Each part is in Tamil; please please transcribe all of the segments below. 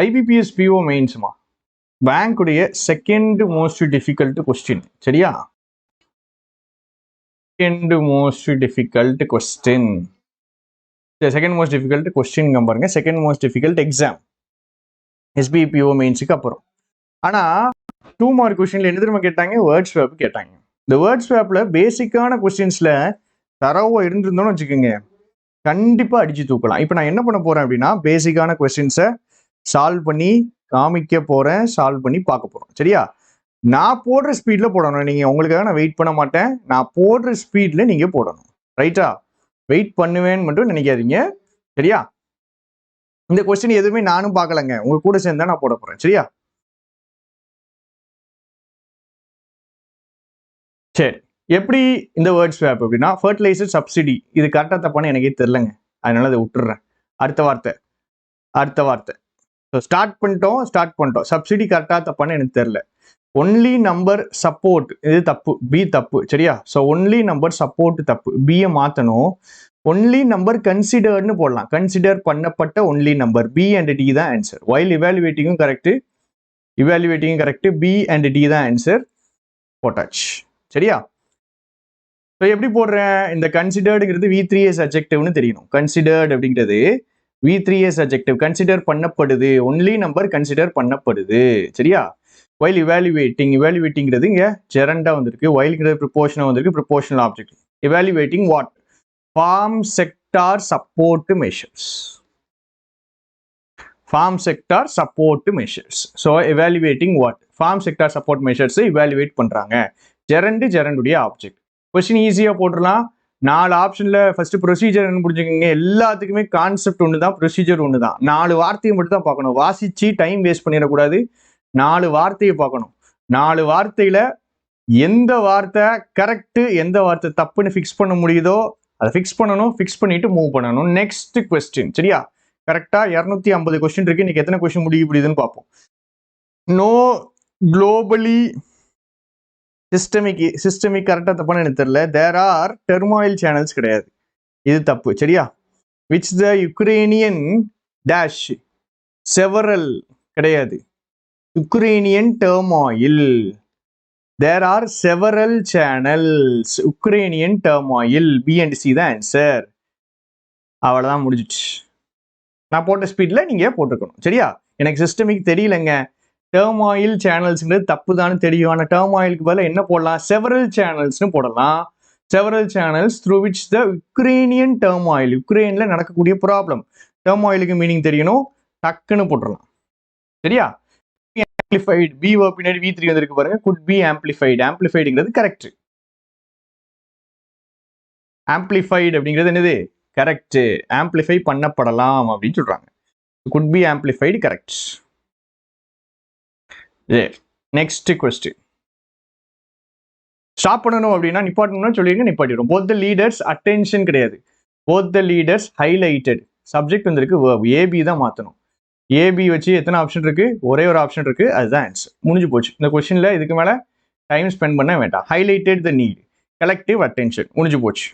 IBPS PO மெயின்ஸ்மா பேங்க் உடைய செகண்ட் மோஸ்ட் டிஃபிகல்ட் கொஸ்டின் சரியா second most difficult question second most difficult question பாருங்க second most difficult exam SBPO மெயின்ஸுக்கு அப்புறம் ஆனால் 2 மார்க் கொஸ்டின்ல என்ன தெரியுமா கேட்டாங்க வேர்ட் ஸ்வாப் கேட்டாங்க இந்த வேர்ட் ஸ்வாப்ல பேசிக்கான கொஸ்டின்ஸ்ல தரவா இருந்திருந்தோம்னு வச்சுக்கோங்க கண்டிப்பா அடிச்சு தூக்கலாம். இப்போ நான் என்ன பண்ண போறேன் அப்படின்னா பேசிக்கான கொஸ்டின்ஸை சால்வ் பண்ணி காமிக்க போறேன், சால்வ் பண்ணி பார்க்க போறோம் சரியா. நான் போடுற ஸ்பீட்ல போடணும், நீங்க உங்களுக்காக நான் வெயிட் பண்ண மாட்டேன், நான் போடுற ஸ்பீட்ல நீங்க போடணும் ரைட்டா. வெயிட் பண்ணுவேன்னு மட்டும் நினைக்காதீங்க சரியா. இந்த கொஸ்டின் எதுவுமே நானும் பார்க்கலங்க, உங்க கூட சேர்ந்தா நான் போட போறேன் சரியா. சரி, எப்படி இந்த வேர்ட் ஸ்வாப் அப்படின்னா ஃபர்டிலைசர் சப்சிடி, இது கரெக்டாக தப்பான்னு எனக்கே தெரிலங்க, அதனால அதை விட்டுடுறேன். அடுத்த வார்த்தை ஸோ ஸ்டார்ட் பண்ணிட்டோம். சப்சிடி கரெக்டாக தப்பான்னு எனக்கு தெரில. ஒன்லி நம்பர் சப்போர்ட் இது தப்பு, பி தப்பு சரியா. ஸோ ஒன்லி நம்பர் சப்போர்ட் தப்பு, பியை மாற்றணும். ஒன்லி நம்பர் கன்சிடர்ட்னு போடலாம், கன்சிடர் பண்ணப்பட்ட only number, B and D தான் ஆன்சர். வைல் இவாலுவேட்டிங்கும் கரெக்டு, பி அண்ட் டி தான் ஆன்சர் போட்டாச்சு சரியா. ஸோ எப்படி போடுறேன், இந்த கன்சிடர்டுங்கிறது V3S அட்ஜெக்டிவ்னு தெரியணும். கன்சிடர்டு அப்படிங்கிறது V3S அட்ஜெக்டிவ், கன்சிடர் பண்ணப்படுது, ஒன்லி நம்பர் கன்சிடர் பண்ணப்படுது சரியா. வைல் இவாலுவேட்டிங்கிறது இங்கே ஜெரண்டா வந்திருக்கு, வைல்ங்கிறது ப்ரிப்போர்ஷனாக வந்திருக்கு, proportional object. Evaluating what, farm sector support measures, farm sector support measures. So evaluating what, farm sector support measures evaluate பண்ணுறாங்க. ஜெரண்டுடைய ஆப்ஜெக்ட். கொஸ்டின் ஈஸியாக போட்டுடலாம். 4 ஆப்ஷனில் ஃபர்ஸ்ட் ப்ரொசீஜர் என்ன புரிஞ்சுக்கோங்க, எல்லாத்துக்குமே கான்செப்ட் ஒன்று தான், ப்ரொசீஜர் ஒன்று தான். 4 வார்த்தையை மட்டும் தான் பார்க்கணும், வாசிச்சு டைம் வேஸ்ட் பண்ணிடக்கூடாது. 4 வார்த்தையை பார்க்கணும். 4 வார்த்தையில் எந்த வார்த்தை கரெக்டு எந்த வார்த்தை தப்புன்னு ஃபிக்ஸ் பண்ண முடியுதோ அதை ஃபிக்ஸ் பண்ணணும், ஃபிக்ஸ் பண்ணிட்டு மூவ் பண்ணணும். நெக்ஸ்ட் கொஸ்டின் சரியா. கரெக்டாக 250 கொஸ்டின் இருக்கு, இன்னைக்கு எத்தனை கொஸ்டின் முடியுதுன்னு பார்ப்போம். நோ குளோபலி சிஸ்டமிக் கரெக்டாக தப்பான எனக்கு தெரியல. தேர் ஆர் டெர்மாயில் சேனல்ஸ் கிடையாது, இது தப்பு சரியா. Which the Ukrainian dash several கிடையாது, Ukrainian turmoil. There are several channels, Ukrainian turmoil, B and C தான் ஆன்சர். அவ்வளோதான் முடிஞ்சிச்சு. நான் போட்ட ஸ்பீடில் நீங்கள் போட்டுக்கணும் சரியா. எனக்கு சிஸ்டமிக் தெரியலங்க, டெர்மாயில் சேனல்ஸ்ங்கிறது தப்பு தான் தெரியும். ஆனால் டெர்மாயிலுக்கு பதிலாக என்ன போடலாம், செவரல் சேனல்ஸ்னு போடலாம். Several channels through which the Ukrainian turmoil, யுக்ரைனில் நடக்கக்கூடிய ப்ராப்ளம். டெர்மாயிலுக்கு மீனிங் தெரியணும், டக்குன்னு போட்டுடலாம் சரியா. ஆம்பிளிஃபைடு, பி பின்னாடி V3 வந்திருக்கு பாருங்க, குட் பி ஆம்பிளிஃபைடு. ஆம்பிளிஃபைடுங்கிறது கரெக்ட், ஆம்பிளிஃபைடு அப்படிங்கிறது என்னது கரெக்ட், ஆம்பிளிஃபை பண்ணப்படலாம் அப்படின்னு சொல்றாங்க. Good be amplified correct. Next question. Stop பண்ணணும் அப்படின்னா நிப்பாட்டணும்னு சொல்லிடுங்க, நிப்பாட்டிடும். போத் த லீடர்ஸ் அட்டென்ஷன் கிடையாது, both the leaders highlighted. Subject வந்திருக்கு வேர்ப், ஏபி தான் மாற்றணும். ஏபி வச்சு எத்தனை ஆப்ஷன் இருக்கு, ஒரே ஒரு ஆப்ஷன் இருக்கு, அதுதான் ஆன்சர். முடிஞ்சு போச்சு. இந்த கொஸ்டின்ல இதுக்கு மேல டைம் ஸ்பெண்ட் பண்ண வேண்டாம். Highlighted the need, collective attention, முடிஞ்சு போச்சு.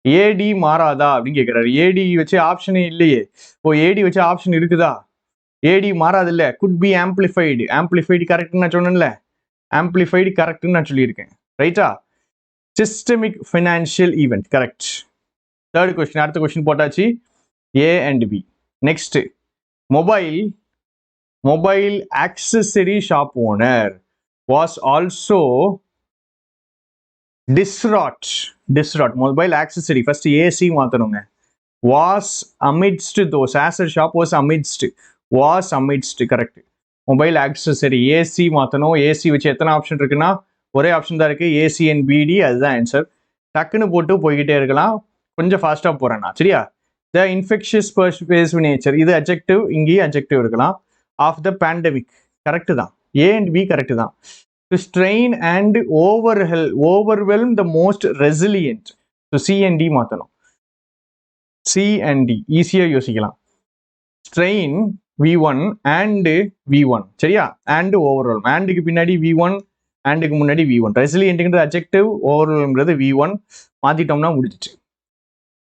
ஏடி மாறாதா அப்படின்னு கேட்கிறாரு. ஏடி வச்சு ஆப்ஷனே இல்லையே, ஓ ஏடி வச்சு ஆப்ஷன் இருக்குதா, ஏடி மாறாது இல்ல. குட் பி ஆம்பிளிஃபைடு, ஆம்பிளிஃபைடு கரெக்ட்னு நான் சொன்னேன்ல, ஆம்பிளிஃபைடு கரெக்ட்னு நான் சொல்லியிருக்கேன் ரைட்டா. Systemic financial event correct. Third question, அடுத்த கொஸ்டின் போட்டாச்சு, A and B. Next, mobile accessory shop owner was also distraught. Mobile accessory first AC மாத்தணுங்க. Was amidst those, other shop was amidst correct. Mobile accessory AC மாற்றணும். ஏசி வச்சு எத்தனை ஆப்ஷன் இருக்குன்னா ஒரே ஆப்ஷன் தான் இருக்கு, ஏசி அண்ட் பிடி, அதுதான் ஆன்சர். டக்குன்னு போட்டு போய்கிட்டே இருக்கலாம், கொஞ்சம் ஃபாஸ்ட்டாக போறேன் நான் சரியா. த இன்ஃபெக்ஷியஸ் பர்சுவேசிவ் நேச்சர், இது அட்ஜெக்டிவ், இங்கேயும் அட்ஜெக்டிவ் இருக்கலாம். ஆஃப் த பேண்டமிக் கரெக்ட் தான், ஏ அண்ட் பி கரெக்ட் தான். To strain and overwhelm the most resilient, so C and D மாற்றணும். சி அண்ட் டி ஈஸியாக யோசிக்கலாம். ஸ்ட்ரெயின் V1 அண்ட் V1 சரியா, அண்ட் ஓவர்வெல்ம், அண்டுக்கு பின்னாடி V1, அண்டுக்கு முன்னாடி V1. ரெசிலியன்ட்ங்கிறது அட்ஜெக்டிவ், ஓவர்வெல்ம்ங்கிறது V1 மாத்திட்டோம்னா முடிஞ்சிச்சு.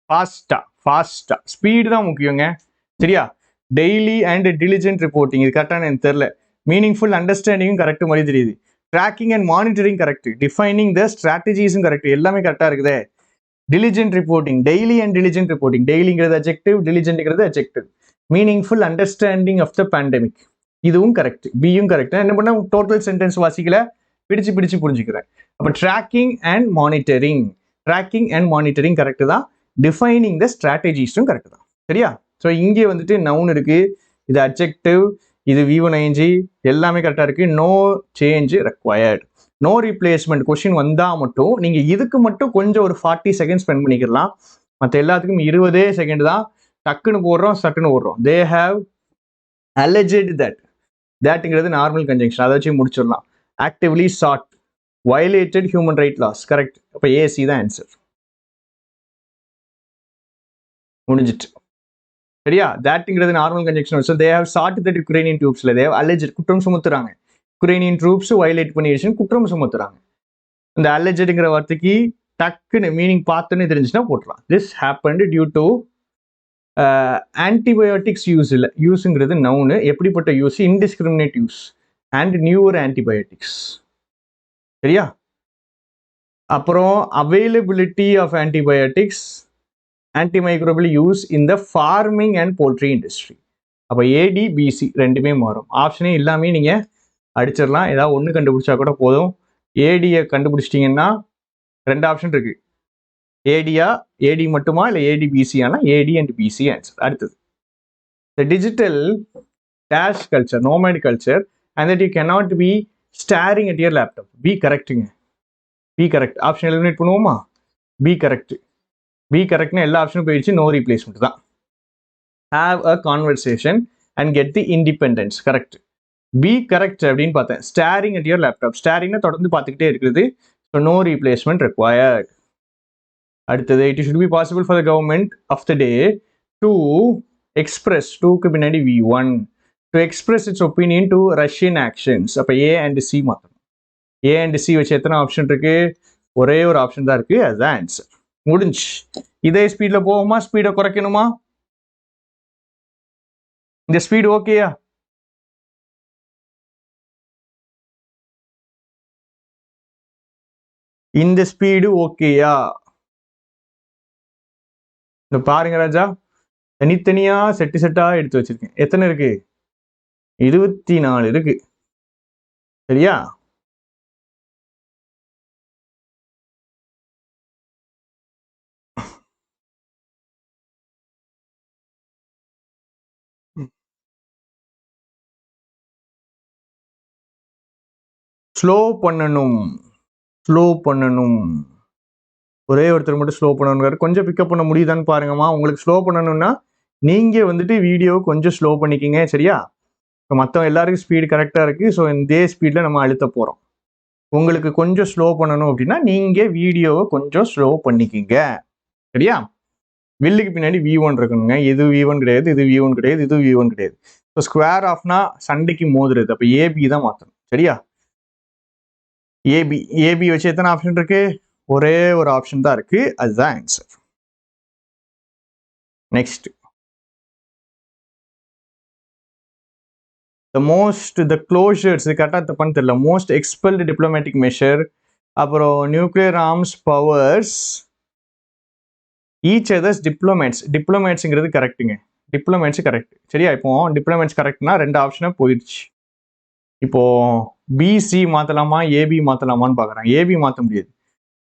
ஃபாஸ்டா, ஸ்பீடு தான் முக்கியங்க சரியா. டெய்லி அண்ட் டிலிஜென்ட் ரிப்போர்ட்டிங் இது கரெக்டான எனக்கு தெரியல. மீனிங்ஃபுல் அண்டர்ஸ்டாண்டிங்கும் கரெக்ட் மாதிரி தெரியுது. Tracking and monitoring correct. Defining the ஸ்ட்ராட்டஜிஸும் கரெக்ட். எல்லாமே கரெக்டாக இருக்குதே. diligent reporting, daily and diligent reporting. Dailyங்கிறது adjective, diligentங்கிறது adjective. Meaningful understanding of the pandemic. இதுவும் கரெக்ட். பியும் கரெக்ட். என்ன பண்ண டோட்டல் சென்டென்ஸ் வாசிக்கல, பிடிச்சு பிடிச்சு புரிஞ்சுக்கிறேன். அப்போ ட்ராக்கிங் அண்ட் மானிட்டரிங் கரெக்ட் தான். டிஃபைனிங் த ஸ்ட்ராட்டஜிஸும் கரெக்ட் தான். சரியா? ஸோ இங்கே வந்துட்டு நவுன் இருக்கு, இது அட்ஜெக்டிவ், இது V1ING, எல்லாமே கரெக்டாக இருக்கு. No change required. No replacement question வந்தால் மட்டும் நீங்கள் இதுக்கு மட்டும் கொஞ்சம் ஒரு 40 செகண்ட் ஸ்பெண்ட் பண்ணிக்கலாம். மற்ற எல்லாத்துக்கும் 20 செகண்ட் தான். டக்குன்னு போடுறோம், சட்டுன்னு ஓடுறோம். தே ஹாவ் alleged thatங்கிறது நார்மல் கன்ஜங்ஷன், அதை வச்சு முடிச்சிடலாம். Actively sought, violated human right laws, correct. அப்போ ஏசி தான் ஆன்சர். முடிஞ்சிட்டு. சரியா? thatங்கிறது normal conjunction. So they have sought that Ukrainian ட்ரூப்ஸ்ல தே ஹவ் alleged, குற்றம் சுமத்துறாங்க. யுக்ரைனியன் ட்ரூப்ஸ் வயலேட் பண்ணிடுச்சுன்னு குற்றம் சுமத்துறாங்க. இந்த allegedங்கிற வார்த்தைக்கு டக்குன்னு மீனிங் பார்த்துன்னு தெரிஞ்சுன்னா போட்டுலாம். This happened due to antibiotics use. இல்லை, யூஸுங்கிறது நவுனு. எப்படிப்பட்ட use? Indiscriminate use and newer antibiotics. சரியா? அப்புறம் availability of antibiotics, antimicrobial use in the farming and poultry industry. அப்போ ஏடி பிசி ரெண்டுமே மாறும். ஆப்ஷனே இல்லாமே நீங்கள் அடிச்சிடலாம். ஏதாவது ஒன்று கண்டுபிடிச்சா கூட போதும். ஏடியை கண்டுபிடிச்சிட்டிங்கன்னா 2 ஆப்ஷன் இருக்கு. ஏடி மட்டுமா இல்லை ஏடிபிசியானா ஏடி அண்ட் பிசி ஆன்சர். அடுத்தது, the digital dash culture, nomad culture, and that you cannot be staring at your laptop. B கரெக்டுங்க. B correct. ஆப்ஷன் எலிமினேட் பண்ணுவோமா? B correct. பி கரெக்ட்னா எல்லா ஆப்ஷனும் போயிடுச்சு, நோ ரீப்ளேஸ்மெண்ட் தான். Have a conversation and get the independence, correct. B correct அப்படின்னு பார்த்தேன். ஸ்டாரிங் அட் யுவர் லேப்டாப், ஸ்டாரிங்னா தொடர்ந்து பார்த்துக்கிட்டே இருக்கிறது. So no replacement required. அடுத்தது, it should B possible for the government of the day to express, டூக்கு பின்னாடி V1, to express its opinion to Russian actions. அப்போ ஏ அண்ட் சி மாற்றணும். ஏ அண்ட் சி வச்சு எத்தனை ஆப்ஷன் இருக்கு? ஒரே ஒரு ஆப்ஷன் தான் இருக்கு, அதுதான் ஆன்சர். முடிஞ்சு. இதே ஸ்பீடில் போவோமா, ஸ்பீடை குறைக்கணுமா? இந்த ஸ்பீடு ஓகேயா? இந்த ஸ்பீடு ஓகேயா? இந்த பாருங்க ராஜா, தனித்தனியா செட்டா எடுத்து வச்சிருக்கேன். எத்தனை இருக்கு? 24 இருக்கு. சரியா? ஸ்லோ பண்ணணும். ஒரே ஒருத்தர் மட்டும் ஸ்லோ பண்ணணுங்கிறாரு. கொஞ்சம் பிக்கப் பண்ண முடியுதான்னு பாருங்கம்மா. உங்களுக்கு ஸ்லோ பண்ணணும்னா நீங்க வந்துட்டு வீடியோ கொஞ்சம் ஸ்லோ பண்ணிக்கிங்க. சரியா? இப்போ மற்றவங்க எல்லாருக்கும் ஸ்பீடு கரெக்டாக இருக்குது. ஸோ இதே ஸ்பீடில் நம்ம அழுத்த போகிறோம். உங்களுக்கு கொஞ்சம் ஸ்லோ பண்ணணும் அப்படின்னா நீங்கள் வீடியோவை கொஞ்சம் ஸ்லோ பண்ணிக்கிங்க. சரியா? வில்லுக்கு பின்னாடி V1 இருக்கணுங்க. இது V1 கிடையாது, இது V1 கிடையாது, இது V1 கிடையாது. ஸோ ஸ்கொயர் ஆஃப்னா சண்டைக்கு மோதுறது. அப்போ ஏபி தான் மாற்றணும். சரியா? ஏபி வச்சு எத்தனை ஆப்ஷன் இருக்கு? ஒரே ஒரு ஆப்ஷன் தான் இருக்கு, அதுதான் ஆன்சர். நெக்ஸ்ட், the closures, இது கரெக்டாக தப்பான்னு தெரியல. மோஸ்ட் எக்ஸ்பெல்டு டிப்ளமேட்டிக் மெஷர், அப்புறம் nuclear arms powers each others டிப்ளமேட்ஸுங்கிறது கரெக்டுங்க. Diplomats correct. சரியா? இப்போ டிப்ளமேட்ஸ் கரெக்ட்னா 2 ஆப்ஷனாக போயிடுச்சு. இப்போ பிசி மாற்றலாமா, ஏபி மாற்றலாமான்னு பார்க்குறேன். ஏபி மாற்ற முடியாது.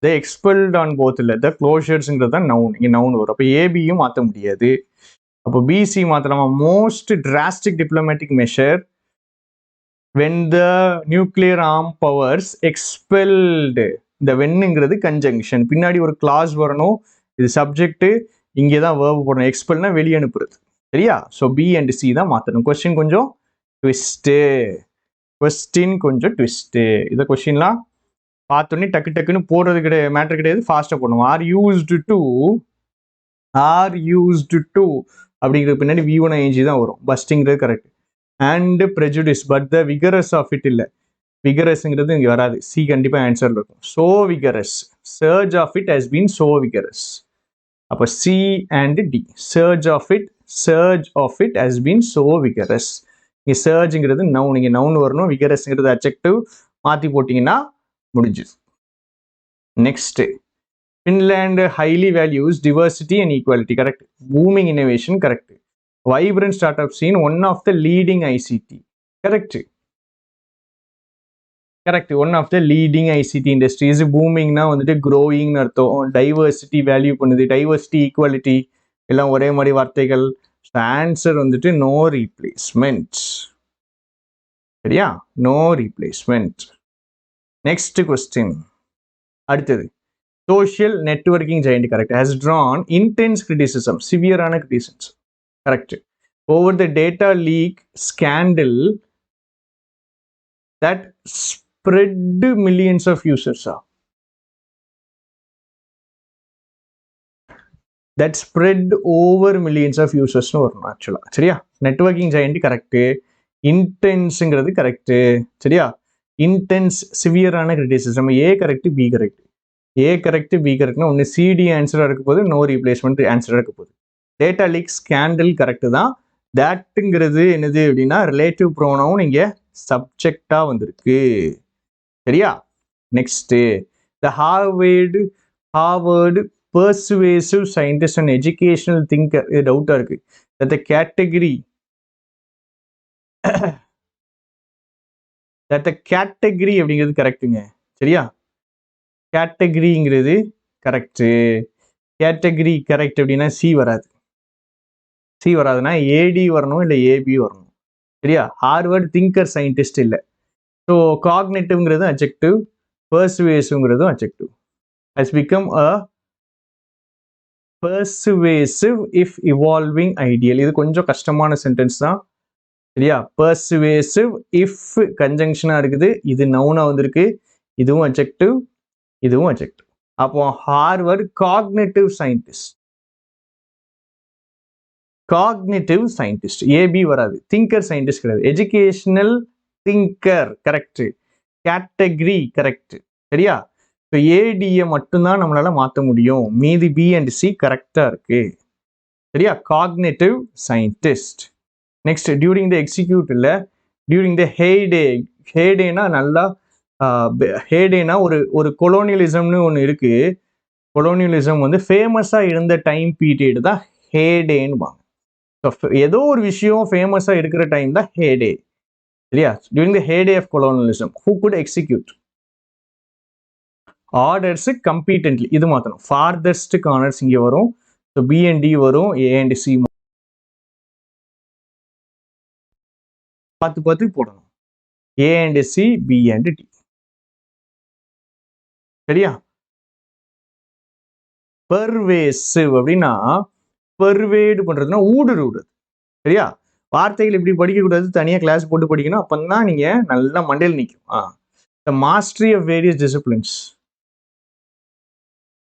த எக்ஸ்பெல்ட் ஆன் போத் இல்லை, த க்ளோஷர்ஸுங்கிறது தான் நவுன். இங்கே நவுன் வரும். அப்போ ஏபியும் மாற்ற முடியாது. அப்போ பிசி மாற்றலாமா? Most drastic diplomatic measure when the nuclear arm powers expelled. இந்த வென்னுங்கிறது கன்ஜங்ஷன், பின்னாடி ஒரு கிளாஸ் வரணும். இது சப்ஜெக்ட், இங்கே தான் வேர்பு போடணும். எக்ஸ்பெல்னா வெளியே அனுப்புறது. சரியா? ஸோ பி அண்ட் சி தான் மாற்றணும். கொஸ்டின் கொஞ்சம் ட்விஸ்ட்டு. இதை கொஸ்டின்லாம் பார்த்தோன்னே டக்குன்னு போடுறது கிடையாது, மேட்ரு கிடையாது, ஃபாஸ்ட்டாக போடணும். ஆர் யூஸ்டு டு அப்படிங்கிறது பின்னாடி V1ING தான் வரும். பஸ்டிங்கிறது correct. And prejudice, but the vigorous of it இல்லை. விகரஸ்ங்கிறது இங்கே வராது. சி கண்டிப்பாக ஆன்சரில் இருக்கும். So vigorous, surge of it has been so vigorous. அப்போ C and D, surge of it surge of it has been so vigorous. இங்கே சர்ஜ்ங்கிறது நவுன், இங்கே நவுன் வரணும், விகரஸ்ங்கிறது அட்ஜெக்டிவ், மாற்றி போட்டிங்கன்னா முடிஞ்சு. Next, Finland highly values diversity and equality, correct. Booming innovation, correct. Vibrant startup scene, one of the leading ICT, correct. Correct, one of the leading ICT industries. Booming na வந்துட்டு growing னு அர்த்தம். Diversity value பண்ணுது, diversity equality எல்லாம் ஒரே மாதிரி வார்த்தைகள். ஆன்சர் வந்துட்டு no replacement. சரியா, no replacement. Next question. அடுத்தது, social networking giant, correct, has drawn intense criticism, severe criticism, correct, over the data leak scandal that spread millions of users, that spread over millions of users nu varum actually. சரியா, networking giant correct, intenseங்கிறது correct. சரியா, intense severe criticism, A correct, B correct. A correct, B correct னா ஒன்று CD ஆன்சராக இருக்க போது, நோ ரீப்ளேஸ்மெண்ட் ஆன்சராக இருக்க போகுது. டேட்டா லீக் ஸ்கேண்டல் கரெக்டு தான். தட்ங்கிறது என்னது அப்படின்னா ரிலேட்டிவ் ப்ரோனவுன் இங்கே சப்ஜெக்டாக வந்திருக்கு. சரியா, next, the Harvard persuasive scientist and educational thinker, இது டவுட்டாக இருக்கு. த கேட்டகரி அப்படிங்கிறது கரெக்டுங்க. சரியா, கேட்டகரிங்கிறது கரெக்டு. கேட்டகரி கரெக்ட் அப்படின்னா சி வராது. சி வராதுன்னா ஏடி வரணும், இல்லை ஏபி வரணும். சரியா, ஹார்வர்ட் திங்கர் சயின்டிஸ்ட் இல்லை. ஸோ காக்னேட்டிவ்ங்கிறது அட்ஜெக்டிவ், பர்சுவேசிவ்ங்கிறதும் adjective. Has become a persuasive if evolving ideal. இது கொஞ்சம் கஷ்டமான சென்டென்ஸ் தான். சரியா, பர்சுவேசிவ் இஃப் கன்ஜங்ஷனாக இருக்குது, இது நவுனாக வந்திருக்கு, இதுவும் அட்ஜெக்டிவ், இதுவும் அட்ஜெக்டிவ். அப்போ Harvard cognitive scientist, cognitive scientist, A B வராது. திங்கர் சயின்டிஸ்ட் கிடையாது. Educational thinker correct. Category correct. சரியா, ஸோ ஏடியை மட்டும்தான் நம்மளால மாற்ற முடியும், மீதி பி அண்ட் சி கரெக்டாக இருக்கு. சரியா, cognitive scientist. Next, during the execute இல்லை, டியூரிங் த ஹேடே. ஹேடேனா நல்லா, ஹேடேனா ஒரு கொலோனியலிசம்னு ஒன்று இருக்கு. கொலோனியலிசம் வந்து ஃபேமஸாக இருந்த டைம் பீரியட் தான் ஹேடேன்னுவாங்க. ஸோ ஏதோ ஒரு விஷயம் ஃபேமஸாக இருக்கிற டைம் தான் ஹேடே. சரியா, during the heyday of colonialism who could execute orders competently. இது மாற்றணும். ஃபார்தஸ்ட் கார்னர்ஸ் இங்கே வரும். ஸோ பி அண்ட் டி வரும், ஏ அண்ட் சி பார்த்து போடணும். A and C, B and D. சரியா, பெர்வேசிவ் அப்படின்னா பெர்வேடு பண்றதுன்னா ஊடுருவுறது. சரியா, வார்த்தைகள் இப்படி படிக்கக்கூடாது, தனியாக கிளாஸ் போட்டு படிக்கணும். அப்போதான் நீங்கள் நல்லா மண்டையில் நிற்கும். The mastery of various disciplines.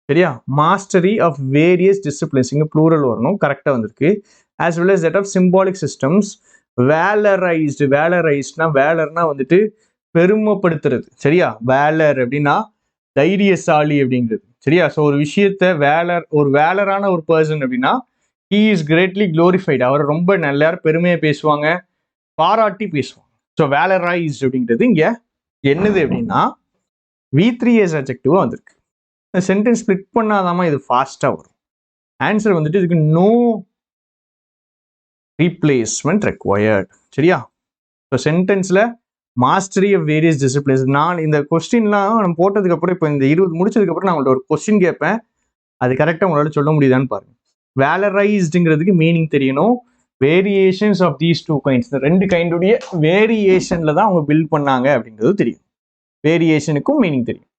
சரியா, மாஸ்டரி ஆஃப் வேரியஸ் டிசிப்ளின்ஸ், இங்கே ப்ளூரல் வரணும், கரெக்டாக வந்திருக்கு. As well as that of symbolic systems. Valorised, வேலரைஸ்ட்னா வேலர்னா வந்துட்டு பெருமைப்படுத்துறது. சரியா, வேலர் அப்படின்னா தைரியசாலி அப்படிங்கிறது. சரியா, ஸோ ஒரு விஷயத்த ஒரு வேலரான ஒரு பர்சன் அப்படின்னா he is greatly glorified. அவர் ரொம்ப நல்ல பெருமையை பேசுவாங்க, பாராட்டி பேசுவாங்க. ஸோ வேலரைஸ்ட் அப்படிங்கிறது இங்க என்னது அப்படின்னா V3S அட்ஜெக்டிவா வந்திருக்கு. இந்த சென்டென்ஸ் ஸ்பிளிட் பண்ணாதாமா இது ஃபாஸ்டா வரும். ஆன்சர் வந்துட்டு இதுக்கு நோ ரீப்ளேஸ்மெண்ட் ரெக்வயர்ட். சரியா, ஸோ சென்டென்ஸ்ல மாஸ்டரி ஆஃப் வேரியஸ் டிசிப்ளின்ஸ். நான் இந்த கொஸ்டின்லாம் நம்ம போட்டதுக்கு அப்புறம், இப்போ இந்த 20 முடிச்சதுக்கு அப்புறம் நான் உங்கள்ட்ட ஒரு கொஸ்டின் கேட்பேன், அது கரெக்டாக உங்களால சொல்ல முடியுதான்னு பாருங்க. வேலரைஸ்டுங்கிறதுக்கு மீனிங் தெரியணும். Variations of these two kinds, இந்த ரெண்டு கைண்டுடைய வேரியேஷன்ல தான் அவங்க பில்ட் பண்ணாங்க அப்படிங்கிறது தெரியும். வேரியேஷனுக்கும் மீனிங் தெரியும்.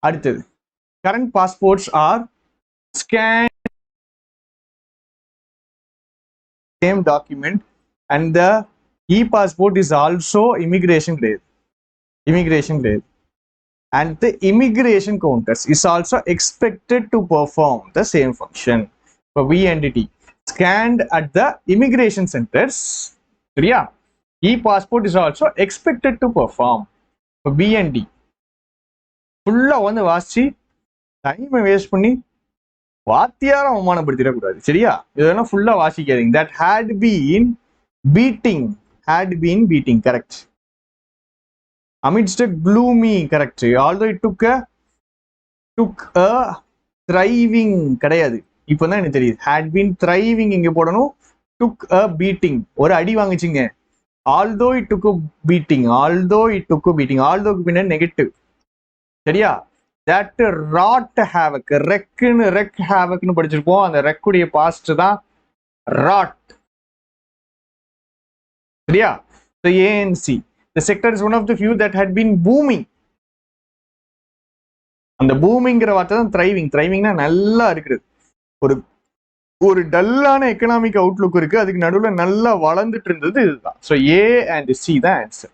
அடுத்தது, current passports are scan same document and the e-passport is also immigration grade. And the immigration counters is also expected to perform the same function. For V and T scanned at the immigration centers. Yeah, e-passport is also expected to perform. For B and D full வந்து வாசி டைம் வேஸ்ட் பண்ணி வாத்தியார அவமானப்படுத்திடக்கூடாது. சரியா? இதெல்லாம் ஃபுல்லா வாசிக்காதீங்க. That had been beating correct. Amidst a gloomy correct. Although it took a thriving கிடையாது. இப்பதான் எனக்கு தெரியுது. had been thriving இங்க போடணும். took a beating ஒரு அடி வாங்குச்சுங்க. although it took a beating although பின்ன நெகட்டிவ். சரியா? that wrought havoc wreck havocனு படிச்சிருப்போம். அந்த wreck உடைய பாஸ்ட் தான் wrought. சரியா? so ANC the sector is one of the few that had been booming. அந்த பூமிங்கிற வார்த்தை தான் த்ரைவிங்னா நல்லா இருக்குது. ஒரு டல்லான எக்கனாமிக் அவுட்லுக் இருக்கு, அதுக்கு நடுவில் நல்லா வளர்ந்துட்டு இருந்தது இதுதான். ஸோ ஏ அண்ட் சி தான் ஆன்சர்.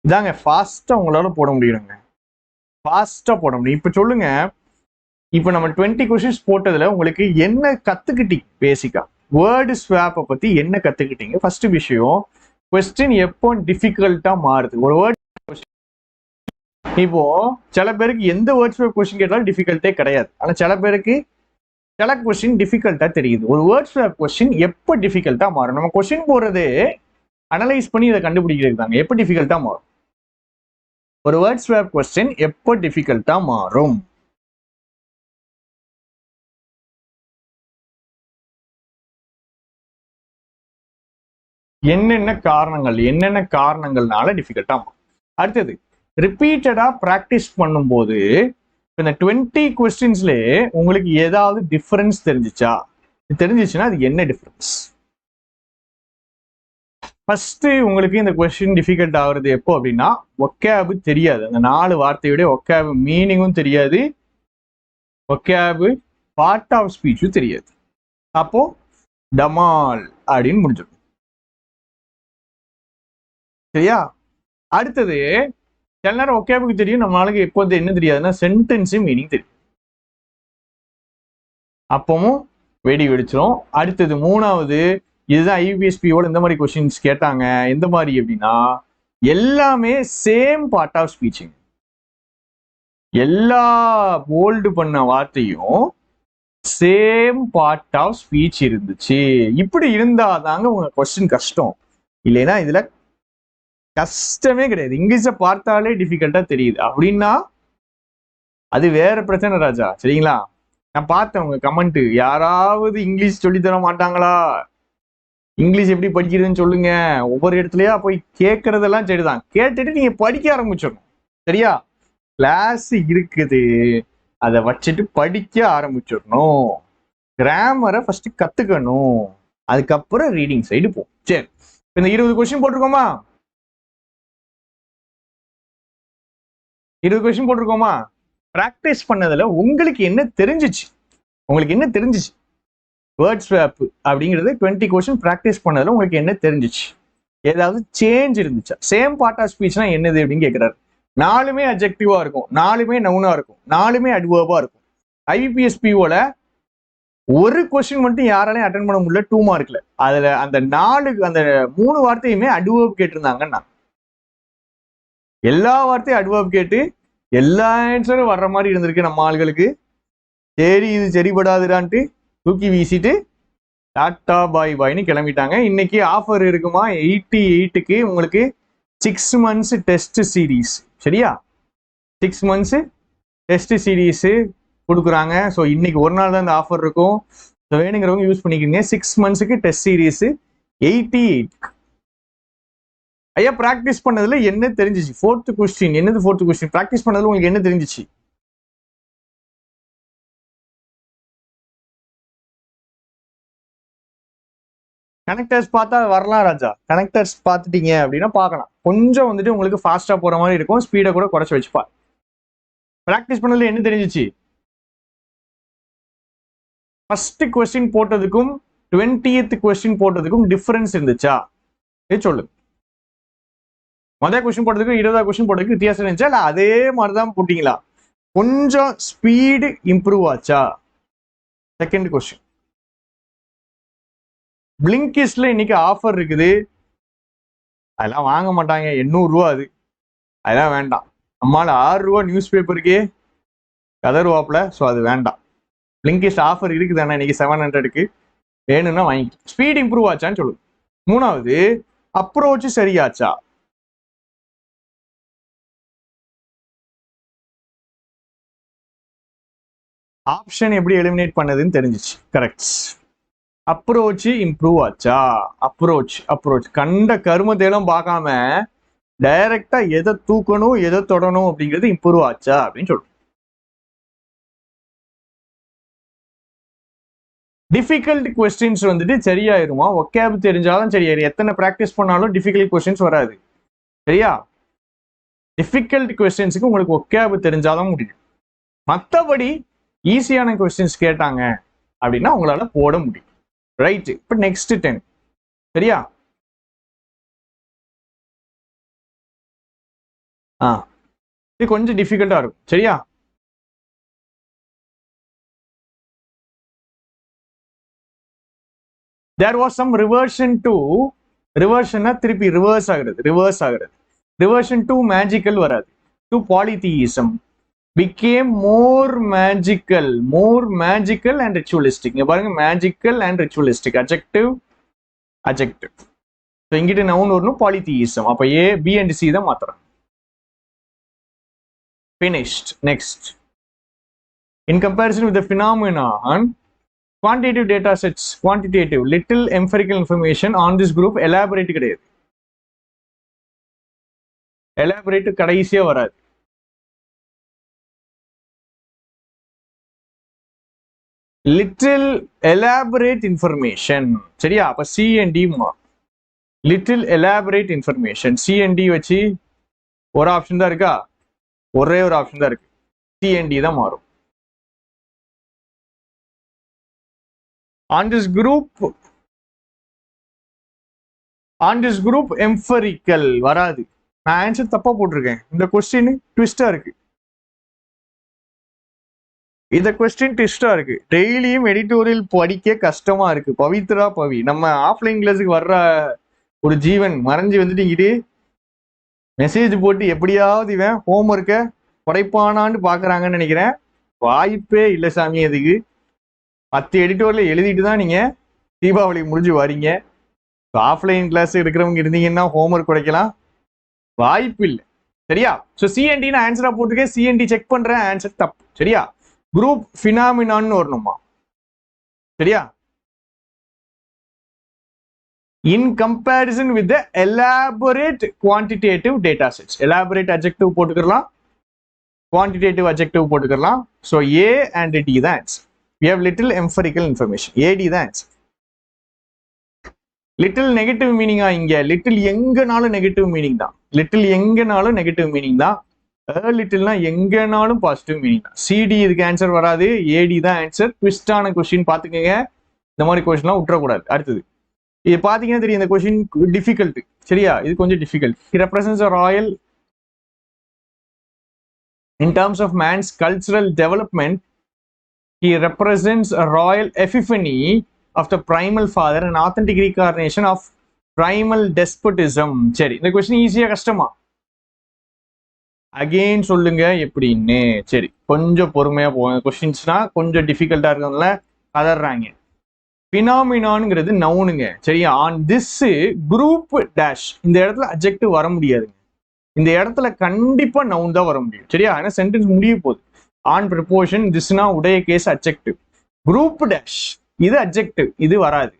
இதாங்க ஃபாஸ்டா உங்களால போட முடியுங்க. ஃபாஸ்டா போட முடியும். இப்ப சொல்லுங்க, இப்ப நம்ம 20 கொஸ்டின்ஸ் போட்டதுல உங்களுக்கு என்ன கத்துக்கிட்டீங்க? பேசிக்கா வேர்டு ஸ்வாப்பை பத்தி என்ன கத்துக்கிட்டீங்க? ஃபர்ஸ்ட் விஷயம், கொஸ்டின் எப்போ டிஃபிகல்ட்டா மாறுது. ஒரு வேர்ட் இப்போ சில பேருக்கு எந்த வேர்ட் ஸ்வாப் கொஸ்டின் கேட்டாலும் டிஃபிகல்ட்டே கிடையாது. ஆனா சில பேருக்கு சில கொஸ்டின் டிஃபிகல்ட்டா தெரியுது. ஒரு வேர்ட் ஸ்வாப் கொஸ்டின் எப்போ டிஃபிகல்ட்டா மாறும்? நம்ம கொஸ்டின் போடுறதே அனலைஸ் பண்ணி இதை கண்டுபிடிக்கிறது தாங்க. எப்போ டிஃபிகல்ட்டா மாறும்? ஒரு வேர்ட் ஸ்வாப் கொஸ்டின் எப்போ டிஃபிகல்ட்டா மாறும்? என்னென்ன காரணங்கள்னால டிஃபிகல்ட்டா மாறும்? அடுத்தது, ரிப்பீட்டடா பிராக்டிஸ் பண்ணும்போது இந்த 20 கொஸ்டின்ஸ்ல உங்களுக்கு ஏதாவது டிஃபரன்ஸ் தெரிஞ்சிச்சுன்னா அது என்ன டிஃபரன்ஸ்? ஃபர்ஸ்ட் உங்களுக்கு இந்த கொஸ்டின் டிஃபிகல்ட் ஆகுறது எப்போ அப்படின்னா, ஒக்காபு தெரியாது. அந்த 4 வார்த்தையுடைய ஒக்காபு மீனிங்கும் தெரியாது, ஒக்காபு பார்ட் ஆஃப் ஸ்பீச்சும் தெரியாது. அப்போ டமால் அப்படின்னு முடிஞ்சிடும். சரியா? அடுத்தது, சில நேரம் ஒக்காபுக்கு தெரியும், நம்மளால எப்போ என்ன தெரியாதுன்னா சென்டென்ஸ் மீனிங் தெரியும். அப்பவும் வெடிச்சிடும். அடுத்தது 3வது, இதுதான் ஐபிஎஸ்பியோட இந்த மாதிரி கொஸ்டின்ஸ் கேட்டாங்க. எந்த மாதிரி அப்படின்னா, எல்லாமே சேம் பார்ட் ஆஃப் ஸ்பீச்சிங். எல்லா போல்டு பண்ண வார்த்தையும் சேம் பார்ட் ஆஃப் ஸ்பீச் இருந்துச்சு. இப்படி இருந்தாதாங்க உங்க கொஸ்டின் கஷ்டம். இல்லைன்னா இதுல கஷ்டமே கிடையாது. இங்கிலீஷை பார்த்தாலே டிஃபிகல்ட்டா தெரியுது அப்படின்னா அது வேற பிரச்சனை ராஜா. சரிங்களா? நான் பார்த்தேன் உங்க கமெண்ட், யாராவது இங்கிலீஷ் சொல்லி தர மாட்டாங்களா? இங்கிலீஷ் எப்படி படிக்கிறதுன்னு சொல்லுங்க. ஒவ்வொரு இடத்துலயா போய் கேட்கறதெல்லாம் சரிதான், கேட்டுட்டு நீங்க படிக்க ஆரம்பிச்சிடணும். சரியா? கிளாஸ் இருக்குது, அதை வச்சுட்டு படிக்க ஆரம்பிச்சிடணும். கிராமரை ஃபர்ஸ்ட் கத்துக்கணும், அதுக்கப்புறம் ரீடிங் சைடு போ. சரி, இந்த 20 கொஸ்டின் போட்டிருக்கோமா? 20 கொஸ்டின் போட்டிருக்கோமா? பிராக்டிஸ் பண்ணதுல உங்களுக்கு என்ன தெரிஞ்சிச்சு? வேர்ட் ஸ்வாப் அப்படிங்கிறது 20 கொஸ்டின் பிராக்டிஸ் பண்ணதுல உங்களுக்கு என்ன தெரிஞ்சிச்சு? ஏதாவது சேஞ்ச் இருந்துச்சா? சேம் பார்ட் ஆஃப் ஸ்பீச்னா என்னது அப்படின்னு கேட்கிறாரு. 4மே அட்ஜெக்டிவா இருக்கும், 4மே நவுனா இருக்கும், 4மே அட்வர்பா இருக்கும். ஐபிஎஸ்பிஓல ஒரு கொஸ்டின் மட்டும் யாராலையும் அட்டன் பண்ண முடியல, 2 மார்க்ல. அதுல அந்த 3 வார்த்தையுமே அட்வர்ப் கேட்டிருந்தாங்கன்னா, எல்லா வார்த்தையும் அட்வர்ப் கேட்டு எல்லா ஆன்சரும் வர்ற மாதிரி இருந்திருக்கு நம்ம ஆளுகளுக்கு. சரி, இது சரிபடாதுடான்ட்டு தூக்கி வீசிட்டு டாட்டா பாய்னு கிளம்பிட்டாங்க. இன்னைக்கு ஆஃபர் இருக்குமா? 88க்கு உங்களுக்கு 6 months டெஸ்ட் சீரீஸ். சரியா? 6 months டெஸ்ட் சீரீஸ் கொடுக்குறாங்க. ஸோ இன்னைக்கு ஒரு நாள் தான் இந்த ஆஃபர் இருக்கும். ஸோ வேணுங்கிறவங்க யூஸ் பண்ணிக்கோங்க. 6 monthsக்கு டெஸ்ட் சீரீஸ் 88. ஐயா, பிராக்டிஸ் பண்ணதுல என்ன தெரிஞ்சிச்சு? 4th கொஸ்டின் என்னது? 4th கொஸ்டின் பிராக்டிஸ் பண்ணதுல உங்களுக்கு என்ன தெரிஞ்சிச்சு? கனெக்டர்ஸ் பார்த்தா வரலாம் ராஜா. கனெக்டர்ஸ் பார்த்துட்டீங்க அப்படின்னா பார்க்கலாம். கொஞ்சம் வந்துட்டு உங்களுக்கு ஃபாஸ்டா போற மாதிரி இருக்கும், ஸ்பீடை கூட குறைச்சி வச்சுப்பா. பிராக்டிஸ் பண்ணதுல என்ன தெரிஞ்சிச்சு? ஃபர்ஸ்ட் கொஸ்டின் போட்டதுக்கும் 20th கொஸ்டின் போட்டதுக்கும் டிஃபரன்ஸ் இருந்துச்சா? சொல்லு. முதல் கொஸ்டின் போட்டதுக்கும் 20வது கொஸ்டின் போட்டதுக்கு வித்தியாசம் இருந்துச்சா? இல்ல அதே மாதிரிதான் போட்டீங்களா? கொஞ்சம் ஸ்பீடு இம்ப்ரூவ் ஆச்சா? செகண்ட் கொஸ்டின், பிளிங்கிஸ்ட்ல இன்னைக்கு ஆஃபர் இருக்குது, அதெல்லாம் வாங்க மாட்டாங்க, 800 ரூபா. அதெல்லாம் வேண்டாம். நம்மளால 6 ரூபா நியூஸ் பேப்பருக்கே கதருவாப்ல. ஸோ அது வேண்டாம். லிங்கிஸ்ட் ஆஃபர் இருக்குதானே இன்னைக்கு 700க்கு வேணும்னா வாங்கி. ஸ்பீட் இம்ப்ரூவ் ஆச்சான்னு சொல்லுங்க. மூணாவது அப்ரோச் சரியாச்சா. ஆப்ஷன் எப்படி எலிமினேட் பண்ணதுன்னு தெரிஞ்சிச்சு. கரெக்ட். அப்ரோச் இம்ப்ரூவ் ஆச்சா. அப்ரோச் கண்ட கருமத்தையெல்லாம் பார்க்காம டைரக்டா எதை தூக்கணும் எதை தொடணும் அப்படிங்கிறது இம்ப்ரூவ் ஆச்சா அப்படின்னு சொல்றோம். டிஃபிகல்ட் கொஸ்டின்ஸ் வந்துட்டு சரியாயிருமா. ஒகேப் தெரிஞ்சாலும் சரியாயிரும். எத்தனை ப்ராக்டிஸ் பண்ணாலும் டிஃபிகல்ட் கொஸ்டின்ஸ் வராது. சரியா. டிஃபிகல்ட் கொஸ்டின்ஸுக்கு உங்களுக்கு ஒகேப் தெரிஞ்சாதான் முடியும். மற்றபடி ஈஸியான கொஸ்டின்ஸ் கேட்டாங்க அப்படின்னா உங்களால போட முடியும். ரைட். இப்போ நெக்ஸ்ட் 10. சரியா. இது கொஞ்சம் டிஃபிகல்ட்டா இருக்கும். சரியா. There was some reversion to திருப்பி ரிவர்ஸ் ஆகுறது. Reversion to magical வராது. To polytheism became more magical and ritualistic. இங்க பாருங்க, magical and ritualistic adjective. So இங்கிட்ட நவுன் வரணும், polytheism. அப்ப A, B and C தான் மாத்துறோம். Finished. Next. In comparison with the phenomenon, quantitative data sets, little empirical information on this group, elaborate கிடையாது. elaborate கடைசியா வராது. little elaborate information. சரியா. அப்ப C and D மாறும். little elaborate information. C and D வச்சு ஒரு ஆப்ஷன் தான் இருக்கா. ஒரே ஒரு ஆப்ஷன் தான் இருக்கு. C and D தான் மாறும். on this group empirical வராது. நான் ஆன்சர் தப்பா போட்டிருக்கேன். இந்த கொஸ்டின் ட்விஸ்டா இருக்கு. டெய்லியும் எடிட்டோரியல் படிக்க கஷ்டமா இருக்கு. பவித்ரா பவி நம்ம ஆஃப்லைன் கிளாஸுக்கு வர்ற ஒரு ஜீவன் மறைஞ்சு வந்துட்டு இங்கிட்டு மெசேஜ் போட்டு எப்படியாவது இவன் ஹோம்ஒர்க்கை படைப்பானான்னு பாக்குறாங்கன்னு நினைக்கிறேன். வாய்ப்பே இல்லை சாமி. அதுக்கு 10 எடிட்டோரியல் எழுதிட்டு தான் நீங்க தீபாவளி முடிஞ்சு வரீங்க. ஆஃப்லைன் கிளாஸ் எடுக்கிறவங்க இருந்தீங்கன்னா ஹோம்ஒர்க் குறைக்கலாம். வாய்ப்பு இல்லை. சரியா. ஸோ சிஎன்டி நான் ஆன்சரா போட்டிருக்கேன். சிஎன்டி செக் பண்றேன், ஆன்சர் தப்பு. சரியா. குரூப் ஃபினாமினான்னு வரணுமா. சரியா. In comparison with the elaborate quantitative data sets. Elaborate adjective போட்டுக்கலாம், குவான்டிடேட்டிவ் அட்ஜெக்டிவ் போட்டுக்கலாம். ஸோ ஏ அண்ட் டி தான் answer. We have little empirical information. AD தான் ஆன்சர். லிட்டில் நெகட்டிவ் மீனிங்கா. இங்க லிட்டில் எங்கனாலும் நெகட்டிவ் மீனிங் தான். லிட்டில்னா எங்கனாலும் பாசிட்டிவ் மீனிங் தான். சிடி இதுக்கு ஆன்சர் வராது. ஏடி தான் ஆன்சர். ட்விஸ்டான கொஸ்டின் பாத்துக்கங்க. இந்த மாதிரி கொஸ்டின்லாம் விட்டுறக்கூடாது. அடுத்தது இது பாத்தீங்கன்னா தெரியும், இந்த கொஸ்டின் டிஃபிகல்ட். சரியா. இது கொஞ்சம் difficult. He represents a royal in terms of man's cultural development. He represents a royal epiphany of the primal father, an authentic reincarnation of primal despotism. சரி, இந்த கொஸ்டின் ஈஸியா கஷ்டமா? அகெயின் சொல்லுங்க எப்படின்னு. சரி, கொஞ்சம் பொறுமையா போங்க. கொஸ்டின்ஸ்னா கொஞ்சம் டிஃபிகல்ட்டா இருக்கிறதுல கதறாங்க. பினாமினான்ங்கிறது நவுனுங்க. சரியா. On this group dash. இந்த இடத்துல அட்ஜெக்டிவ் வர முடியாதுங்க. இந்த இடத்துல கண்டிப்பா நவுன் தான் வர முடியும். சரியா. ஏன்னா சென்டென்ஸ் முடிய போகுது. ஆன் ப்ரிப்போஷன், திஸ்னா உடைய கேஸ் அட்ஜெக்டிவ். குரூப் டேஷ் இது அட்ஜெக்டிவ், இது வராது.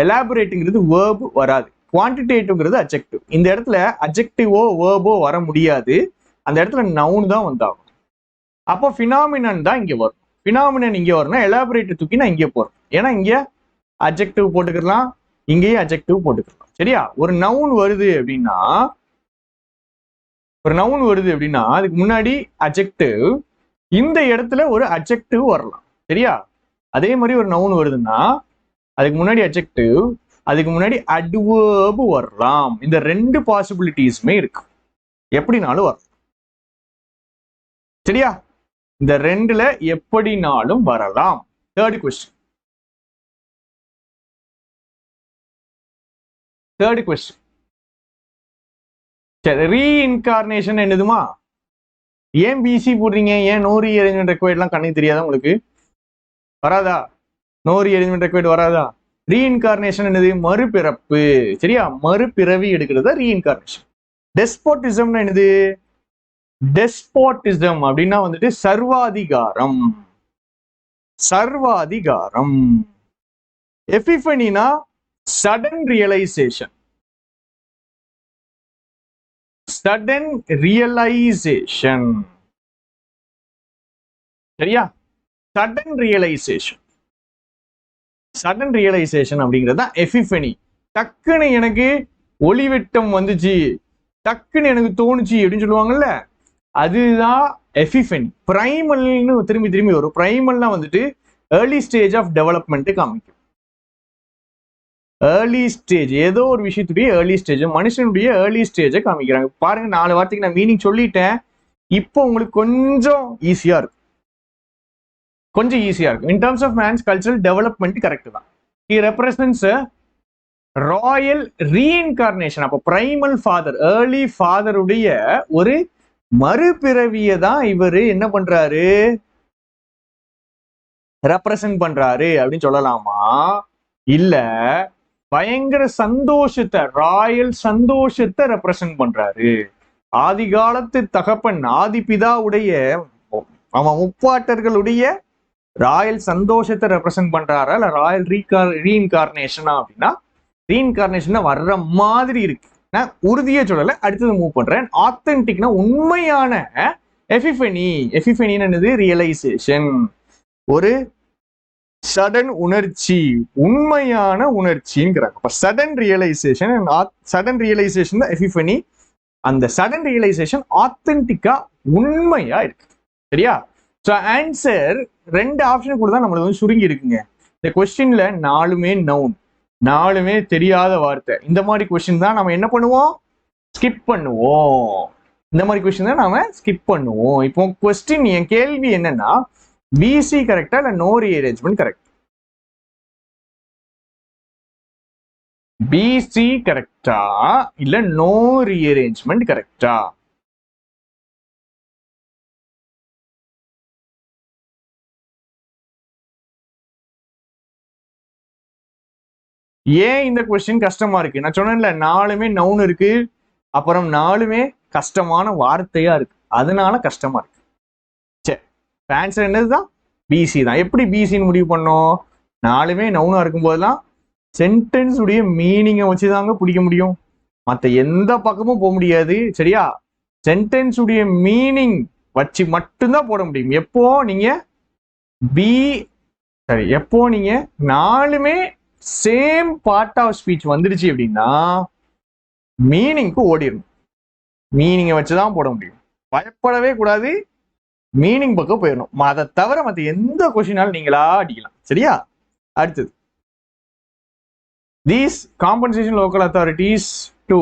எலாபரேட்டுங்கிறது வேர்பு வராது. குவான்டிடேட்டிவ்ங்கிறது அட்ஜெக்டிவ். இந்த இடத்துல அட்ஜெக்டிவோ வேர்போ வர முடியாது. அந்த இடத்துல நவுன் தான் வந்தாகும். அப்போ ஃபினாமினன் தான் இங்க வரும். ஃபினாமினன் இங்க வரணும். எலாபரேட் தூக்கி நான் இங்கே போறேன். ஏன்னா இங்க அட்ஜெக்டிவ் போட்டுக்கலாம், இங்கேயும் அட்ஜெக்டிவ் போட்டுக்கலாம். சரியா. ஒரு நவுன் வருது அப்படின்னா அதுக்கு முன்னாடி அட்ஜெக்டிவ், இந்த இடத்துல ஒரு அட்ஜெக்டிவ் வரலாம். சரியா. அதே மாதிரி ஒரு நவுன் வருதுன்னா அதுக்கு முன்னாடி அட்ஜெக்டிவ், அதுக்கு முன்னாடி அட்வர்ப் வரலாம். இந்த ரெண்டு பாசிபிலிட்டிஸுமே இருக்கு. எப்படினாலும் வரலாம். சரியா. இந்த ரெண்டுல எப்படினாலும் வரலாம். Third question. சரி, ரீஇன்கார்னேஷன் என்னதுமா? ஏன் பிசி போடுறீங்க? ஏன் நோ ரீஅரேஞ்ச்மென்ட் ரெக்வயர்ட்லாம் கண்ணுக்கு தெரியாதா உங்களுக்கு? வராதா? நோ ரீஅரேஞ்ச்மெண்ட் ரெக்வயர்ட் வராதா? ரீஇன்கார்னேஷன் என்னது? மறுபிறப்பு. சரியா? மறுபிறவி எடுக்கிறது ரீஇன்கார்னேஷன். டெஸ்போட்டிசம்னா என்னது? டெஸ்போட்டிசம் அப்படின்னா வந்துட்டு சர்வாதிகாரம். சர்வாதிகாரம். எபிஃபனினா சடன் ரியலைசேஷன். Sudden realisation. சரியா? Sudden realisation. சடன் ரியலைசேஷன் அப்படிங்கிறது தான் எபிஃபனி. டக்குன்னு எனக்கு ஒளிவெட்டம் வந்துச்சு, டக்குன்னு எனக்கு தோணுச்சு அப்படின்னு சொல்லுவாங்கல்ல, அதுதான் எபிஃபனி. பிரைமல்னு திரும்பி திரும்பி வரும். பிரைமல்னா வந்துட்டு ஏர்லி ஸ்டேஜ் ஆஃப் டெவலப்மெண்ட் காமிக்கும். ஏர்லி ஸ்டேஜ், ஏதோ ஒரு விஷயத்துடைய ஏர்லி ஸ்டேஜ், மனுஷனுடைய ஏர்லி ஸ்டேஜை காமிக்கிறாங்க. பாருங்க, 4 வார்த்தைக்கு நான் மீனிங் சொல்லிட்டேன். இப்போ உங்களுக்கு கொஞ்சம் ஈஸியா இருக்கும். கொஞ்சம் ஈஸியா இருக்கும். In terms of man's cultural development correct தான். He represents royal reincarnation. அப்போ பிரைமல் ஃபாதர், ஏர்லி ஃபாதருடைய ஒரு மறுபிறவியை தான் இவரு என்ன பண்றாரு? ரெப்ரசன்ட் பண்றாரு அப்படின்னு சொல்லலாமா? இல்ல, பயங்கர சந்தோஷத்தை, ராயல் சந்தோஷத்தை ரெப்ரசன்ட் பண்றாரு. ஆதி காலத்து தகப்பன், ஆதி பிதாவுடைய, அவன் முப்பாட்டர்களுடைய ராயல் சந்தோஷத்தை ரெப்ரசன்ட் பண்றாரா இல்ல ராயல் ரீஇன்கார்னேஷனா அப்படின்னா, ரீஇன்கார்னேஷன் வர்ற மாதிரி இருக்கு. நான் உறுதியே சொல்லல, அடுத்தது மூவ் பண்றேன். ஆத்தென்டிக்னா உண்மையான எபிஃபனி. எபிஃபனின்னு என்னது? ரியலைசேஷன். ஒரு சடன் உணர்ச்சி, உண்மையான உணர்ச்சிங்கிறாங்க. அப்ப சடன் ரியலைசேஷன், சடன் ரியலைசேஷன் தான் எபிஃபனி. அந்த சடன் ரியலைசேஷன் ஆத்தென்டிக்கா உண்மையா இருக்கு. சரியா? ஸோ ஆன்சர் 2 ஆப்ஷன் கூட தான் நம்மளுக்கு வந்து சுருங்கி இருக்குங்க. இந்த கொஸ்டின்ல 4மே நவுன், 4மே தெரியாத வார்த்தை. இந்த மாதிரி கொஸ்டின் தான் நம்ம என்ன பண்ணுவோம்? ஸ்கிப் பண்ணுவோம். இந்த மாதிரி கொஸ்டின் தான் நாம ஸ்கிப் பண்ணுவோம். இப்போ கொஸ்டின், என் கேள்வி என்னன்னா, பிசி கரெக்டா இல்ல நோ ரீஅரேஞ்ச்மெண்ட் கரெக்ட்? பிசி கரெக்டா இல்ல நோ ரீஅரேஞ்ச்மெண்ட் கரெக்டா? ஏன் இந்த கொஸ்டின் கஷ்டமா இருக்கு? நான் சொன்னேன்ல, 4மே நவுன் இருக்கு, அப்புறம் 4மே கஷ்டமான வார்த்தையா இருக்கு, அதனால கஷ்டமா இருக்கு. சரி, ஆன்சர் என்னதுதான்? பிசி தான். எப்படி பிசின்னு முடிவு பண்ணோம்? 4மே நவுனா இருக்கும் போதெல்லாம் சென்டென்ஸ் உடைய மீனிங்கை வச்சுதாங்க பிடிக்க முடியும். மற்ற எந்த பக்கமும் போக முடியாது. சரியா? சென்டென்ஸ் உடைய மீனிங் வச்சு மட்டும்தான் போட முடியும். எப்போ நீங்க எப்போ நீங்க 4மே சேம் பார்ட் ஆஃப் ஸ்பீச் வந்துருச்சு அப்படின்னா மீனிங்க்கு ஓடிடணும். மீனிங்கை வச்சுதான் போட முடியும். பயப்படவே கூடாது, மீனிங் பக்கம் போயிடணும். அதை தவிர மற்ற எந்த கொஸ்டினாலும் நீங்களா அடிக்கலாம். சரியா? அடுத்தது, these compensation local authorities to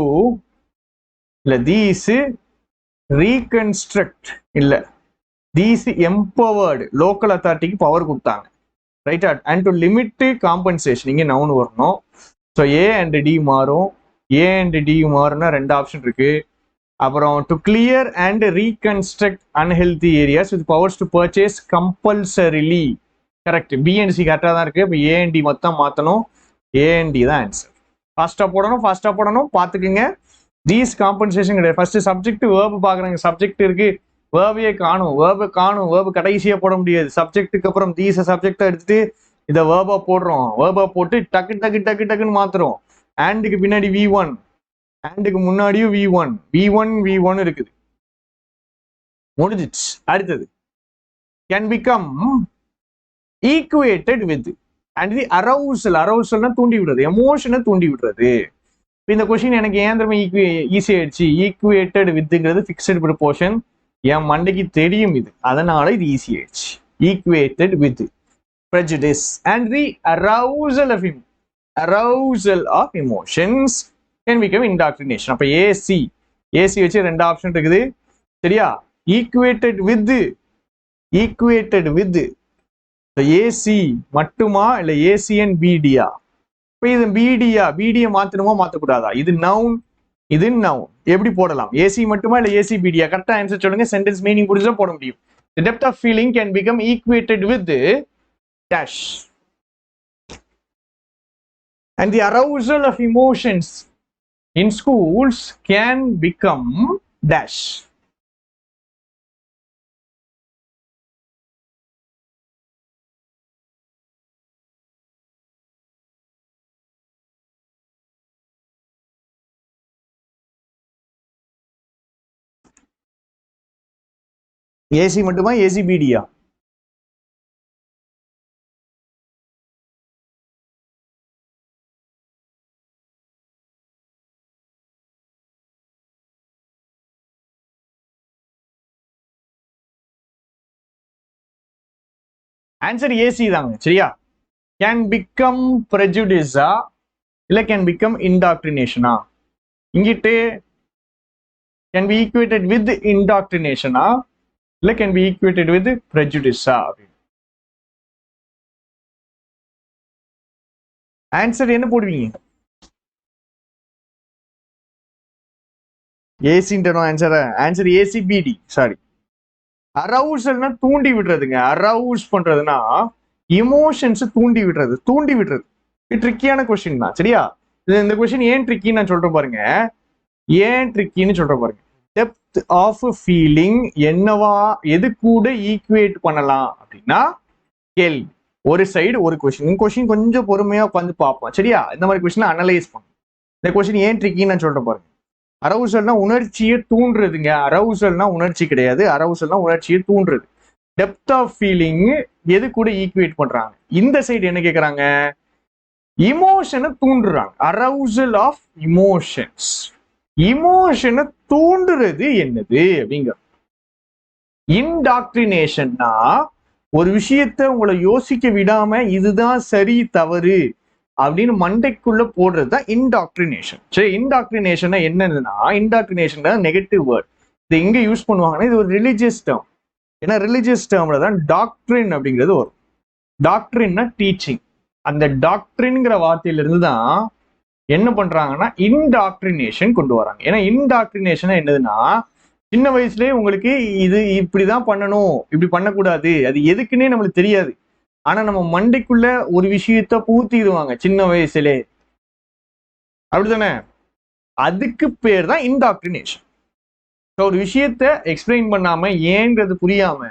இல்ல these reconstruct இல்ல these empowered local authority power கொடுத்தாங்க. Right? And to limit compensation, இங்கே நவுன் வரணும். ஸோ ஏ அண்ட் டி மாறும். ஏ அண்ட் டி மாறும்னா 2 ஆப்ஷன் இருக்கு. அப்புறம் to clear and reconstruct unhealthy areas with powers to purchase compulsorily. Correct. B and C கரெக்டாக தான் இருக்கு. இப்போ ஏ அண்ட் டி மொத்தம் மாற்றணும். ஏ அண்ட் டி தான் ஆன்சர். ஃபாஸ்ட்டாக போடணும். பார்த்துக்குங்க. தீஸ் காம்பன்சேஷன் கிடையாது. ஃபர்ஸ்ட் சப்ஜெக்ட் வேர்பு பார்க்குறாங்க. சப்ஜெக்ட் இருக்கு, வேர்பையே காணும். வேர்பு கடைசியா போட முடியாது. சப்ஜெக்ட்டுக்கு அப்புறம் தீஸ சப்ஜெக்டா எடுத்துட்டு இதை வேர்பா போடுறோம். வேர்பா போட்டு டக்குன்னு மாத்துறோம். ஆண்டுக்கு பின்னாடி V1, ஆண்டுக்கு முன்னாடியும் V1 இருக்குது. முடிஞ்சிச்சு. அடுத்தது, can become equated with and the அரோசல்னா தூண்டி விடுறது, எமோஷனை தூண்டி விடுறது. இந்த கொஸ்டின் எனக்கு ஏன் திரும்ப ஈஸி ஆயிடுச்சு? ஈக்குவேட்டட் வித்ங்கிறது ஃபிக்ஸட் ப்ரொபோர்ஷன், என் மண்டைக்கு தெரியும் இது, அதனால இது ஈஸி ஆயிடுச்சு. Equated with prejudice and the arousal of emotions can become indoctrination. அப்ப ஏசி வச்சு 2 ஆப்ஷன் இருக்குது. சரியா? ஈக்குவேட்டட் வித் ஏசி மட்டுமா இல்ல ஏசிஎன் பிடியா? இப்ப இது பிடியை மாத்தணுமா மாத்தக்கூடாதா? இது நவுன், இது நவுன். எப்படி போடலாம்? ஏசி மட்டுமா இல்ல ஏசி பிடியா? கரெக்டா ஆன்சர் சொல்லுங்க. சென்டென்ஸ் மீனிங் புரிஞ்சா போட முடியும். The depth of feeling can become equated with dash. And the arousal of emotions in schools can become dash. AC மட்டுமா ஏசிபிடியா? ஆன்சர் ஏசி தாங்க. சரியா? கேன் பிகம் prejudice-ஆ இல்ல கேன் பிகம் indoctrination-ஆ? இங்கிட்டு கேன் பி ஈக்குவேட்டட் வித் indoctrination-ஆ இல்ல கேன் பி ஈக்குவேட்டட் வித் prejudice-ஆ? ஆன்சர் என்ன போடுவீங்க? ஏசின்டனும் ஆன்சர் ஏசிபிடி. சாரி, அரவுசல்னா தூண்டி விடுறதுங்க. அரவுஸ் பண்றதுன்னா இமோஷன்ஸ் தூண்டி விடுறது. இது ட்ரிக்கியான கொஸ்டின் தான். சரியா? இந்த கொஸ்டின் ஏன் ட்ரிக்கி நான் சொல்றேன் பாருங்க. ஏன் ட்ரிக்கின்னு சொல்றேன் பாருங்க. டெப்த் ஆஃப் ஃபீலிங் என்னவா எது கூட ஈக்குவேட் பண்ணலாம் அப்படின்னா கேள்வி. ஒரு சைடு ஒரு கொஸ்டின் கொஞ்சம் பொறுமையா உட்காந்து பார்ப்போம். சரியா? இந்த மாதிரி கொஸ்டின் அனலைஸ் பண்ணும். இந்த கொஸ்டின் ஏன் ட்ரிக்கின்னு நான் சொல்றேன் பாருங்க. அரவுசல்னா உணர்ச்சியை தூண்டுறதுங்க. அரவுசல்னா உணர்ச்சி கிடையாது. அரவுசல்னா உணர்ச்சியை தூண்டுறது. டெப்த் ஆஃப் ஃபீலிங் எது கூட ஈக்குவேட் பண்றாங்க? இந்த சைடு என்ன கேட்கறாங்க? இமோஷனை தூண்டுறாங்க. அரவுசல் ஆஃப் இமோஷன்ஸ். இமோஷனை தூண்டுறது என்னது அப்படிங்கிற. இன்டாக்ட்ரினேஷன்னா ஒரு விஷயத்த உங்களை யோசிக்க விடாம இதுதான் சரி தவறு அப்படின்னு மண்டைக்குள்ள போடுறது தான் இன்டாக்ட்ரினேஷன். சரி, இன்டாக்ட்ரினேஷன் என்னன்னா, இன்டாக்ட்ரினேஷன் நெகட்டிவ் வேர்ட். இது எங்க யூஸ் பண்ணுவாங்கன்னா இது ஒரு ரிலிஜியஸ் டேர்ம். ஏன்னா ரிலிஜியஸ் டேர்ம்ல தான் டாக்ட்ரின் அப்படிங்கிறது வரும். டாக்ட்ரின்னா டீச்சிங். அந்த டாக்ட்ரின்ங்கிற வார்த்தையிலிருந்து தான் என்ன பண்றாங்கன்னா இன்டாக்ட்ரினேஷன் கொண்டு வராங்க. ஏன்னா இன்டாக்ட்ரினேஷன் என்னதுன்னா சின்ன வயசுலயே உங்களுக்கு இது இப்படிதான் பண்ணணும், இப்படி பண்ணக்கூடாது, அது எதுக்குன்னே நம்மளுக்கு தெரியாது. ஆனா நம்ம மண்டைக்குள்ள ஒரு விஷயத்த பூத்திடுவாங்க சின்ன வயசுலே. அப்படித்தானே? அதுக்கு பேர் தான் இன்டாக்ட்ரினேஷன். ஒரு விஷயத்த எக்ஸ்பிளைன் பண்ணாம ஏன்றது புரியாம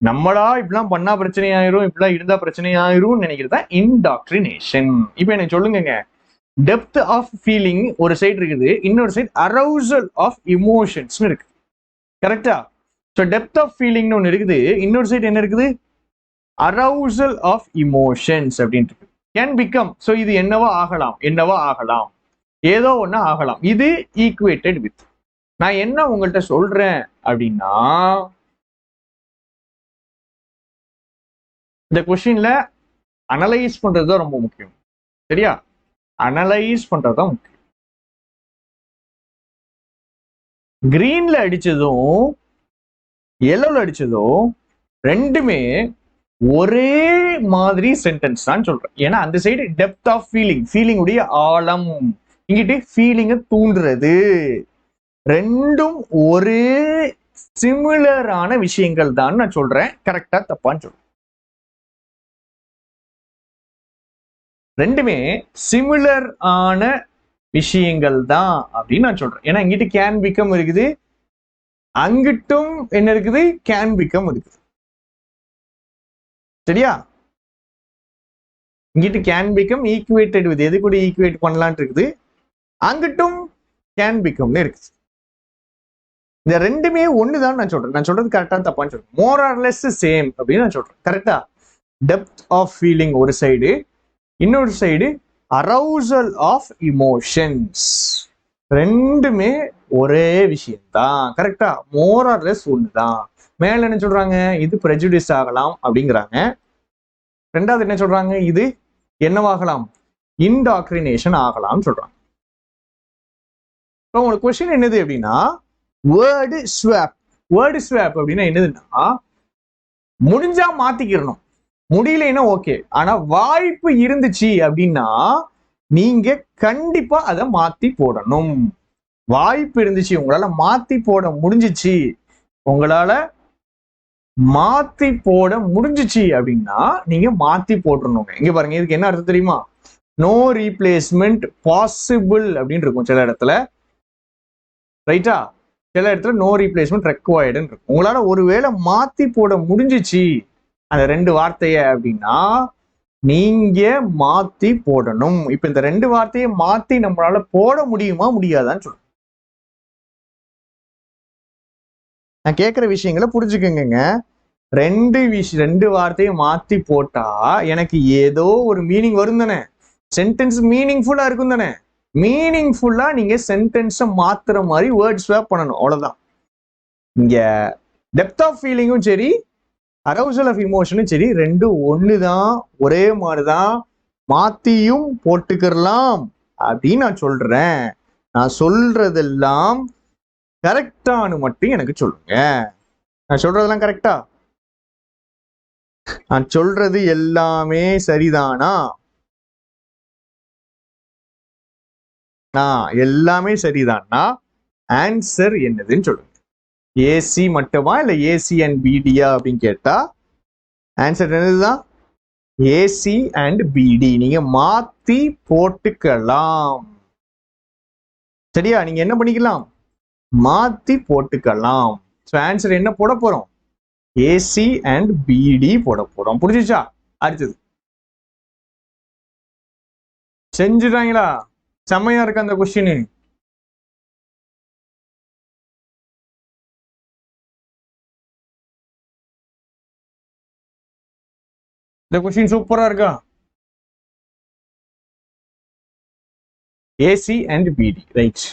நம்மளா இப்படிலாம் பண்ணா பிரச்சனை ஆயிரும், இப்படிலாம் இருந்தா பிரச்சனை ஆயிரும் நினைக்கிறது தான் இன்டாக்ட்ரினேஷன். இப்ப எனக்கு சொல்லுங்க, டெப்த் ஆஃப் ஃபீலிங் ஒரு சைடு இருக்குது, இன்னொரு சைடு அரவுசல் ஆஃப் இமோஷன்ஸ் இருக்கு. கரெக்டா? ஸோ டெப்த் ஆஃப் ஃபீலிங்னு ஒன்று இருக்குது, இன்னொரு சைடு என்ன இருக்குது? அரவுசல் ஆஃப் இமோஷன்ஸ் அப்படின்ட்டு இருக்கு. Can become. ஸோ இது என்னவா ஆகலாம், ஏதோ ஒன்று ஆகலாம். இது ஈக்குவேட்டட் வித். நான் என்ன உங்கள்கிட்ட சொல்றேன் அப்படின்னா, இந்த கொஸ்டின்ல அனலைஸ் பண்றது தான் ரொம்ப முக்கியம். சரியா? அனலைஸ் பண்றதுதான் முக்கியம். கிரீன்ல அடிச்சதும் எல்லோல அடிச்சதும் ரெண்டுமே ஒரே மாதிரி சென்டென்ஸ் தான் சொல்றேன். ஏன்னா அந்த சைடு டெப்த் ஆஃப் ஃபீலிங் உடைய ஆழம், இங்கிட்டு ஃபீலிங்க தூண்டுறது. ரெண்டும் ஒரே சிமிலரான விஷயங்கள் தான் நான் சொல்றேன். கரெக்டா தப்பான்னு சொல்றேன்? ரெண்டுமே சிமிலர் ஆன விஷயங்கள் தான் அப்படின்னு நான் சொல்றேன். ஏன்னா இங்கிட்டு கேன் பிகம் இருக்குது, அங்கிட்டும் என்ன இருக்குது? கேன் பிகம் இருக்குது. சரியா? இங்கிட்டு கேன் பிகம் ஈக்குவேட்டட் வித், எது கூட ஈக்குவேட் பண்ணலான் இருக்குது, அங்கிட்டும் கேன் பிகம்னு இருக்குது. இந்த ரெண்டுமே ஒண்ணுதான் நான் சொல்றேன். நான் சொல்றது கரெக்டா தப்பான்னு சொல்றேன்? மோர் ஆர் லெஸ் சேம் அப்படின்னு நான் சொல்றேன். கரெக்டா? டெப்த் ஆஃப் ஃபீலிங் ஒரு சைடு, இன்னொரு சைடு அரவுசல் ஆஃப் இமோஷன்ஸ். ரெண்டுமே ஒரே விஷயம் தான். கரெக்டா? மோர் ஆர் லெஸ் ஒண்ணுதான். மேல என்ன சொல்றாங்க? இது prejudice ஆகலாம் அப்படிங்கிறாங்க. ரெண்டாவது என்ன சொல்றாங்க? இது என்னவாகலாம்? இன்டாக்ட்ரினேஷன் ஆகலாம்னு சொல்றாங்க. இப்போ உங்களுக்கு கொஸ்டின் என்னது அப்படின்னா, வேர்டு ஸ்வாப். வேர்டு ஸ்வாப் அப்படின்னா என்னதுன்னா, முடிஞ்சா மாத்திக்கிறணும், முடியலன்னா ஓகே. ஆனா வாய்ப்பு இருந்துச்சு அப்படின்னா நீங்க கண்டிப்பா அதை மாத்தி போடணும். வாய்ப்பு இருந்துச்சு, உங்களால மாத்தி போட முடிஞ்சிச்சு, உங்களால மாத்தி போட முடிஞ்சிச்சு அப்படின்னா நீங்க மாத்தி போட்டுருணுங்க. இங்க பாருங்க, இதுக்கு என்ன அர்த்தம் தெரியுமா? நோ ரீப்ளேஸ்மெண்ட் பாசிபிள் அப்படின்னு இருக்கும் சில இடத்துல, ரைட்டா? சில இடத்துல நோ ரீப்ளேஸ்மெண்ட் ரெக்வயர்டுன்னு இருக்கும். உங்களால ஒருவேளை மாத்தி போட முடிஞ்சிச்சு அந்த ரெண்டு வார்த்தைய அப்படின்னா நீங்க மாத்தி போடணும். இப்ப இந்த ரெண்டு வார்த்தையை மாத்தி நம்மளால போட முடியுமா முடியாதான்னு சொல்லுங்க. நான் கேட்கிற விஷயங்களை புரிஞ்சுக்கங்க. ரெண்டு வார்த்தையை மாத்தி போட்டா எனக்கு ஏதோ ஒரு மீனிங் வரும் தானே, சென்டென்ஸ் மீனிங்ஃபுல்லா இருக்கும் தானே. மீனிங்ஃபுல்லா நீங்க சென்டென்ஸை மாத்துற மாதிரி வேர்ட் ஸ்வாப் பண்ணணும், அவ்வளவுதான். இங்க டெப்த் ஆஃப் ஃபீலிங்கும் சரி, அரௌசல் ஆஃப் இமோஷனும் சரி, ரெண்டும் ஒண்ணுதான், ஒரே மாதிரிதான். மாத்தியும் போட்டுக்கலாம் அப்படின்னு நான் சொல்றேன். நான் சொல்றதெல்லாம் கரெக்டானு மட்டும் எனக்கு சொல்லுங்க. நான் சொல்றதெல்லாம் கரெக்டா? நான் சொல்றது எல்லாமே சரிதானா? எல்லாமே சரிதானா ஆன்சர் என்னதுன்னு சொல்லுங்க. ஏசி மட்டுமா இல்ல ஏசி அண்ட் பிடியா அப்படின்னு கேட்டா ஆன்சர் என்னதுதான்? ஏசி அண்ட் பிடி. நீங்க மாத்தி போட்டுக்கலாம். சரியா? நீங்க என்ன பண்ணிக்கலாம்? மாத்தி போட்டுக்கலாம். ஆன்சர் என்ன போட போறோம்? ஏசி அண்ட் பிடி போட போறோம். புரிஞ்சுச்சா? அடுத்தது செஞ்சுட்டாங்களா? செம்மையா இருக்கு அந்த கொஸ்டின். இந்த கொஸ்டின் சூப்பரா இருக்கா? AC and BD, right.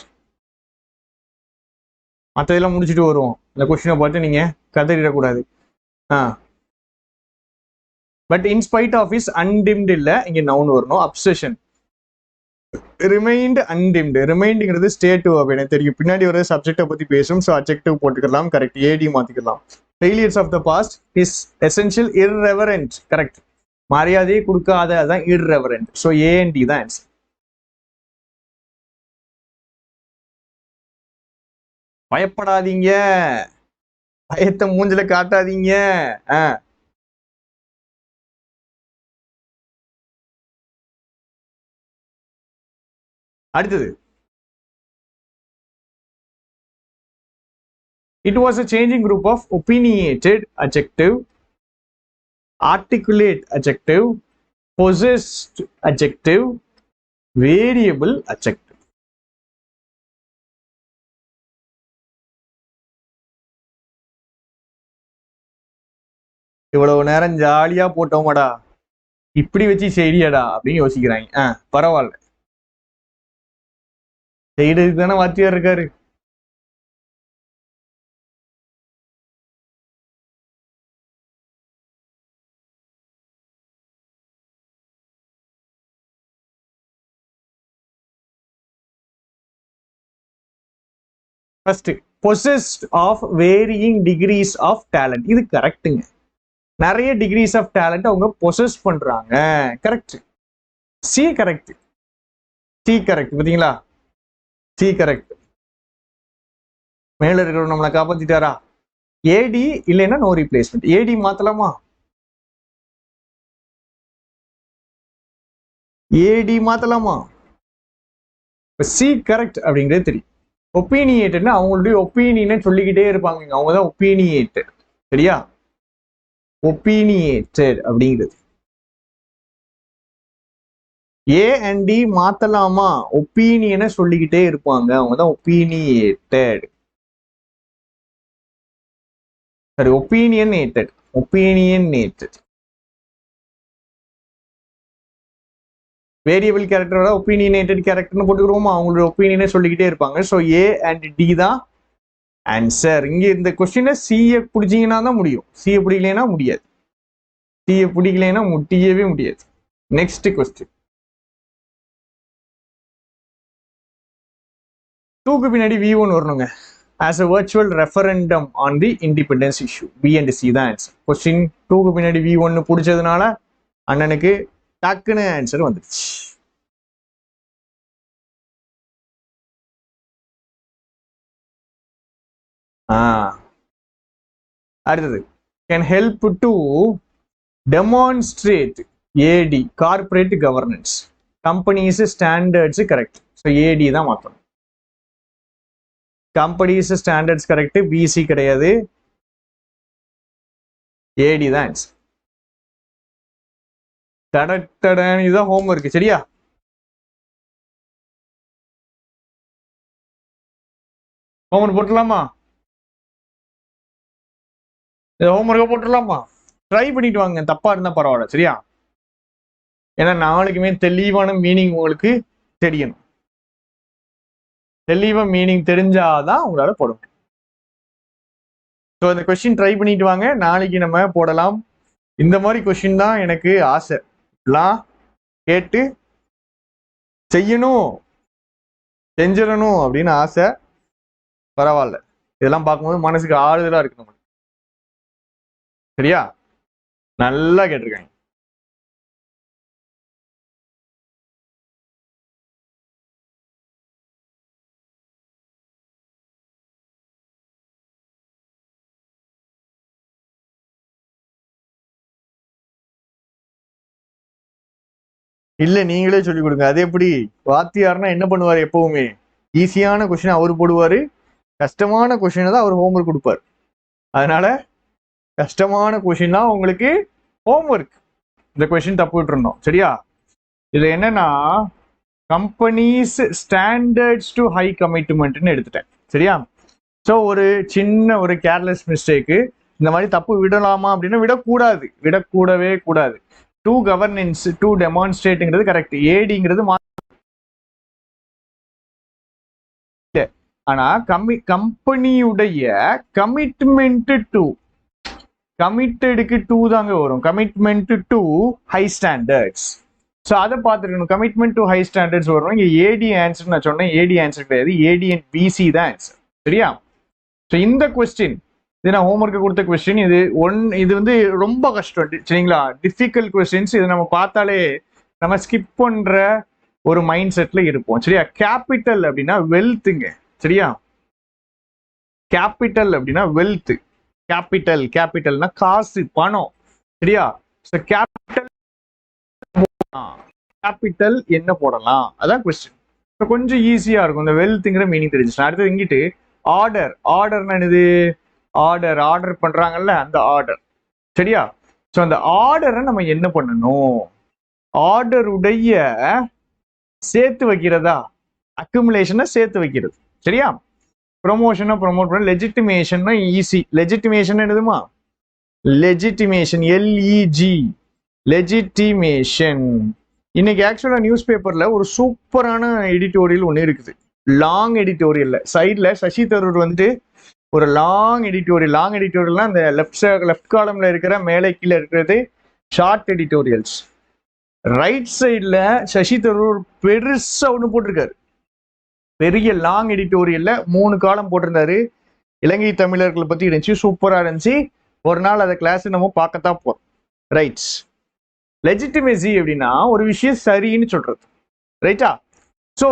மற்றதெல்லாம் முடிச்சுட்டு வருவோம். இந்த கொஸ்டினை பார்த்து நீங்க கதறிடக்கூடாது. But in spite of is undimmed இல்ல, இங்க நவுன் வரணும். Obsession remained undimmed. ரிமைண்டுங்கிறது ஸ்டேட் வேர்ப், எனக்கு தெரியும். பின்னாடி ஒரு சப்ஜெக்டை பத்தி பேசும், ஸோ அட்ஜெக்டிவ் போட்டுக்கலாம். கரெக்ட். ஏடி மாத்திக்கலாம். Failures of the past is essential irreverent. Correct. மரியாதையை கொடுக்காத, அதான் இர்ரெவரண்ட். ஸோ ஏஎன்டி தான் ஆன்சர். பயப்படாதீங்க, பயத்தை மூஞ்சில காட்டாதீங்க. அடுத்தது, it was a changing group of opinionated adjective, articulate adjective, possessed adjective, variable adjective. இவ்வளவு நேரம் ஜாலியா போட்டோமாடா, இப்படி வச்சு செய்யடா அப்படின்னு யோசிக்கிறாங்க. பரவாயில்ல, செய்யறதுக்கு தானே வாத்தியார் இருக்காரு. First, possessed of varying degrees of talent. இது கரெக்டுங்க. நிறைய டிகிரிஸ் ஆஃப் டேலண்ட் அவங்க பொசஸ் பண்றாங்க. Correct. C correct. C correct. பாத்தீங்களா? C correct. மேல இருக்கிற நம்மளை காப்பாத்திட்டாரா? ஏடி இல்லைன்னா நோ ரீப்ளேஸ்மெண்ட். ஏடி மாத்தலாமா? ஏடி மாத்தலாமா? சி கரெக்ட் அப்படிங்கிறது தெரியும். ஒப்பீனியேட்டட்னா அவங்களுடைய ஒப்பீனியனை சொல்லிக்கிட்டே இருப்பாங்க, அவங்க தான் ஒப்பீனியேட்டட். சரியா? ஒப்பீனியேட்டட் அப்படிங்கிறது. ஏ அண்ட் டி மாத்தலாமா? ஒப்பீனியனை சொல்லிக்கிட்டே இருப்பாங்க, அவங்க தான் ஒப்பீனியேட்டட். சரி, ஒப்பீனியனேட்டட். ஒப்பீனியனேட்டட். வேரியபிள் கேரக்டரோட ஒப்பீனியனேட்டட் கேரக்டர்னு போட்டுக்கிறோமா? அவங்களுடைய ஒப்பீனியனை சொல்லிக்கிட்டே இருப்பாங்க. ஸோ ஏ அண்ட் டி தான் ஆன்சர். இங்க இந்த கொஸ்டினை சியை பிடிச்சிங்கன்னா தான் முடியும், சியை பிடிக்கலைன்னா முடியாது. சியை பிடிக்கலைன்னா முடியவே முடியாது. Next question. டூக்கு பின்னாடி V1 வரணுங்க. as a virtual referendum on the independence issue. B and C தான் ஆன்சர். கொஸ்டின் டூக்கு பின்னாடி V1 பிடிச்சதுனால அண்ணனுக்கு டக்குன்னு ஆன்சர் வந்துடுச்சு. அடுத்தது, can help to demonstrate AD, corporate governance. Companies standards correct. So AD தான் மாத்தணும். Companies standards correct. BC கிடையாது. AD தான் ஆன்சர். இதுதான் ஹோம்ஒர்க். சரியா? ஹோம்ஒர்க் போட்டுடலாமா? ஹோம்ஒர்க்கை போட்டுடலாமா? ட்ரை பண்ணிட்டு வாங்க, தப்பா இருந்தா பரவாயில்ல. சரியா? ஏன்னா நாளைக்குமே தெளிவான மீனிங் உங்களுக்கு தெரியணும். தெளிவா மீனிங் தெரிஞ்சாதான் உங்களால போட முடியும். ஸோ இந்த கொஸ்டின் ட்ரை பண்ணிட்டு வாங்க, நாளைக்கு நம்ம போடலாம். இந்த மாதிரி கொஸ்டின் தான் எனக்கு ஆசை. எல்லாம் கேட்டு செய்யணும், செஞ்சிடணும் அப்படின்னு ஆசை. பரவாயில்ல, இதெல்லாம் பார்க்கும்போது மனசுக்கு ஆறுதலா இருக்கு நம்மளுக்கு. சரியா? நல்லா கேட்டிருக்காங்க. இல்ல, நீங்களே சொல்லி கொடுங்க. அது எப்படி? வாத்தியார்னா என்ன பண்ணுவாரு? எப்பவுமே ஈஸியான கொஸ்டின் அவரு போடுவாரு, கஷ்டமான கொஸ்டின் தான் அவர் ஹோம்ஒர்க் கொடுப்பாரு. அதனால கஷ்டமான கொஸ்டின் தான் உங்களுக்கு ஹோம்ஒர்க். இந்த கொஸ்டின் தப்பு விட்டுருந்தோம். சரியா? இதுல என்னன்னா கம்பெனிஸ் ஸ்டாண்டர்ட்ஸ் டு ஹை கமிட்மெண்ட்னு எடுத்துட்டேன். சரியா? ஸோ ஒரு சின்ன ஒரு கேர்லெஸ் மிஸ்டேக்கு. இந்த மாதிரி தப்பு விடலாமா அப்படின்னா விடக்கூடாது, விடக்கூடவே கூடாது. டு கவர்னன்ஸ், டு டெமான்ஸ்ட்ரேட்டுங்கிறது கரெக்ட். ஏடிங்கிறது ஆனா கம்பெனியுடைய கமிட்மெண்ட் டு, கமிட்டடுக்கு டூ தாங்க வரும். Commitment to high standards. So அதை பார்த்துருக்கணும். கமிட்மெண்ட் டு ஹை ஸ்டாண்டர்ட்ஸ் வரும். இங்கே ஏடி ஆன்சர் நான் சொன்னேன். ஏடி ஆன்சர் கிடையாது, ஏடி அண்ட் பிசி தான் ஆன்சர். சரியா? ஸோ இந்த கொஸ்டின் இது நான் ஹோம்ஒர்க்கு கொடுத்த கொஸ்டின். இது வந்து ரொம்ப கஷ்டம். சரிங்களா? Difficult questions. இது நம்ம பார்த்தாலே நம்ம ஸ்கிப் பண்ற ஒரு மைண்ட் செட்ல இருப்போம். சரியா? கேபிட்டல் அப்படின்னா வெல்த்துங்க. சரியா? கேபிட்டல் அப்படின்னா வெல்த். கேபிட்டல், கேபிட்டல்னா காசு, பணம். சரியா? ஸோ கேபிட்டல், கேபிட்டல் என்ன போடலாம், அதான் கொஸ்டின். கொஞ்சம் ஈஸியா இருக்கும். இந்த வெல்த்ங்கிற மீனிங் தெரிஞ்சுச்சு. அடுத்தது இங்கிட்டு ஆர்டர். ஆர்டர்னா என்னது? ஆர்டர், ஆர்டர் பண்றாங்கல்ல, அந்த ஆர்டர். சரியா? ஸோ அந்த ஆர்டரை நம்ம என்ன பண்ணணும்? ஆர்டருடைய சேர்த்து வைக்கிறதா, அக்குமுலேஷனை சேர்த்து வைக்கிறது. சரியா? ப்ரொமோஷனை ப்ரொமோட் பண்ண. லெஜிட்டிமேஷன் ஈஸி. லெஜிட்டிமேஷன் என்னதுமா? லெஜிட்டிமேஷன், எல்இஜி, லெஜிட்டிமேஷன். இன்னைக்கு ஆக்சுவலா நியூஸ் பேப்பர்ல ஒரு சூப்பரான எடிட்டோரியல் ஒன்று இருக்குது. லாங் எடிட்டோரியல்ல சைட்ல சசி தரூர் வந்துட்டு ஒரு லாங் எடிட்டோரியல்னா அந்த லெஃப்ட் காலம்ல இருக்கிற மேலே கீழே இருக்கிறது ஷார்ட் எடிட்டோரியல்ஸ். ரைட் சைட்ல சசி தரூர் பெருசா ஒன்று போட்டிருக்காரு. பெரிய லாங் எடிட்டோரியல்ல 3 காலம் போட்டிருந்தாரு. இலங்கை தமிழர்களை பத்தி இருந்துச்சு, சூப்பரா இருந்துச்சு. ஒரு நாள் அதை கிளாஸ் நம்ம பார்க்கத்தான் போறோம். ரைட்ஸ். லெஜிட்டிமேசி அப்படின்னா ஒரு விஷயம் சரின்னு சொல்றது. ரைட்டா? ஸோ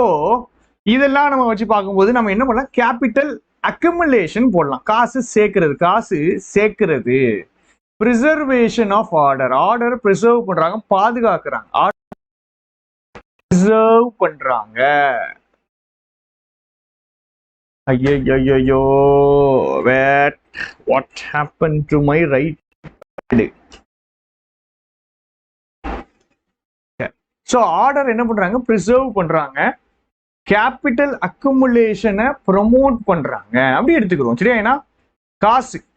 இதெல்லாம் நம்ம வச்சு பார்க்கும்போது நம்ம என்ன பண்ணலாம்? கேபிட்டல் அக்குமுலேஷன் போடலாம். காசு சேர்க்கிறது, காசு சேர்க்கிறது. Preservation of order. Order preserve பண்றாங்க, பாதுகாக்கிறாங்க. பிரிசர்வ் பண்றாங்க. ஐயோ, what happen to my right? So order என்ன பண்றாங்க? பிரிசர்வ் பண்றாங்க. கேபிட்டல் அக்குமுலேஷனை ப்ரொமோட் பண்றாங்க. அப்படி எடுத்துக்கிறோம். சரியா? ஏன்னா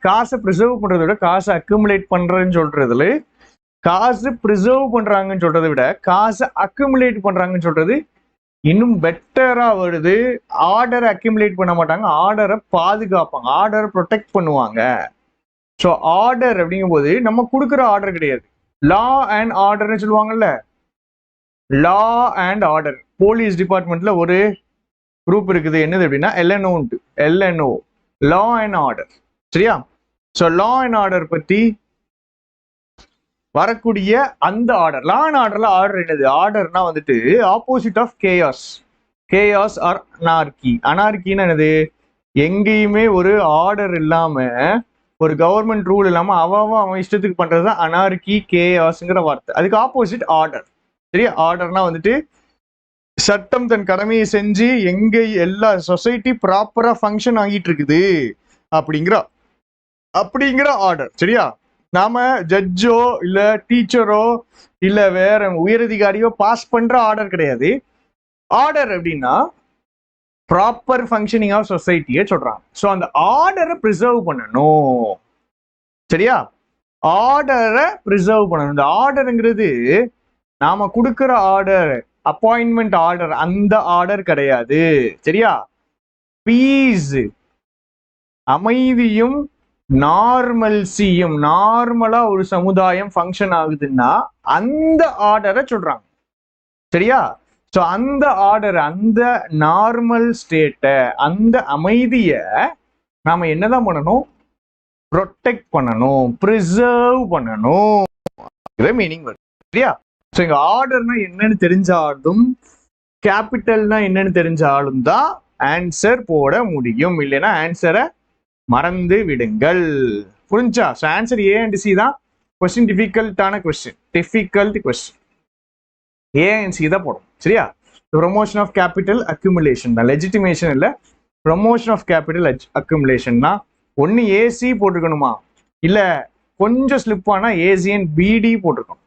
காசை ப்ரிசர்வ் பண்றதை விட காசை அக்குமுலேட் பண்றேன்னு சொல்றதுல, காசு ப்ரிசர்வ் பண்றாங்கன்னு சொல்றதை விட காசை அக்குமுலேட் பண்றாங்கன்னு சொல்றது இன்னும் பெட்டரா வருது. ஆர்டரை அக்குமுலேட் பண்ண மாட்டாங்க, ஆர்டரை பாதுகாப்பாங்க, ஆர்டரை ப்ரொடெக்ட் பண்ணுவாங்க. ஸோ ஆர்டர் அப்படிங்கும் போது நம்ம கொடுக்குற ஆர்டர் கிடையாது. லா அண்ட் ஆர்டர்னு சொல்லுவாங்கல்ல, லா அண்ட் ஆர்டர். போலீஸ் டிபார்ட்மெண்ட்ல ஒரு குரூப் இருக்குது. என்னது அப்படின்னா எல்என்ஓ, லா அண்ட் ஆர்டர். சரியா? ஸோ லா அண்ட் ஆர்டர் பத்தி வரக்கூடிய அந்த ஆர்டர், லா அண்ட் ஆர்டர்ல ஆர்டர் என்னது? ஆர்டர்னா வந்துட்டு opposite of chaos. Chaos or anarchy. அனார்கின்னு என்னது? எங்கேயுமே ஒரு ஆர்டர் இல்லாம ஒரு கவர்மெண்ட் ரூல் இல்லாம அவன் இஷ்டத்துக்கு பண்றதுதான் அனார்கி, கேஆஸ்ங்கிற வார்த்தை. அதுக்கு ஆப்போசிட் ஆர்டர். சரியா? ஆர்டர்னா வந்துட்டு சட்டம் தன் கடமையை செஞ்சு எங்க எல்லா சொசைட்டி ப்ராப்பரா ஃபங்க்ஷன் ஆகிட்டு இருக்குது அப்படிங்கிற ஆர்டர். சரியா? நாம ஜட்ஜோ இல்ல டீச்சரோ இல்ல வேற உயரதிகாரியோ பாஸ் பண்ற ஆர்டர் கிடையாது. ஆர்டர் அப்படின்னா ப்ராப்பர் ஃபங்க்ஷனிங் ஆஃப் சொசைட்டியை சொல்றாங்க. ஸோ அந்த ஆர்டரை ப்ரிசர்வ் பண்ணணும். சரியா? ஆர்டரை ப்ரிசர்வ் பண்ணணும். இந்த ஆர்டருங்கிறது நாம கொடுக்கிற ஆர்டர், அப்பாயின்மெண்ட் ஆர்டர், அந்த ஆர்டர் கிடையாது. சரியா? பீஸ், அமைதியும் நார்மல்சியும், நார்மலா ஒரு சமுதாயம் ஃபங்க்ஷன் ஆகுதுன்னா அந்த ஆர்டரை சொல்றாங்க. சரியா? ஸோ அந்த ஆர்டர், அந்த நார்மல் ஸ்டேட்டை, அந்த அமைதியை நாம என்னதான் பண்ணணும்? ப்ரொடெக்ட் பண்ணணும், ப்ரிசர்வ் பண்ணணும். மீனிங் வருது. சரியா? ஸோ இங்க ஆர்டர்னா என்னன்னு தெரிஞ்சாலும், கேபிட்டல்னா என்னன்னு தெரிஞ்சாலும் தான் ஆன்சர் போட முடியும். இல்லைன்னா ஆன்சரை மறந்து விடுங்கள். புரிஞ்சா? So answer A and C தான். கொஸ்டின் டிஃபிகல்ட்டான question, difficult question. A and C தான் போடும். சரியா? ப்ரொமோஷன் ஆஃப் கேபிட்டல் அக்யூமுலேஷன் தான், லெஜிட்டிமேஷன் இல்லை. ப்ரொமோஷன் ஆஃப் கேபிட்டல் அக்யூமுலேஷன் தான். ஒன்று ஏசி போட்டிருக்கணுமா, இல்லை கொஞ்சம் ஸ்லிப் ஆனால் ஏசிஎன் பிடி போட்டிருக்கணும்.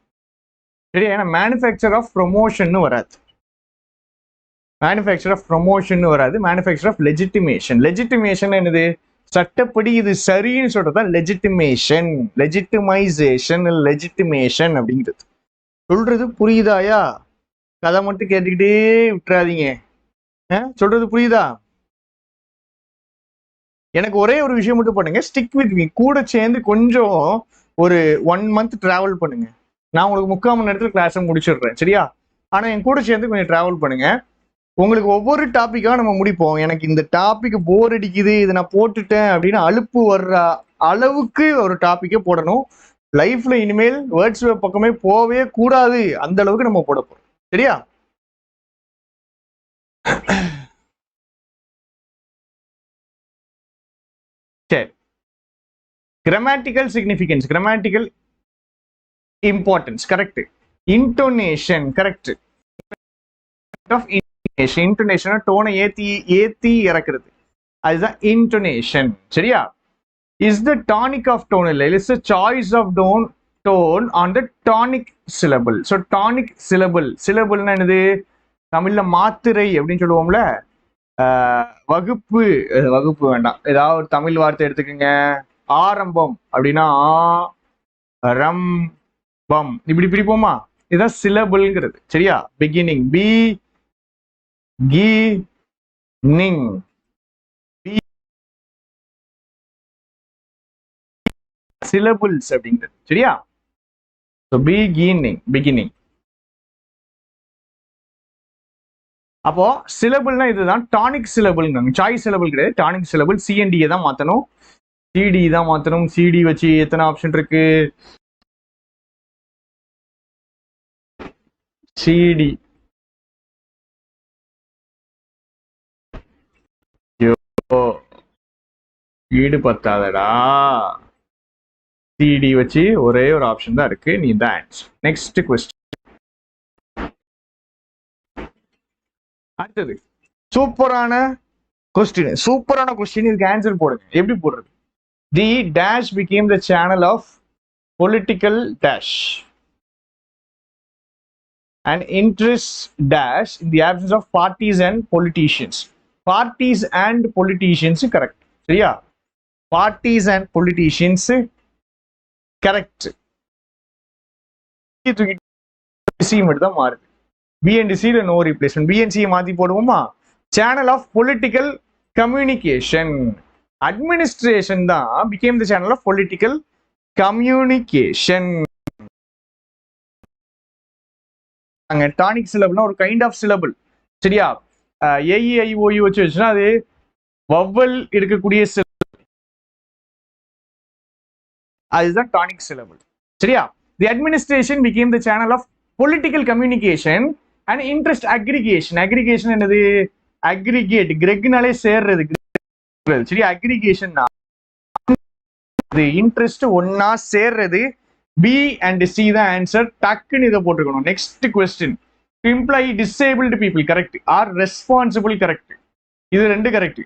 சரியா? ஏன்னா மேனுஃபேக்சர் ஆஃப் ப்ரொமோஷன் வராது, மேனுஃபேக்சர் ஆஃப் ப்ரொமோஷன் வராது, மேனுஃபேக்சர் ஆஃப் லெஜிட்டிமேஷன். லெஜிட்டிமேஷன் என்னது? சட்டப்படி இது சரின்னு சொல்றதுதான் லெஜிட்டிமேஷன். லெஜிட்டிமைசேஷன், லெஜிட்டிமேஷன் அப்படிங்கிறது. சொல்றது புரியுதாயா? கதை மட்டும் கேட்டுக்கிட்டே விட்டுறாதீங்க. சொல்றது புரியுதா? எனக்கு ஒரே ஒரு விஷயம் மட்டும் பண்ணுங்க, ஸ்டிக் வித் மீ. கூட சேர்ந்து கொஞ்சம் ஒரு 1 month டிராவல் பண்ணுங்க. நான் உங்களுக்கு 3/4 மணி நேரத்தில் கிளாஸை முடிச்சிடுறேன். சரியா? ஆனா என் கூட சேர்ந்து கொஞ்சம் டிராவல் பண்ணுங்க. உங்களுக்கு ஒவ்வொரு டாப்பிக்காக நம்ம முடிப்போம். எனக்கு இந்த டாபிக் போர் அடிக்குது, இதை நான் போட்டுட்டேன் அப்படின்னு அலுப்பு வர்ற அளவுக்கு ஒரு டாப்பிக்கே போடணும். லைஃப்ல இனிமேல் வேர்ட்ஸ் பக்கமே போவே கூடாது, அந்த அளவுக்கு நம்ம போட போறோம். சரியா? சரி. Grammatical significance, grammatical importance, correct. Intonation, correct. Intonation டோனை ஏத்தி இறக்குறது, அதுதான் இன்டோனேஷன். சரியா? Is the tonic of tone இல்லை, it's the choice of tone on the tonic syllable. So tonic syllable, சிலபிள்னா என்னது? தமிழ்ல மாத்திரை அப்படின்னு சொல்லுவோம்ல. வகுப்பு, வகுப்பு வேண்டாம், ஏதாவது ஒரு தமிழ் வார்த்தை எடுத்துக்கோங்க. ஆரம்பம் அப்படின்னா ரம் பம், இப்படி பிடிப்போமா? இதுதான் சிலபிள்ங்கிறது. சரியா? பிகினிங், பி கி நிங், சிலபிள்ஸ் அப்படிங்கிறது. சரியா? பிகினிங். அப்போ சிலபிள்னா இதுதான் டானிக் சிலபிள். சாய்ஸ் சிலபிள் கிடையாது, டானிக் சிலபிள். சிஎன்டியை தான் மாத்தணும், சிடி தான் மாத்தணும். சிடி வச்சு எத்தனை ஆப்ஷன் இருக்கு? சிடி, ஈடு பத்தாதடா. சிடி வச்சு ஒரே ஒரு ஆப்ஷன் தான் இருக்கு, நீ தான் ஆன்சர். Next question. அடுத்தது சூப்பரான கொஸ்டின், சூப்பரான கொஸ்டின். இதுக்கு ஆன்சர் போடுங்க. எப்படி போடுறது? தி dash became the channel of political dash and interest dash in the absence of parties and politicians. Parties and politicians correct. சரியா? Parties and politicians correct. C மட்டும் தான் மாறுது. பி அண்ட் சில no replacement. B and C மாத்தி போடுவோமா? Channel of political communication. Administration தான் became the channel of political communication. அங்க டானிக் சிலபிள்னா ஒரு கைண்ட் ஆஃப் சிலபிள். சரியா? ஏஇஐஓயு வச்சு வச்சுன்னா அது வவ்வல் இருக்கக்கூடிய சிலபிள், அதுதான் டானிக் சிலபிள். சரியா? தி administration became the channel of political communication and interest aggregation. aggregation என்னது? அக்ரிகேட், கிரெக்னாலே சேர்றது. சரியா? அக்ரிகேஷன் இது இன்ட்ரெஸ்ட் ஒன்னா சேர்றது. பி அண்ட் சி தான் ஆன்சர். டக்குன்னு இதை போட்டுக்கணும். Next question. To imply disabled people correct are responsible correct. இது ரெண்டு கரெக்ட்.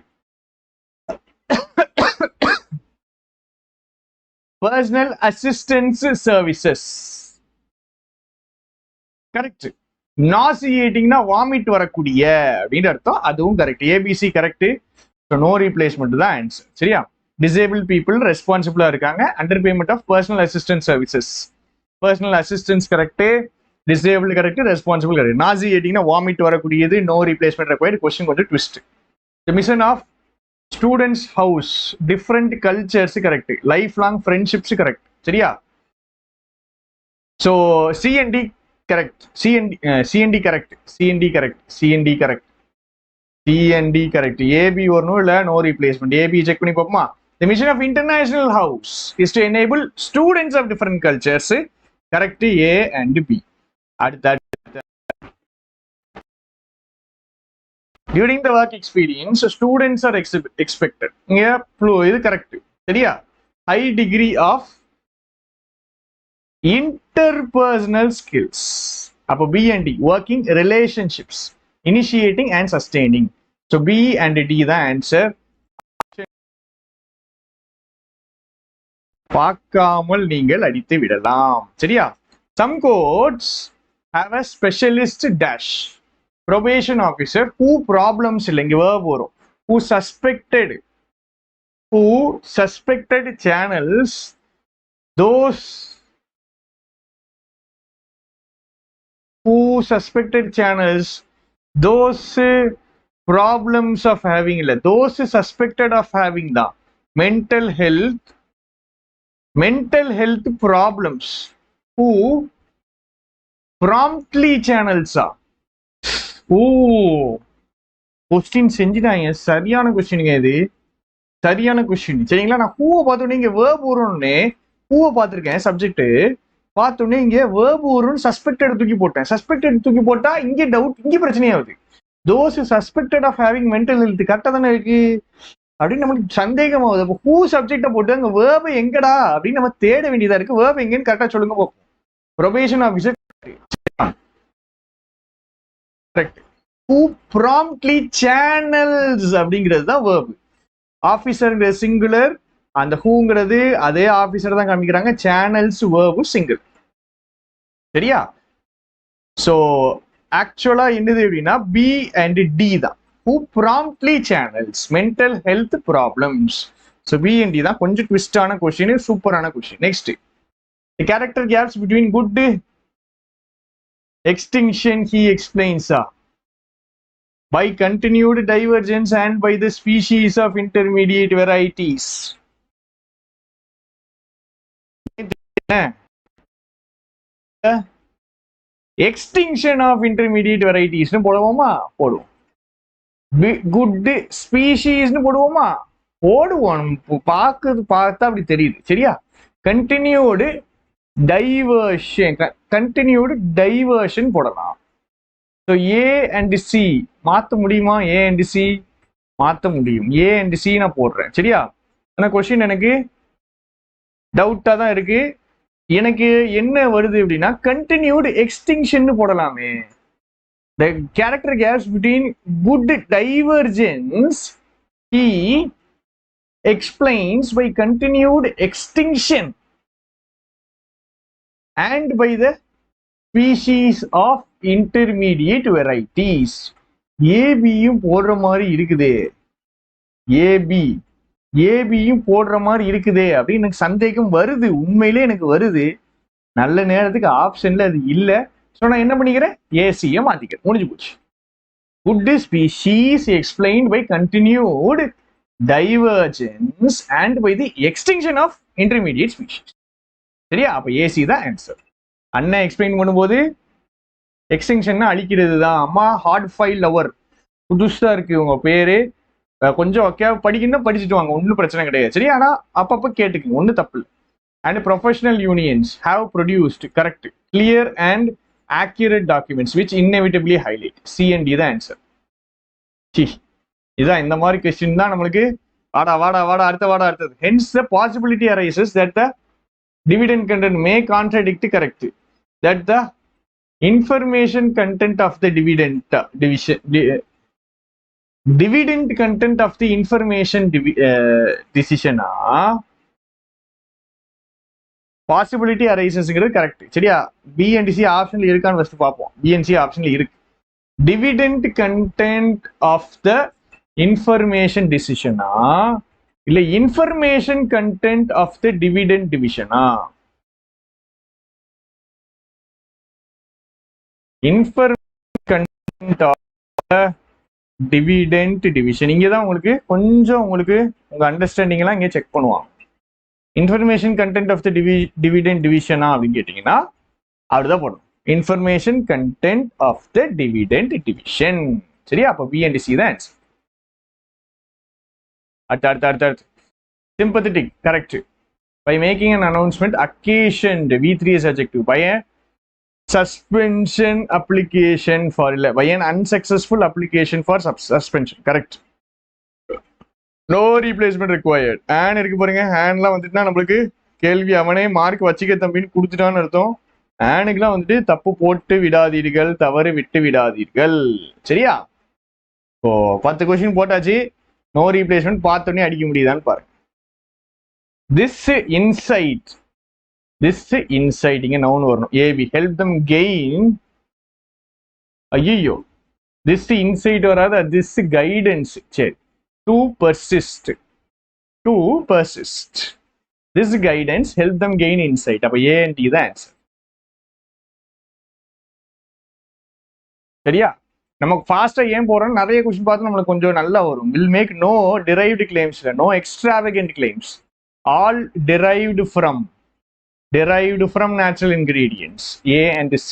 Personal assistance services correct. நாசியேட்டிங்னா வாமிட் வரக்கூடிய அப்படின்னு அர்த்தம், அதுவும் கரெக்ட். ABC correct. நோ ரீப்ளேஸ்மெண்ட் தான் ஆன்சர். சரியா? டிசேபிள் பீப்புள் ரெஸ்பான்சிபிளா இருக்காங்க. Under payment of personal assistance services. Personal assistance correct, disable correct, responsible correct. நாசியேட்டிங்னா வாமிட் வரக்கூடியது. No replacement required. கொஸ்டின் கொஞ்சம் twist. The mission of students houses different cultures correct. Life long friendships correct. சரியா? So C and D correct. C and D correct. C and D correct. C and D correct. C and D correct. AB வரணும், இல்ல நோ ரீப்ளேஸ்மெண்ட். ஏபி செக் பண்ணி பார்ப்போமா? The mission of international house is to enable students of different cultures. Correct. A and B. During the work experience, students are expected. Yeah, இது correct. சரியா? High degree of interpersonal skills. அப்போ B and D, working relationships, initiating and sustaining. So B and D the answer. பார்க்காமல் நீங்கள் அடித்து விடலாம். சரியா? Some courts have a specialist dash. Probation officer who problems இல்லைங்க verb வரும். Who suspected channels those problems of having இல்ல, those suspected of having the mental health problems who promptly channels are. Question செஞ்சுட்டாங்க. சரியான கொஸ்டினுங்க இது. சரியான கொஸ்டின். சரிங்களா? நான் ஹூவை பார்த்தோன்னே இங்க வேர்ப் வரும்னே ஹூவை பார்த்துருக்கேன். சப்ஜெக்ட் பார்த்தோன்னே இங்க வேர்ப் வரும்னு சஸ்பெக்டட் தூக்கி போட்டேன். சஸ்பெக்டட் தூக்கி போட்டா இங்கே டவுட், இங்கே பிரச்சனையாகுது. Those suspected of having mental health கரெக்டா தானே இருக்கு அப்படின்னு நமக்கு சந்தேகமாகுது. அப்போ ஹூ சப்ஜெக்டை போட்டு அங்க வேர்பு எங்கடா அப்படின்னு நம்ம தேட வேண்டியதா இருக்கு. வேர்பு எங்கன்னு கரெக்டா சொல்லுங்க பார்ப்போம். Probation officer correct. Who promptly channels அப்படிங்கிறது தான் வேர்பு. ஆஃபீஸர்ங்கிறது சிங்குலர், அந்த ஹூங்கிறது அதே ஆஃபீஸர் தான் காமிக்கிறாங்க. Channels verb single. சரியா? ஸோ ஆக்சுவலா என்னது அப்படின்னா பி அண்ட் டி தான். Who promptly channels mental health problems. So B and D தான். கொஞ்சம் ட்விஸ்டான கொஸ்டின், சூப்பரான question. Next, the character gaps between good extinction he explains by continued divergence and by the species of intermediate varieties. Extinction of intermediate varieties னு போடுவோமா? போடுவோம். குட் ஸ்பீஷீஸ்னு போடுவோமா? போடுவோம். பார்த்தா அப்படி தெரியுது. சரியா? கண்டினியூடு டைவர்ஷன் போடலாம். ஸோ ஏ அண்ட் சி மாற்ற முடியுமா? ஏ அண்ட் சி மாற்ற முடியும். ஏ அண்ட் சி நான் போடுறேன். சரியா? ஆனால் கொஸ்டின் எனக்கு டவுட்டாக தான் இருக்கு. எனக்கு என்ன வருது அப்படின்னா கண்டினியூடு எக்ஸ்டிங்ஷன் போடலாமே. The character gaps between good divergence he explains by continued extinction and by the species of intermediate varieties. ஏபியும் போடுற மாதிரி இருக்குதே. ஏபியும் போடுற மாதிரி இருக்குதே அப்படின்னு எனக்கு சந்தேகம் வருது. உண்மையிலே எனக்கு வருது. நல்ல நேரத்துக்கு ஆப்ஷன்ல அது இல்லை. ஸோ நான் என்ன பண்ணிக்கிறேன்? ஏசியை மாத்திக்கிறேன். முடிஞ்சு போச்சு. Good species explained by continued divergence and by the extinction of intermediate species. சரியா? அப்போ ஏசி தான் ஆன்சர். அண்ணன் எக்ஸ்பிளைன் பண்ணும்போது எக்ஸ்டிங்ஷன் அழிக்கிறது தான். அம்மா ஹார்ட் ஃபைல் லவர் புதுசா இருக்கு உங்க பேரு, கொஞ்சம் ஓகே படிக்கணும் படிச்சுட்டு வாங்க, ஒன்றும் பிரச்சனை கிடையாது. சரி? ஆனால் அப்பப்போ கேட்டுக்குங்க, ஒன்றும் தப்பு இல்லை. And professional unions have produced correct, clear and accurate documents which inevitably highlight. C and D the answer. இதான் இந்த மாதிரி கொஸ்டின் தான் நம்மளுக்கு வாடா அடுத்தது. Hence the possibility arises that the dividend content may contradict, correct, that the information content of the dividend content of the information decision possibility அரைசஸ்ங்கிறது கரெக்ட். சரியா? பி அண்ட் சி ஆப்ஷன்ல இருக்கான்னு ஃபர்ஸ்ட் பார்ப்போம். பி அண்ட் சி ஆப்ஷன்ல இருக்கு. Dividend content of the information டிசிஷனா இல்ல information content of the dividend டிவிஷனா? Information content of the dividend division. இங்கே தான் உங்களுக்கு கொஞ்சம் உங்களுக்கு உங்க அண்டர்ஸ்டாண்டிங் எல்லாம் இங்கே செக் பண்ணுவாங்க. Information content of the dividend டிவிஷனா அப்படின்னு கேட்டீங்கன்னா அப்படிதான் போடணும். Information content of the dividend division. சரியா? அப்போ பி அண்ட் சி தான் ஆன்சர். அடுத்து sympathetic, correct, by making an announcement occasioned, V3 is adjective, by a suspension application for, by an unsuccessful application for suspension, correct. No replacement required. and இருக்கு பாருங்க, handலாம் வந்துட்டுனா நம்மளுக்கு கேள்வி அவனே மார்க் வச்சுக்க தம்பின்னு கொடுத்துட்டான்னு அர்த்தம். ஆனுக்குலாம் வந்துட்டு தப்பு போட்டு விடாதீர்கள், தவறு விட்டு விடாதீர்கள். சரியா? இப்போ 10 கொஸ்டின் போட்டாச்சு. நோ ரீப்ளேஸ்மெண்ட் பார்த்தோன்னே அடிக்க முடியுதான்னு பாருங்க. திஸ் இன்சைட் இங்க நவுன் வரணும். A B help them gain. ஐயோ, திஸ் இன்சைட் வராது, திஸ் கைடன்ஸ். சரி, to persist. This guidance help them gain insight. அப்ப A and D தான் ஆன்சர். சரியா? நமக்கு ஃபாஸ்டா ஏன் போறோம், நிறைய கொஸ்டின் பார்த்து நம்மளுக்கு கொஞ்சம் நல்லா வரும். will make no derived claims, no extravagant claims, all derived from natural ingredients. A and C.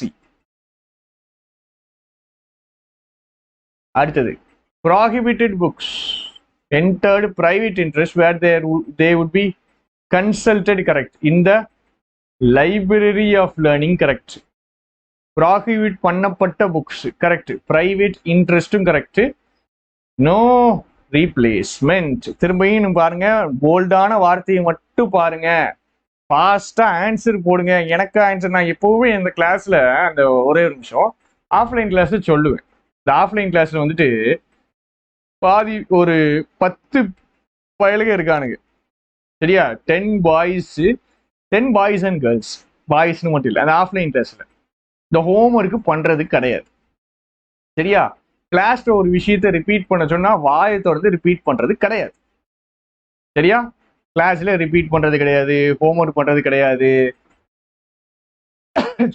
அடுத்தது prohibited books entered private interest where they would be consulted, correct, in the library of learning, correct. prohibit பண்ணப்பட்ட புக்ஸ், கரெக்ட். பிரைவேட் இன்ட்ரெஸ்டும் கரெக்ட். No replacement. திரும்பியும் பாருங்க, போல்டான வார்த்தையை மட்டும் பாருங்க, ஃபாஸ்டா ஆன்சர் போடுங்க. எனக்கு ஆன்சர் நான் எப்பவுமே இந்த கிளாஸ்ல அந்த ஒரே ஒரு நிமிஷம் ஆஃப்லைன் கிளாஸ்ல சொல்லுவேன். இந்த ஆஃப்லைன் கிளாஸ்ல வந்துட்டு பாதி ஒரு 10 பயலுக இருக்கானுங்க. சரியா? 10 பாய்ஸ் அண்ட் கேர்ள்ஸ். பாய்ஸ்னு மட்டும் இல்லை, அந்த ஆஃப்லைன் கிளாஸ்ல இந்த ஹோம்ஒர்க்கு பண்றது கிடையாது. சரியா? கிளாஸ்ல ஒரு விஷயத்த ரிப்பீட் பண்ண சொன்னா வாயை தொடர்ந்து ரிப்பீட் பண்றது கிடையாது. சரியா? கிளாஸ்ல ரிப்பீட் பண்றது கிடையாது, ஹோம்ஒர்க் பண்றது கிடையாது,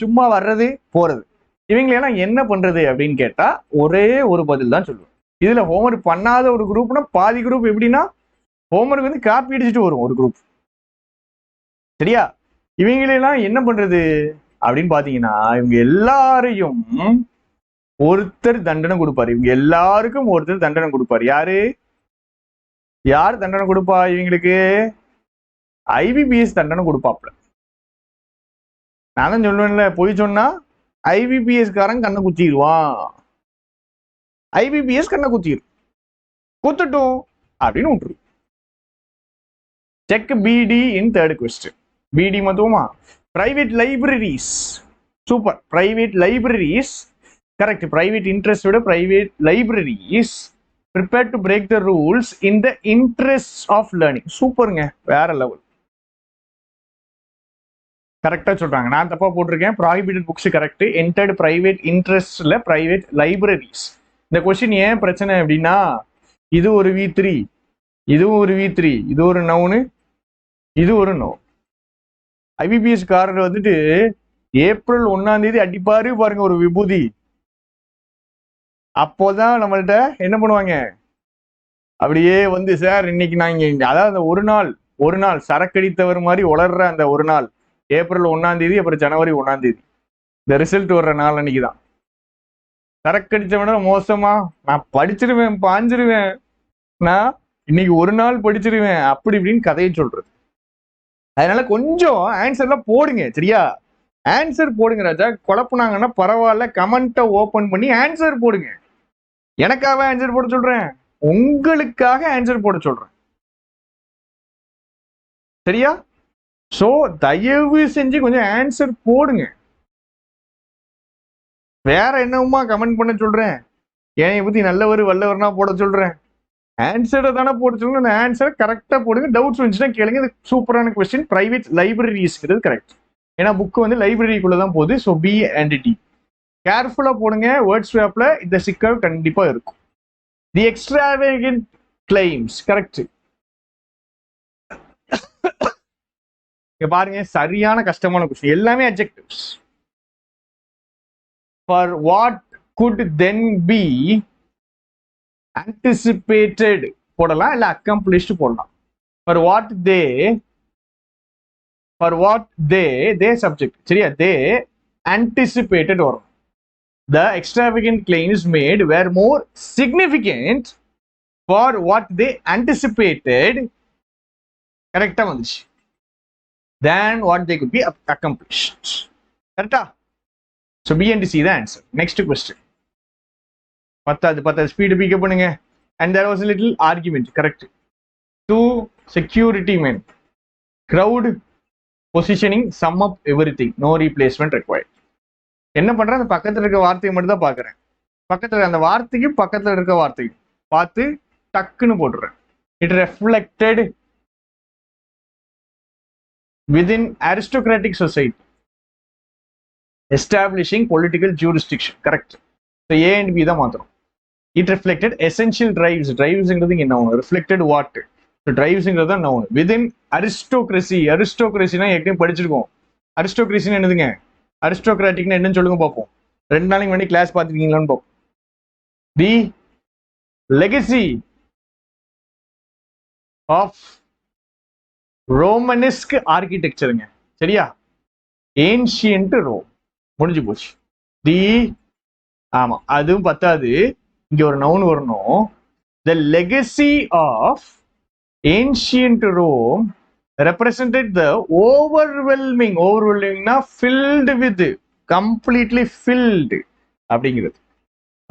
சும்மா வர்றது போறது. இவங்களெல்லாம் என்ன பண்றது அப்படின்னு கேட்டா ஒரே ஒரு பதில் தான் சொல்லுவேன். இதுல ஹோம்ஒர்க் பண்ணாத ஒரு குரூப்னா பாதி குரூப் எப்படின்னா ஹோம்ஒர்க் வந்து காப்பி அடிச்சுட்டு வரும் ஒரு குரூப். சரியா? இவங்களெல்லாம் என்ன பண்றது அப்படின்னு பாத்தீங்கன்னா இவங்க எல்லாரையும் ஒருத்தர் தண்டனை கொடுப்பாரு. இவங்க எல்லாருக்கும் ஒருத்தர் தண்டனை கொடுப்பாரு. யார் தண்டனை கொடுப்பா இவங்களுக்கு? ஐபிபிஎஸ் தண்டனை கொடுப்பாப்ல. நான் தான் சொல்லுவேன்ல, போய் சொன்னா ஐபிபிஎஸ் காரன் கண்ணை குத்திடுவான். ஐபிபிஎஸ் கண்ணை குத்தட்டும் அப்படின்னு விட்டுரு. செக் பிடி இன் தேர்ட் கொஸ்டின். பிடி மொத்தமா private libraries. Super. Private libraries, correct. Private interest விட private libraries prepared to break the rules in the interests of learning. சூப்பருங்க, வேற லெவல். கரெக்டா சொல்றாங்க. நான் தப்பா போட்டிருக்கேன். prohibited books correct. entered private interestல private libraries. இந்த கொஸ்டின் ஏன் பிரச்சனை அப்படின்னா இது ஒரு V3, இதுவும் ஒரு V3, இது ஒரு நவுனு, இது ஒரு நவுன். ஐபிபிஎஸ் காரர் வந்துட்டு ஏப்ரல் 1ஆம் தேதி அடிப்பாரு பாருங்க ஒரு விபூதி. அப்போதான் நம்மள்ட்ட என்ன பண்ணுவாங்க, அப்படியே வந்து சார் இன்னைக்கு நான் இங்க, அதாவது ஒரு நாள் சரக்கடித்தவர் மாதிரி உளர்ற அந்த ஒரு நாள் ஏப்ரல் 1ஆம் தேதி, அப்புறம் ஜனவரி 1ஆம் தேதி இந்த ரிசல்ட் வர்ற நாள் அன்னைக்குதான். சரக்கடிச்சவன மோசமா நான் படிச்சிருவேன், பாஞ்சிருவேன், நான் இன்னைக்கு ஒரு நாள் படிச்சிருவேன், அப்படி இப்படின்னு கதையை சொல்றது. அதனால கொஞ்சம் ஆன்சர்லாம் போடுங்க. சரியா? ஆன்சர் போடுங்க ராஜா. குழப்புனாங்கன்னா பரவாயில்ல, கமெண்ட்டை ஓபன் பண்ணி ஆன்சர் போடுங்க. எனக்காக ஆன்சர் போட சொல்றேன், உங்களுக்காக ஆன்சர் போட சொல்றேன். சரியா? ஸோ தயவு செஞ்சு கொஞ்சம் ஆன்சர் போடுங்க. வேற என்னவுமா கமெண்ட் பண்ண சொல்றேன்? என்னை பத்தி நல்லவர் வல்லவர்னா போட சொல்றேன். ஆன்சரை தானே போட சொல்லுங்க. அந்த ஆன்சரை கரெக்டா போடுங்க. டவுட்ஸ் வந்துச்சுன்னா கேளுங்க. இது சூப்பரான கொஸ்டின். பிரைவேட் லைப்ரரிஸ்ங்கிறது கரெக்ட். ஏன்னா புக் வந்து லைப்ரரிக்குள்ள தான் போகுது. ஸோ பி அண்ட் டி கேர்ஃபுல்லா போடுங்க. வேர்ட் ஸ்வாப்ல இந்த சிக்கல் கண்டிப்பா இருக்கும். The extravagant claims correct. இங்க பாருங்க, சரியான கஷ்டமான கொஸ்டின். எல்லாமே adjectives. For what good then be anticipated போடலாம், இல்ல accomplished போடலாம். for what they subject சரியா, they anticipated வரும். the extravagant claims made were more significant for what they anticipated கரெக்டா வந்துச்சு than what they could be accomplished. கரெக்டா? so B and C the answer. next question. பத்தாவது ஸ்பீடு பிக்கப் பண்ணுங்க. and there was a little argument. correct. two security men, crowd positioning, sum up everything, no replacement required. என்ன பண்றேன், அந்த பக்கத்துல இருக்க வார்த்தையை மட்டும் தான் பாக்குறேன். பக்கத்துல அந்த வார்த்தைக்கு பக்கத்துல இருக்க வார்த்தைக்கு பார்த்து டக்குன்னு போட்டுறேன். it reflected within aristocratic society establishing political jurisdiction. correct. so A and B தான் மாத்துறோம். it reflected essential drives. drivesங்கிறது இங்க noun. reflected what? so drivesங்கிறது தான் noun. within aristocracy. aristocracyனா ஏற்கனவே படிச்சிருக்கோம். aristocracy என்னதுங்க? aristocraticனா என்னன்னு சொல்லுங்க பாப்போம். 2 நாளைக்கு முன்னாடி கிளாஸ் பார்த்துருக்கீங்களான்னு பார்ப்போம். the legacy of romanesque architectureங்க. சரியா? ancient Rome முடிஞ்சு போச்சு. the ஆமா, அதுவும் பத்தாது. இங்க ஒரு நவுன் வரணும். the legacy of ancient Rome represented the overwhelmingனா filled with, completely filled அப்படிங்கிறது.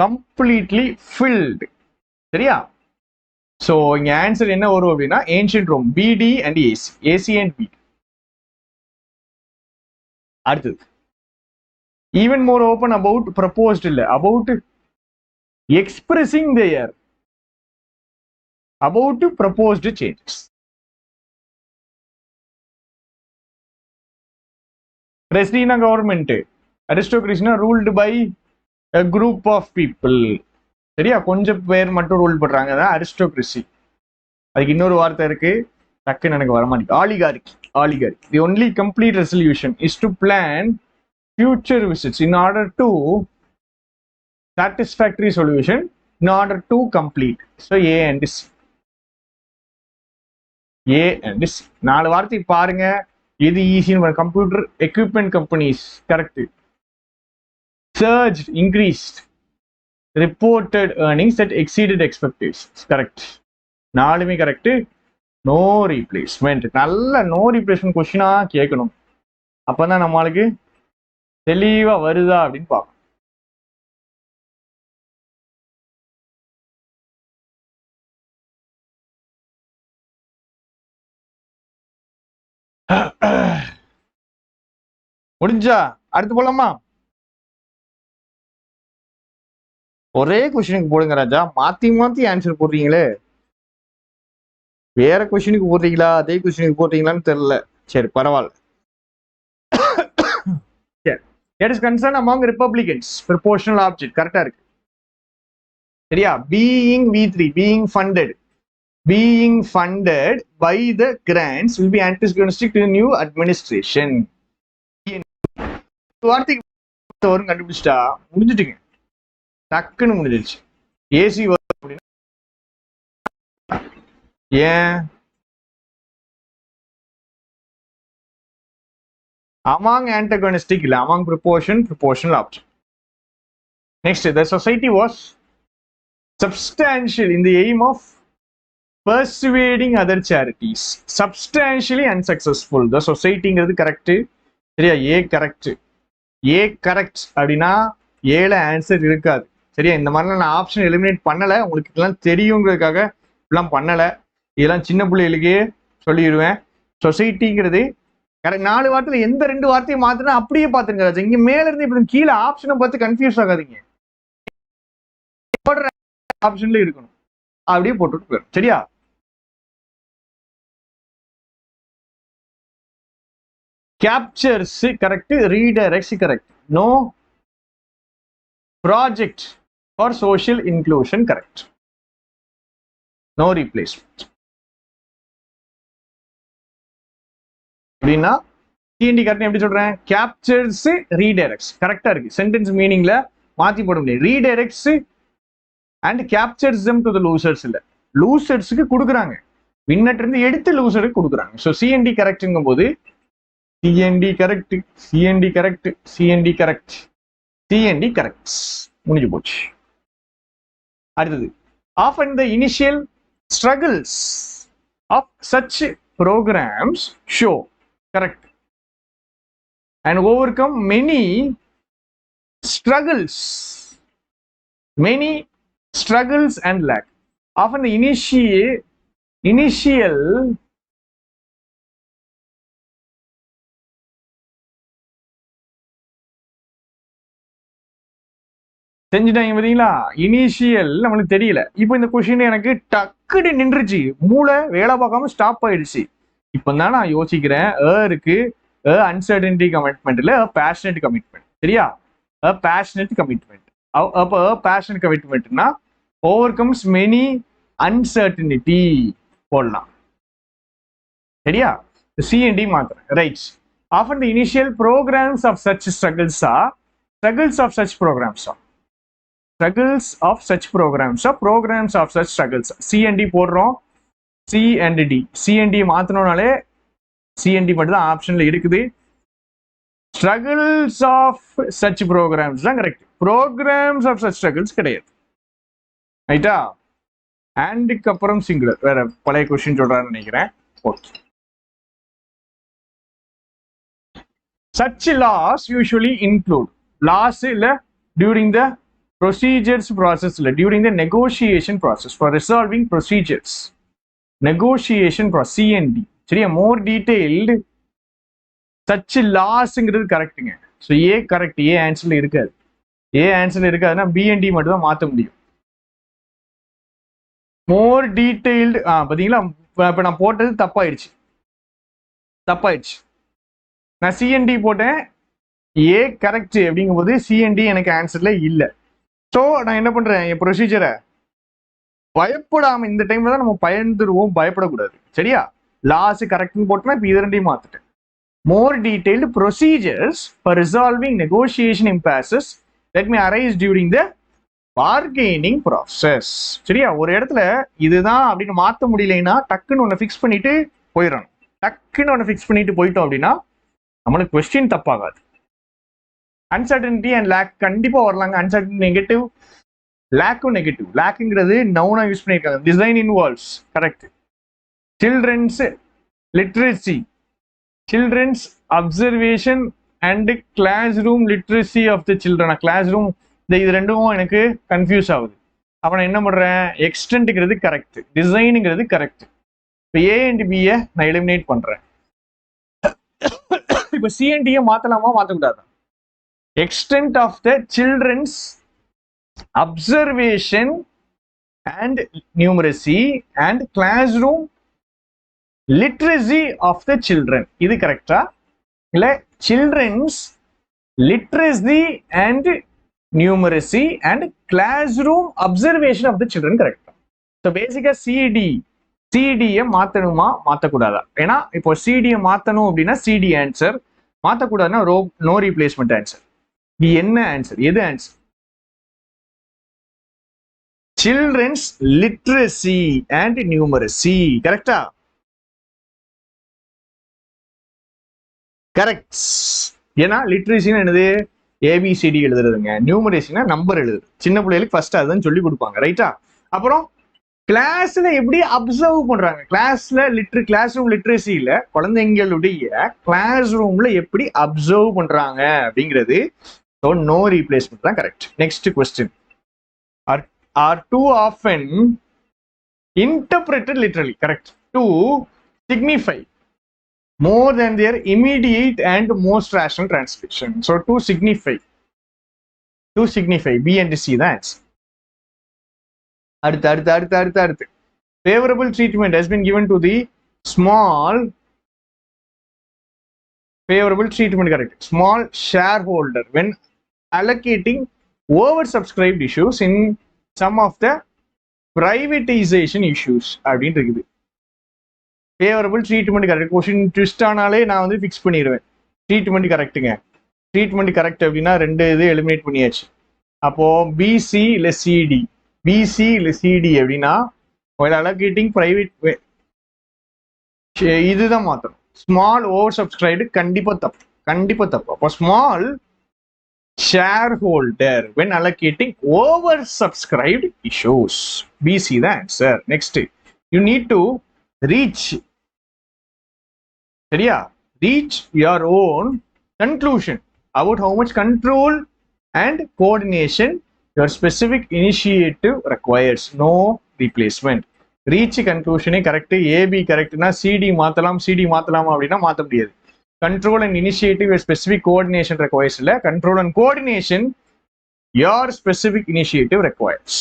completely filled. சரியா? so இங்க ஆன்சர் என்ன வரும் அப்படின்னா ancient Rome. BD and AC. AC and BD. அடுத்தது even more open about proposed இல்ல, about expressing their about proposed changes. President government, aristocracy ruled by a group of people. சரியா? கொஞ்சம் பேர் மட்டும் ரூல் பண்றாங்க, அதான் aristocracy. அதுக்கு இன்னொரு வார்த்தை இருக்கு, டக்குன்னு எனக்கு வர மாட்டேங்குது. oligarchy. oligarchy. the only complete resolution is to plan future visits in order to satisfactory solution in order to complete. so A and C. A and C. 4 வார்த்தை பாருங்க. இது ஈஸின்னு. Computer equipment companies correct. surged, increased, reported earnings that exceeded expectations. correct. 4மே கரெக்ட். no replacement. நல்ல no replacement கொஸ்டினா கேட்கணும். அப்பதான் நம்மளுக்கு தெளிவா வருதா அப்படின்னு பார்க்கணும். முடிஞ்சா அடுத்து போலாமா? ஒரே கொஸ்டினுக்கு போடுங்க ராஜா. மாத்தி மாத்தி ஆன்சர் போடுறீங்களே. வேற கொஸ்டினுக்கு போடுறீங்களா, அதே கொஸ்டினுக்கு போடுறீங்களான்னு தெரியல. சரி பரவாயில்ல. சரி. It is concerned among Republicans. Proportional object கரெக்டா இருக்கு. சரியா? being V3, being funded by the grants will be antagonistic to the new administration. வார்த்தைக்கு வரும் கண்டுபிடிச்சிட்டா முடிஞ்சிட்டுங்க. டக்குன்னு முடிஞ்சிருச்சு. ஏசி வரும் அப்படின்னா ஏன் among antagonistic இல்ல, among proportional object. next, the society was substantial in the aim of persuading other charities. substantially unsuccessful. the societyங்கிறது கரெக்ட். சரியா? A correct. ஏ கரெக்ட் அப்படின்னா ஏல ஆன்சர் இருக்காது. சரியா? இந்த மாதிரிலாம் நான் ஆப்ஷன் எலிமினேட் பண்ணல, உங்களுக்கு இதெல்லாம் தெரியுங்கிறதுக்காக இப்பெல்லாம் பண்ணல. இதெல்லாம் சின்ன பிள்ளைகளுக்கே சொல்லிடுவேன். சொசைட்டிங்கிறது கரெக்ட். 4 வார்த்தையில எந்த 2 வார்த்தையை மாத்தினா அப்படியே பாத்துங்க. இங்க மேல இருந்து இப்படி கீழே ஆப்ஷனை பார்த்து கன்ஃபியூஸ் ஆகாதீங்க. ஆப்ஷன்ல இருக்கணும், அப்படியே போட்டுட்டு போயிடும். சரியா? Captures correct, redirects correct, no project for social inclusion correct, no replacement. அப்படின்னா டிஎன்டி கரெக்ட் எப்படி சொல்றேன்? கேப்சர்ஸ் ரீடைரக்ட்ஸ் கரெக்டா இருக்கு. சென்டென்ஸ் மீனிங்ல மாத்தி போட முடியாது. Redirects and captures them to the losers இல்ல, லூசர்ஸ்க்கு கொடுக்குறாங்க, வின்னட் இருந்து எடுத்து லூசருக்கு கொடுக்குறாங்க. ஸோ சிஎன்டி கரெக்ட்ங்கும் போது CNT correct, C and D correct, C and D correct, C and D correct, முடிஞ்சு போச்சு. அடுத்தது, often the initial struggles of such programs show correct and overcome many struggles and lack. Often the initial செஞ்சுட்டாங்க பாத்தீங்களா? இனிஷியல் நம்மளுக்கு தெரியல. இப்போ இந்த கொஸ்டின் எனக்கு டக்குன்னு நின்றுச்சு, மூளை வேலை பார்க்காம ஸ்டாப் ஆயிடுச்சு. இப்போ தான் நான் யோசிக்கிறேன். இருக்கு அன்சர்டனிட்டி கமிட்மெண்ட் இல்ல பேஷனட் கமிட்மெண்ட். சரியா? Passionate commitment. அப்போ பேஷனட் கமிட்மெண்ட்னா ஓவர் கம்ஸ் மெனி அன்சர்டனிட்டி போடலாம். சரியா? சிஎன்டி மாத்திரம் right. Often the initial programs of such struggles are struggles of such programs are struggles of such programs are programs of such struggles. CND போடுறோம், C and D. CND மாத்தணும்னாலே CND மட்டும் தான் ஆப்ஷன்ல இருக்குது. struggles of such programs தான் correct, programs of such struggles கிடையாது. ரைட்டா? அண்டுக்கு அப்புறம் சிங்குலர், வேற பழைய கொஸ்டின் சொல்றான்னு நினைக்கிறேன். Okay. such laws usually include laws இல்ல during the procedures process இல்ல during the negotiation process for resolving procedures negotiation process CND. சரியா? more detailed such lawsங்கிறது கரெக்ட்டுங்க. ஸோ ஏ கரெக்ட், ஏ ஆன்சர்ல இருக்காது. ஏ ஆன்சர்ல இருக்காதுன்னா பிஎன்டி மட்டும் தான் மாற்ற முடியும். மோர் டீடைல்டு பார்த்தீங்களா? இப்போ நான் போட்டது தப்பாயிடுச்சு. நான் சிஎன்டி போட்டேன், ஏ கரெக்ட் அப்படிங்கும் போது சிஎன்டி எனக்கு ஆன்சர்ல இல்லை. ஸோ நான் என்ன பண்றேன், என் ப்ரொசீஜரை பயப்படாம இந்த டைம்ல தான் நம்ம பயந்துருவோம், பயப்படக்கூடாது. சரியா? லாஸ் கரெக்ட்னு போட்டேன்னா இப்போ இது ரெண்டையும் மாத்திட்டேன். More detailed procedures for resolving negotiation impasses let me arise during the bargaining process. சரியா? ஒரு இடத்துல இதுதான் அப்படின்னு மாற்ற முடியலைன்னா டக்குன்னு ஒன்று ஃபிக்ஸ் பண்ணிட்டு போயிடணும். டக்குன்னு ஒன்று ஃபிக்ஸ் பண்ணிட்டு போயிட்டோம் அப்படின்னா நம்மளுக்கு கொஸ்டின் தப்பாகாது. அன்சர்டனிட்டி அண்ட் லேக் கண்டிப்பா வரலாங்க. அன்சர்டனிட்டி நெகட்டிவ், லேக்கும் நெகட்டிவ். லேக்குங்கிறது நவுனா யூஸ் பண்ணியிருக்காங்க. Design involves correct. Children's literacy, children's observation and classroom literacy of the children. Classroom இது ரெண்டும் எனக்கு கன்ஃபியூஸ் ஆகுது. அப்போ நான் என்ன பண்றேன், எக்ஸ்டென்ட்ங்கிறது கரெக்ட், டிசைனுங்கிறது கரெக்ட். இப்போ ஏ அண்ட் பியை நான் எலிமினேட் பண்றேன். இப்போ சிஎன்டியை மாத்தலாமா மாத்தக்கூடாதா? Extent of the children's observation and numeracy and classroom literacy of the children, இது கரெக்டா? இல்ல children's literacy and numeracy and classroom observation of the children கரெக்டா? ஸோ பேசிக்கா சிடியை மாத்தணுமா மாத்தக்கூடாதா? ஏன்னா இப்போ சிடியை மாத்தணும் அப்படின்னா சிடி ஆன்சர், மாத்தக்கூடாதுன்னா நோ ரீப்ளேஸ்மெண்ட் ஆன்சர். இது என்ன ஆன்சர்? எது answer? Children's literacy and numeracy கரெக்டா? கரெக்ட். ஏன்னா லிட்ரஸின்னு என்னது, ஏபிசிடி எழுதுறதுங்க. நியூமரேஷனா நம்பர் எழுதுறது. சின்ன பிள்ளைகளுக்கு ஃபர்ஸ்ட் அதுதான் சொல்லி கொடுப்பாங்க. ரைட்டா? அப்புறம் கிளாஸ்ல எப்படி அப்சர்வ் பண்றாங்க, கிளாஸ் ரூம் லிட்ரஸியில குழந்தைங்களுடைய கிளாஸ் ரூம்ல எப்படி அப்சர்வ் பண்றாங்க அப்படிங்கிறது. ஸோ நோ ரீப்ளேஸ்மெண்ட் தான் correct. Next question, are too often interpreted literally correct to signify more than their immediate and most rational translation. So to signify B and C the answer. அடுத்து favorable treatment has been given to the small favorable treatment, correct, small shareholder when allocating oversubscribed issues in some of the privatization issues அப்படின்னு இருக்குது. Favourable treatment correct. Question twist ஆனாலே நான் வந்து ஃபிக்ஸ் பண்ணிடுவேன். ட்ரீட்மெண்ட் கரெக்டுங்க. ட்ரீட்மெண்ட் கரெக்ட் அப்படின்னா 2 இது எலிமினேட் பண்ணியாச்சு. அப்போ பிசி இல்லை சிடி, பிசி இல்லை சிடி அப்படின்னா அலோகேட்டிங் பிரைவேட் இதுதான் மாற்றணும். ஸ்மால் ஓவர் சப்ஸ்கிரைப்டு கண்டிப்பா தப்பு. அப்போ small shareholder when allocating oversubscribed issues. BC the answer. Next, you need to reach your own conclusion about how much control and coordination your specific initiative requires. No replacement. Reach conclusion correct. AB correct na CD மாத்தலாம் அப்படின்னா மாத்த முடியாது. Control and initiative your specific coordination requires. Control and coordination your specific initiative requires.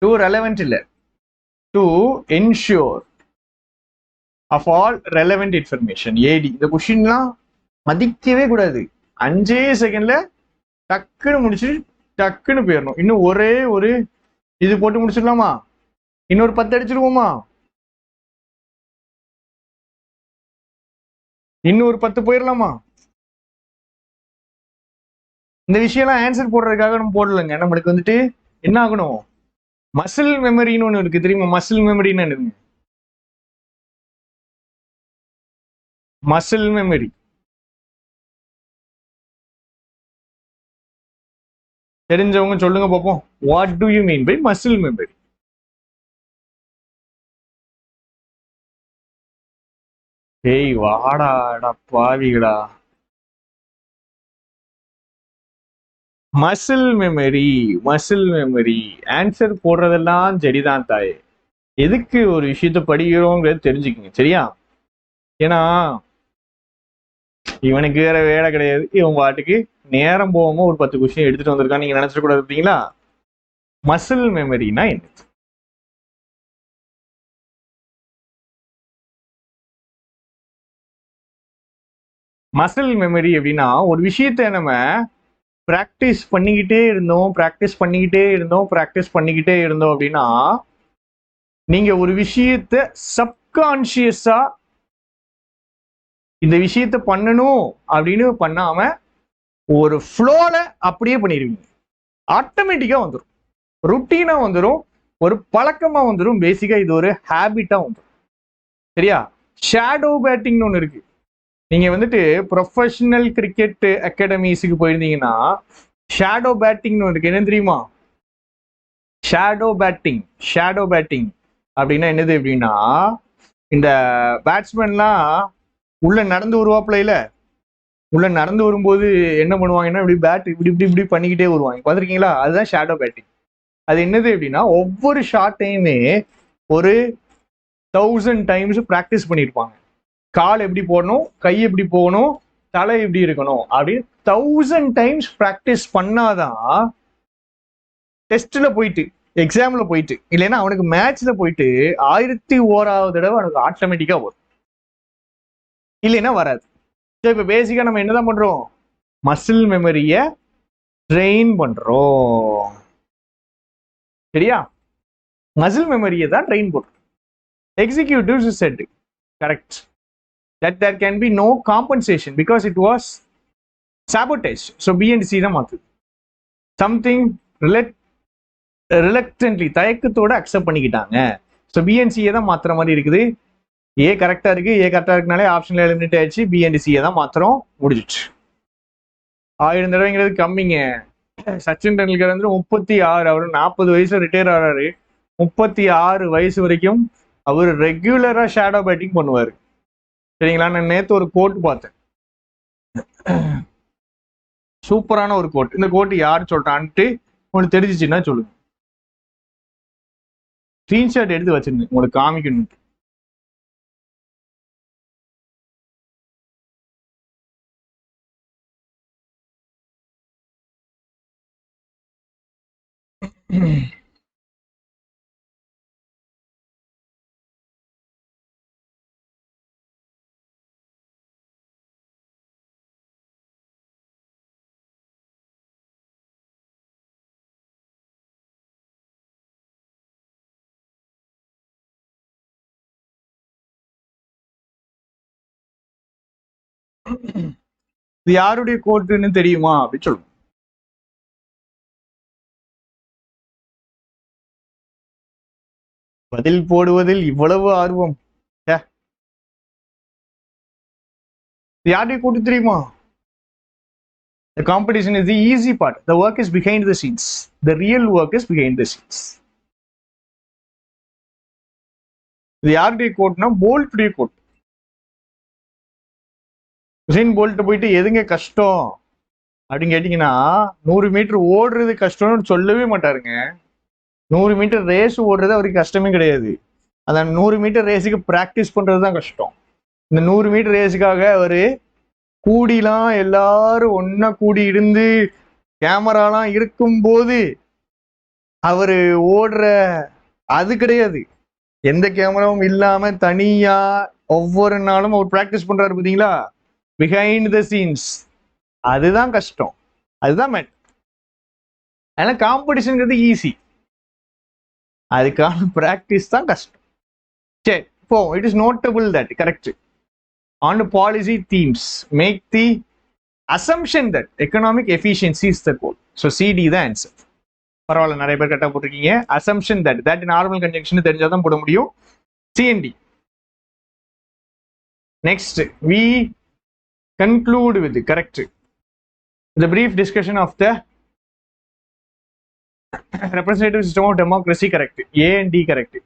To relevant to ensure of all relevant information. AD இந்த கொஸ்டின்லாம் மதிக்கவே கூடாது. 5 செகண்ட்ல டக்குன்னு முடிச்சு டக்குன்னு போயிடணும். இன்னும் ஒரே ஒரு இது போட்டு முடிச்சிடலாமா? இன்னொரு 10 அடிச்சிருவோமா? இன்னொரு 10 போயிடலாமா? இந்த விஷயம்லாம் ஆன்சர் போடுறதுக்காக நம்ம போடலைங்க. நம்மளுக்கு வந்துட்டு என்ன ஆகணும்? மசில் மெமரின்னு ஒன்று இருக்கு தெரியுமா? மசில் மெமரின்னு என்னதுங்க? மசில் மெமரி தெரிஞ்சவங்க சொல்லுங்க பார்ப்போம். What do you mean by muscle memory? ஏய் வாடாடா பாவிகளா. மசில் மெமரி ஆன்சர் போடுறதெல்லாம் சரிதான் தாயே. எதுக்கு ஒரு விஷயத்த படிக்கிறோங்கிறது தெரிஞ்சுக்கங்க, சரியா? ஏன்னா இவனுக்கு வேற வேலை கிடையாது. இவன் பாட்டுக்கு நேரம் போகாம ஒரு 10 கொஸ்டின் எடுத்துட்டு வந்திருக்கான். நீங்க நினைச்சிட கூடாது. பார்த்தீங்களா? மசில் மெமரினா என்ன? மசில் மெமரி அப்படின்னா ஒரு விஷயத்த நம்ம ப்ராக்டிஸ் பண்ணிக்கிட்டே இருந்தோம் அப்படின்னா நீங்க ஒரு விஷயத்த சப்கான்சியஸா இந்த விஷயத்த பண்ணணும் அப்படின்னு பண்ணாம ஒரு ஃப்ளோல அப்படியே பண்ணிடுவீங்க. ஆட்டோமேட்டிக்கா வந்துடும், ருட்டீனா வந்துடும், ஒரு பழக்கமா வந்துடும். பேசிக்கா இது ஒரு ஹேபிட்டா வந்துடும், சரியா? ஷேடோ பேட்டிங்னு ஒன்று இருக்கு. நீங்க வந்துட்டு ப்ரொஃபஷனல் கிரிக்கெட் அகாடமிஸுக்கு போயிருந்தீங்கன்னா ஷேடோ பேட்டிங்னு இருக்கு. என்ன தெரியுமா? ஷேடோ பேட்டிங் அப்படின்னா என்னது அப்படின்னா, இந்த பேட்ஸ்மேன்லாம் உள்ள நடந்து வரும்போது என்ன பண்ணுவாங்கன்னா இப்படி பேட் இப்படி பண்ணிக்கிட்டே வருவாங்க. பார்த்துருக்கீங்களா? அதுதான் ஷேடோ பேட்டிங். அது என்னது அப்படின்னா ஒவ்வொரு ஷாட்டையுமே ஒரு 1000 டைம்ஸ் ப்ராக்டிஸ் பண்ணியிருப்பாங்க. கால் எப்படி போடணும், கை எப்படி போகணும், தலை எப்படி இருக்கணும் அப்படின்னு 1000 டைம்ஸ் ப்ராக்டிஸ் பண்ணாதான் டெஸ்ட்ல போயிட்டு எக்ஸாம்ல போயிட்டு இல்லைன்னா அவனுக்கு மேட்ச்ல போயிட்டு 1001வது தடவை அவனுக்கு ஆட்டோமேட்டிக்கா வரும், இல்லைன்னா வராது. ஸோ இப்போ பேசிக்கா நம்ம என்னதான் பண்றோம்? மசில் மெமரிய ட்ரெயின் பண்றோம், சரியா? மசில் மெமரியை தான் ட்ரெயின் பண்றோம். Executives set correct that there can be no compensation because it was sabotage. So B and C தான் மாத்துது. Something reluctantly தயக்கத்தோட அக்செப்ட் பண்ணிக்கிட்டாங்க. ஸோ B and C தான் மாத்துற மாதிரி இருக்குது. ஏ கரெக்டா இருக்குனாலே ஆப்ஷன்ல எலிமினேட் ஆயிடுச்சு. B and C தான் மாத்திரம் முடிஞ்சிச்சு. 1000 தடவைங்கிறது கம்மிங்க. சச்சின் டெண்டுல்கர் வந்து 36, அவர் 40 வயசுல ரிட்டையர் ஆகிறாரு. 36 வயசு வரைக்கும் அவர் ரெகுலரா ஷேடோ பேட்டிங் பண்ணுவாரு, சரிங்களா? நான் நேற்று ஒரு கோட் பார்த்தேன், சூப்பரான ஒரு கோட். இந்த கோட் யார் சொல்றான்ட்டு உங்களுக்கு தெரிஞ்சிச்சுன்னா சொல்லுங்க. ஸ்கிரீன்ஷாட் எடுத்து வச்சிருந்தேன் உங்களுக்கு காமிக்கணும். இது யாருடைய கோட்டுன்னு தெரியுமா அப்படின்னு சொல்லுங்க. பதில் போடுவதில் இவ்வளவு ஆர்வம். யாருடைய கோட்டு தெரியுமா? The competition is the easy part. The work is behind the scenes. The real work is behind the scenes. இது யாருடைய கோட்னா போல்ட்டுடைய கோட். உசைன் போல்ட் போயிட்டு எதுங்க கஷ்டம் அப்படின்னு கேட்டீங்கன்னா 100 மீட்டர் ஓடுறது கஷ்டம்னு சொல்லவே மாட்டாருங்க. 100 மீட்டர் ரேஸ் ஓடுறது அவருக்கு கஷ்டமே கிடையாது. அந்த 100 மீட்டர் ரேஸுக்கு பிராக்டிஸ் பண்றது தான் கஷ்டம். இந்த 100 மீட்டர் ரேஸுக்காக அவரு கூடிலாம் எல்லாரும் ஒன்னா கூடி இருந்து கேமராலாம் இருக்கும்போது அவரு ஓடுற அது கிடையாது. எந்த கேமராவும் இல்லாம தனியா ஒவ்வொரு நாளும் அவர் பிராக்டிஸ் பண்றாரு பாத்தீங்களா, பிஹைண்ட் த சீன்ஸ். அதுதான் கஷ்டம், அதுதான் மேட். அதனால காம்படிஷன்ங்கிறது ஈஸி, அதுக்கான பிராக்டிஸ் தான் கஷ்டம். சரி, இப்போ it is notable that correct on policy themes make the assumption that economic efficiency is the goal. So CD the answer. பரவாயில்ல, நிறைய பேர் கரெக்டாக போட்டிருக்கீங்க. Assumption that that normal conjunction தெரிஞ்சாதான் போட முடியும். C and D. Next we conclude with correct the brief discussion of the representative system of democracy. Correct. A and D correct.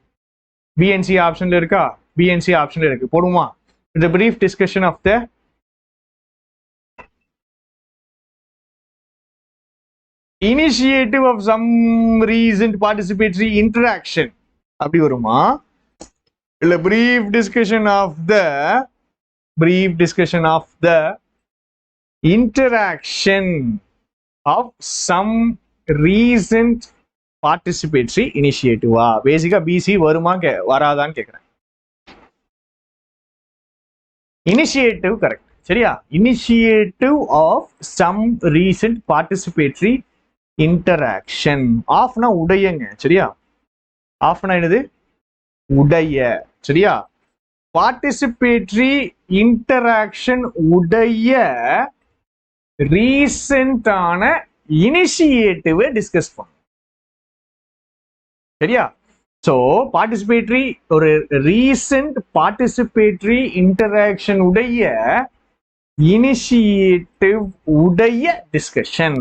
B and C ஆப்ஷன்ல இருக்கா? B and C ஆப்ஷன்ல இருக்கு, போடுமா? The brief discussion of the initiative of some recent participatory interaction அப்படி வருமா? இல்ல brief discussion of the interaction of some recent participatory initiative. பேசிக்கா BC வருமா வராதான்னு கேக்குறேன். இனிஷியேட்டிவ் கரெக்ட், சரியா? Initiative of some recent participatory interaction. ஆஃப்னா உடையங்க, சரியா? ஆஃப்னா என்னது? உடைய, சரியா? பார்ட்டிசிபேட்டரி இன்டராக்ஷன் உடைய ரீசெண்டான இனிஷியேட்டிவை டிஸ்கஸ் பண்ணும், சரியா? ஸோ பார்ட்டிசிபேட்டரி ஒரு ரீசெண்ட் பார்ட்டிசிபேட்டரி இன்டராக்ஷன் உடைய இனிஷியேட்டிவ் உடைய டிஸ்கஷன்.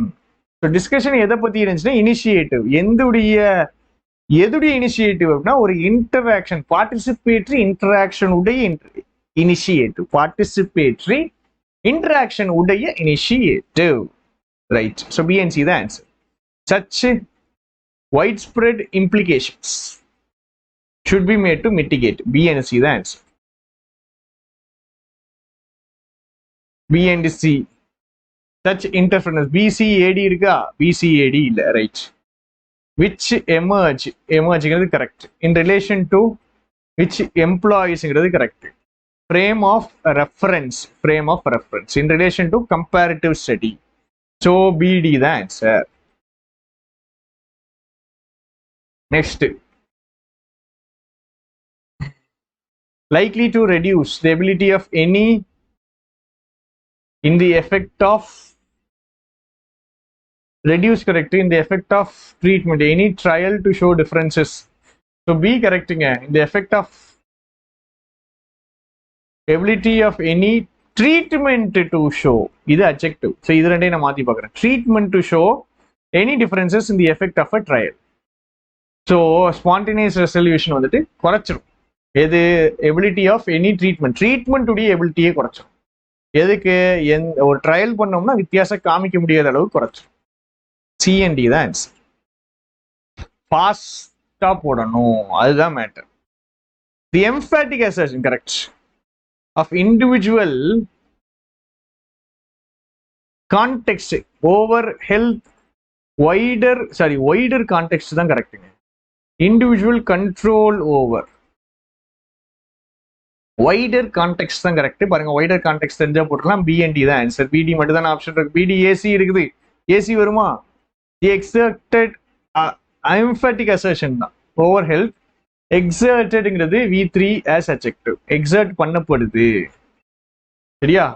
ஸோ டிஸ்கஷன் எதை பத்தி இருந்துச்சுன்னா இனிஷியேட்டிவ். எதுடைய இனிஷியேட்டிவ் அப்படின்னா ஒரு இன்டராக்ஷன், பார்ட்டிசிபேட்டரி இன்டராக்ஷன் உடைய இனிஷியேட்டிவ், பார்ட்டிசிபேட்டரி இன்டராக்ஷன் உடைய initiative, right? So B and C the answer. Such widespread implications should be made to mitigate. B and C the answer. B and C. Such interference. BCAD இருக்கா? BCAD இல்ல, right? Which emerge correct. In relation to which employees correct. Frame of reference. In relation to comparative study. So BD the answer. Next. Likely to reduce the ability of any in the effect of reduce correct in the effect of treatment, any trial to show differences. So B correcting in the effect of ability of any treatment to show. This adjective. So this ரெண்டே நான் மாத்தி பார்க்கறேன். Treatment to show any differences in the effect of a trial. So spontaneous resolution வந்துட்டு குறைச்சிரும். எது? எபிலிட்டி ஆஃப் எனி ட்ரீட்மெண்ட் உடைய எபிலிட்டியே குறைச்சிடும். எதுக்கு? ஒரு ட்ரையல் பண்ணோம்னா வித்தியாசம் காமிக்க முடியாத அளவு குறைச்சிடும். CND தான் ஆன்சர். ஃபாஸ்டா போடணும், அதுதான் matter. The emphatic assertion correct of individual contact over health wider context தான் கரெக்டுங்க. Individual control over, wider context தான் கரெக்ட். பாருங்க, வைடர் கான்டெக்ஸ்ட் தெரிஞ்சா போட்டுக்கலாம். பிஎன்டி தான் ஆன்சர். பிடி மட்டும் தான் ஆப்ஷன் இருக்கு. பிடி ஏசி இருக்குது. ஏசி வருமா? தி எக்ஸர்டட் எம்பேத்திக் அசர்ஷன் தான் ஓவர் ஹெல்த். எக்ஸர்டட்ங்கிறது V3 as adjective. எக்ஸர்ட் பண்ணப்படுது. சரியா?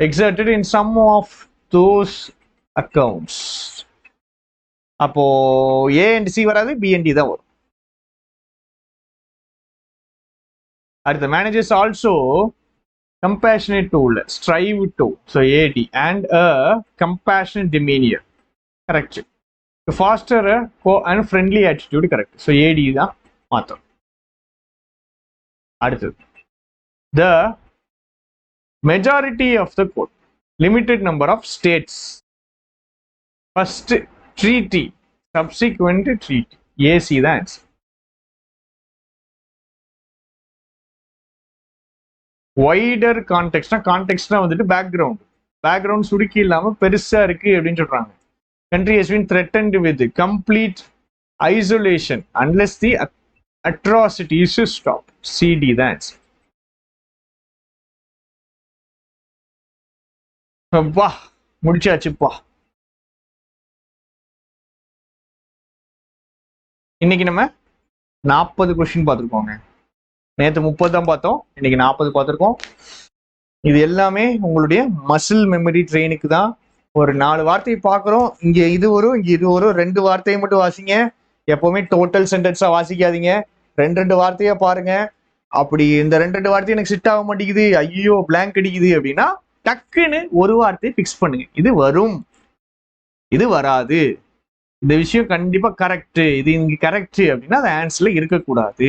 exerted in some of those accounts. அப்போ A and C வராது, B and D தான் வரும். அடுத்த managers also compassionate to, strive to, so AD, and a compassionate demeanor, correct. To foster a and friendly attitude, correct. So AD தான் மாத்தம். அடுத்தது, the majority of the court, limited number of states, first treaty, subsequent treaty. AC the answer. Wider context, context வந்துட்டு background சுருக்கி இல்லாம பெருசா இருக்கு அப்படின்னு சொல்றாங்க. Country has been threatened with complete isolation unless the atrocities stop. CD the answer. வா, முடிச்சாச்சுப்பா. இன்னைக்கு நம்ம 40 கொஸ்டின் பார்த்துருக்கோங்க. நேற்று 30 தான் பார்த்தோம், இன்னைக்கு 40 பார்த்துருக்கோம். இது எல்லாமே உங்களுடைய மசில் மெமரி ட்ரெயினுக்கு தான். ஒரு 4 வார்த்தையை பார்க்குறோம், இங்கே இது வரும், இங்கே இது வரும். 2 வார்த்தையை மட்டும் வாசிங்க. எப்பவுமே டோட்டல் சென்டென்ஸாக வாசிக்காதீங்க. 2 வார்த்தையா பாருங்க. அப்படி இந்த 2 வார்த்தையும் எனக்கு சிட் ஆக மாட்டேங்குது, ஐயோ பிளாங்க் அடிக்குது அப்படின்னா டக்குன்னு ஒரு வார்த்தையை பிக்ஸ் பண்ணுங்க. இது வரும், இது வராது, இந்த விஷயம் கண்டிப்பா கரெக்ட், இது இங்க கரெக்ட் அப்படின்னா அது ஆன்சர்ல இருக்கக்கூடாது,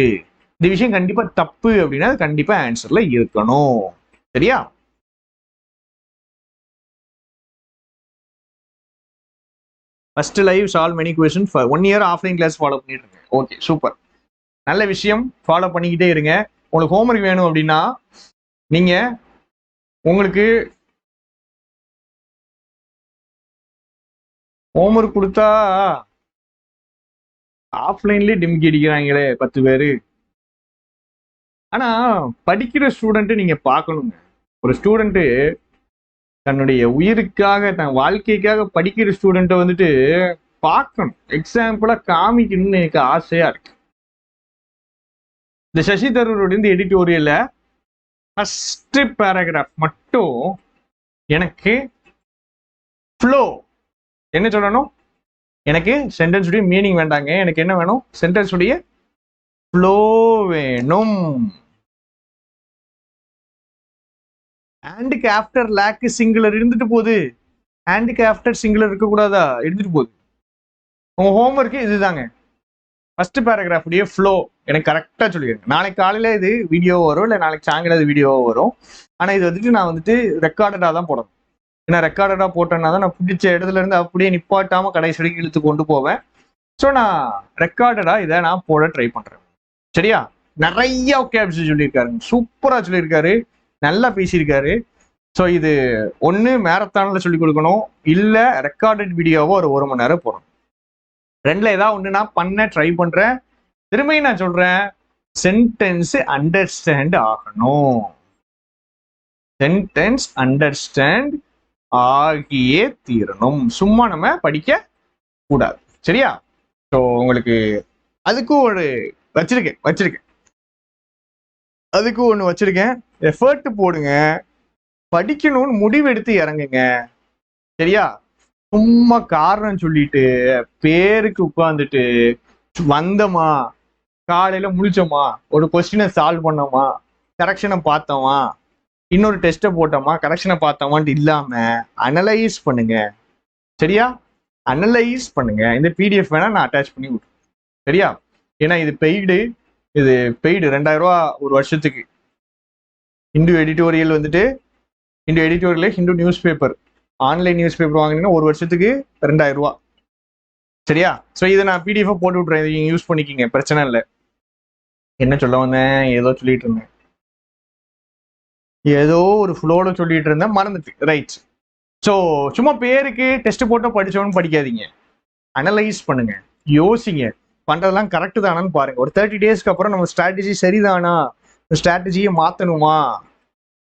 இந்த விஷயம் கண்டிப்பா தப்பு அப்படின்னா அது கண்டிப்பா ஆன்சர்ல இருக்கணும். சரியா? First live solve many question 1 year offline class follow பண்ணிட்டு இருக்கேன். ஓகே, சூப்பர், நல்ல விஷயம். ஃபாலோ பண்ணிக்கிட்டே இருங்க. உங்களுக்கு ஹோம்ஒர்க் வேணும் அப்படின்னா நீங்க உங்களுக்கு ஹோம்ஒர்க் கொடுத்தா ஆஃப்லைன்லயே டிம்கி அடிக்கிறாங்களே 10 பேரு. ஆனா படிக்கிற ஸ்டூடெண்ட் நீங்க பார்க்கணுங்க. ஒரு ஸ்டூடெண்ட் தன்னுடைய உயிருக்காக, தன் வாழ்க்கைக்காக படிக்கிற ஸ்டூடெண்ட்டை வந்துட்டு பார்க்கணும், எக்ஸாம்பிளா காமிக்கணும்னு எனக்கு ஆசையா இருக்கு. இந்த சசி தரூரோட இந்த எடிட்டோரியல்ல ஃபர்ஸ்ட் பேராகிராஃப் மட்டும் எனக்கு ஃப்ளோ என்ன சொல்லணும், எனக்கு சென்டென்ஸ் உடைய மீனிங் வேண்டாங்க, எனக்கு என்ன வேணும், சென்டென்ஸ் உடைய ஃப்ளோ வேணும். அண்டுக்கு ஆஃப்டர் லேக் சிங்குலர் இருந்துட்டு போகுது, அண்டுக்கு ஆஃப்டர் சிங்குலர் இருக்கக்கூடாதா, இருந்துட்டு போகுது. உங்க ஹோம்ஒர்க்கு இதுதாங்க. ஃபர்ஸ்ட் பேராகிராஃப் உடைய ஃப்ளோ எனக்கு கரெக்டாக சொல்லிடுங்க. நாளைக்கு காலையில் இது வீடியோ வரும், இல்லை நாளைக்கு சாயங்காலம் இது வீடியோ வரும். ஆனால் இது வந்துட்டு நான் வந்துட்டு ரெக்கார்டடாக தான் போடணும். ஏன்னா ரெக்கார்டடாக போட்டேன்னா தான் நான் பிடிச்ச இடத்துல இருந்து அப்படியே நிப்பாட்டாமல் கடைசி வரைக்கும் இழுத்து கொண்டு போவேன். ஸோ நான் ரெக்கார்டடாக இதை நான் போட ட்ரை பண்ணுறேன். சரியா? நிறைய கேப்ஸ் சொல்லியிருக்காருங்க, சூப்பராக சொல்லியிருக்காரு, நல்லா பேசியிருக்காரு. ஸோ இது ஒன்று மேரத்தானில் சொல்லிக் கொடுக்கணும், இல்லை ரெக்கார்டட் வீடியோவை ஒரு 1 மணி நேரம் போடணும். 2ல ஏதாவது ஒன்று நான் பண்ண ட்ரை பண்ணுறேன். திரும்பியும் நான் சொல்கிறேன், சென்டென்ஸ் அண்டர்ஸ்டாண்ட் ஆகணும். சென்டென்ஸ் அண்டர்ஸ்டாண்ட் ஆகியே தீரணும். சும்மா நம்ம படிக்க கூடாது. சரியா? ஸோ உங்களுக்கு அதுக்கும் ஒரு வச்சிருக்கேன் அதுக்கும் ஒன்று வச்சிருக்கேன். எஃபர்ட் போடுங்க, படிக்கணும்னு முடிவெடுத்து இறங்குங்க. சரியா? சும்மா காரணம் சொல்லிட்டு பேருக்கு உட்காந்துட்டு வந்தோமா, காலையில முழிச்சோமா, ஒரு கொஸ்டினை சால்வ் பண்ணோமா, கரெக்ஷனை பார்த்தோமா, இன்னொரு டெஸ்ட்டை போட்டோமா, கரெக்ஷனை பார்த்தோமான்ட்டு இல்லாம அனலைஸ் பண்ணுங்க. சரியா? அனலைஸ் பண்ணுங்க. இந்த பிடிஎஃப் வேணா நான் அட்டாச் பண்ணி விட்டுறேன். சரியா? ஏன்னா இது பெய்டு 2000 ரூபா ஒரு வருஷத்துக்கு. ஹிந்து எடிட்டோரியல் வந்துட்டு Hindu editorial Hindu news paper, online news paper வாங்கினீங்கன்னா ஒரு வருஷத்துக்கு 2000 ரூபா. சரியா? ஸோ இதை நான் பிடிஎஃப் போட்டு விட்றேன், இதை யூஸ் பண்ணிக்கிங்க, பிரச்சனை இல்லை. என்ன சொல்ல வந்தேன், ஏதோ சொல்லிட்டு இருந்தேன், ஏதோ ஒரு ஃப்ளோட சொல்லிட்டு இருந்தேன், மறந்துட்டு. ரைட், ஸோ சும்மா பேருக்கு டெஸ்ட் போட்டு படிச்சவனு படிக்காதீங்க, அனலைஸ் பண்ணுங்க, யோசிங்க, பண்றதெல்லாம் கரெக்ட் தானான்னு பாருங்க. ஒரு 30 டேஸ்க்கு அப்புறம் நம்ம ஸ்ட்ராட்டஜி சரிதானா, ஸ்ட்ராட்டஜியை மாத்தணுமா,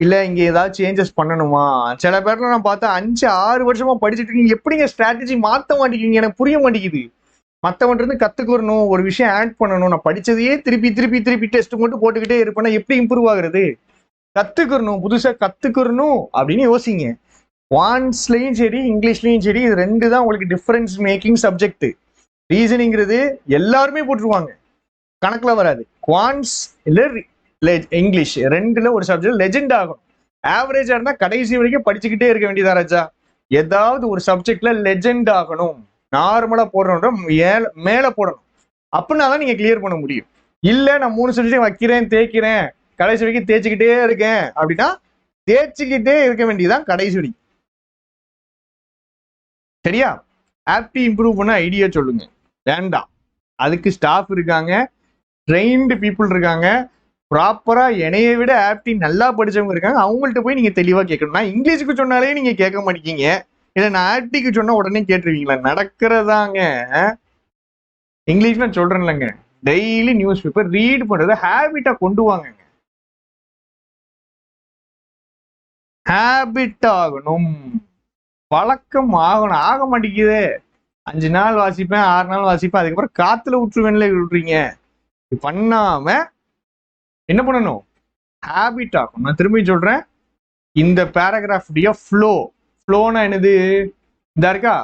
இல்ல இங்க ஏதாவது சேஞ்சஸ் பண்ணணுமா. சில பேர்ல நான் பார்த்தா 5-6 வருஷமா படிச்சுட்டு இருக்கீங்க, எப்படிங்க ஸ்ட்ராட்டஜி மாத்த மாட்டேங்கிறீங்க, எனக்கு புரிய மாட்டேங்குது. மற்றவன்ட்டு இருந்து கத்துக்கணும், ஒரு விஷயம் ஆட் பண்ணணும். நான் படிச்சதையே திருப்பி திருப்பி திருப்பி டெஸ்ட் மட்டும் போட்டுக்கிட்டே இருப்பேன்னா எப்படி இம்ப்ரூவ் ஆகுறது? கத்துக்கணும், புதுசா கத்துக்கணும் அப்படின்னு யோசிங்க. குவான்ஸ்லயும் சரி இங்கிலீஷ்லயும் சரி, இது 2 தான் உங்களுக்கு டிஃபரன்ஸ் மேக்கிங் சப்ஜெக்ட். ரீசனிங்கிறது எல்லாருமே போட்டுருவாங்க, கணக்குல வராது. குவான்ஸ் இல்ல இங்கிலீஷ், 2ல ஒரு சப்ஜெக்ட் லெஜெண்ட் ஆகணும். ஆவரேஜா இருந்தா கடைசி வரைக்கும் படிச்சுக்கிட்டே இருக்க வேண்டியதா ராஜா. ஏதாவது ஒரு சப்ஜெக்ட்ல லெஜெண்ட் ஆகணும். நார்மலா போடணும், மேல போடணும், அப்படின்னா தான் நீங்க கிளியர் பண்ண முடியும். இல்ல நான் 3 சப்ஜெக்ட் வைக்கிறேன் தேய்க்கிறேன் கடைசி வரைக்கும் தேய்ச்சிக்கிட்டே இருக்கேன் அப்படின்னா தேய்ச்சிக்கிட்டே இருக்க வேண்டியதான் கடைசி வரைக்கும். சரியா? ஆப்டி இம்ப்ரூவ் பண்ண ஐடியா சொல்லுங்க, வேண்டாம். அதுக்கு ஸ்டாஃப் இருக்காங்க, ட்ரெயின்டு பீப்புள் இருக்காங்க, ப்ராப்பரா என்னைய விட ஆப்டி நல்லா படிச்சவங்க இருக்காங்க. அவங்கள்ட்ட போய் நீங்க தெளிவா கேட்கணும். நான் இங்கிலீஷுக்கு சொன்னாலே நீங்க கேட்க மாட்டேங்க, இல்ல நான் ஆப்டிக்கு சொன்னா உடனே கேட்டுருவீங்களா? நடக்கிறதாங்க. இங்கிலீஷ் நான் சொல்றேன்லங்க, டெய்லி நியூஸ் பேப்பர் ரீட் பண்றத ஹேபிட்டா கொண்டு வாங்க. ஹேபிட் ஆகணும், பழக்கம் ஆகணும். ஆக மாட்டேங்குது. 5 நாள் வாசிப்பேன், 6 நாள் வாசிப்பேன், அதுக்கப்புறம் காத்துல விட்டுருவேன்ல விட்டுறீங்க. பண்ணாம என்ன பண்ணணும்? ஹேபிட் ஆகும். நான் திரும்பி சொல்றேன், இந்த பேராகிராஃப் ஃப்ளோனா என்னது? இதா இருக்கா,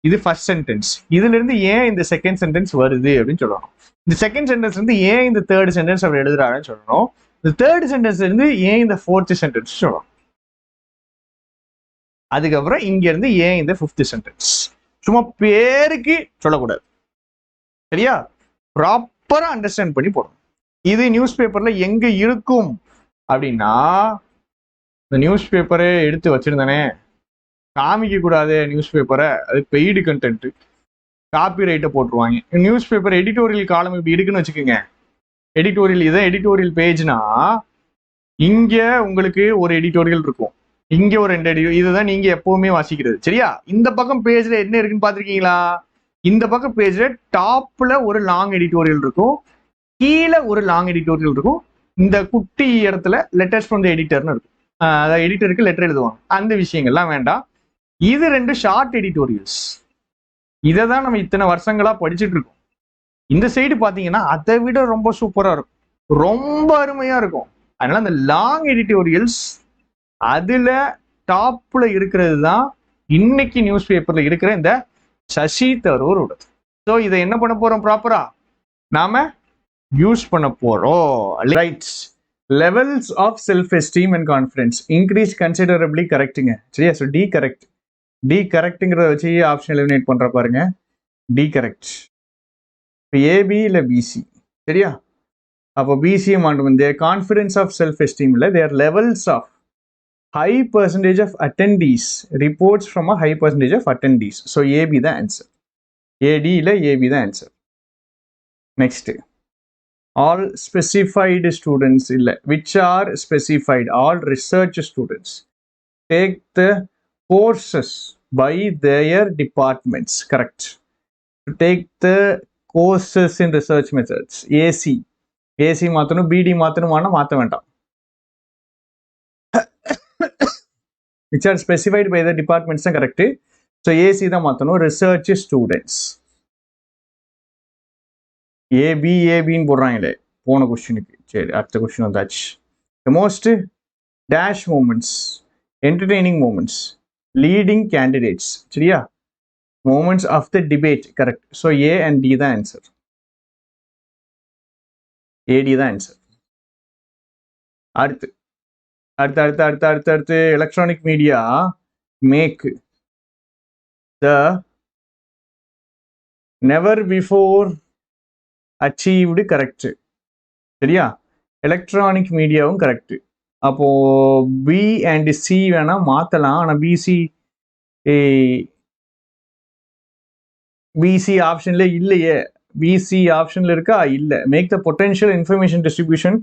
இது ஃபர்ஸ்ட் சென்டென்ஸ். இதுல இருந்து ஏன் இந்த செகண்ட் சென்டென்ஸ் வருது அப்படின்னு சொல்லணும். இந்த செகண்ட் சென்டென்ஸ் இருந்து ஏன் இந்த தேர்ட் சென்டென்ஸ் அவர் எழுதுறாருன்னு சொல்லணும். இந்த தேர்ட் சென்டென்ஸ்ல இருந்து ஏன் இந்த ஃபோர்த் சென்டென்ஸ் சொல்லணும். அதுக்கப்புறம் இங்க இருந்து ஏன் இந்த ஃபிஃப்த் சென்டென்ஸ். சும்மா பேருக்கு சொல்லக்கூடாது, சரியா? ப்ராப்பரா அண்டர்ஸ்டாண்ட் பண்ணி போடணும். இது நியூஸ் பேப்பர்ல எங்க இருக்கும் அப்படின்னா, இந்த நியூஸ் பேப்பரை எடுத்து வச்சிருந்தானே, காமிக்க கூடாது நியூஸ் பேப்பரை, அது பெய்டு கண்டென்ட், காப்பி ரைட்டை போட்டுருவாங்க. நியூஸ் பேப்பர் எடிட்டோரியல் காலம் இப்படி இருக்குன்னு வச்சுக்கோங்க. எடிட்டோரியல் இதான் எடிட்டோரியல் பேஜ்னா, இங்க உங்களுக்கு ஒரு எடிட்டோரியல் இருக்கும், இங்க ஒரு 2 எடிட்டோரியல், இதுதான் நீங்க எப்பவுமே வாசிக்கிறது, சரியா? இந்த பக்கம் பேஜ்ல என்ன இருக்குன்னு பாத்திருக்கீங்களா? இந்த பக்கம் பேஜ்ல டாப்ல ஒரு லாங் எடிட்டோரியல் இருக்கும், கீழே ஒரு லாங் எடிட்டோரியல் இருக்கும், இந்த குட்டி இடத்துல லெட்டர்ஸ் ஃப்ரம் தி எடிட்டர்னு இருக்கும். அதாவது எடிட்டருக்கு லெட்டர் எழுதுவாங்க, அந்த விஷயங்கள்லாம் வேண்டாம். இது 2 ஷார்ட் எடிட்டோரியல்ஸ். இதை தான் நம்ம இத்தனை வருஷங்களா படிச்சுட்டு இருக்கோம். இந்த சைடு பாத்தீங்கன்னா அதை விட ரொம்ப சூப்பரா இருக்கும், ரொம்ப அருமையா இருக்கும். அதனால அந்த லாங் எடிட்டோரியல்ஸ் அதுல டாப்ல இருக்கிறது தான் இன்னைக்கு நியூஸ் பேப்பர்ல இருக்கிற இந்த சசி தரூரோட. ஸோ இதை என்ன பண்ண போறோம்? ப்ராப்பரா நாம யூஸ் பண்ண போறோம். Rights levels of self esteem and confidence increase considerably. கரெக்டுங்க, சரியா? So D correct. டி கரெக்டுங்கிறத வச்சு ஆப்ஷன் எலிமினேட் பண்ற பாருங்க. D correct. ஏபி இல்லை பிசி, சரியா? அப்போ பிசியை மாட்டோம். Their confidence of self esteem இல்லை, their levels of high percentage of attendees reports from a high percentage of attendees. So AB the answer. AD illa AB the answer. Next, all specified students illa, which are specified, all research students take the courses by their departments. Correct. To take the courses in research methods. AC மாத்தணும், BD மாத்தணும், மாத்த வேண்டாம். which are specified by the departments தான் correct. So AC தான் மாத்தணும், research students. ABன்னு போடுறாங்களே போன கொஸ்டினுக்கு. சரி, அடுத்த கொஸ்டின் வந்தாச்சு. The most dash moments, entertaining moments, leading candidates, சரியா? Moments of the debate, correct. So A and D தான் answer. AD தான் answer. அடுத்து electronic media make the never before achieved, correct, சரியா? எலக்ட்ரானிக் மீடியாவும் கரெக்ட். அப்போ பி அண்ட் சி வேணா மாத்தலாம், ஆனா பிசி ஆப்ஷன்ல இல்லையே. பிசி ஆப்ஷன்ல இருக்கா? இல்ல. Make the potential information distribution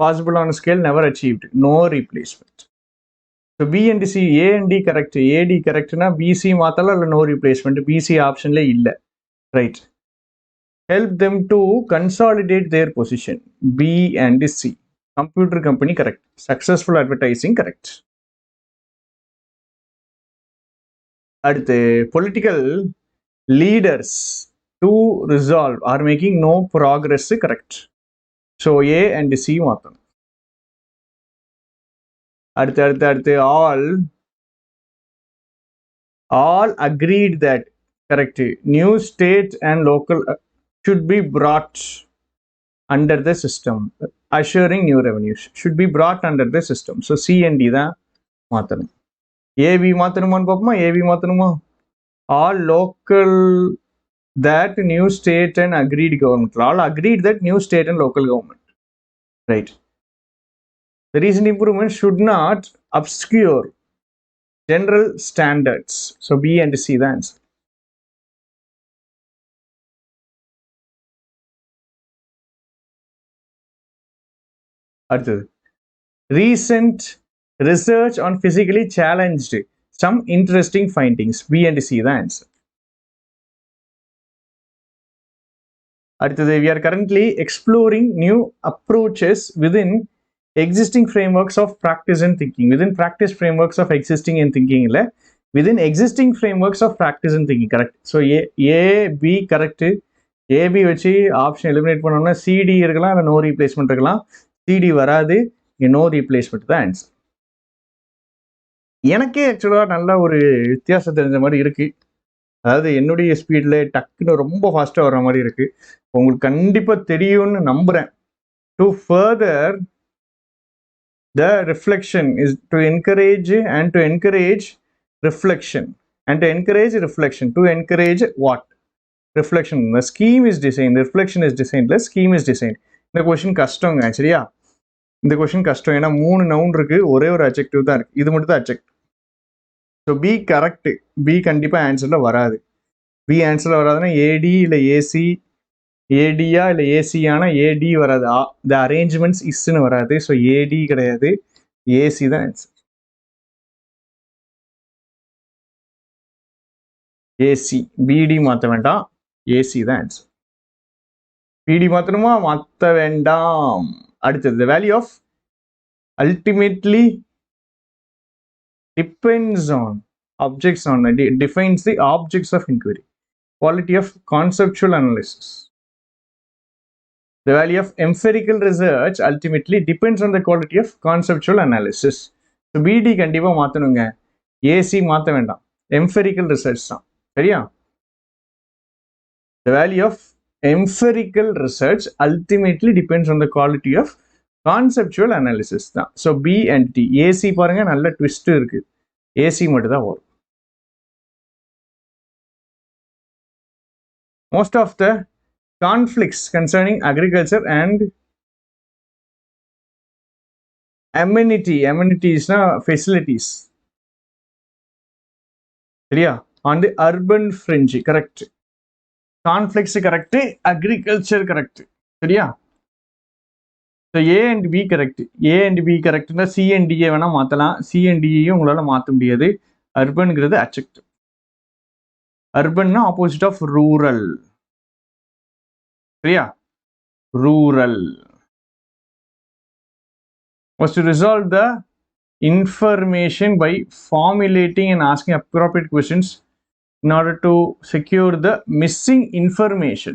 possible on a scale never achieved, no replacement. So B and C A and D correct, AD கரெக்ட்னா பிசி மாற்றலாம் இல்லை நோ ரீப்ளேஸ்மெண்ட், பிசி ஆப்ஷன்ல இல்லை. Right. Help them to consolidate their position, B and C. Computer company correct. Successful advertising correct. அடுத்து political leaders to resolve are making no progress correct. So A and C மாற்றணும். அடுத்து அடுத்து அடுத்து all agreed that correct new state and local should be brought under the system, assuring new revenues should be brought under the system. So C and D தான் மாற்றணும். AB மாற்றணுமான்னு பார்ப்போமா? AB மாற்றணுமா? all local that new state and agreed government, all agreed that new state and local government, right. The recent improvement should not obscure general standards. So B and C the answer. அடுத்தது recent research on physically challenged, some interesting findings. B and C the answer. அடுத்தது we are currently exploring new approaches within existing frameworks of practice and thinking. Within practice frameworks of existing and thinking இல்லை, within existing frameworks of practice and thinking. Correct. So A B correct. AB வச்சு ஆப்ஷன் எலிமினேட் பண்ணோம்னா CD இருக்கலாம், இல்லை நோ ரீப்ளேஸ்மெண்ட் இருக்கலாம். CD வராது, நோ ரீப்ளேஸ்மெண்ட் தான் ஆன்சர். எனக்கே ஆக்சுவலாக நல்ல ஒரு வித்தியாசம் தெரிஞ்ச மாதிரி இருக்கு. அதாவது என்னுடைய ஸ்பீடில் டக்குன்னு ரொம்ப ஃபாஸ்ட்டாக வர மாதிரி இருக்கு. உங்களுக்கு கண்டிப்பாக தெரியும்னு நம்புகிறேன். To further the reflection is to encourage and to encourage reflection and to encourage reflection, to encourage what? Reflection. The scheme is designed, reflection is designed, the scheme is designed. இந்த கொஸ்டின் கஷ்டங்க. சரியா? இந்த கொஸ்டின் கஷ்டம். ஏன்னா 3 நவுன் இருக்கு, ஒரே ஒரு அட்ஜெக்டிவ் தான் இருக்கு. இது மட்டும் தான் adjective. So B correct. B கண்டிப்பாக ஆன்சரில் வராது. பி ஆன்சரில் வராதுன்னா ஏடி இல்லை ஏசி, ஏடியா இல்லை ஏசியானா ஏடி வராது. த அரேஞ்ச்மெண்ட்ஸ் இஸ்ன்னு வராது. ஸோ ஏடி கிடையாது, ஏசி தான் ஆன்சர். ஏசி. பிடி மாற்ற வேண்டாம், ஏசி தான் ஆன்சர். பிடி மாற்றணுமா? மாற்ற வேண்டாம். அடுத்தது value of ultimately depends on objects on defines the objects of inquiry, quality of conceptual analysis. The value of empirical research ultimately depends on the quality of conceptual analysis. So BD கண்டிப்பா மாத்தணுங்க, AC மாத்த வேண்டாம், empirical research தான். சரியா? The value of empirical research ultimately depends on the quality of conceptual analysis தான். So B and T. AC பாருங்க நல்ல ட்விஸ்ட் இருக்கு, AC மட்டும் தான் வரும். Most of the conflicts concerning agriculture and amenities na facilities, சரியா, on the urban fringe. correct. conflicts correct, agriculture correct. சரியா? so A and B correct. A and B correct na C and D வேணா மாத்தலாம். C and D உங்களால மாத்த முடியாது. urbanங்கிறது adjective. urban na opposite of rural. சரியா? rural was to resolve the information by formulating and asking appropriate questions in order to secure the missing information.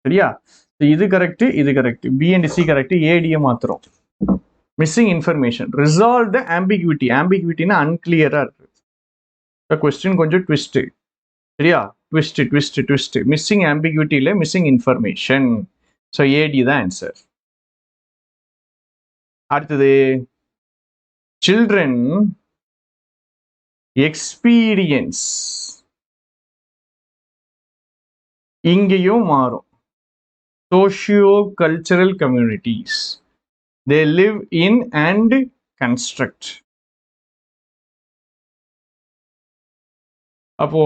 சரியா? இது கரெக்ட், இது correct. B and C correct, AD மாத்திரம். missing information, resolve the ambiguity. ambiguityனா unclear-ஆ இருக்கு. கொஸ்டின் கொஞ்சம் ட்விஸ்ட். சரியா? ட்விஸ்ட். missing ambiguity இல்லை, missing information. ஸோ AD தான் ஆன்சர். அடுத்தது children experience, இங்கேயும் மாறும். socio-cultural communities, they live in and construct. அப்போ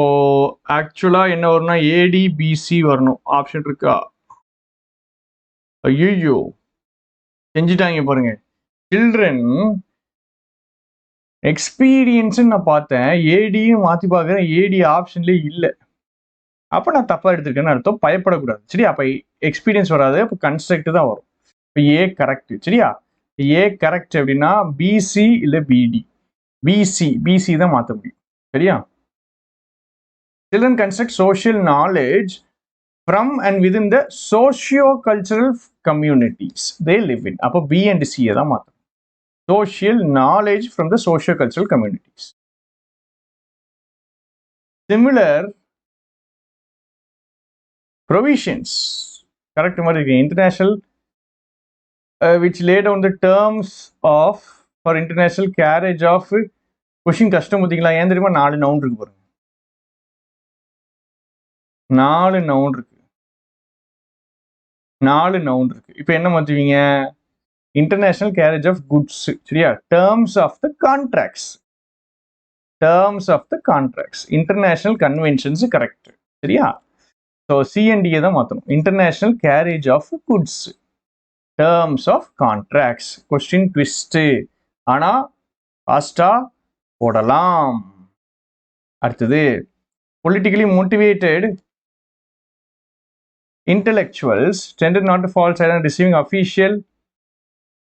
ஆக்சுவலா என்ன வரும்னா ADBC வரணும். ஆப்ஷன் இருக்கா? ஐயோ செஞ்சுட்டாங்க பாருங்க. children எக்ஸ்பீரியன்ஸ் நான் பார்த்தேன், ஏடியும் மாத்தி பார்க்குறேன், ஏடி ஆப்ஷன்லேயே இல்லை. அப்போ நான் தப்பா எடுத்திருக்கேன்னு அர்த்தம். பயப்படக்கூடாது. சரியா? அப்போ எக்ஸ்பீரியன்ஸ் வராது, அப்போ கன்ஸ்ட்ரக்ட் தான் வரும். இப்போ ஏ கரெக்ட். சரியா? ஏ கரெக்ட் அப்படின்னா பிசி இல்லை பிடி. பிசி தான் மாற்ற முடியும். சரியா? Children construct social knowledge from and within the socio-cultural communities they live in. அப்போ B and C தான் மாற்றணும். Social knowledge from the socio-cultural communities. Similar provisions. Correct மாதிரி இருக்கு. International which lay down the terms of for international carriage of question கஷ்டம் பார்த்தீங்களா? ஏன் தெரியுமா? 4 நவுன் இருக்கு பாருங்க. 4 நவுன் இருக்கு. 4 நவுன் இருக்கு. இப்போ என்ன மாற்றுவீங்க? International carriage of goods. சரியா? Terms of the contracts. Terms of the contracts. International conventions correct. சரியா? ஸோ சிஎன்டிஏ தான் மாற்றணும். International carriage of goods, terms of contracts. Question twist, ஆனால் ஃபாஸ்டா போடலாம். அடுத்தது politically motivated intellectuals tended not to fall silent receiving official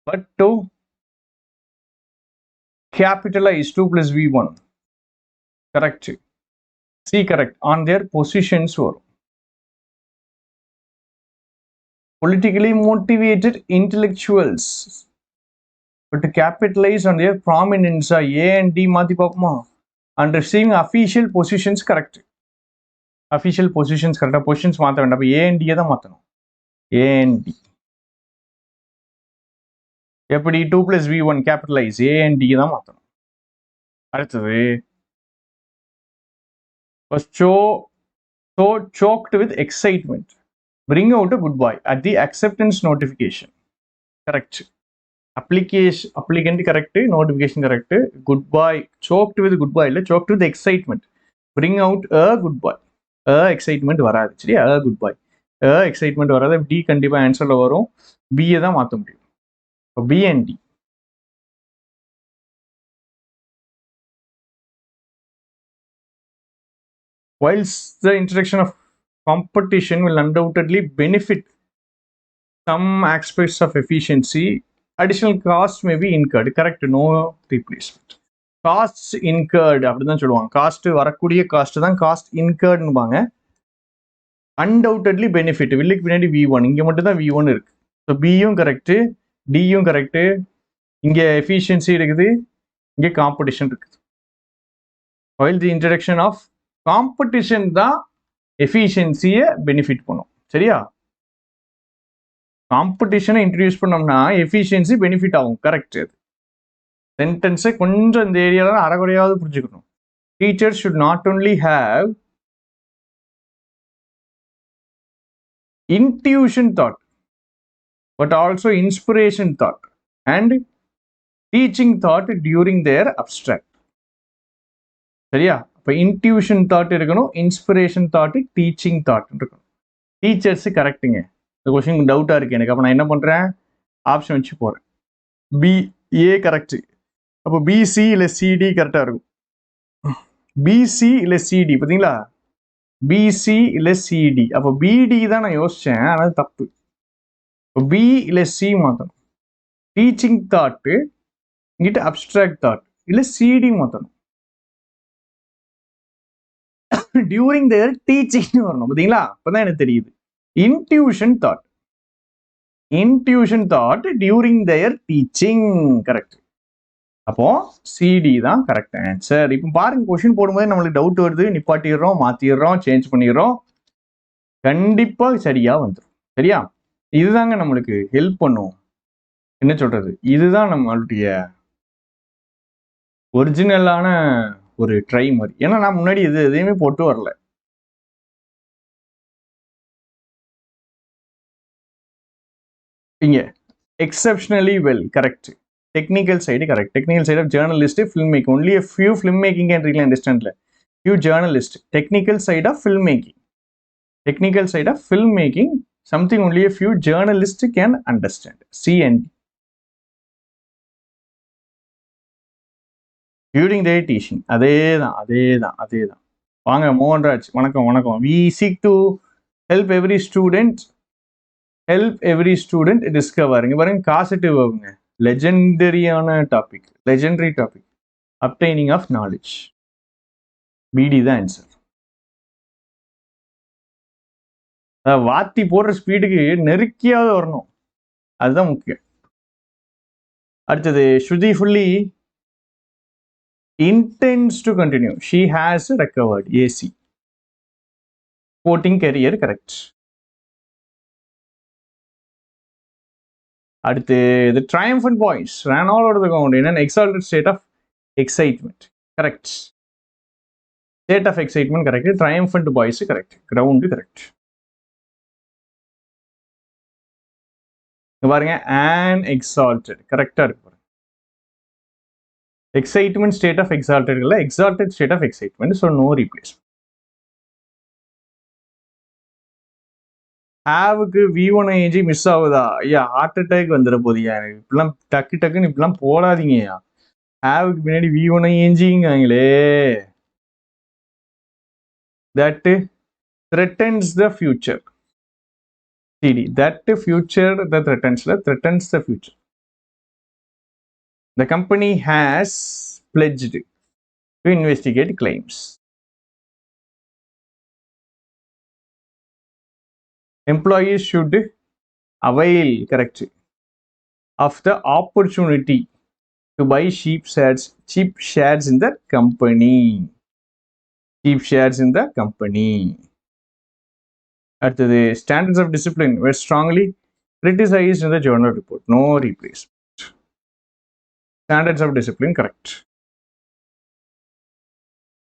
but to capitalize 2 plus v1. Correct. C correct. On their positions were politically motivated intellectuals but to capitalize on their prominence. A and D மாத்தி பாப்போமா? And receiving official positions. Correct. Official positions correct. Positions மாத்த வேண்டாம். அப்ப A and D தான் மாத்தணும். A and D. எப்படி 2 plus v1 capitalize A and D தான் மாத்தணும். அடுத்தது was so choked with excitement bring out a good boy at the acceptance notification. Correct. Applicant correct, notification correct. Good boy choked with good boy இல்ல, choked with excitement bring out a good boy. excitement வராது. சரியா? good boy excitement வராது. D கண்டிப்பா ஆன்சர்ல வரும். B தான் மாத்த முடியும். B and D. Whilst the introduction of competition will undoubtedly benefit some aspects of efficiency, additional costs may be incurred. Correct. No replacement. Costs incurred அப்படிதான் சொல்லுவாங்க. காஸ்ட் வரக்கூடிய காஸ்ட் தான் காஸ்ட் இன்கர்டுபாங்க. அன்டவுட்டட்லி பெனிஃபிட் வில்லுக்கு பின்னாடி V1, இங்கே மட்டும் தான் V1 இருக்கு. ஸோ பியும் கரெக்டு, டியும் கரெக்டு. இங்கே எஃபிஷியன்சி இருக்குது, இங்கே காம்படிஷன் இருக்குது. while the introduction of competition தான் எஃபிஷியன்சியை பெனிஃபிட் பண்ணும். சரியா? காம்படிஷனை இன்ட்ரடியூஸ் பண்ணோம்னா எஃபிஷியன்சி பெனிஃபிட் ஆகும். கரெக்ட். சென்டென்ஸை கொஞ்சம் இந்த ஏரியாவில் அரைகுறையாவது புரிஞ்சுக்கணும். Teachers should not only have intuition thought but also inspiration thought and teaching thought during their abstract. சரியா? அப்போ intuition thought இருக்கணும், inspiration thought, teaching thought இருக்கணும். டீச்சர்ஸ் கரெக்டுங்க. இந்த கொஸ்டின் டவுட்டாக இருக்கு எனக்கு. அப்போ நான் என்ன பண்ணுறேன்? ஆப்ஷன் வச்சு போகிறேன். B A correct. அப்போ பிசி இல்லை சிடி கரெக்டாக இருக்கும். பிசி இல்லை சிடி பார்த்தீங்களா? பிசி இல்லை சிடி. அப்போ பிடி தான் நான் யோசித்தேன், ஆனால் தப்பு. இப்போ பி இல்லை சி மாற்றணும். டீச்சிங் தாட்டு இங்கிட்ட அப்ட்ராக்ட் தாட் இல்லை சிடி மாற்றணும். டியூரிங் தேர் டீச்சிங்னு வரணும். பார்த்தீங்களா? அப்போதான் எனக்கு தெரியுது. Intuition thought, intuition thought during their teaching. Correct. அப்போ சிடி தான் கரெக்ட் ஆன்சர். இப்போ பாருங்க, கொஸ்டின் போடும்போது நம்மளுக்கு டவுட் வருது, நிப்பாட்டிடுறோம், மாத்திடுறோம், சேஞ்ச் பண்ணிடுறோம். கண்டிப்பா சரியா வந்துடும். சரியா? இதுதாங்க நம்மளுக்கு ஹெல்ப் பண்ணும். என்ன சொல்றது, இதுதான் நம்மளுடைய ஒரிஜினலான ஒரு ட்ரை மாதிரி. ஏன்னா நான் முன்னாடி இது எதையுமே போட்டு வரல. இங்க exceptionally well correct. Technical side correct. Technical side of journalist, filmmaking. Only a few filmmaking can really understand. Few journalists. Technical side of filmmaking. Technical side of filmmaking. Something only a few journalists can understand. C and D. During their teaching. அதேதான். வாங்க மோகன்ராஜ், வணக்கம். We seek to help every student discover. இங்க பாருங்க காசிட்டிவ் வருங்க. Legendary topic obtaining of knowledge. B D தான் ஆன்சர். வாத்தி போடுற ஸ்பீடுக்கு நெருக்கியாவது வரணும், அதுதான் முக்கியம். அடுத்தது ஸ்ருதி fully intends to continue. She has recovered. AC. Sporting career, correct. அடுத்து the triumphant boys ran all over the ground in an exalted state of excitement. Correct. State of excitement, correct. Triumphant boys, correct. Ground, correct. பாருங்க an exalted, கரெக்டா இருக்கு. Excitement state of exalted இல்ல, exalted state of excitement, so no replacement. ஹாவுக்கு V1 miss ஆகுதா? ஐயா ஹார்ட் அட்டாக் வந்துட போதியா? இப்படிலாம் டக்குன்னு இப்படிலாம் போடாதீங்கய்யா. ஹாவுக்கு பின்னாடி V1 that threatens the future. CD, that future that threatens the future. The company has pledged to investigate claims. Employees should avail, correct, of the opportunity to buy cheap shares in the company. அடுத்தது standards of discipline were strongly criticized in the journal report. No replacement. Standards of discipline, correct.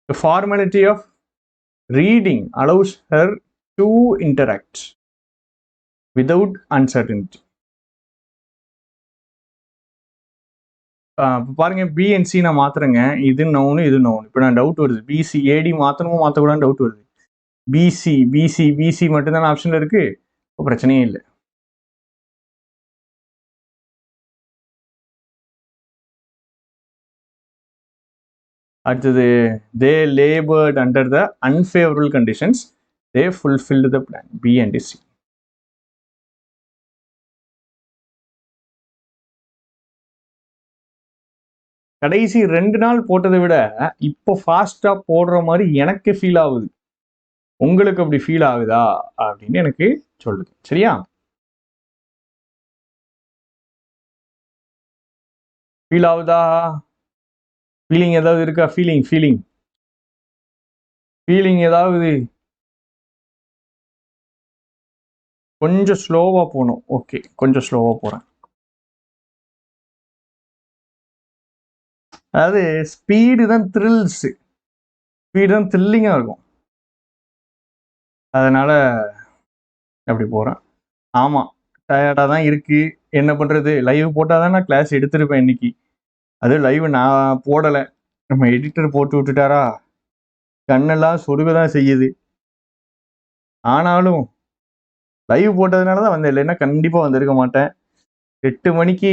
The formality of reading allows her to interact without uncertainty. பாருங்க பி அண்ட் சி நான் மாத்துறேங்க. இது நவுனு இது நவுனு. இப்போ நான் டவுட் வருது, பிசி ஏடி மாற்றணுமோ மாற்றக்கூடாதுன்னு டவுட் வருது. பிசி மட்டும்தான் ஆப்ஷன்ல இருக்கு, இப்போ பிரச்சனையே இல்லை. அடுத்தது they labored under the unfavorable conditions, they fulfilled the plan. B and C. கடைசி 2 நாள் போட்டதை விட இப்போ ஃபாஸ்டா போடுற மாதிரி எனக்கு ஃபீல் ஆகுது. உங்களுக்கு அப்படி ஃபீல் ஆகுதா அப்படின்னு எனக்கு சொல்லுது. சரியா? ஃபீல் ஆகுதா? ஃபீலிங் ஏதாவது இருக்கா? ஃபீலிங் ஏதாவது? கொஞ்சம் ஸ்லோவா போகணும். ஓகே, கொஞ்சம் ஸ்லோவா போறேன். அதாவது ஸ்பீடு தான் த்ரில்லிங்கா இருக்கும், அதனால அப்படி போறேன். ஆமா, டயர்டா தான் இருக்கு, என்ன பண்றது? லைவ் போட்டாதான் நான் கிளாஸ் எடுத்திருப்பேன் இன்னைக்கு. அது லைவ் நான் போடல, நம்ம எடிட்டர் போட்டு விட்டுட்டாரா, கண்ணெல்லாம் சொருகதான் செய்யுது. ஆனாலும் லைவ் போட்டதுனாலதான் வந்தேன், இல்லைன்னா கண்டிப்பா வந்திருக்க மாட்டேன். 8 மணிக்கு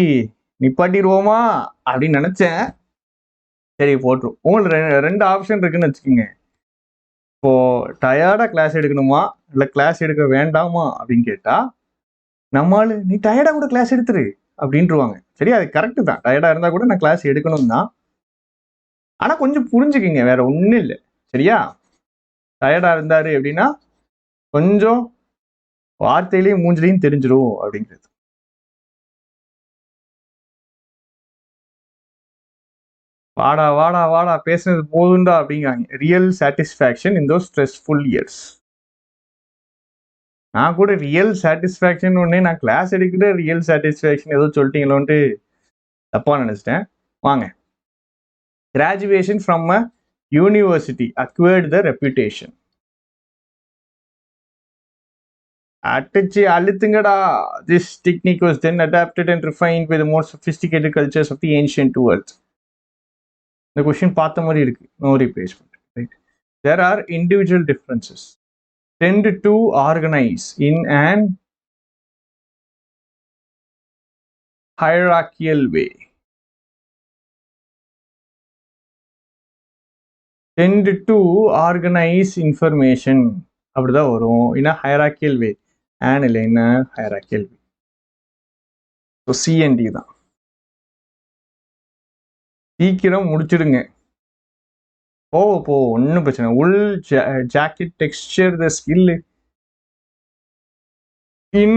நிப்பாட்டிடுவோமா அப்படின்னு நினைச்சேன். சரி போட்டுரும். உங்களுக்கு 2 ஆப்ஷன் இருக்குன்னு வச்சுக்கோங்க. இப்போ டயர்டா கிளாஸ் எடுக்கணுமா இல்ல கிளாஸ் எடுக்க வேண்டாமா அப்படின்னு கேட்டா, நம்மால் நீ டயர்டா கூட கிளாஸ் எடுத்துரு அப்படின்ட்டுருவாங்க. சரி, அது கரெக்டு தான். டயர்டா இருந்தா கூட நான் கிளாஸ் எடுக்கணும் தான். ஆனா கொஞ்சம் புரிஞ்சுக்கிங்க, வேற ஒன்றும் இல்லை. சரியா? டயர்டா இருந்தாரு அப்படின்னா கொஞ்சம் வார்த்தையிலையும் மூஞ்சிலையும் தெரிஞ்சிடும் அப்படிங்கிறது. வாடா வாடா வாடா பேசுனது போதுண்டா அப்படிங்காங்க. Real satisfaction in those stressful years. நான் கூட ரியல் சாட்டிஸ்ஃபேக்ஷன் ஒன்னே நான் கிளாஸ் எடுக்கிற ரியல் சாட்டிஸ்ஃபேக்ஷன் ஏதோ சொல்லிட்டீங்களோன்ட்டு தப்பா நினைச்சிட்டேன். வாங்க, graduation from a university acquired the reputation. அடிச்சு அழுத்துங்கடா. This technique was then adapted and refined by the more sophisticated cultures of the ancient world. இந்த கொஸ்டின் பார்த்த மாதிரி இருக்கு. No replacement. Right? There are individual differences tend to organize in an hierarchical way. tend to organize information அப்படிதான் வரும் in a hierarchical way and in a hierarchical way. So C and D தான். சீக்கிரம் முடிச்சிடுங்க. போ ஒன்றும் பிரச்சனை. உள் jacket Dexter the skill in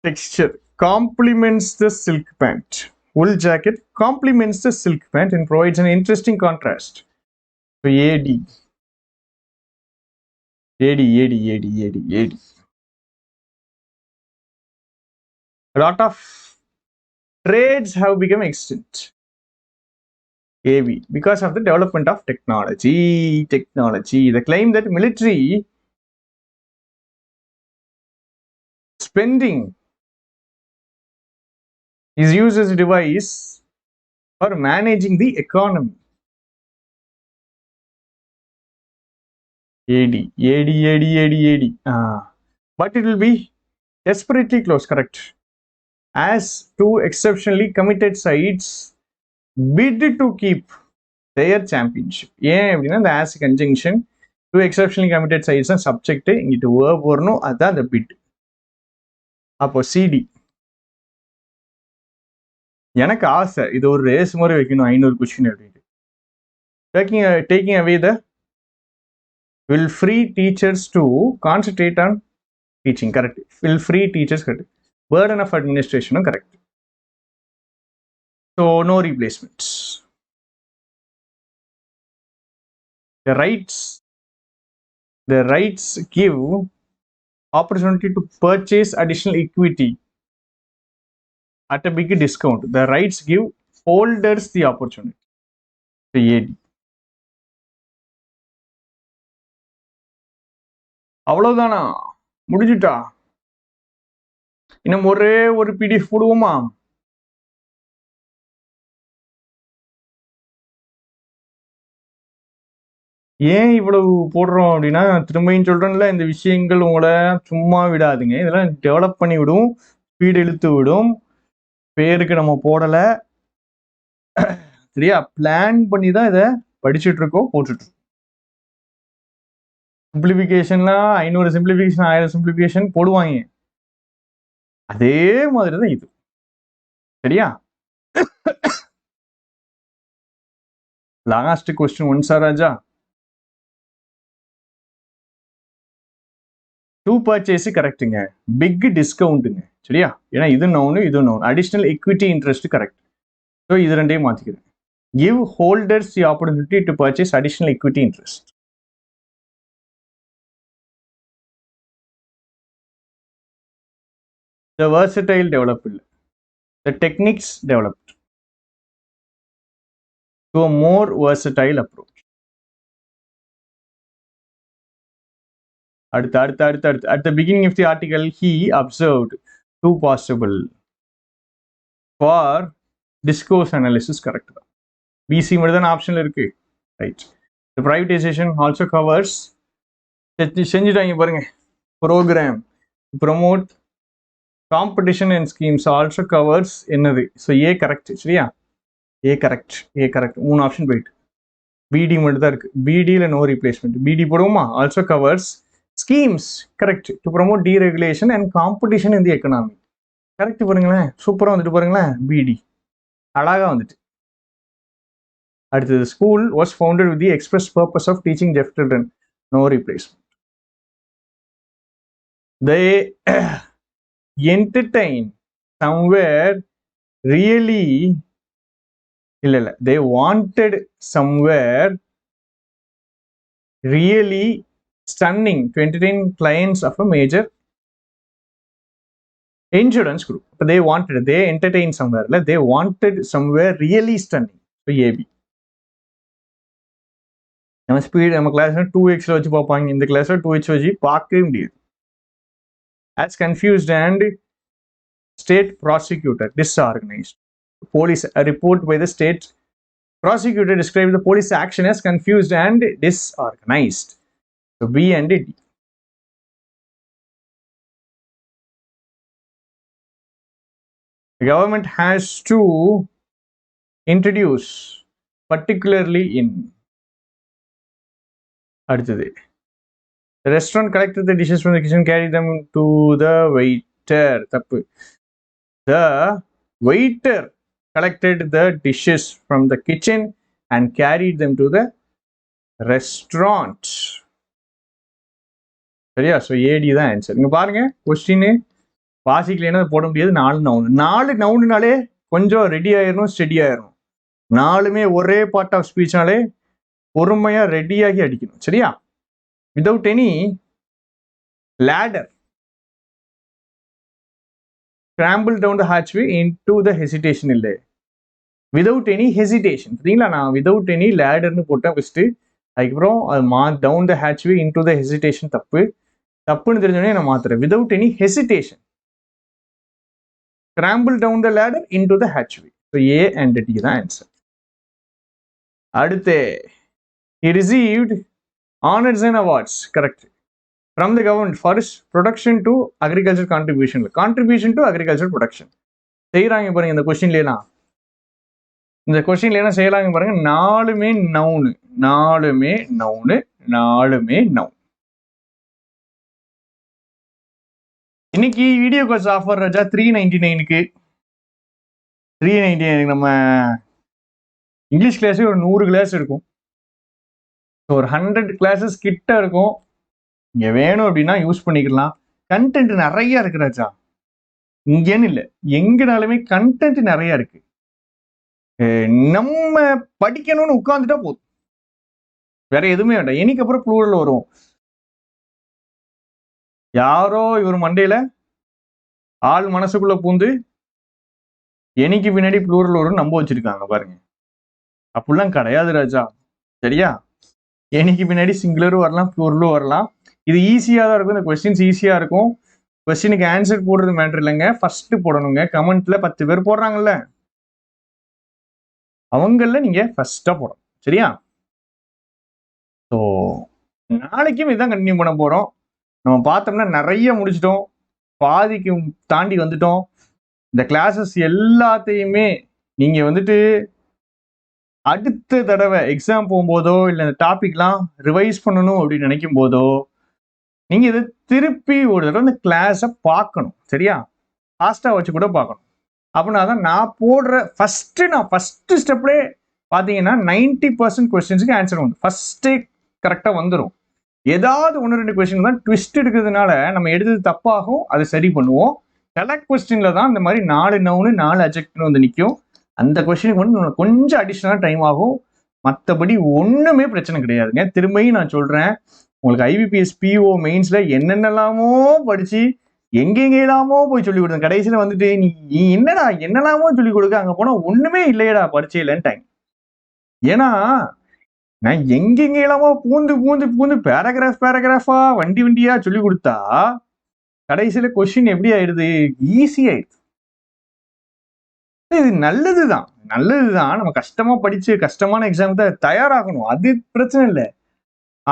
texture complements the silk pant. Wool jacket complements the silk pant and provides an interesting contrast. So AD. A lot of trades have become extinct. AV because of the development of technology. The claim that military spending is used as a device for managing the economy. AD. But it will be desperately close, correct? As two exceptionally committed sides bid to keep their championship. ஏன் அப்படின்னா இந்த as conjunction two exceptionally committed sides தான் subject, இங்கிட்டு verb வரணும், அதான் the bid. அப்போ CD. எனக்கு ஆசை இது ஒரு ரேஸ் மாதிரி வைக்கணும் 500 கொஸ்டின் அப்படின்ட்டு. Taking away the will free teachers to concentrate on teaching, correct? Will free teachers, correct? Burden of administration, correct? So no replacements. The rights give opportunity to purchase additional equity at a big discount. The rights give holders the opportunity. So AD. அவ்வளவுதானா? முடிஞ்சுட்டா? இன்னும் ஒரே ஒரு PDF போடுவோமா? ஏன் இவ்வளவு போடுறோம் அப்படின்னா, திரும்பியும் சொல்றேன்ல, இந்த விஷயங்கள் உங்களை சும்மா விடாதுங்க. இதெல்லாம் டெவலப் பண்ணி விடும், ஸ்பீடு இழுத்து விடும். பேருக்கு நம்ம போடல, சரியா? பிளான் பண்ணி தான் இதை படிச்சுட்டு இருக்கோம், போட்டுட்டு இருக்கோம். சிம்பிளிஃபிகேஷன்லாம் 500 சிம்பிளிஃபிகேஷன் 1000 சிம்பிளிஃபிகேஷன் போடுவாங்க. அதே மாதிரி தான் இது, சரியா? லாஸ்ட் கொஸ்டின் ஒன்சா ராஜா. டூ பர்ச்சேஸ் கரெக்டுங்க, பிக் டிஸ்கவுண்ட்டுங்க, சரியா? ஏன்னா இது நவுனு இது noun. Additional equity interest correct. So இது ரெண்டையும் மாற்றிக்கிறேன். Give holders the opportunity to purchase additional equity interest. The versatile developed. The techniques developed to a more versatile approach. At the beginning of the article, he observed two possible for discourse analysis, correct? BC மட்டும் தான் ஆப்ஷன்ல இருக்கு, right? The privatization also covers செஞ்சுட்டாங்க பாருங்க, program promote competition and schemes also covers என்னது? So A correct, சரியா? A correct. மூணு ஆப்ஷன் போயிட்டு BD மட்டும் தான் இருக்கு. BDல no replacement. BD போடுவோமா? Also covers schemes, correct, to promote deregulation and competition in the economy. Correct பாருங்களேன், சூப்பரா வந்துட்டு பாருங்களேன். BD அழகா வந்துட்டு. அடுத்தது school was founded with the express purpose of teaching deaf children. No replacement. They entertain somewhere really இல்ல they wanted somewhere really stunning to entertain clients of a major insurance group. But they entertained somewhere, they wanted somewhere really stunning. So AB. நம்ம ஸ்பீட் நம்ம கிளாஸ்ல 2x வச்சு பார்ப்பாங்க, இந்த கிளாஸ்ல 2h வச்சு பார்க்கவே முடியாது. As confused and state prosecutor disorganized. Police, a report by the state prosecutor described the police action as confused and disorganized. So B and D. The government has to introduce, particularly in அடுத்தது the restaurant collected the dishes from the kitchen, carried them to the waiter. தப்பு. The waiter collected the dishes from the kitchen and carried them to the restaurant. சரியா? ஸோ ஏடி தான் ஆன்சர். இங்க பாருங்க கொஸ்டின் வாசிக்கலைன்னா போட முடியாது. 4 நவுனுனாலே கொஞ்சம் ரெடி ஆயிடணும், ஸ்டெடி ஆயிடணும். 4மே ஒரே பார்ட் ஆஃப் ஸ்பீச்னாலே பொறுமையா ரெடியாகி அடிக்கணும். சரியா? Without any ladder, scramble down the hatchway into the hesitation இல்லை, without any hesitation. சரிங்களா? நான் without any ladderன்னு போட்டேன் ஃபர்ஸ்ட். அதுக்கப்புறம் அது down the hatchway into the hesitation தப்புன்னு தெரிஞ்சோடனே நான் மாத்துறேன். without any hesitation, scramble down the ladder into the hatchway. So A and D தான் ஆன்சர். அடுத்து he received honors and awards. Correct. From the government for his production to agriculture contribution to agriculture production. செய்யறாங்க பாருங்க இந்த கொஸ்டின்லாம். இந்த கொஸ்டின்லாம் செய்யறாங்க பாருங்க. 4மே நவுன். இன்னைக்கு வீடியோ கோர்ஸ் ஆஃபர் ராஜா 399க்கு 399 நம்ம இங்கிலீஷ் கிளாஸே ஒரு 100 கிளாஸ் இருக்கும். ஒரு 100 கிளாஸஸ் கிட்ட இருக்கும். இங்க வேணும் அப்படின்னா யூஸ் பண்ணிக்கலாம். கண்டென்ட் நிறைய இருக்கு ராஜா. இங்கேன்னு இல்லை, எங்கனாலுமே கண்டென்ட் நிறைய இருக்கு. நம்ம படிக்கணும்னு உட்கார்ந்துட்டா போதும், வேற எதுவுமே வேண்டாம். எனக்கு அப்புறம் ப்ளூரல் வரும். யாரோ இவர் மண்டையில ஆள் மனசுக்குள்ள பூந்து எனக்கு பின்னாடி ப்ளூரல் வரும் நம்ப வச்சிருக்காங்க பாருங்க. அப்படிலாம் கிடையாது ராஜா. சரியா? எனக்கு பின்னாடி சிங்குலரும் வரலாம், ப்ளூரலும் வரலாம். இது ஈஸியாக தான் இருக்கும். இந்த கொஸ்டின்ஸ் ஈஸியாக இருக்கும். கொஸ்டினுக்கு ஆன்சர் போடுறது மேட்டர் இல்லைங்க, ஃபர்ஸ்ட் போடணுங்க. கமெண்ட்ல 10 பேர் போடுறாங்கல்ல, அவங்கள நீங்க ஃபர்ஸ்டா போடணும். சரியா? ஸோ நாளைக்கும் இதுதான் கண்டினியூ பண்ண போறோம். நம்ம பார்த்தோம்னா நிறைய முடிச்சிட்டோம், பாதிக்கு தாண்டி வந்துட்டோம். இந்த கிளாஸஸ் எல்லாத்தையுமே நீங்க வந்துட்டு அடுத்த தடவை எக்ஸாம் போகும்போதோ இல்லை இந்த டாபிக்லாம் ரிவைஸ் பண்ணணும் அப்படின்னு நினைக்கும் போதோ நீங்க இதை திருப்பி ஒரு தடவை இந்த கிளாஸை பார்க்கணும். சரியா? ஃபாஸ்டா வச்சு கூட பார்க்கணும். அப்படின்னா தான் நான் போடுற ஃபர்ஸ்ட் ஸ்டெப்லேயே பார்த்தீங்கன்னா 90% கொஸ்டின்ஸுக்கு ஆன்சர் வந்து ஃபர்ஸ்டே கரெக்டாக வந்துடும். ஏதாவது 1-2 கொஸ்டின் தான் ட்விஸ்ட் எடுக்கிறதுனால நம்ம எடுத்தது தப்பாகும், அதை சரி பண்ணுவோம். செலக்ட் கொஸ்டின்ல தான் இந்த மாதிரி 4 நவுனு 4 அட்ஜெக்ட்னு வந்து நிற்கும். அந்த கொஸ்டினுக்கு வந்து கொஞ்சம் அடிஷ்னலாக டைம் ஆகும். மற்றபடி ஒன்றுமே பிரச்சனை கிடையாதுங்க. திரும்பியும் நான் சொல்கிறேன், உங்களுக்கு IBPS PO மெயின்ஸில் என்னென்னலாமோ படித்து எங்கெங்கெல்லாமோ போய் சொல்லிக் கொடுத்தேன். கடைசியில் வந்துட்டு நீ என்னெல்லாமோ சொல்லிக் கொடுக்க, அங்கே போனால் ஒன்றுமே இல்லையடா பரிச்சையிலன்ட்டாங்க. ஏன்னா நான் எங்கெங்கெல்லாமோ பூந்து பேராகிராஃபா வண்டியா சொல்லி கொடுத்தா கடைசியில கொஸ்டின் எப்படி ஆயிடுது? ஈஸி ஆயிடுது. இது நல்லதுதான். நம்ம கஷ்டமா படிச்சு கஷ்டமான எக்ஸாம் தான் தயாராகணும், அது பிரச்சனை இல்லை.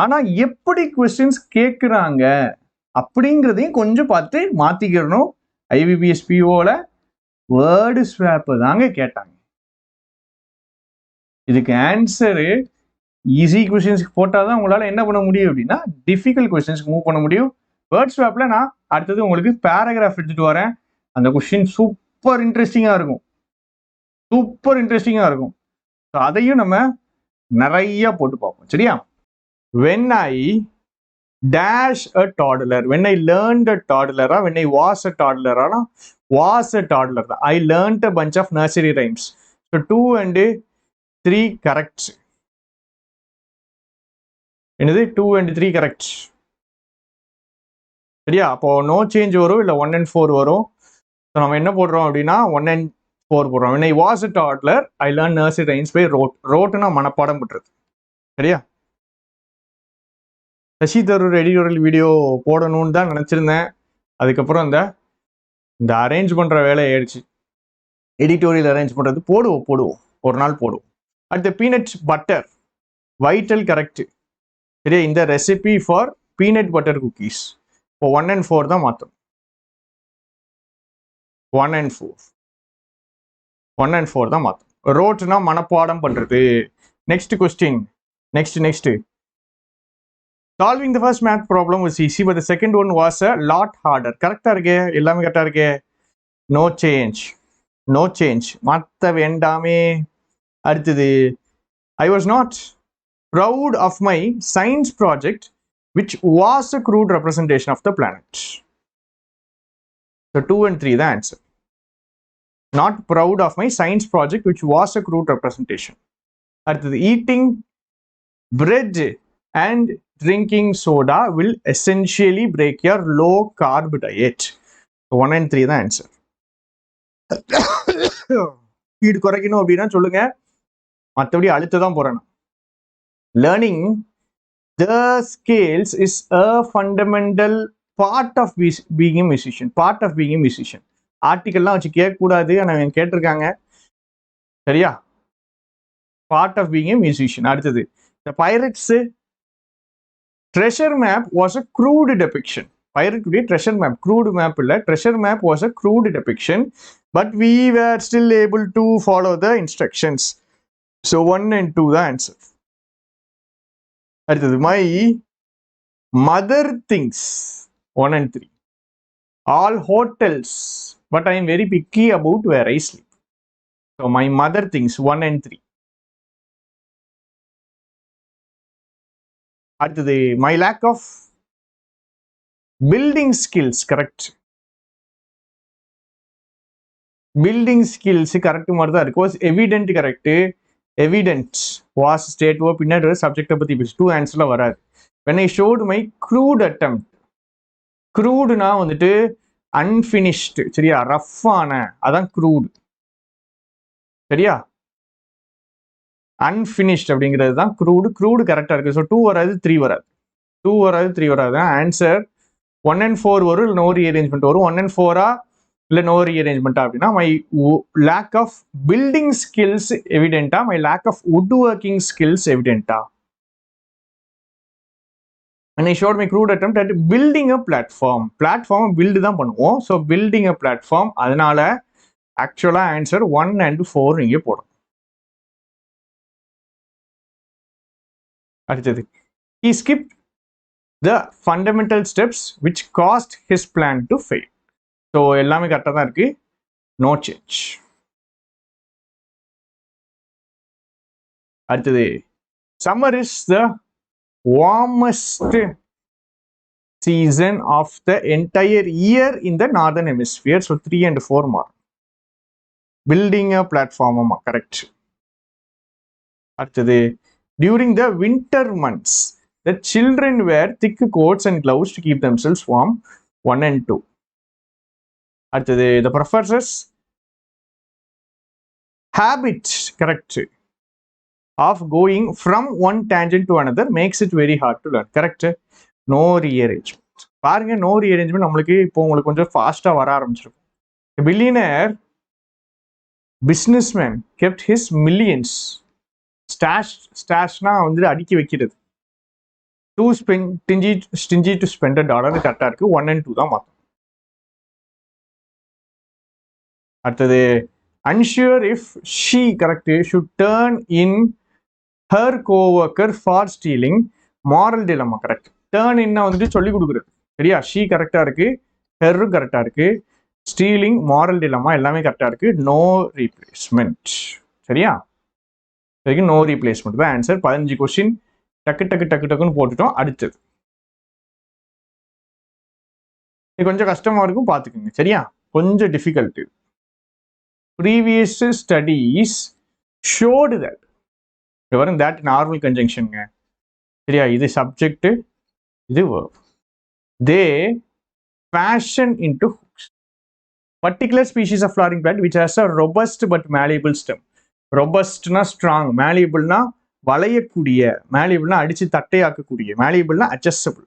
ஆனா எப்படி கொஸ்டின்ஸ் கேட்குறாங்க அப்படிங்கிறதையும் கொஞ்சம் பார்த்து மாத்திக்கிறணும். IBPS POல வேர்டு ஸ்வாப் தாங்க கேட்டாங்க. இதுக்கு ஆன்சரு ஈஸி கொஸ்டின்ஸ்க்கு போட்டால் தான் உங்களால் என்ன பண்ண முடியும் அப்படின்னா டிஃபிகல்ட் கொஸ்டின்ஸ்க்கு மூவ் பண்ண முடியும். வேர்ட் ஸ்வாப்ல நான் அடுத்தது உங்களுக்கு பேராகிராஃப் எடுத்துட்டு வரேன். அந்த கொஸ்டின் சூப்பர் இன்ட்ரெஸ்டிங்காக இருக்கும். ஸோ அதையும் நம்ம நிறைய போட்டு பார்ப்போம். சரியா? when I dash a toddler, when I learned a toddler, when I was a toddler, was a toddler, I learned a bunch of nursery rhymes. So 2 and 3 correct. என்னது? 2 and 3 கரெக்ட். சரியா? அப்போ நோ சேஞ்ச் வரும், இல்லை 1 and 4 வரும். ஸோ நம்ம என்ன போடுறோம் அப்படின்னா 1 and 4 போடுறோம். when I was a toddler, I learned nursery rhymes by rote. மனப்பாடம் பண்றது. சரியா? சசி தரூர் எடிட்டோரியல் வீடியோ போடணும்னு தான் நினச்சிருந்தேன். அதுக்கப்புறம் இந்த அரேஞ்ச் பண்ணுற வேலை ஆயிடுச்சு. எடிட்டோரியல் அரேஞ்ச் பண்ணுறது போடுவோம், ஒரு நாள் போடுவோம். அடுத்த பீனட் பட்டர் வைட்டல் கரெக்ட். சரியா? இந்த recipe for peanut butter cookies. இப்போ 1 and 4 தான் மாற்றும். 1 and 4 தான் மாற்றும். ரோட்னா மனப்பாடம் பண்ணுறது. Next question. Next Solving the first math problem was easy, but the second one was a lot harder. Correct இருக்கு, எல்லாமே கரெக்டா இருக்கு. No change. No change. மாத்த வேண்டாமே. அடுத்தது, I was not proud of my science project, which was a crude representation of the planet. So 2 and 3 the answer. Not proud of my science project, which was a crude representation. அடுத்தது, eating bread and drinking soda will essentially break your low carb diet. So 1 and 3 the answer. Speed குறைக்கணும் அப்படின்னா சொல்லுங்க, மற்றபடி அழுத்த தான் போறேன். Learning the scales is a fundamental part of being a musician. Part of being a musician. ஆர்டிக்கல்லாம் வச்சு கேட்கக்கூடாது, ஆனால் கேட்டிருக்காங்க. சரியா? Part of being a musician. அடுத்தது, the pirates treasure map was a crude depiction. Pirate treasure map, crude map illa, treasure map was a crude depiction, but we were still able to follow the instructions. So 1 and 2 the answer. அடுத்தது, my mother thinks 1 and 3. All hotels, but I am very picky about where I sleep. So my mother thinks 1 and 3. அடுத்தது, my lack of building skills, correct. Building skills correct மாதிரி தான் இருக்கு. Was evident, correct. Evident was state verb, பின்னாடி சப்ஜெக்டை பத்தி பேசு. 2 ஆன்சர்ல வராது. When I showed my crude attempt, crudeனா வந்துட்டு unfinished, சரியா, ரஃப்பான, அதான் crude. சரியா, unfinished அப்படிங்கிறது தான் crude. crude கரெக்டா இருக்கு. ஸோ 2 வராது, 3 வராது. 2 வராது, 3 வராது. ஆன்சர் 1 and 4 வரும், இல்லை நோ ரீஅரேஞ்ச்மெண்ட் வரும். 1 and 4 இல்லை நோ ரீஅரேஞ்ச்மெண்ட்டா அப்படின்னா, my lack of building skills எவிடென்ட்டா, my lack of woodworking skills எவிடென்ட்டா. And I showed my crude attempt at building a platform. Platform build தான் பண்ணுவோம். ஸோ building a platform, அதனால ஆக்சுவலா ஆன்சர் 1 and 4 இங்கே போடும். அடுத்தது, he skipped the fundamental steps which caused his plan to fail. So எல்லாமே கரெக்டாக தான் இருக்கு. No change. அடுத்தது, summer is the warmest season of the entire year in the northern hemisphere. So 3 and 4 more. Building a platform, correct. அடுத்தது, during the winter months, the children wear thick coats and gloves to keep themselves warm. 1 and 2. அடுத்தது, the professor's habit, correct, of going from one tangent to another makes it very hard to learn. Correct. No rearrangement. பாருங்க, no rearrangement நம்மளுக்கு இப்போ உங்களுக்கு கொஞ்சம் ஃபாஸ்டா வர ஆரம்பிச்சிருக்கும். A billionaire businessman kept his millions stashனா வந்து அடுக்கி வைக்கிறது. Too stingy to spend a dollar கரெக்டா இருக்கு. 1 and 2 தான் மாத்தணும். அடுத்தது, unsure if she, correct, should turn in her co-worker for stealing. Moral dilemma, correct. Turn in வந்துட்டு சொல்லி கொடுக்குறது. சரியா, she கரெக்டா இருக்கு, her கரெக்டா இருக்கு, stealing, moral dilemma எல்லாமே கரெக்டா இருக்கு. No replacement. சரியா, சரிக்கு no replacement தான் ஆன்சர். 15 கொஸ்டின் டக்குன்னு போட்டுட்டோம். அடுத்தது, இது கொஞ்சம் கஷ்டமா இருக்கும், பார்த்துக்குங்க. சரியா, கொஞ்சம் difficult. Previous studies showed that that normal conjunction. சரியா, இது சப்ஜெக்ட், இது verb. They fashion into hooks particular species of flowering plant which has a robust but malleable stem. Robust na strong, malleable na வளையக்கூடிய, malleable na அடிச்சு தட்டையாக்கக்கூடிய, malleable na adjustable.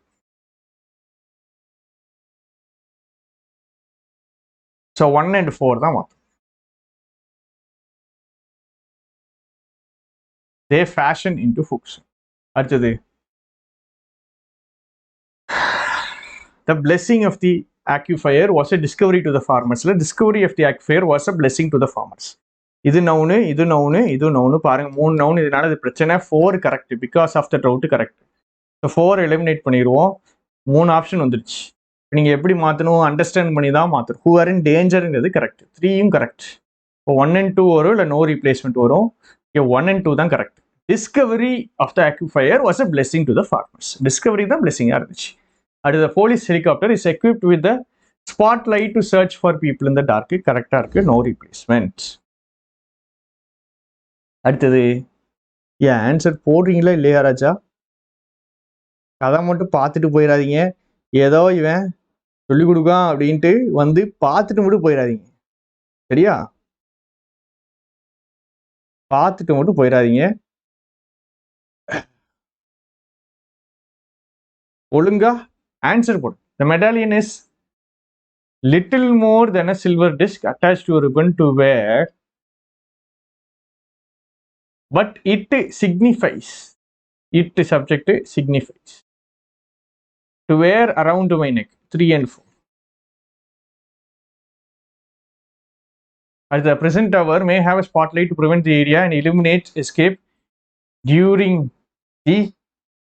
So 1 and 4 தான் மாத்தணும். They fashion into hooks. அடுத்தது, the blessing of the aquifer was a discovery to the farmers. The discovery of the aquifer was a blessing to the farmers. இது நவுனு, இது நவுனு, இது நவுனு. பாருங்க, 3 நவுன். இதனால இது பிரச்சனை. 4 correct, because of the drought correct. So 4 eliminate பண்ணிடுவோம். 3 ஆப்ஷன் வந்துடுச்சு. நீங்கள் எப்படி மாற்றணும், அண்டர்ஸ்டாண்ட் பண்ணி தான் மாற்றணும். ஹூ ஆர் இன் டேஞ்சருங்கிறது கரெக்ட். 3யும் கரெக்ட். இப்போ 1 and 2 வரும், இல்லை நோ ரீப்ளேஸ்மெண்ட் வரும். இங்கே 1 and 2 தான் correct. Discovery of the aquifer was a blessing to the farmers. Discovery தான் பிளெஸிங்காக இருந்துச்சு. அடுத்த police helicopter is equipped with the spotlight to search for people in the dark. கரெக்டாக இருக்கு. No replacement. அடுத்தது ஏன் ஆன்சர் போடுறீங்களா இல்லையா ராஜா? கதை மட்டும் பார்த்துட்டு போயிடாதீங்க. ஏதோ இவன் சொல்லிக் கொடுக்கான் அப்படின்ட்டு வந்து பார்த்துட்டு மட்டும் போயிடாதீங்க. சரியா? பார்த்துட்டு மட்டும் போயிடாதீங்க. ஒழுங்கா ஆன்சர் போடு. The medallion is little more than a silver disc attached to a ribbon to wear, but it signifies, it subject signifies, to wear around my neck. 3 and 4. As the present tower may have a spotlight to prevent the area and illuminate escape during the,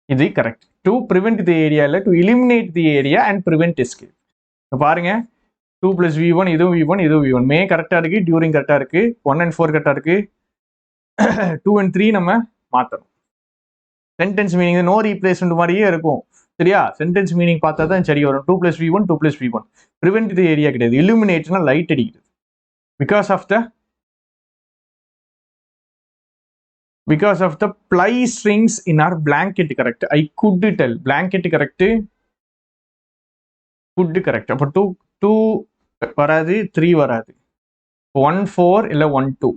இது correct. To prevent the area, to eliminate the area and prevent escape. பாருங்க, 2 plus v1, இது v1, இது v1. மே கரெக்டாக இருக்கு, டியூரிங் கரெக்டாக இருக்கு, 1 and 4 கரெக்டாக இருக்கு, 2 and 3 நம்ம மாற்றணும். சென்டென்ஸ் மீனிங் நோ ரீப்ளேஸ்மெண்ட் மாதிரியே இருக்கும். சரியா? சென்டென்ஸ் மீனிங் பார்த்தா தான் சரி வரும். 2 plus v1, 2 plus v1. Prevent the area கிடையாது. illuminateனா லைட் அடிக்குது. Because of the ply strings in our blanket. Correct. I could tell. Blanket correct. Could correct. அப்போ 2 வராது, 3 வராது. 1 4 இல்லை 1 2.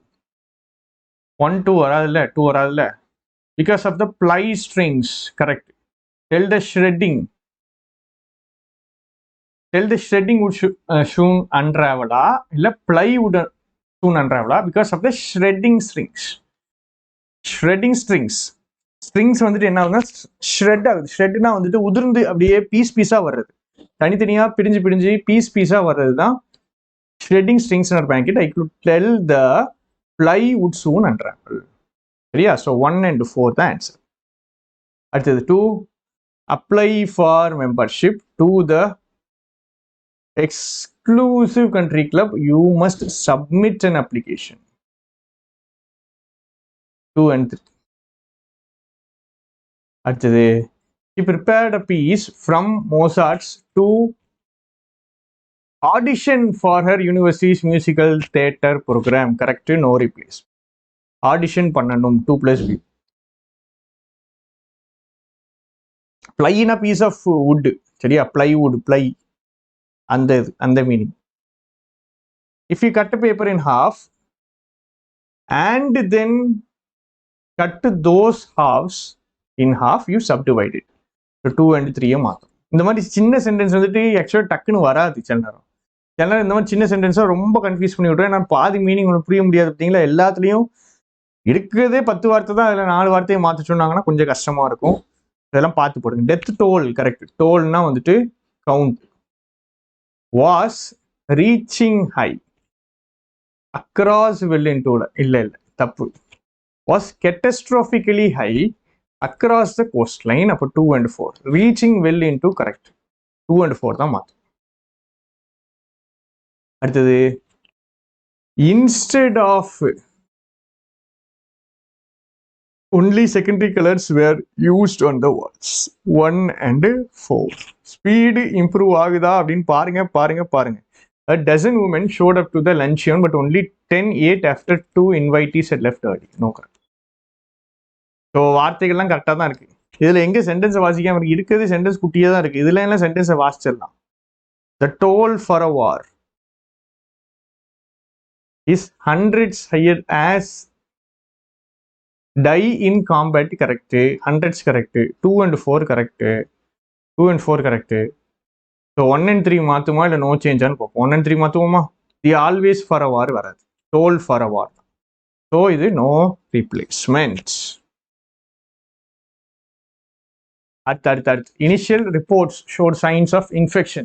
1 2 வராதுல்ல, 2 வராதுல்ல. Because of the ply strings. Correct. Tell the shredding would soon unravel. இல்லை ply would soon unravel because of the shredding strings. Shredding strings வந்துட்டு என்ன ஆகுதுன்னா ஷ்ரெட் ஆகுது. ஷ்ரெட்னா வந்துட்டு உதிர்ந்து அப்படியே பீஸா வர்றது, தனித்தனியா பிரிஞ்சு பீஸா வர்றது தான் shredding strings in packet. I could tell the ply would soon unravel. சரியா? ஸோ 1 and 4 தான் ஆன்சர். அடுத்தது 2, apply for membership to the exclusive country club. You must submit an application. 2 and 3. அடுத்தது, he prepared a piece from Mozart's to audition for her university's musical theater program. Correct. No replace. Audition பண்ணணும். 2 plus b. Ply in a piece of wood. சரியா? plywood, ply. அந்த meaning. If you cut a paper in half and then cut those halves in half, you subdivide it. So 2 and 3 மாற்றும். இந்த மாதிரி சின்ன சென்டென்ஸ் வந்துட்டு ஆக்சுவலாக டக்குன்னு வராது. சில நேரம் இந்த மாதிரி சின்ன சென்டென்ஸாக ரொம்ப கன்ஃபியூஸ் பண்ணி விட்றேன். நான் பாதி மீனிங் ஒன்று புரிய முடியாது. பார்த்தீங்களா? எல்லாத்துலேயும் இருக்கிறதே 10 வார்த்தை தான், அதில் 4 வார்த்தையை மாற்ற சொன்னாங்கன்னா கொஞ்சம் கஷ்டமாக இருக்கும். இதெல்லாம் பார்த்து போடுங்க. Death toll. கரெக்ட். டோல்னா வந்துட்டு count. Was reaching high across well into. இல்லை தப்பு. Was catastrophically high across the coastline. அப்போ 2 and 4. reaching well into. correct. 2 and 4 தான் மாற்றும். அடுத்தது, instead of only secondary colors were used on the walls. 1 and 4. speed improve ஆகுதா அப்படின்னு பாருங்க. A dozen women showed up to the luncheon but only 10 ate after 2 invitees had left early. No, correct. So வார்த்தைகள்லாம் கரெக்டாக தான் இருக்கு. இதில் எங்கே சென்டென்ஸை வாசிக்காம இருக்கு? இருக்கிறது சென்டென்ஸ் குட்டியாக தான் இருக்கு. இதுல எல்லாம் சென்டென்ஸை வாசிச்சிடலாம். The toll for a war is hundreds higher as die in combat. correct. Hundreds correct. 2 and 4 correct. 2 and 4 correct. So 1 and 3 மாற்றுமா இல்லை நோ சேஞ்சான்னு பார்ப்போம். 1 and 3 மாற்றுவோமா? The always for a war வராது. Toll for a war. So இது நோ ரீப்ளேஸ்மெண்ட். அடுத்து initial reports showed signs of infection.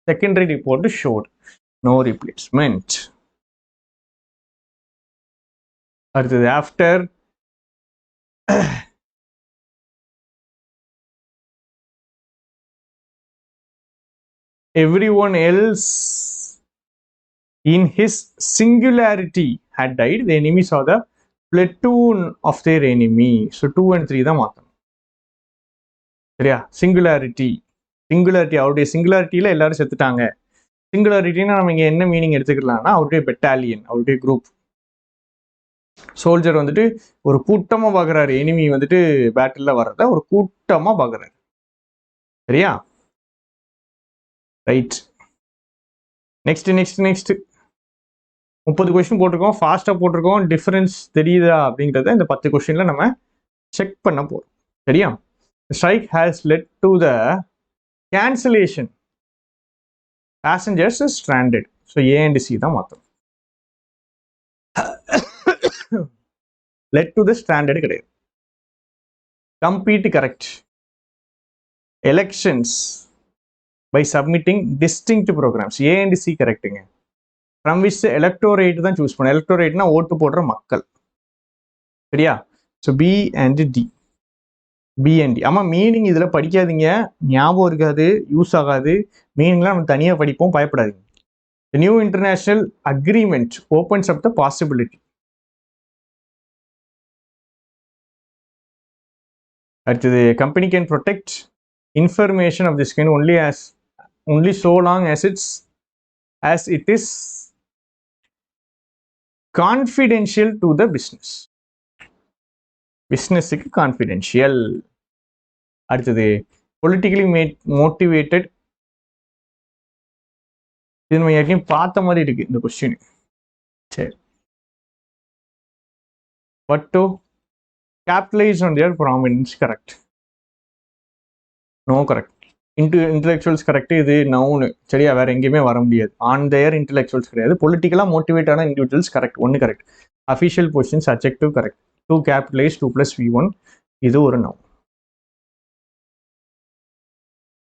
Secondary report showed no replacement. அடுத்தது, after everyone else in his singularity had died, the enemy saw the platoon of their enemy. So 2 and 3 தான் மாத்தணும். சரியா? சிங்குலாரிட்டி அவருடைய சிங்குலாரிட்டியில எல்லாரும் செத்துட்டாங்க. சிங்குலாரிட்டினா நம்ம இங்க என்ன மீனிங் எடுத்துக்கலாம்னா அவருடைய பெட்டாலியன், அவருடைய குரூப். சோல்ஜர் வந்துட்டு ஒரு கூட்டமா பாக்குறாரு, எனிமி வந்துட்டு பேட்டில்ல வர்றத ஒரு கூட்டமா பாக்குறாரு. சரியா? ரைட். நெக்ஸ்ட் 30 கொஸ்டின் போட்டிருக்கோம், ஃபாஸ்டா போட்டிருக்கோம். டிஃபரன்ஸ் தெரியுதா அப்படிங்கிறத இந்த 10 கொஸ்டின்ல நம்ம செக் பண்ண போறோம். சரியா? Strike has led to the cancellation, passengers stranded. So A and C தான் மாத்தணும். லெட் டு த ஸ்ட்ராண்டட் கிடையாது. Complete correct. Elections by submitting distinct programmes. A and C கரெக்டுங்க. ஃப்ரம் விச் எலக்டோரேட் தான் சூஸ் பண்ண. எலக்டோரேட்னா ஓட்டு போடுற மக்கள். சரியா? So B and D. ஆமா, மீனிங் இதுல படிக்காதீங்க, ஞாபகம் இருக்காது, யூஸ் ஆகாது. மீனிங்லாம் நம்ம தனியாக படிப்போம், பயப்படாதீங்க. The new international agreement opens up the possibility. அடுத்தது, company can protect information of this kind only so long as it is confidential to the business. பிஸ்னஸுக்கு கான்ஃபிடென்ஷியல். அடுத்தது, பொலிட்டிக்கலி மோட்டிவேட்டட். இது நம்ம ஏற்கனவே பார்த்த மாதிரி இருக்கு இந்த கொஸ்டின். சரி. But to capitalize on their prominence, correct. No, correct. Intellectuals correct. இது நவுனு. சரியா? வேற எங்கேயுமே வர முடியாது. On their intellectuals கிடையாது. பொலிட்டிக்கலா மோட்டிவேட் ஆன இண்டிவிஜுவல்ஸ் கரெக்ட். ஒன்று correct. Official positions adjective correct. 2 capitalize 2 plus V1. இது ஒரு நவுன்.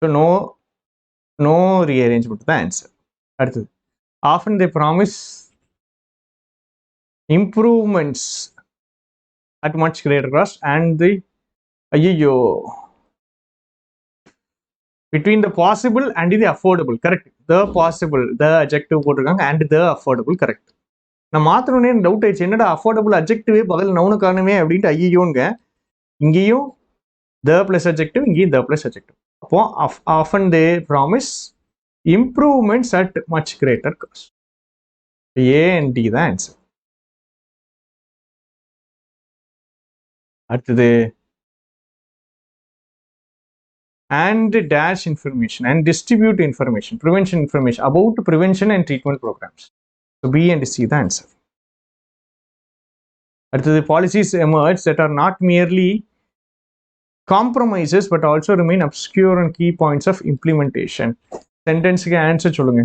ஸோ நோ ரீஅரேஞ்ச்மெண்ட் தான் ஆன்சர். அடுத்தது, often they promise improvements at much greater cost and the between the possible and the affordable. correct. the possible, the adjective போட்டிருக்காங்க, and the affordable. correct. நான் மாத்திரனே டவுட் ஆயிடுச்சு, என்னடா அஃபோர்டபுள் அட்ஜெக்டிவே பகல் நவுனு காணுமே அப்படின்ட்டு ஐயோங்க. இங்கேயும் the plus adjective, இங்கேயும் the plus adjective. அப்போ often they promise improvements at much greater cost. A and D தான் ஆன்சர். அடுத்தது, and dash information and distribute information, prevention information about prevention and treatment programs. So B and C the answer. அடுத்தது, policies emerge that are not merely compromises but also remain obscure on key points of implementation. Sentence க்கு answer சொல்லுங்க.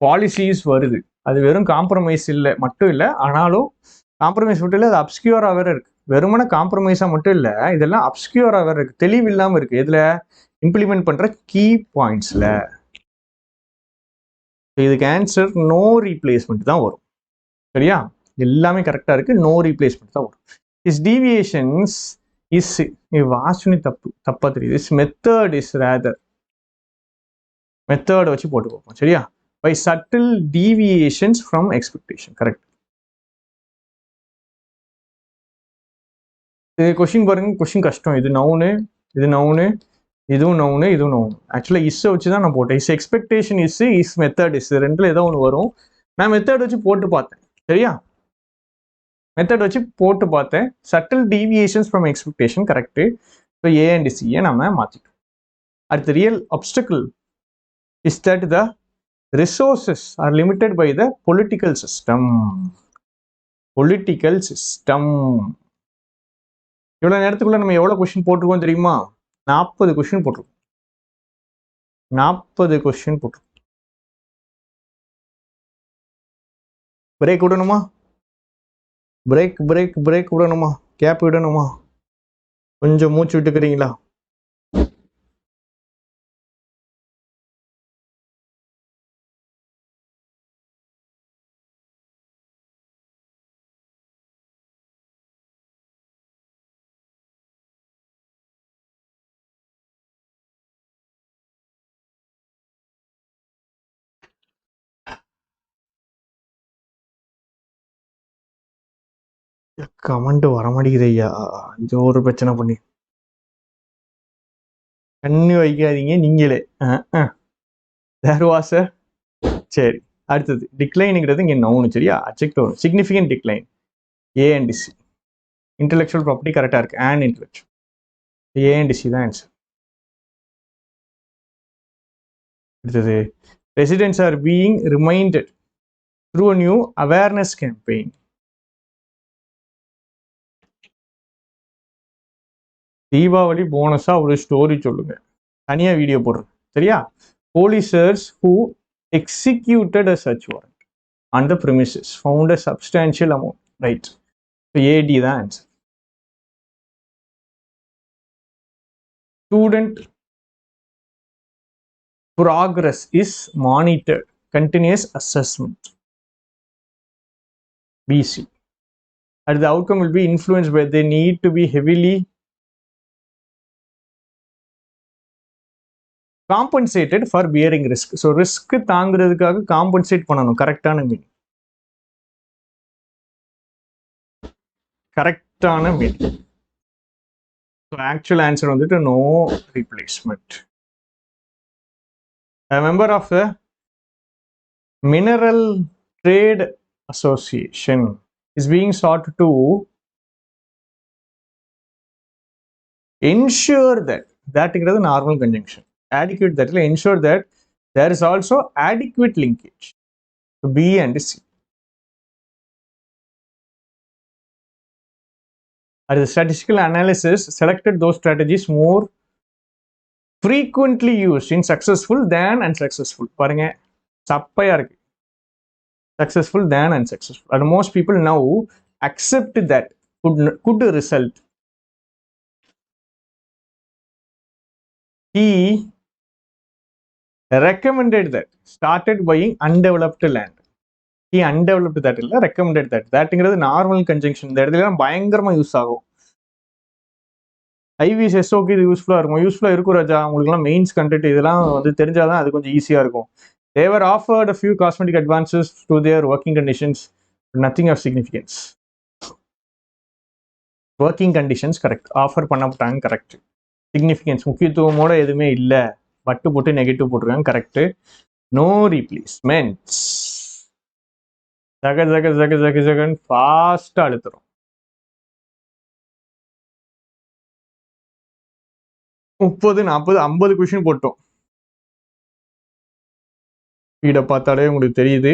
பாலிசிஸ் வருது, அது வெறும் காம்ப்ரமைஸ் இல்லை மட்டும் இல்லை, ஆனாலும் காம்ப்ரமைஸ் மட்டும் இல்லை, அது அப்ஸ்கியூரா வேற இருக்கு. வெறுமன காம்ப்ரமைஸா மட்டும் இல்லை, இதெல்லாம் அப்ஸ்கியூரா வேற இருக்கு, தெளிவு இல்லாம இருக்கு. இதுல இம்ப்ளிமெண்ட் பண்ற கீ பாயிண்ட்ஸ்ல. இதுக்கு ஆன்சர் நோ ரீப்ளேஸ்மெண்ட் தான் வரும். சரியா? எல்லாமே கரெக்டா இருக்கு, நோ ரீப்ளேஸ்மெண்ட் தான் வரும். இஸ் டீவியேஷன்ஸ் இஸ் வாசனை தப்பா தெரியுது. Is method is rather. Method வச்சு போட்டு பார்ப்போம். சரியா? by subtle deviations from expectation. correct. இது கொஸ்டின் பாருங்க, கொஸ்டின் கஷ்டம். இது நவுனு, இது நவுனு, இதுவும் நவுனு, இதுவும் நவுனு. ஆக்சுவலா இஸ் வச்சு தான் நான் போட்டேன். Is expectation is method is, ரெண்டுல ஏதோ ஒன்று வரும். நான் மெத்தட் வச்சு போட்டு பார்த்தேன். சரியா? மெத்தட் வச்சு போட்டு பார்த்தேன். Subtle deviations from expectation correct. So A and சியை நம்ம மாற்றிட்டோம். அடுத்து, real obstacle is that the resources are limited by the political system. இவ்வளவு நேரத்துக்குள்ள நம்ம எவ்வளவு கொஸ்டின் போட்டிருக்கோம் தெரியுமா? 40 கொஸ்டின் போட்டிருக்கோம். 40 கொஸ்டின் போட்டிருக்கோம். பிரேக் விடணுமா? பிரேக் விடணுமா? கேப் விடணுமா? கொஞ்சம் மூச்சு விட்டுக்கிறீங்களா? கமெண்ட் வர மாட்டேங்குது ஐயா, இது ஒரு பிரச்சனை பண்ணி கண்ணு வைக்காதீங்க நீங்களே. தேர் வாஸ் அ சரி. அடுத்தது டிக்ளைனுங்கிறது இங்கே நவுனு, சரியா? Adjective significant decline, A and C. Intellectual property கரெக்டாக இருக்கு, and intellectual, A and C தான் ஆன்சர். அடுத்தது residents are being reminded through a new awareness campaign. Deepavali போனஸா ஒரு ஸ்டோரி சொல்லுங்க, தனியா வீடியோ போடுறேன், சரியா? Policers who executed a search warrant on the premises found a substantial amount, right? So AD தான் answer. Student progress is monitored, continuous assessment, BC. And the outcome will be influenced by they need to be heavily compensated for bearing risk. So risk தாங்கிறதுக்காக compensate பண்ணணும், கரெக்டான மீனிங், கரெக்டான மீனிங். So actual answer வந்துட்டு no replacement. A member of the Mineral Trade Association is being sought to ensure that is normal conjunction, adequate that will ensure that there is also adequate linkage to B and C. As the statistical analysis selected those strategies more frequently used in successful than unsuccessful. பாருங்க சப்பையா இருக்கு, successful than unsuccessful, and most people now accept that could result. He recommended that started buying undeveloped land. He undeveloped that இல்ல, recommended that. Thatங்கிறது நார்மல் கன்ஜங்ஷன், இந்த இடத்துல பயங்கரமா யூஸ் ஆகும். ஐவிஎஸ் எஸ்ஓக்கு இது யூஸ்ஃபுல்லாக இருக்கும், யூஸ்ஃபுல்லாக இருக்கும் ராஜா. உங்களுக்குலாம் மெயின்ஸ் கண்டென்ட் இதெல்லாம் வந்து தெரிஞ்சாதான் அது கொஞ்சம் ஈஸியாக இருக்கும். They were offered a few cosmetic advances to their working conditions, but nothing of significance. Working conditions correct, offer பண்ணப்பட்டாங்க கரெக்ட். சிக்னிஃபிகன்ஸ் முக்கியத்துவமோட எதுவுமே இல்லை, பட்டு போட்டு நெகட்டிவ் போட்டிருக்காங்க கரெக்ட். No replacements. ஜகன் ஃபாஸ்டா அழுத்துறோம். 30, 40, 50 கொஸ்டின் போட்டோம். ஸ்பீடை பார்த்தாலே உங்களுக்கு தெரியுது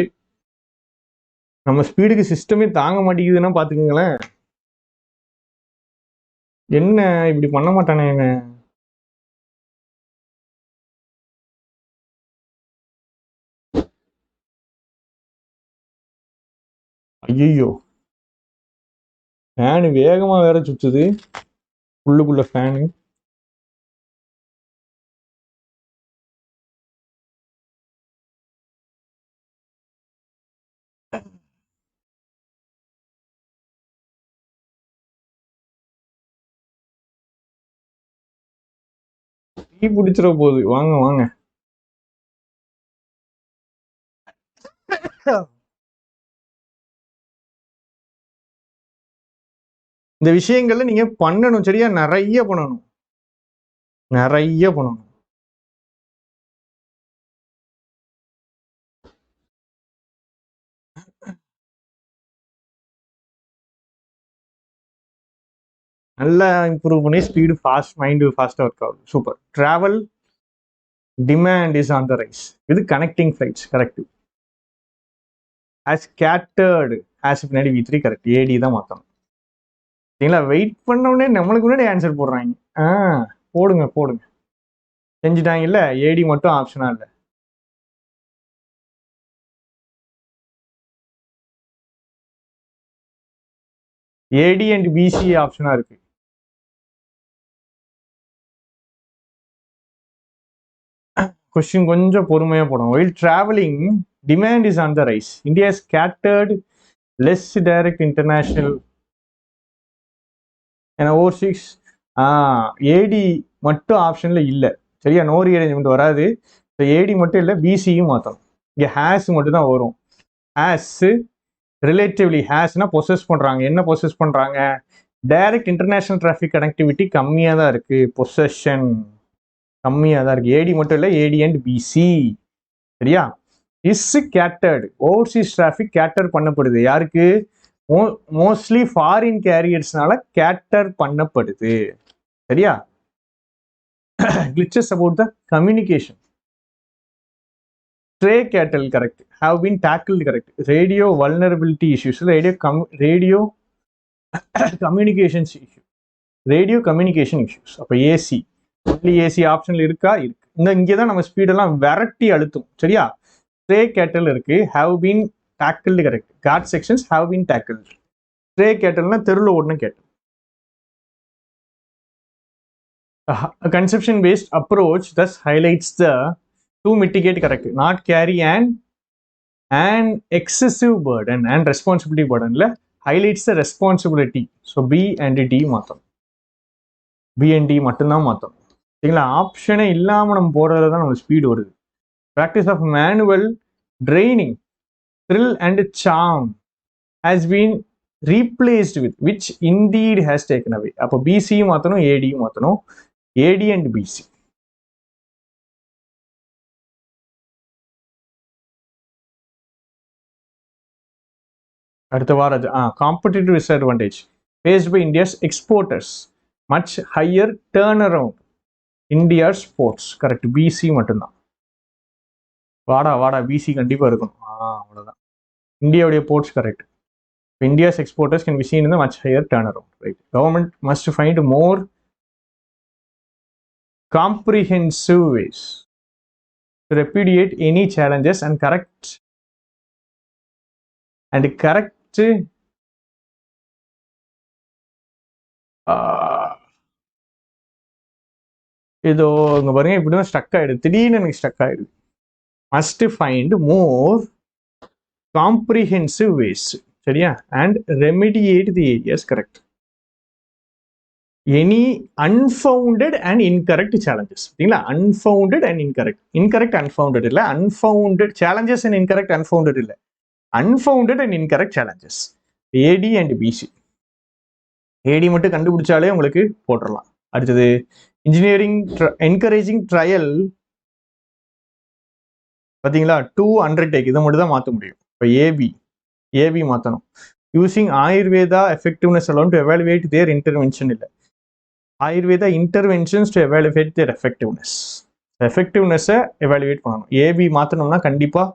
நம்ம ஸ்பீடுக்கு சிஸ்டமே தாங்க மாட்டேங்குதுன்னா பாத்துக்கோங்களேன். என்ன இப்படி பண்ண மாட்டானே என்ன? ஐயோ, ஃபேனு வேகமா வேற சுத்துது உள்ளுக்குள்ள ஃபேனு. டீ பிடிச்சிட போகுது, வாங்க வாங்க. இந்த விஷயங்கள்ல நீங்க பண்ணணும், சரியா? நிறைய பண்ணணும், நிறைய பண்ணணும். நல்லா இம்ப்ரூவ் பண்ணி ஸ்பீடு ஃபாஸ்ட், மைண்டு ஃபாஸ்டா ஒர்க் ஆகுது. Super. Travel demand is on the rise. இது connecting flights correct. As scattered as பின்னாடி V3 கரெக்ட். ஏடி தான் மாற்றணும், சரிங்களா? வெயிட் பண்ணோடனே நம்மளுக்கு முன்னாடி ஆன்சர் போடுறாங்க. போடுங்க போடுங்க, செஞ்சுட்டாங்கல்ல. ஏடி மட்டும் ஆப்ஷனா இல்லை. ஏடி அண்ட் பிசி ஆப்ஷனா இருக்கு. கொஸ்டின் கொஞ்சம் பொறுமையா போடும். while traveling demand is on the rise, India has scattered less direct international and overseas. ஏடி மட்டும் ஆப்ஷன்ல இல்லை, சரியா? நோ ரீஅரேஞ்ச்மெண்ட் வராது. ஏடி மட்டும் இல்லை, பிசியும் மாற்றணும். இங்கே ஹேஸ் மட்டும் தான் வரும். ஹேஸ் ரிலேட்டிவ்லி ஹேஸ்னா பொசஸ் பண்ணுறாங்க. என்ன பொசஸ் பண்ணுறாங்க? டைரக்ட் இன்டர்நேஷ்னல் டிராஃபிக் கனெக்டிவிட்டி கம்மியாக தான் இருக்குது. பொசஷன் கம்மியாக தான் இருக்குது. ஏடி மட்டும் இல்லை, ஏடி அண்ட் பிசி. சரியா? Is catered. Overseas traffic cater பண்ணப்படுது. யாருக்கு? மோஸ்ட்லி ஃபாரின் கேரியர்ஸ்னால கேட்டர் பண்ணப்படுது. சரியா? glitches about the communication. Stray cattle, correct. Have been tackled, correct. Radio vulnerability issues. Radio communications issue. Radio communication issues. அப்போ ஏசி ஒன்லி ஏசி ஆப்ஷனில் இருக்கா? இருக்கு. இங்கே தான் நம்ம ஸ்பீடெல்லாம் விரட்டி அழுத்தும். சரியா? ஸ்ட்ரே கேட்டல் இருக்கு. Have been tackled, correct. Cut sections have been tackled. Stray கேட்டல்னா தெருவில் ஓடணும் கேட்டல். A conception-based approach thus highlights the to mitigate, correct, not carry an excessive burden and responsibility burden. Highlights the responsibility. So B and D மாத்தம். B and D மட்டும்தான் மாத்தம். சரிங்களா? ஆப்ஷனே இல்லாமல் நம்ம போடுறதுல தான் நம்ம ஸ்பீடு வருது. Practice of manual draining, thrill and charm has been replaced with which indeed has taken away. அப்போ BC மாத்தணும், AD மாத்தணும். AD and BC. அடுத்த வாரம் competitive disadvantage faced by India's exporters, much higher turnaround. India's ports, correct. BC மட்டும்தான். வாடா BC கண்டிப்பா இருக்கும். அவ்வளவுதான். இந்தியாவுடைய ports, correct. India's exporters can be seen in the much higher turnaround, right? Government must find more comprehensive ways to repudiate any challenges and correct இதோ இங்க பாருங்க, இப்படிதான் ஸ்டக் ஆயிடுது. திடீர்னு எனக்கு ஸ்டக் ஆயிடுது. must find more comprehensive ways, சரியா? and remediate the areas, correct. any unfounded and incorrect challenges. சரிங்களா? unfounded and incorrect unfounded இல்லை, unfounded challenges and incorrect unfounded இல்லை, unfounded and incorrect challenges. AD and BC. AD மட்டும் கண்டுபிடிச்சாலே உங்களுக்கு போட்டுடலாம். அடுத்தது இன்ஜினியரிங் என்கரேஜிங் ட்ரையல். பார்த்தீங்களா? 2 அண்டர்டேக், இதை மட்டும் தான் மாற்ற முடியும். இப்போ ஏபி மாற்றணும். Using Ayurveda effectiveness alone to evaluate their intervention இல்லை, Ayurveda interventions to evaluate their effectiveness. எஃபெக்டிவ்னஸை எவாலுவேட் பண்ணணும். ஏபி மாற்றணும்னா கண்டிப்பாக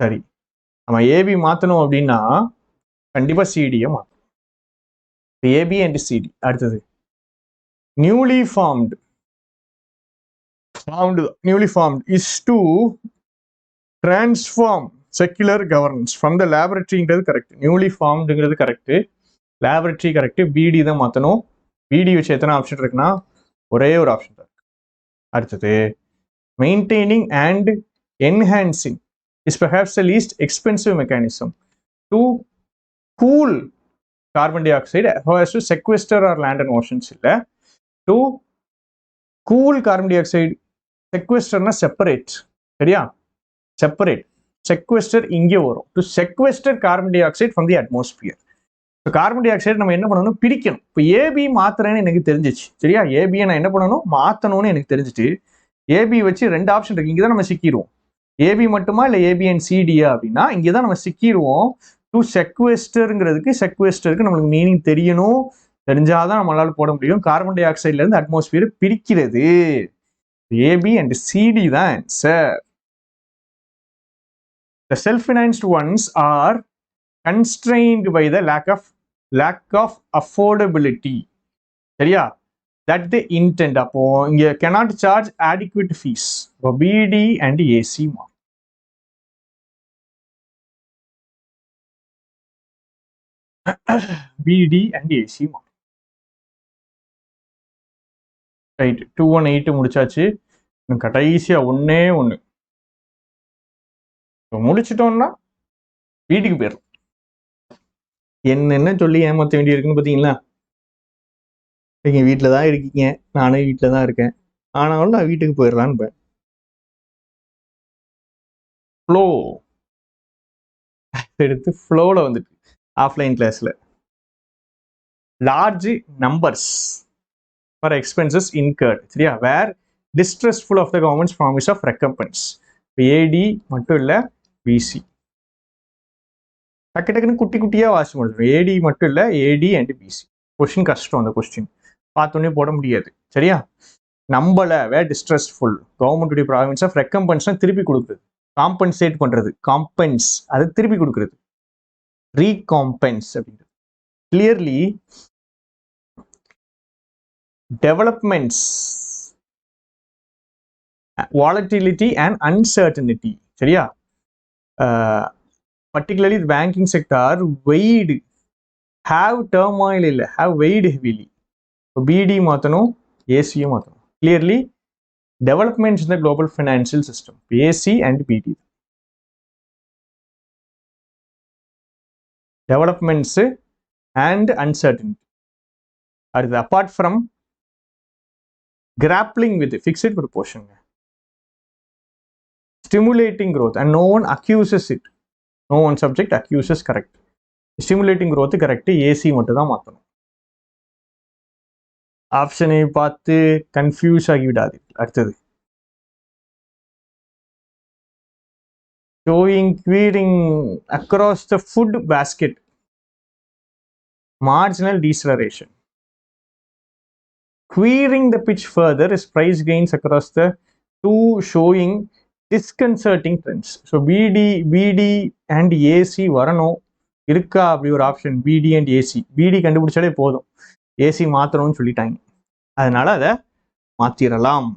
சரி. நம்ம ஏபி மாற்றணும் அப்படின்னா கண்டிப்பாக சிடியை மாற்றணும். AB and CD. அடுத்தது newly formed is to transform secular governance from the லேபரட்டரிங்கிறது கரெக்ட். நியூலி ஃபார்ம்டுங்கிறது கரெக்டு, லேபரட்டரி கரெக்டு. பிடி தான் மாற்றணும். பிடி வச்சு எத்தனை ஆப்ஷன் இருக்குன்னா ஒரே ஒரு ஆப்ஷன் தான் இருக்கு. அடுத்தது maintaining and enhancing is perhaps the least expensive mechanism to cool carbon dioxide as to sequester or land and oceans. இல்லை, to cool carbon dioxide, sequesterனா separate. சரியா? separate. sequester இங்கே வரும். to sequester carbon dioxide from the atmosphere. Carbon di oxide நம்ம என்ன பண்ணணும்? பிரிக்கணும். இப்போ ஏபி மாத்திரன்னு எனக்கு தெரிஞ்சிச்சு. சரியா? ஏபியை நான் என்ன பண்ணணும்? மாற்றணும்னு எனக்கு தெரிஞ்சிட்டு ஏபி வச்சு 2 ஆப்ஷன் இருக்கு. இங்கே தான் நம்ம சிக்கிடுவோம். ஏபி மட்டுமா இல்லை ஏபி அண்ட் சிடியா அப்படின்னா இங்கே தான் நம்ம சிக்கிடுவோம். டு செக்வெஸ்டருங்கிறதுக்கு செக்வெஸ்டருக்கு நம்மளுக்கு மீனிங் தெரியணும். தெரிஞ்சாதான் நம்மளால போட முடியும். கார்பன் டை ஆக்சைட்ல இருந்து அட்மாஸ்பியர் பிரிக்கிறது. ஏபி அண்ட் சிடி தான் answer. The self-financed ones are constrained by the lack of affordability. சரியா? That they intend. அப்போ இங்க cannot charge adequate fees. இப்போ BD and AC mark. BD and AC mark. Right. 218 முடிச்சாச்சு. கடைசியா ஒன்னே ஒன்று முடிச்சிட்டோம்னா வீட்டுக்கு போயிடலாம். என்னென்ன சொல்லி ஏமாற்ற வேண்டி இருக்குன்னு பார்த்தீங்களா? நீங்க வீட்டில் தான் இருக்கீங்க, நானும் வீட்டில் தான் இருக்கேன், ஆனாலும் நான் வீட்டுக்கு போயிடலான்னு ஃப்ளோ எடுத்து ஃப்ளோவில் வந்துட்டு ஆஃப்லைன் கிளாஸில் large numbers for expenses incurred சரியா where distressful of the government's promise of recompense AD மட்டும் இல்லை பிசி டக்கு டக்குன்னு குட்டி குட்டியாக வாசி முடிச்சிடும் ஏடி மட்டும் இல்லை ஏடி அண்ட் பிசி கொஸ்டின் கஷ்டம் அந்த கொஸ்டின் பார்த்தோன்னே போட முடியாது சரியா நம்மள வேர் டிஸ்ட்ரெஸ்ஃபுல் கவர்மெண்ட்டுடைய ப்ராமிஸ் ஆஃப் ரெக்கம்பன்ஸ்னால் திருப்பி கொடுக்குறது காம்பன்சேட் பண்ணுறது காம்பன்ஸ் அது திருப்பி கொடுக்குறது ரீகாம்பன்ஸ் அப்படின்றது clearly developments volatility and uncertainty சரியா particularly the banking sector weighed have turmoil இல்ல have weighed heavily BD மாத்தணும் AC மாத்தணும் clearly developments in the global financial system AC and BD developments and uncertainty apart from grappling with fixed proportion stimulating growth and no one accuses it no one subject accuses correct stimulating growth correct AC மட்டும் தான் மாத்தணும் ஆப்ஷனை பார்த்து கன்ஃபியூஸ் ஆகி விடாது அடுத்தது showing querying across the food basket marginal deceleration querying the pitch further is price gains across the two showing disconcerting trends. So BD and AC வரணும் இருக்கா அப்படி ஒரு option BD and AC BD கண்டுபிடிச்சாலே போதும் AC மாத்திரம்னு சொல்லிட்டாங்க அதனால அதை மாத்திரலாம்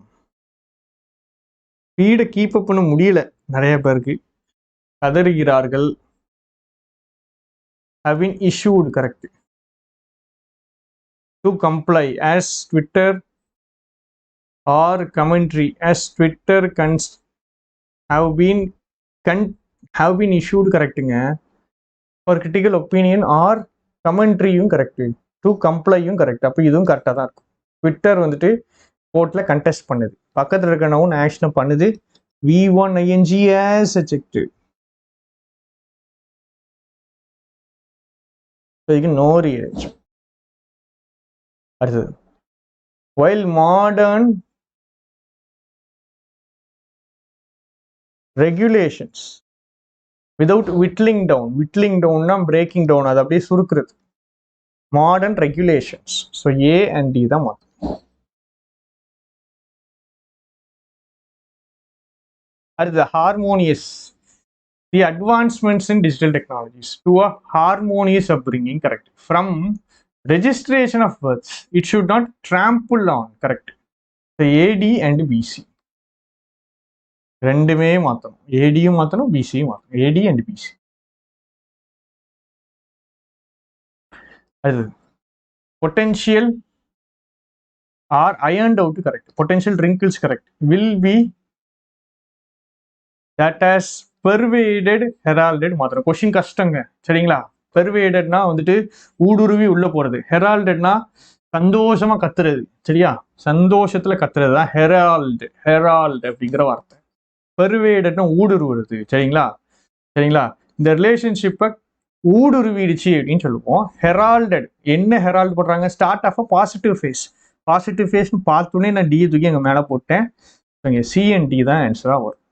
ஸ்பீடை கீப் அப் பண்ண முடியல நிறைய பேருக்கு கதறுகிறார்கள் have been issued correct to comply as Twitter or commentary as Twitter have been issued correcting for critical opinion or commentary correct to comply correct அப்போ இதுவும் கரெக்டாக தான் இருக்கும் ட்விட்டர் வந்துட்டு கோர்ட்டில் கண்டெஸ்ட் பண்ணுது பக்கத்தில் இருக்க நவுன் ஆக்ஷனை பண்ணுது V1 ING as adjective இதுக்கு no rearrangement அடுத்தது while modern regulations without whittling down னா breaking down அது அப்படியே சுருக்குறது modern regulations so A and D தான் மாத்தணும் அடுத்தது harmonious the advancements in digital technologies to a harmonious upbringing correct from registration of births it should not trample on correct the AD and BC ரெண்டுமே மாத்தணும் ADயும் மாத்தணும் BCயும் மாத்தணும் AD and BC அது potential are ironed out correct potential wrinkles correct will be that has pervaded heralded மாத்திரம் கொஸ்டின் கஷ்டங்க சரிங்களா பெர்வேடட்னா வந்துட்டு ஊடுருவி உள்ள போறது ஹெரால்டட்னா சந்தோஷமா கத்துறது சரியா சந்தோஷத்துல கத்துறது தான் ஹெரால்டு அப்படிங்கிற வார்த்தை பெர்வேடட்னா ஊடுருவுறது சரிங்களா இந்த ரிலேஷன்ஷிப்பை ஊடுருவிடுச்சு அப்படின்னு சொல்லுவோம் ஹெரால்டட் என்ன ஹெரால்டு போடுறாங்க ஸ்டார்ட் ஆஃப் அ பாசிட்டிவ் ஃபேஸ்னு பார்த்தோன்னே நான் டி தூக்கி அங்கே மேலே போட்டேன் இங்கே CND தான் ஆன்சராக வரும்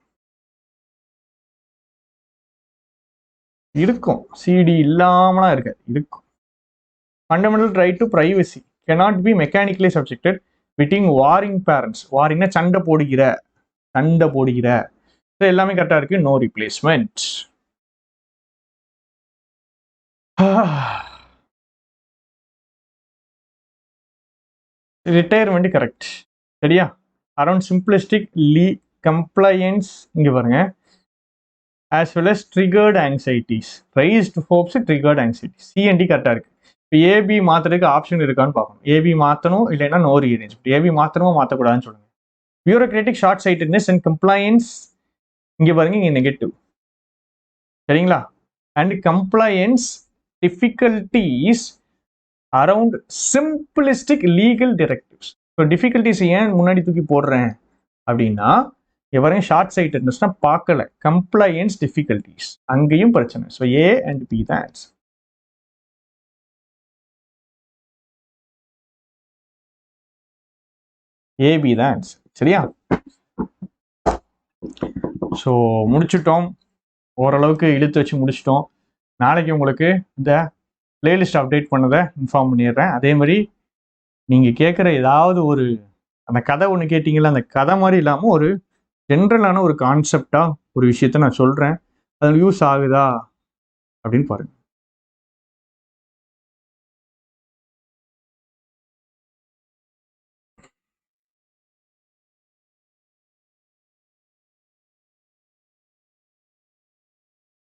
இருக்கும் CD இல்லாமலாம் இருக்காது இருக்கும் fundamental right to privacy cannot be mechanically subjected between warring parents வாரிங்னா சண்டை போடுகிற எல்லாமே கரெக்டாக இருக்கு நோ ரீப்ளேஸ்மெண்ட் ரிட்டையர்மெண்ட் கரெக்ட் சரியா அரௌண்ட் சிம்பிளிஸ்டிக் கம்ப்ளையன்ஸ் இங்கே பாருங்க as well as triggered anxieties raised hopes triggered anxieties CND கரெக்டாக இருக்கு இப்போ AB மாத்துறதுக்கு ஆப்ஷன் இருக்கான்னு பார்க்கணும் AB மாற்றணும் இல்லைன்னா நோ ரீஅரேஞ்ச்மெண்ட் AB மாற்றணுமா மாற்றக்கூடாதுன்னு சொல்லுங்க bureaucratic short sightedness and compliance இங்கே பாருங்க இங்கே நெகட்டிவ் சரிங்களா and compliance difficulties around simplistic legal directives so difficulties ஏன் முன்னாடி தூக்கி போடுறேன் அப்படின்னா எவரையும் ஷார்ட் சைட்டட்னஸ்னா பார்க்கல கம்ப்ளையன்ஸ் டிஃபிகல்டிஸ் அங்கேயும் பிரச்சனை ஸோ A and B தான் ஆன்சர் ஏபி தான் ஆன்சர். சரியா? ஸோ முடிச்சுட்டோம், ஓரளவுக்கு இழுத்து வச்சு முடிச்சிட்டோம். நாளைக்கு உங்களுக்கு இந்த பிளேலிஸ்ட் அப்டேட் பண்ணதை இன்ஃபார்ம் பண்ணிடுறேன். அதே மாதிரி நீங்கள் கேட்குற ஏதாவது ஒரு அந்த கதை ஒன்று கேட்டிங்களா, அந்த கதை மாதிரி இல்லாமல் ஒரு ஜென்ரலான ஒரு கான்செப்டாக ஒரு விஷயத்த நான் சொல்கிறேன், அதில் யூஸ் ஆகுதா அப்படின்னு பாருங்க.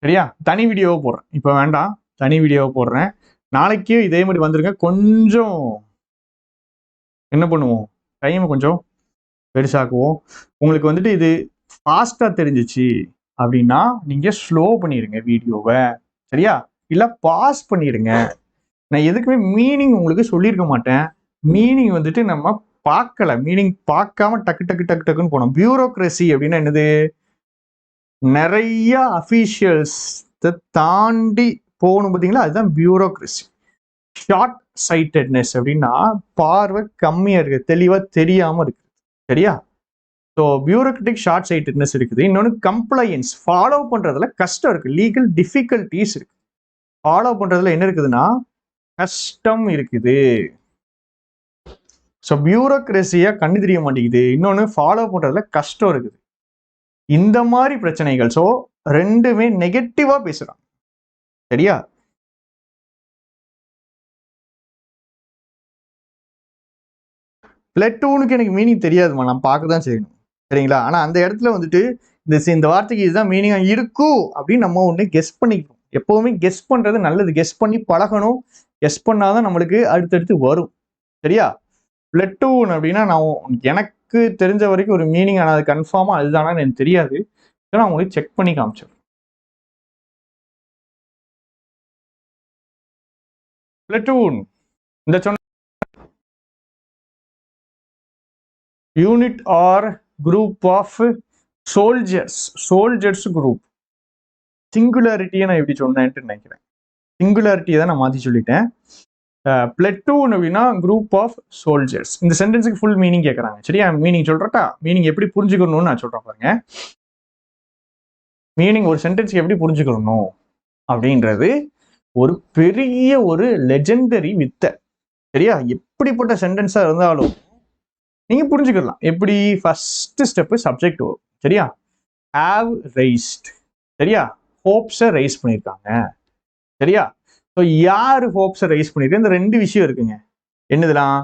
சரியா? தனி வீடியோவை போடுறேன், இப்போ வேண்டாம், தனி வீடியோவை போடுறேன். நாளைக்கு இதே மாதிரி வந்துருங்க. கொஞ்சம் என்ன பண்ணுவோம், டைமை கொஞ்சம் பெருசாக்குவோம். உங்களுக்கு வந்துட்டு இது ஃபாஸ்ட்டாக தெரிஞ்சிச்சு அப்படின்னா நீங்கள் ஸ்லோ பண்ணிடுங்க வீடியோவை. சரியா? இல்லை பாஸ் பண்ணிடுங்க. நான் எதுக்குமே மீனிங் உங்களுக்கு சொல்லியிருக்க மாட்டேன். மீனிங் வந்துட்டு நம்ம பார்க்கல, மீனிங் பார்க்காம டக்கு டக்கு டக்கு டக்குன்னு போனோம். பியூரோக்ரஸி அப்படின்னா என்னது? நிறைய அஃபீஷியல்ஸ் தாண்டி போகணும் பார்த்தீங்களா, அதுதான் பியூரோக்ரஸி. ஷார்ட் சைட்டட்னஸ் அப்படின்னா பார்வை கம்மியாக இருக்குது, தெளிவாக தெரியாமல் இருக்குது. சரியா? ஸோ பியூரோக்ராட்டிக் ஷார்ட் சைட்டட்னஸ் இருக்குது. இன்னொன்று கம்ப்ளையன்ஸ், ஃபாலோ பண்ணுறதுல கஷ்டம் இருக்குது, லீகல் டிஃபிகல்ட்டிஸ் இருக்குது. ஃபாலோ பண்ணுறதுல என்ன இருக்குதுன்னா கஷ்டம் இருக்குது. ஸோ பியூரோக்ரஸியா கண்ணு தெரிய மாட்டேங்குது, இன்னொன்று ஃபாலோ பண்ணுறதுல கஷ்டம் இருக்குது. இந்த மாதிரி பிரச்சனைகள். ஸோ ரெண்டுமே நெகட்டிவாக பேசுகிறாங்க. சரியா? பிளட்டூனுக்கு எனக்கு மீனிங் தெரியாதுமா, நான் பார்க்க தான் செய்யணும். சரிங்களா? ஆனால் அந்த இடத்துல வந்துட்டு இந்த வார்த்தைக்கு இதுதான் மீனிங்காக இருக்கும் அப்படின்னு நம்ம ஒன்று கெஸ் பண்ணிக்கணும். எப்போவுமே கெஸ் பண்ணுறது நல்லது, கெஸ் பண்ணி பழகணும். கெஸ் பண்ணாதான் நம்மளுக்கு அடுத்தடுத்து வரும். சரியா? பிளட்டூன் அப்படின்னா நான் எனக்கு தெரிஞ்ச வரைக்கும் ஒரு மீனிங், ஆனால் அது கன்ஃபார்மாக அதுதானா எனக்கு தெரியாது. நான் உங்களுக்கு செக் பண்ணி காமிச்சேன். பிளட்டூன் இந்த சொன்ன unit or group of soldiers. Soldiers group. சிங்குலாரிட்டியை நான் எப்படி சொன்னேன்ட்டு நினைக்கிறேன். சிங்குலாரிட்டியை தான் நான் மாற்றி சொல்லிட்டேன். பிளட்டூன் அப்படின்னா குரூப் ஆஃப் சோல்ஜர்ஸ். இந்த சென்டென்ஸுக்கு ஃபுல் மீனிங் கேட்குறாங்க. சரியா? மீனிங் சொல்றட்டா? மீனிங் எப்படி புரிஞ்சுக்கணும்னு நான் சொல்றேன் பாருங்க. மீனிங் ஒரு சென்டென்ஸ்க்கு எப்படி புரிஞ்சுக்கணும் அப்படின்றது ஒரு பெரிய ஒரு லெஜெண்டரி வித்தை. சரியா? எப்படிப்பட்ட சென்டென்ஸா இருந்தாலும் நீங்க புரிஞ்சுக்கலாம். எப்படி? ஃபர்ஸ்ட் ஸ்டெப் சப்ஜெக்ட் வரும். சரியா? Have raised. சரியா? ஹோப்ஸை ரைஸ் பண்ணியிருக்காங்க. சரியா? ஸோ யார் ஹோப்ஸை ரைஸ் பண்ணியிருக்க? இந்த ரெண்டு விஷயம் இருக்குங்க. என்னதுலாம்?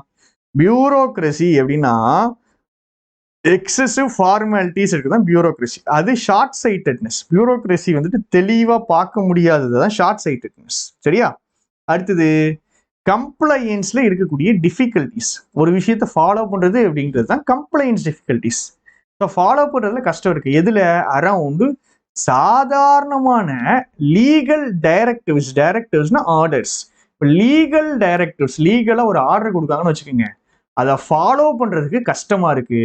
பியூரோக்ரஸி அப்படின்னா எக்ஸசிவ் ஃபார்மாலிட்டிஸ் இருக்குதான் பியூரோக்ரஸி. அது ஷார்ட் சைட்டட்னஸ். பியூரோக்ரஸி வந்துட்டு தெளிவாக பார்க்க முடியாதது தான் ஷார்ட் சைட்டட்னஸ். சரியா? அடுத்தது கம்ப்ளையன்ஸ்ல இருக்கக்கூடிய டிஃபிகல்டிஸ். ஒரு விஷயத்தை ஃபாலோ பண்றது அப்படிங்கிறது தான் கம்ப்ளையன்ஸ் டிஃபிகல்டிஸ். ஸோ ஃபாலோ பண்றதுல கஷ்டம் இருக்கு. எதுல? அரௌண்ட் சாதாரணமான லீகல் டைரக்டிவ்ஸ்னா ஆர்டர்ஸ். இப்போ லீகல் டைரக்டிவ்ஸ், லீகலா ஒரு ஆர்டர் கொடுக்காங்கன்னு வச்சுக்கோங்க, அதை ஃபாலோ பண்றதுக்கு கஷ்டமா இருக்கு.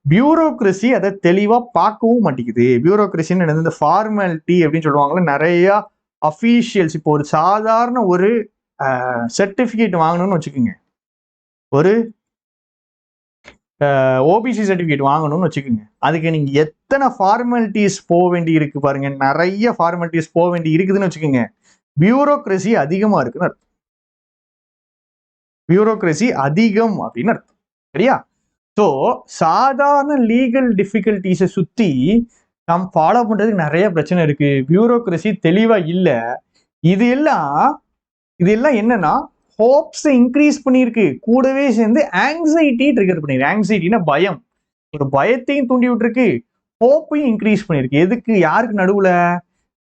பியூரோக்ரஸி அதை தெளிவா பார்க்கவும் மாட்டேங்குது. பியூரோக்ரஸின்னு இந்த ஃபார்மாலிட்டி அப்படின்னு சொல்லுவாங்கல்ல, நிறைய அஃபீஷியல்ஸ். இப்போ ஒரு சாதாரண ஒரு சர்டிஃபிகேட் வாங்கணும்னு வச்சுக்கோங்க, ஒரு ஓபிசி சர்டிஃபிகேட் வாங்கணும்னு வச்சுக்கோங்க, அதுக்கு நீங்க எத்தனை ஃபார்மாலிட்டிஸ் போக வேண்டி இருக்கு பாருங்க. நிறைய ஃபார்மாலிட்டிஸ் போக வேண்டி இருக்குதுன்னு வச்சுக்கோங்க. பியூரோக்ரஸி அதிகமா இருக்குன்னு அர்த்தம். பியூரோக்ரஸி அதிகம் அப்படின்னு அர்த்தம். சரியா? ஸோ சாதாரண லீகல் டிஃபிகல்டிஸை சுத்தி நாம் ஃபாலோ பண்றதுக்கு நிறைய பிரச்சனை இருக்கு. பியூரோக்ரஸி தெளிவா இல்லை. இது எல்லாம் என்னன்னா ஹோப்ஸை இன்க்ரீஸ் பண்ணியிருக்கு, கூடவே சேர்ந்து ஆங்ஸைட்டி ட்ரிகர் பண்ணியிருக்கு. ஆங்ஸைட்டினா பயம், ஒரு பயத்தையும் தூண்டி விட்டுருக்கு, ஹோப்பையும் இன்க்ரீஸ் பண்ணியிருக்கு. எதுக்கு? யாருக்கு நடுவுல?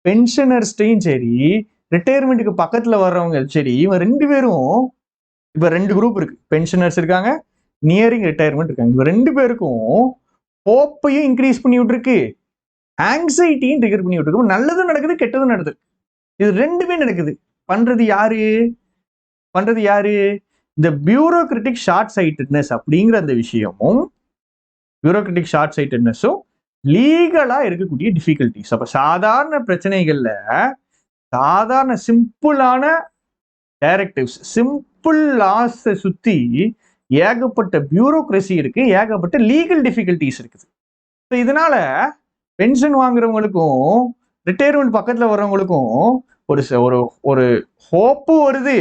பென்ஷனர்ஸ்டையும் சரி, ரிட்டையர்மெண்ட்டுக்கு பக்கத்துல வர்றவங்க சரி, இவங்க ரெண்டு பேரும், இப்ப ரெண்டு குரூப் இருக்கு. பென்ஷனர்ஸ் இருக்காங்க, நியரிங் ரிட்டையர்மெண்ட் இருக்காங்க. இவங்க ரெண்டு பேருக்கும் ஹோப்பையும் இன்க்ரீஸ் பண்ணி விட்டுருக்கு, ஆங்ஸைட்டியும் ட்ரிகர் பண்ணி விட்டுருக்கு. நல்லதும் நடக்குது, கெட்டதும் நடக்குது. இது ரெண்டுமே நடக்குது. பண்றது யாரு? இந்த பியூரோக்ராட்டிக் ஷார்ட் சைட்டட்னஸ் அப்படிங்கிற அந்த விஷயமும், பியூரோக்ராட்டிக் ஷார்ட் சைட்டட்னஸும் லீகலா இருக்கக்கூடிய டிஃபிகல்டிஸ். அப்ப சாதாரண பிரச்சனைகள்ல சாதாரண சிம்பிளான டைரக்டிவ்ஸ், சிம்பிள் லாஸை சுத்தி ஏகப்பட்ட பியூரோக்ரசி இருக்கு, ஏகப்பட்ட லீகல் டிஃபிகல்டிஸ் இருக்குது. ஸோ இதனால பென்ஷன் வாங்குறவங்களுக்கும் ரிட்டையர்மெண்ட் பக்கத்தில் வர்றவங்களுக்கும் ஒரு ஒரு ஒரு ஹோப்பு வருது,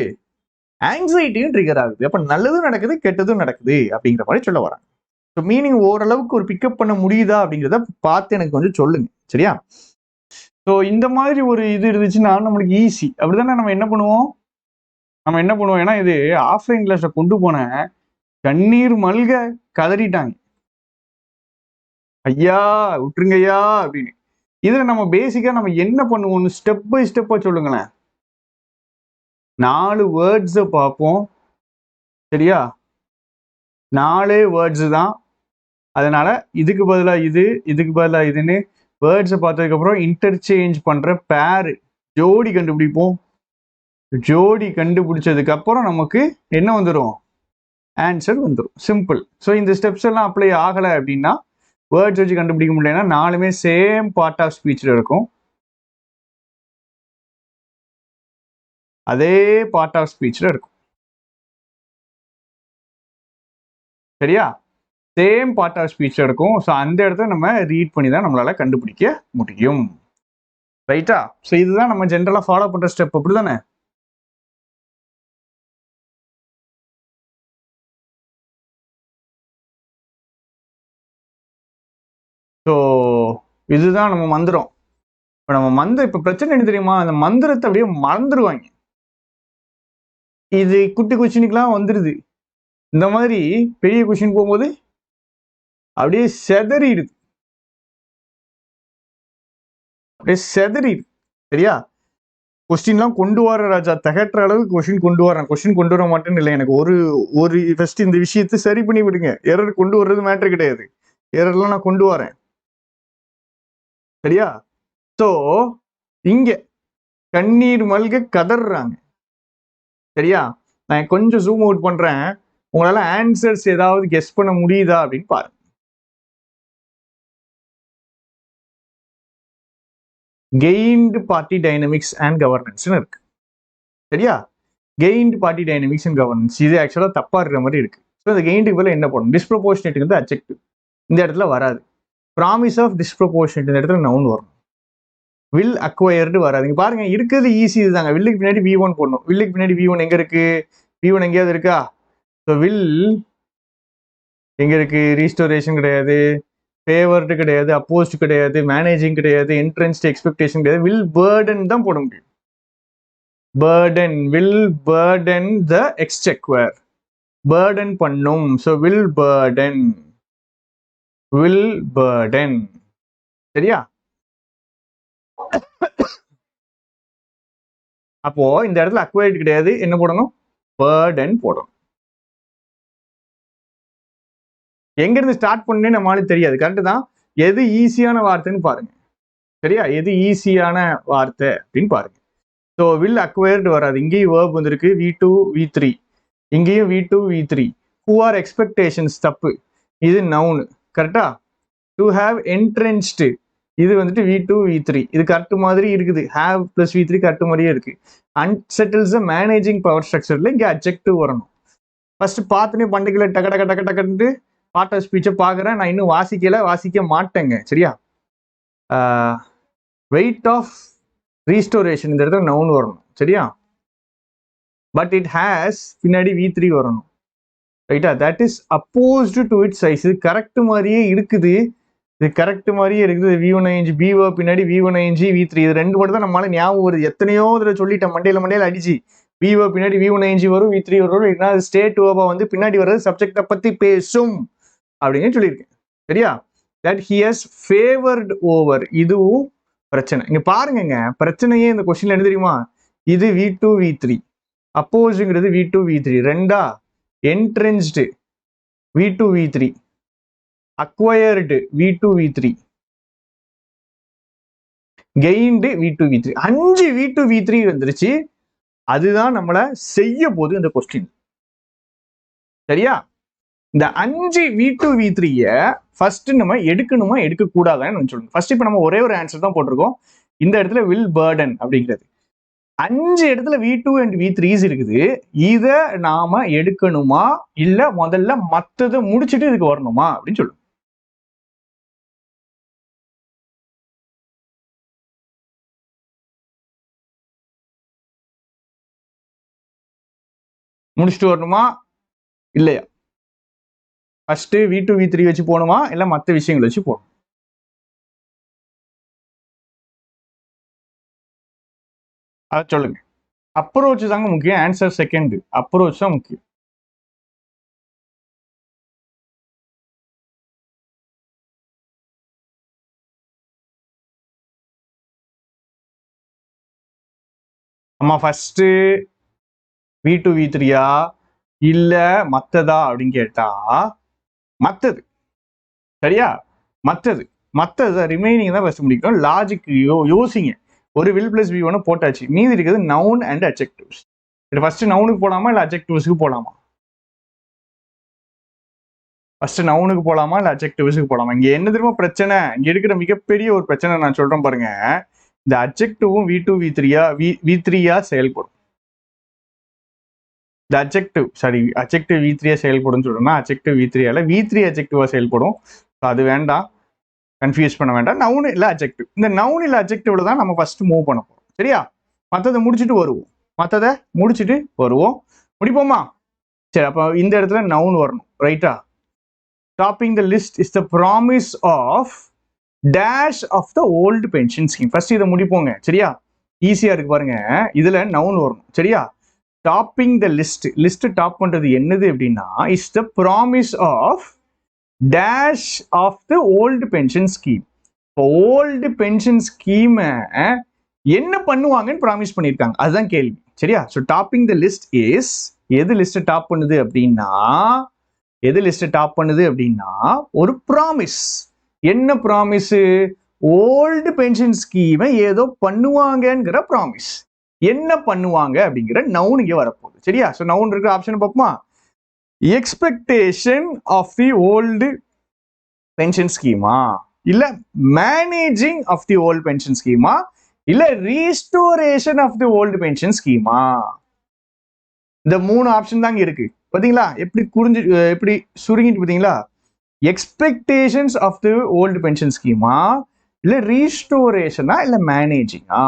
ஆங்ஸைட்டியும் ட்ரிகர் ஆகுது. அப்போ நல்லதும் நடக்குது, கெட்டதும் நடக்குது அப்படிங்கிற மாதிரி சொல்ல வராங்க. ஸோ மீனிங் ஓரளவுக்கு ஒரு பிக்கப் பண்ண முடியுதா அப்படிங்கிறத பார்த்து எனக்கு கொஞ்சம் சொல்லுங்க, சரியா? ஸோ இந்த மாதிரி ஒரு இது இருந்துச்சுன்னா நம்மளுக்கு ஈஸி. அப்படிதானே நம்ம என்ன பண்ணுவோம் ஏன்னா இது ஆஃப்லைன் கிளாஸ்ல கொண்டு போன கண்ணீர் மல்க கதறிட்டாங்க, ஐயா விட்டுருங்க ஐயா அப்படின்னு. இதுல நம்ம பேசிக்கா நம்ம என்ன பண்ணுவோம்னு ஸ்டெப் பை ஸ்டெப்பா சொல்லுங்களேன். 4 வேர்ட்ஸை பார்ப்போம், சரியா? 4 வேர்ட்ஸ் தான். அதனால இதுக்கு பதிலா இது, இதுக்கு பதிலா இதுன்னு வேர்ட்ஸை பார்த்ததுக்கு அப்புறம் இன்டர்சேஞ்ச் பண்ற பேர் ஜோடி கண்டுபிடிப்போம். ஜோடி கண்டுபிடிச்சதுக்கு அப்புறம் நமக்கு என்ன வந்துடும்? ஆன்சர் வந்துடும். சிம்பிள். ஸோ இந்த ஸ்டெப்ஸ் எல்லாம் அப்ளை ஆகலை அப்படின்னா, வேர்ட்ஸ் வச்சு கண்டுபிடிக்க முடியலன்னா, 4மே சேம் பார்ட் ஆஃப் ஸ்பீச்சில் இருக்கும். அதே பார்ட் ஆஃப் ஸ்பீச்சில் இருக்கும், சரியா? சேம் பார்ட் ஆஃப் ஸ்பீச்சில் இருக்கும். ஸோ அந்த இடத்த நம்ம ரீட் பண்ணி தான் நம்மளால கண்டுபிடிக்க முடியும், ரைட்டா? ஸோ இதுதான் நம்ம ஜென்ரலாக ஃபாலோ பண்ணுற ஸ்டெப், அப்படி தானே? ஸோ இதுதான் நம்ம மந்திரம். இப்போ நம்ம இப்போ பிரச்சனை என்ன தெரியுமா? அந்த மந்திரத்தை அப்படியே மறந்துடுவாங்க. இது குட்டி கொஸ்டினுக்குலாம் வந்துடுது. இந்த மாதிரி பெரிய கொஸ்டின் போகும்போது அப்படியே செதறிடுது, சரியா? கொஸ்டின்லாம் கொண்டு வர ராஜா, தகற்ற அளவுக்கு கொஸ்டின் கொண்டு வரேன். கொஸ்டின் கொண்டு வர மாட்டேன்னு இல்லை, எனக்கு ஒரு ஃபர்ஸ்ட் இந்த விஷயத்தை சரி பண்ணி விடுங்க. எரர் கொண்டு வர்றது மேட்டர் கிடையாது, எரர்லாம் நான் கொண்டு வரேன், சரியா? ஸோ இங்க கண்ணீர் மல்க கதறாங்க, சரியா? நான் கொஞ்சம் ஜூம் அவுட் பண்றேன், உங்களால ஆன்சர்ஸ் ஏதாவது கெஸ் பண்ண முடியுதா அப்படின்னு பாருங்க. Gained party dynamics and governance இருக்கு, சரியா? Gained party dynamics and governance இது ஆக்சுவலாக தப்பா இருக்கிற மாதிரி இருக்கு. ஸோ இந்த கெயின்டுக்கு பதில் என்ன பண்ணணும்? டிஸ்ப்ரொபோர்ஷனேட் வந்து அட்ஜெக்டிவ், இந்த இடத்துல வராது. ப்ராமிஸ் ஆஃப் டிஸ்ப்ரொபோர்ஷனேட் இந்த இடத்துல நவுன் வரும். வில் அக்வயர்டு வராது. இங்க பாருங்க, இருக்கிறது ஈஸி இதுதாங்க. வில்லுக்கு பின்னாடி V1 போடணும். வில்லுக்கு பின்னாடி V1 எங்க இருக்கு? V1 எங்கேயாவது இருக்கா? ஸோ வில் எங்க இருக்கு? ரீஸ்டோரேஷன் கிடையாது, ஃபேவர்டு கிடையாது, அப்போஸ்ட் கிடையாது, மேனேஜிங் கிடையாது, என்ட்ரன்ஸ் எக்ஸ்பெக்டேஷன் கிடையாது. வில் பேர்டன் தான் போட முடியும். Burden, will burden the exchequer, burden பண்ணும். ஸோ வில் பேர்டன், சரியா? அப்போ இந்த இடத்துல அக்வயர்ட் கிடையாது, என்ன போடணும்? பேர்டன் போடணும். எங்க இருந்து ஸ்டார்ட் பண்ணே நம்மளுக்கு தெரியாது, கரெக்ட் தான். எது ஈஸியான வார்த்தைன்னு பாருங்க, சரியா? எது ஈஸியான வார்த்தை அப்படின்னு பாருங்க. ஸோ வில் அக்வயர்டு வராது. இங்கேயும் வேர்ப் வந்திருக்கு, V2 V3, இங்கேயும் V2 V3. Who are expectations தப்பு, இது நவுன், கரெக்டா? டு ஹாவ் என்ட்ரென்ச்டு இது வந்துட்டு V2 V3, இது கரெக்ட் மாதிரி இருக்குது. ஹேவ் பிளஸ் V3 கரெக்ட் மாதிரியே இருக்கு. அன்செட்டில்ஸ் மேனேஜிங் பவர் ஸ்ட்ரக்சர்ல இங்கே அட்ஜெக்டிவ் வரணும். ஃபர்ஸ்ட் பார்த்துனே பண்டிகையில டக்கு பார்ட் ஆஃப் ஸ்பீச்சை பார்க்குறேன், நான் இன்னும் வாசிக்க மாட்டேங்க, சரியா? வெயிட் ஆஃப் ரீஸ்டோரேஷன் இந்த இடத்துல நவுன் வரணும், சரியா? பட் இட் ஹேஸ் பின்னாடி V3 வரணும், ரைட்டா? That is opposed to it size. இது கரெக்ட் மாதிரியே இருக்குது, V1 B பின்னாடி V1 V3, இது ரெண்டு மட்டும் தான் நம்மளால ஞாபகம் வருது. எத்தனையோ இதில் சொல்லிட்டேன், மண்டையில அடிச்சு. B பின்னாடி V1 வரும், V3 வரும். இல்லைன்னா ஸ்டேட் வேர்பா வந்து பின்னாடி வர்றது சப்ஜெக்டை பத்தி பேசும் அப்படின்னு சொல்லியிருக்கேன், சரியா? That he has favoured over, இதுவும் பிரச்சனை. இங்க பாருங்க, பிரச்சனையே இந்த கொஸ்டின்ல என்ன தெரியுமா? இது V2 V3, அப்போஸ்ங்கிறது V2 V3, ரெண்டா என்ட்ரென்ச்டு V2 V3, acquired V2 V3, gained V2 V3, 5 V2 V3 வந்துருச்சு. அதுதான் நம்மள செய்ய போது இந்த கொஸ்டின், சரியா? இந்த 5 V2 V3 ஃபர்ஸ்ட் நம்ம எடுக்கணுமா எடுக்க கூடாதான்னு சொல்லுங்க. ஃபர்ஸ்ட் இப்போ நம்ம ஒரே ஒரு ஆன்சர் தான் போட்டிருக்கோம். இந்த இடத்துல வில் பேர்டன் அப்படிங்கிறது 5 இடத்துல V2 and V3s இருக்குது. இத நாம எடுக்கணுமா இல்ல முதல்ல மத்தத முடிச்சிட்டு இதுக்கு வரணுமா அப்படின்னு சொல்லு. முடிச்சிட்டு வரணுமா இல்லையா? ஃபர்ஸ்ட் V2 V3 வச்சு போகணுமா இல்ல மத்த விஷயங்கள் வச்சு போகணும்? அத சொல்லுங்க. அப்ரோச் தாங்க முக்கியம். Answer second. அப்ரோச் தான் முக்கியம். நம்ம ஃபர்ஸ்ட் V2 V3யா இல்ல மத்ததா அப்படின்னு கேட்டா மத்தது. சரியா? மத்தது. மத்தது ரிமைனிங் தான் ஃபர்ஸ்ட் முடிக்கணும். லாஜிக் யோசிங்க. ஒரு வில் பிளஸ் V1 போட்டாச்சு. மீதி இருக்குது நவுன் அண்ட் அட்ஜெக்டிவ்ஸ். இது ஃபர்ஸ்ட் நவுனுக்கு போலாமா இல்ல அட்ஜெக்டிவ்ஸ்க்கு போலாமா? ஃபர்ஸ்ட் நவுனுக்கு போலாமா இல்ல அட்ஜெக்டிவ்ஸ்க்கு போலாமா? இங்க என்ன தெரியுமா பிரச்சனை? இங்க இருக்கிற மிகப்பெரிய ஒரு பிரச்சனை நான் சொல்றேன் பாருங்க. இந்த அட்ஜெக்டிவும் V2 V3யா V3யா செயல்படும். இந்த அட்ஜெக்டிவ் V3யா செயல்படும் சொல்றேன்னா அட்ஜெக்டிவ் V3யால V3 அட்ஜெக்டிவா செயல்படும். அது வேண்டாம். கன்ஃபியூஸ் பண்ண வேண்டாம். நவுன் இல்ல அட்ஜெக்டிவ். இந்த நவுன் இல்ல அட்ஜெக்டிவ்ல தான் நம்ம ஃபர்ஸ்ட் மூவ் பண்ண போறோம். சரியா? மத்தத முடிச்சிட்டு வருவோம். மத்தத முடிச்சிட்டு வருவோம். முடிப்போமா? சரி, அப்ப இந்த இடத்துல நவுன் வரணும். ரைட்டா? Topping the list is the promise of dash of the old pension scheme. First இதை முடிப்போங்க. சரியா? ஈஸியா இருக்கு பாருங்க. இதுல நவுன் வரணும். சரியா? டாப்பிங் த லிஸ்ட் டாப் பண்றது என்னது அப்படின்னா is the promise of dash of the old pension scheme. இப்போ ஓல்டு பென்ஷன் ஸ்கீம் என்ன பண்ணுவாங்கன்னு ப்ராமிஸ் பண்ணியிருக்காங்க. அதுதான் கேள்வி. சரியா? So topping the list is எது லிஸ்ட் டாப் பண்ணுது அப்படின்னா ஒரு ப்ராமிஸ். என்ன ப்ராமிஸ்? ஓல்டு பென்ஷன் ஸ்கீமை ஏதோ பண்ணுவாங்கங்கிற ப்ராமிஸ். என்ன பண்ணுவாங்க அப்படிங்கிற நவுன் இங்க வரப்போகுது. சரியா? ஸோ நவுன் இருக்கிற ஆப்ஷன் பார்ப்போமா? Expectation of the old pension ஸ்கீமா இல்ல managing of the old pension ஸ்கீமா இல்ல restoration of the old pension ஸ்கீமா? இந்த 3 ஆப்ஷன் தாங்க இருக்கு. பாத்தீங்களா எப்படி சுருங்கிட்டு பாத்தீங்களா? Expectations of the old pension ஸ்கீமா இல்ல ரீஸ்டோரேஷனா இல்ல மேனேஜிங்கா?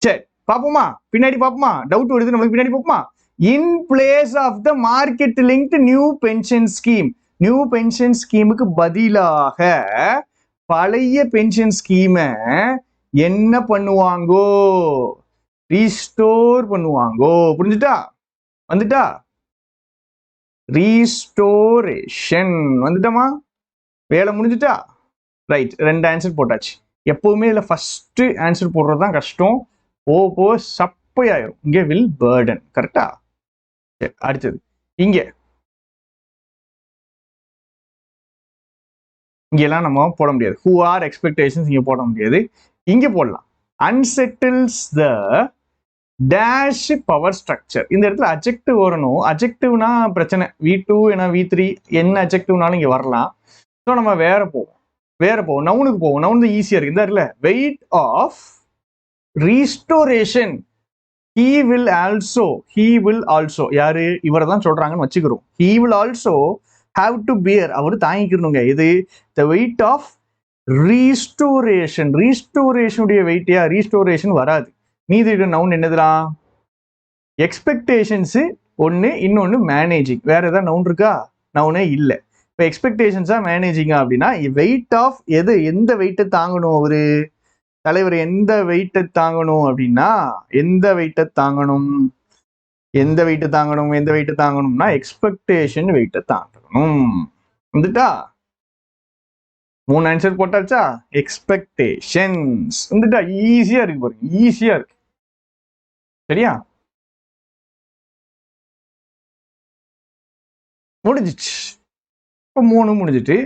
சரி, பாப்போமா? பின்னாடி பாப்போமா? டவுட் வருது நம்மளுக்கு. பின்னாடி பாப்போமா? In place of the market linked new pension scheme. New pension ஸ்கீமுக்கு பதிலாக பழைய பென்ஷன் ஸ்கீம என்ன பண்ணுவாங்கோ? ரீஸ்டோர் பண்ணுவாங்கோ. புரிஞ்சுட்டா? வந்துட்டா? ரீஸ்டோரேஷன் வந்துட்டமா? வேலை முடிஞ்சுட்டா? ரைட், 2 ஆன்சர் போட்டாச்சு. எப்பவுமே இதுல ஃபர்ஸ்ட் ஆன்சர் போடுறது தான் கஷ்டம். போ சப்பையாயிரும். இங்க வில் பர்டன். கரெக்டா? அடுத்தது இங்கெல்லாம் நம்ம போட முடியாது. ஹூ ஆர் எக்ஸ்பெக்டேஷன்ஸ் இங்க போட முடியாது. இங்க போடலாம். அன்செட்டில்ஸ் த டேஷ் பவர் ஸ்ட்ரக்சர். இந்த இடத்துல அட்ஜெக்டிவ் வரணும். அட்ஜெக்டிவ்னா பிரச்சனை. V2 ஏன்னா V3 என்ன அட்ஜெக்டிவ்னாலும் இங்க வரலாம். ஸோ நம்ம வேற போவோம். நவுனுக்கு போவோம். நவுன் தான் ஈஸியா இருக்கு. இந்த இடத்துல weight of restoration. he will also யாரு? இவரை தான் சொல்றாங்கன்னு வச்சுக்கிறோம். he will also have to bear. அவர் தாங்கிக்கணுங்க. இது the weight of restoration. ரீஸ்டோரேஷனுடைய வெயிட்டியா? ரீஸ்டோரேஷன் வராது. மீதி இருக்கிற நவுன் என்னதுடா? எக்ஸ்பெக்டேஷன்ஸ் ஒன்னு, இன்னொன்னு மேனேஜிங். வேற ஏதாவது நவுன் இருக்கா? நவுனே இல்லை. இப்போ எக்ஸ்பெக்டேஷன்ஸா மேனேஜிங்கா அப்படின்னா வெயிட் ஆஃப் எந்த வெயிட்டை தாங்கணும் அவரு தலைவர்? எந்த வெயிட்டை தாங்கணும் அப்படின்னா எந்த வெயிட்டை தாங்கணும்னா எக்ஸ்பெக்டேஷன் வெயிட்டை தாங்கணும். வந்துட்டா? 3 ஆன்சர் போட்டாச்சா? எக்ஸ்பெக்டேஷன்ஸ் வந்துட்டா? ஈஸியா இருக்கு பாருங்க. ஈஸியா இருக்கு. சரியா? முடிஞ்சிச்சு. இப்போ 3 முடிஞ்சிட்டு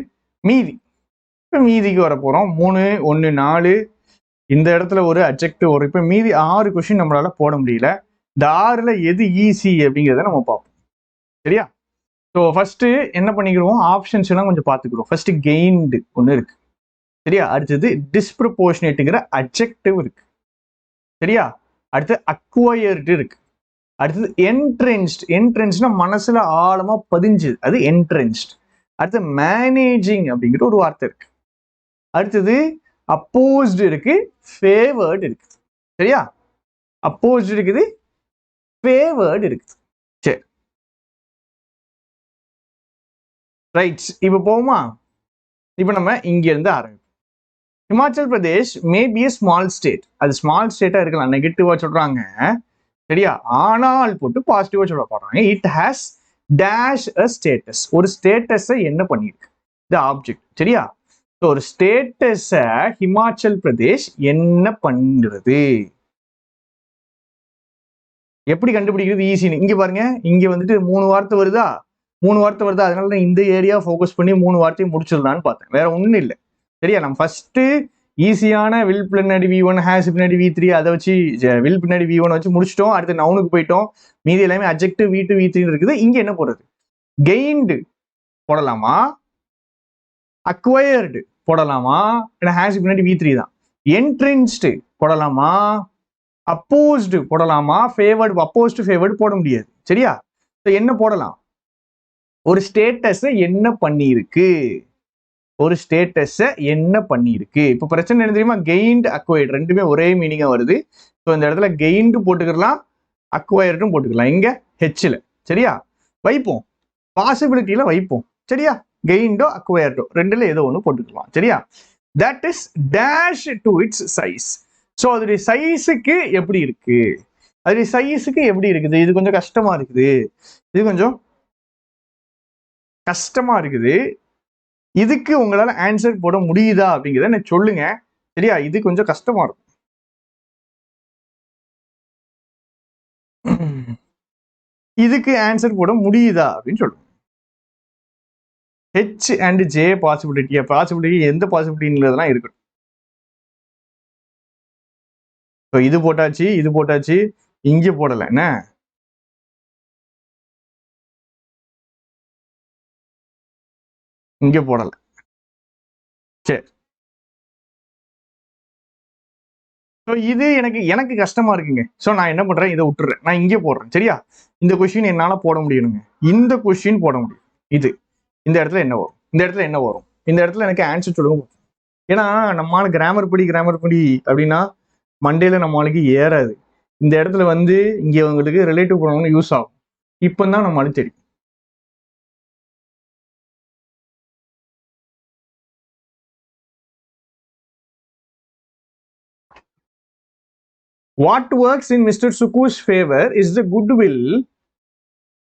மீதிக்கு வர போறோம். 3 1 4. இந்த இடத்துல ஒரு அட்ஜெக்டிவ் வரும். இப்போ மீதி 6 கொஸ்டின் நம்மளால போட முடியல. இந்த 6ல எது ஈஸி அப்படிங்கிறத நம்ம பார்ப்போம். சரியா? ஸோ ஃபர்ஸ்ட் என்ன பண்ணிக்கிறோம், ஆப்ஷன்ஸ் எல்லாம் கொஞ்சம் பார்த்துக்கிறோம். ஃபர்ஸ்ட் கெயின்டு ஒன்று இருக்கு, சரியா? அடுத்தது டிஸ்ப்ரப்போர்ஷனேட்டுங்கிற அட்ஜெக்டிவ் இருக்கு, சரியா? அடுத்து அக்வயர்டு இருக்கு. அடுத்தது என்ட்ரென்ச்ட், என்ட்ரென்ச்னா மனசுல ஆழமா பதிஞ்சு, அது என்ட்ரென்ச்ட். அடுத்து மேனேஜிங் அப்படிங்கிற ஒரு வார்த்தை இருக்கு. அடுத்தது அப்போஸ்டு இருக்கு, ஃபேவர்டு இருக்கு, சரியா? அப்போஸ்டு இருக்குது, ஃபேவர்டு இருக்குது. சரி, ரைட். இப்போ போகுமா? இப்போ நம்ம இங்க இருந்து ஆரம்பிப்போம். Himachal Pradesh may be a small state. அது ஸ்மால் ஸ்டேட்டா இருக்கலாம், நெகட்டிவா சொல்றாங்க, சரியா? ஆனால் போட்டு பாசிட்டிவா சொல்ல போறாங்க. It has dash a status. ஒரு ஸ்டேட்டஸை என்ன பண்ணிருக்கு, இந்த ஆப்ஜெக்ட், சரியா? ஒரு ஸ்டேட்டஸை ஹிமாச்சல் பிரதேஷ் என்ன பண்றது, எப்படி கண்டுபிடிக்கிறது ஈஸின்னு இங்க பாருங்க. இங்க வந்துட்டு 3 வார்த்தை வருதா, 3 வார்த்தை வருதா, அதனால நான் இந்த ஏரியா ஃபோக்கஸ் பண்ணி 3 வார்த்தையும் முடிச்சிடலான்னு பார்த்தேன், வேற ஒன்றும் இல்லை, சரியா? நம்ம ஃபர்ஸ்ட் ஈஸியான வில் பின்னாடி V1, ஹேஸ் பின்னாடி V3, அதை வச்சு வில் பின்னாடி V1 வச்சு முடிச்சிட்டோம். அடுத்து நவுனுக்கு போயிட்டோம். மீதி எல்லாமே அட்ஜெக்டிவ் V2, V3 இருக்குது. இங்க என்ன போடுறது, கெயின்டு போடலாமா, அக்வயர்டு போடலாமா, ஏன்னா ஹேஸ் பின்னாடி V3 தான். என்ட்ரென்ச்டு போடலாமா, அப்போஸ்டு போடலாமா, ஃபேவர்டு, அப்போஸ்டு ஃபேவர்டு போட முடியாது, சரியா? என்ன போடலாம், ஒரு ஸ்டேட்டஸை என்ன பண்ணியிருக்கு, ஒரு ஸ்டேட்டஸை என்ன பண்ணியிருக்கு. இப்போ பிரச்சனை என்ன தெரியுமா, கெயின்டு அக்வயர்டு ரெண்டுமே ஒரே மீனிங்கா வருது. ஸோ இந்த இடத்துல கெயின்டு போட்டுக்கலாம், அக்வயர்டும் போட்டுக்கலாம், இங்க ஹெச்ல, சரியா? வைப்போம், பாசிபிலிட்டியில வைப்போம், சரியா? கெயின்டோ அக்வயர்டோ ரெண்டுல ஏதோ ஒன்று போட்டுக்கலாம், சரியா? That is dash to its size. So அதோடைய சைஸுக்கு எப்படி இருக்கு, அதோடைய சைஸுக்கு எப்படி இருக்குது. இது கொஞ்சம் கஷ்டமா இருக்குது, இது கொஞ்சம் கஷ்டமா இருக்குது. இதுக்கு உங்களால ஆன்சர் போட முடியுதா அப்படிங்கிறத எனக்கு சொல்லுங்க, சரியா? இது கொஞ்சம் கஷ்டமா இருக்கும். இதுக்கு ஆன்சர் போட முடியுதா அப்படின்னு சொல்லுங்க. ஹெச் அண்ட் ஜே பாசிபிலிட்டி எந்த பாசிபிலிட்டிங்கிறதுலாம் இருக்கட்டும். இது போட்டாச்சு, இது போட்டாச்சு, இங்க போடல, என்ன இங்க போடல, சரி. இது எனக்கு கஷ்டமா இருக்குங்க. ஸோ நான் என்ன பண்றேன், இதை விட்டுறேன், நான் இங்கே போடுறேன், சரியா? இந்த கொஸ்டின் என்னால போட முடியணுங்க, இந்த கொஸ்டின் போட முடியும். இது இந்த இடத்துல என்ன வரும், இந்த இடத்துல என்ன வரும், இந்த இடத்துல எனக்கு ஆன்சர் சொல்லுங்க. ஏன்னா நம்மளால கிராமர் படி அப்படின்னா மண்டேல நம்மளுக்கு ஏறாது. இந்த இடத்துல வந்து இங்க உங்களுக்கு ரிலேட்டிவ் ப்ரோனவுன் யூஸ் ஆகும். இப்பதான் நம்மளுக்கு தெரியும். What works in Mr. Suku's favor is the goodwill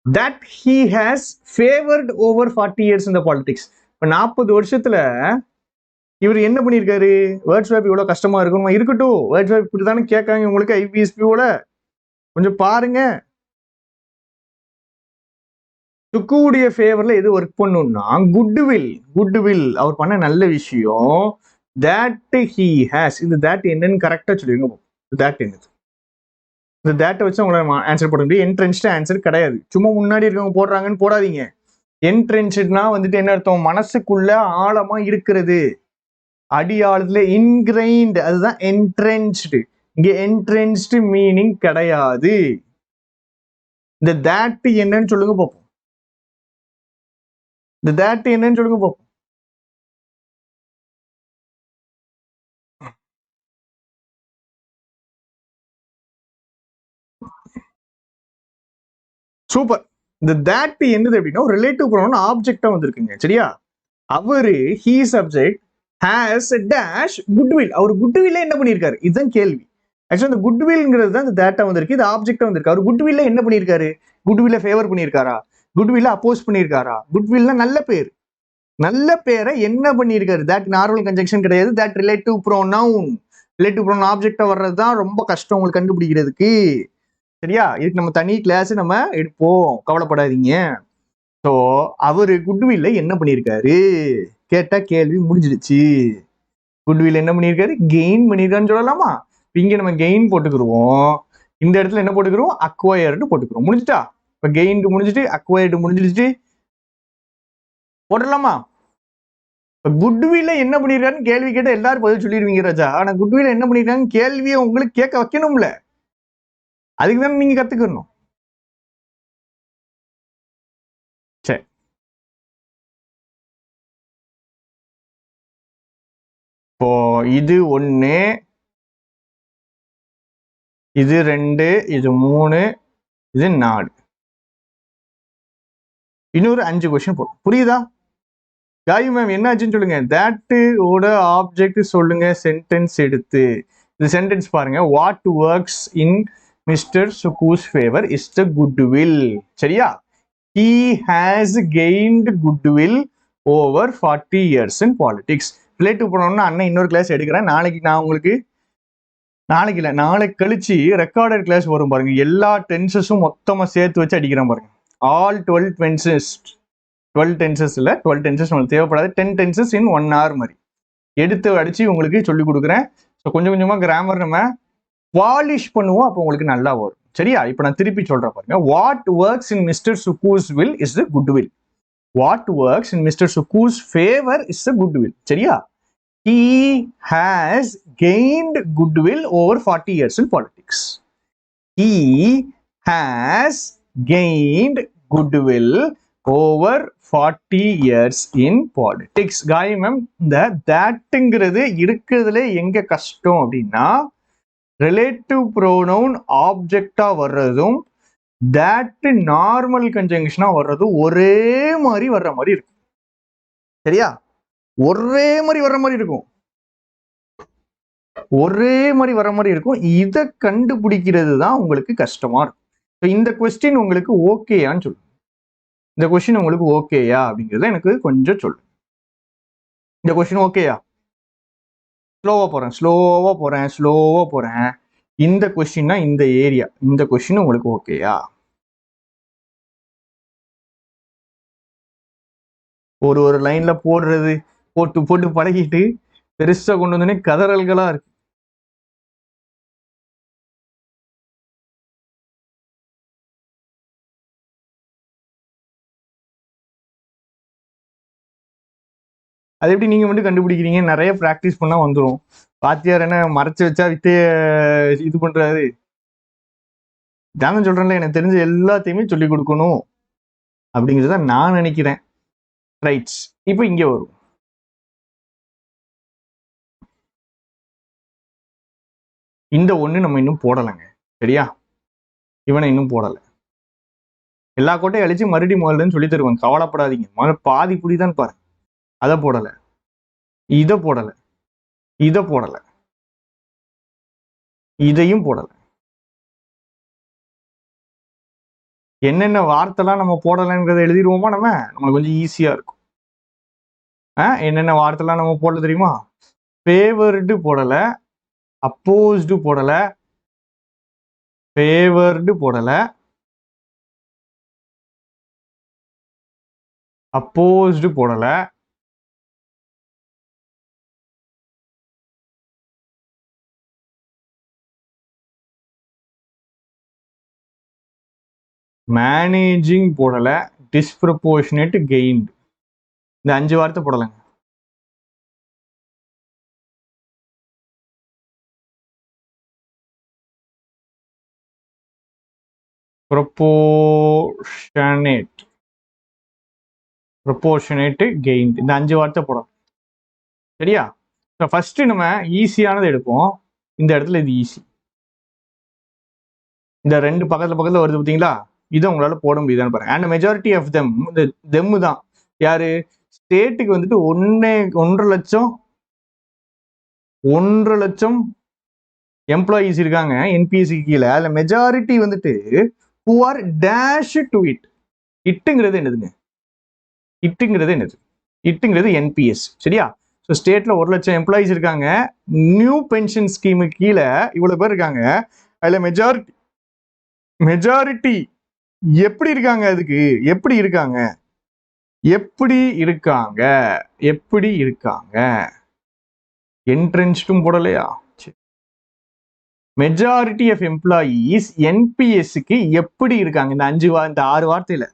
that he has favored over 40 years in the politics. இப்போ 40 வருஷத்துல இவர் என்ன பண்ணியிருக்காரு, வேர்ட்ஸ் வாய்ப் இவ்வளவு கஷ்டமா இருக்கணுமா, இருக்கட்டும், வேர்ட்ஸ் வாய்ப் இப்படிதானே கேட்காங்க உங்களுக்கு ஐபிஎஸ்பியோட, கொஞ்சம் பாருங்க. சுக்குவுடைய ஃபேவர்ல எது ஒர்க் பண்ணும்னா குட்வில் அவர் பண்ண நல்ல விஷயம். that he has, இந்த that என்னன்னு கரெக்டா சொல்லுங்க. that என்னது, இந்த that வச்சு உங்களால ஆன்சர் போட முடியும். என்ட்ரென்ச்டு ஆன்சர் கிடையாது, சும்மா முன்னாடி இருக்கவங்க போடுறாங்கன்னு போடாதீங்க. என்ட்ரென்ச்டுனா வந்துட்டு என்ன அர்த்தம், மனசுக்குள்ள ஆழமா இருக்கிறது, அடி ஆழத்துல இன்கிரைன்டு, அதுதான் என்ட்ரென்ச்டு. இங்க என்ட்ரென்ச்டு மீனிங் கிடையாது. இந்த that என்னன்னு சொல்லுங்க பார்ப்போம், இந்த that என்னன்னு சொல்லுங்க பார்ப்போம். சூப்பர். இந்த that என்னது அப்படின்னா ரிலேட்டிவ் ப்ரோனவுன் ஆப்ஜெக்டா வந்திருக்குங்க, சரியா? அவரு he subject has a dash goodwill. அவர் குட்வில் என்ன பண்ணியிருக்காரு, இதுதான் கேள்வி. ஆக்சுவலா இந்த குட்வில்ங்கிறது தான் இந்த டேட்டா வந்திருக்கு, இது ஆப்ஜெக்டா வந்திருக்கு. அவர் குட்வில் என்ன பண்ணியிருக்காரு, குட்வில்ல ஃபேவர் பண்ணியிருக்காரா, குட்வில்ல அப்போஸ் பண்ணியிருக்காரா? குட்வில்னா நல்ல பேர், நல்ல பேரை என்ன பண்ணியிருக்காரு. தட் நார்மல் கன்ஜெக்ஷன் கிடையாது, that relative pronoun. Relative pronoun ஆப்ஜெக்டா வர்றது தான் ரொம்ப கஷ்டம் உங்களுக்கு கண்டுபிடிக்கிறதுக்கு, சரியா? இதுக்கு நம்ம தனி கிளாஸ் நம்ம எடுப்போம், கவலைப்படாதீங்க. ஸோ அவரு குட்வில்ல என்ன பண்ணியிருக்காரு கேட்டா கேள்வி முடிஞ்சிடுச்சு. குட்வில் என்ன பண்ணியிருக்காரு, கெயின் பண்ணியிருக்காருன்னு சொல்லலாமா? இங்க நம்ம கெயின் போட்டுக்கிருவோம், இந்த இடத்துல என்ன போட்டுக்கிறோம், அக்வயர்டு போட்டுக்கிறோம். முடிஞ்சுட்டா? இப்போ கெயின்டு முடிஞ்சிட்டு, அக்வயர்டு முடிஞ்சிடுச்சு. போடலாமா? குட்வில்ல என்ன பண்ணிருக்காருன்னு கேள்வி கேட்ட எல்லாரும் பதில் சொல்லிடுவீங்க ராஜா. ஆனா குட்வில்ல என்ன பண்ணிருக்காங்க கேள்வியை உங்களுக்கு கேட்க வைக்கணும்ல, அதுக்கு தானே நீங்க கத்துக்கணும். சரி, இப்போ இது 1, இது 2, இது 3, இது 4, இன்னொரு 5 கொஸ்டின் போடும். புரியுதா? காயு மேம் என்ன ஆச்சுன்னு சொல்லுங்க. தட் ஓட ஆப்ஜெக்ட் சொல்லுங்க சென்டென்ஸ் எடுத்து. இந்த சென்டென்ஸ் பாருங்க. What works in mister Sukhu's favour is the goodwill. சரியா? he has gained goodwill over 40 years in politics. Relative பண்ணணும்னா அண்ணன் இன்னொரு கிளாஸ் எடுக்கிறேன். நாளைக்கு நான் உங்களுக்கு நாளைக்கு இல்லை நாளைக்கு கழிச்சு ரெக்கார்டட் கிளாஸ் வரும் பாருங்க. எல்லா டென்சஸும் மொத்தமாக சேர்த்து வச்சு அடிக்கிறேன் பாருங்க. All 12 tenses. 12 டென்சஸ் இல்லை, 12 டென்சஸ் உங்களுக்கு தேவைப்படாது. 10 டென்சஸ் இன் 1 hour மாதிரி எடுத்து அடிச்சு உங்களுக்கு சொல்லி கொடுக்குறேன். ஸோ கொஞ்சம் கொஞ்சமாக கிராமர் நம்ம பாலிஷ் பண்ணுவோம், அப்போ உங்களுக்கு நல்லா வரும். சரியா? இப்போ நான் திருப்பி சொல்றேன் பாருங்க. What works in mister Sukhu's will is the goodwill. What works in mister Sukhu's favour is the goodwill. சரியா? he has gained goodwill over 40 years in politics. He has gained goodwill over 40 years in politics. காய் மேம், இந்த thatங்கிறது இருக்கிறதுல எங்க கஷ்டம் அப்படின்னா, ரிலேட்டிவ் ப்ரோனவுன் ஆப்ஜெக்டா வர்றதும் that நார்மல் கன்ஜங்ஷனா வர்றதும் ஒரே மாதிரி வர்ற மாதிரி இருக்கும். சரியா? ஒரே மாதிரி வர்ற மாதிரி இருக்கும். ஒரே மாதிரி வர மாதிரி இருக்கும். இதை கண்டுபிடிக்கிறது தான் உங்களுக்கு கஷ்டமா இருக்கும். இந்த கொஸ்டின் உங்களுக்கு ஓகேயான்னு சொல்லு. இந்த கொஸ்டின் உங்களுக்கு ஓகேயா அப்படிங்கிறத எனக்கு கொஞ்சம் சொல்லு. இந்த கொஸ்டின் ஓகேயா? ஸ்லோவா போறேன். இந்த கொஸ்டின்னா இந்த ஏரியா, இந்த கொஸ்டின் உங்களுக்கு ஓகேயா? ஒரு லைன்ல போடுறது, போட்டு பழகிட்டு பெருசா கொண்டு வந்தோடனே கதறல்களா இருக்கு. அது எப்படி நீங்க மட்டும் கண்டுபிடிக்கிறீங்க? நிறைய பிராக்டிஸ் பண்ணா வந்துடும். பாத்தியார் என்ன மறைச்சு வச்சா வித்தைய இது பண்றாரு? நான் சொல்றேன்ல, எனக்கு தெரிஞ்ச எல்லாத்தையுமே சொல்லி கொடுக்கணும் அப்படிங்கிறத நான் நினைக்கிறேன். ரைட்ஸ். இப்போ இங்க வரும். இந்த ஒண்ணு நம்ம இன்னும் போடலைங்க. சரியா? இவனை இன்னும் போடலை. எல்லா கோட்டையும் அழிச்சு மறுபடியும் முதல்லன்னு சொல்லி தருவாங்க, கவலைப்படாதீங்க. முதல்ல பாதி புரிதான் பாரு. அதை போடலை, இதை போடலை, இதை போடலை, இதையும் போடலை. என்னென்ன வார்த்தைலாம் நம்ம போடலைங்கிறத எழுதிடுவோமா? நம்மளுக்கு கொஞ்சம் ஈஸியா இருக்கும். என்னென்ன வார்த்தைலாம் நம்ம போடல தெரியுமா? ஃபேவர்டு போடல, அப்போஸ்டு போடல, ஃபேவர்டு போடல, அப்போஸ்டு போடல, மேனேஜிங் போடல, டிஸ்ப்ரப்போர்ஷனேட் கெயின்டு. இந்த 5 வார்த்தை போடலைங்க. ப்ரொபோர்ஷனேட் கெயின்டு, இந்த 5 வார்த்தை போடலாம். சரியா? ஃபர்ஸ்ட் நம்ம ஈஸியானதை எடுப்போம். இந்த இடத்துல இது ஈஸி. இந்த 2 பக்கத்துல வருது பார்த்தீங்களா? இதை உங்களால போட முடியுதான்னு பாருங்க. அண்ட் மெஜாரிட்டி ஆஃப் தெம், இந்த தெம்மு தான் யாரு? ஸ்டேட்டுக்கு வந்துட்டு 1.5 லட்சம் எம்ப்ளாயீஸ் இருக்காங்க என்பிஎஸ்சி கீழே. அதுல மெஜாரிட்டி வந்துட்டு who are dash to it. இட்டுங்கிறது என்னதுங்க? இட்டுங்கிறது என்பிஎஸ். சரியா? ஸோ ஸ்டேட்ல 1 லட்சம் எம்ப்ளாயீஸ் இருக்காங்க. நியூ பென்ஷன் ஸ்கீமு கீழே இவ்வளவு பேர் இருக்காங்க. அதுல மெஜாரிட்டி எப்படி இருக்காங்க? அதுக்கு எப்படி இருக்காங்க? என்ட்ரன்ஸ்டும் போடலையா? மெஜாரிட்டி ஆஃப் எம்ப்ளாயீஸ் என்பிஎஸ்க்கு எப்படி இருக்காங்க? இந்த 6 வார்த்தையில,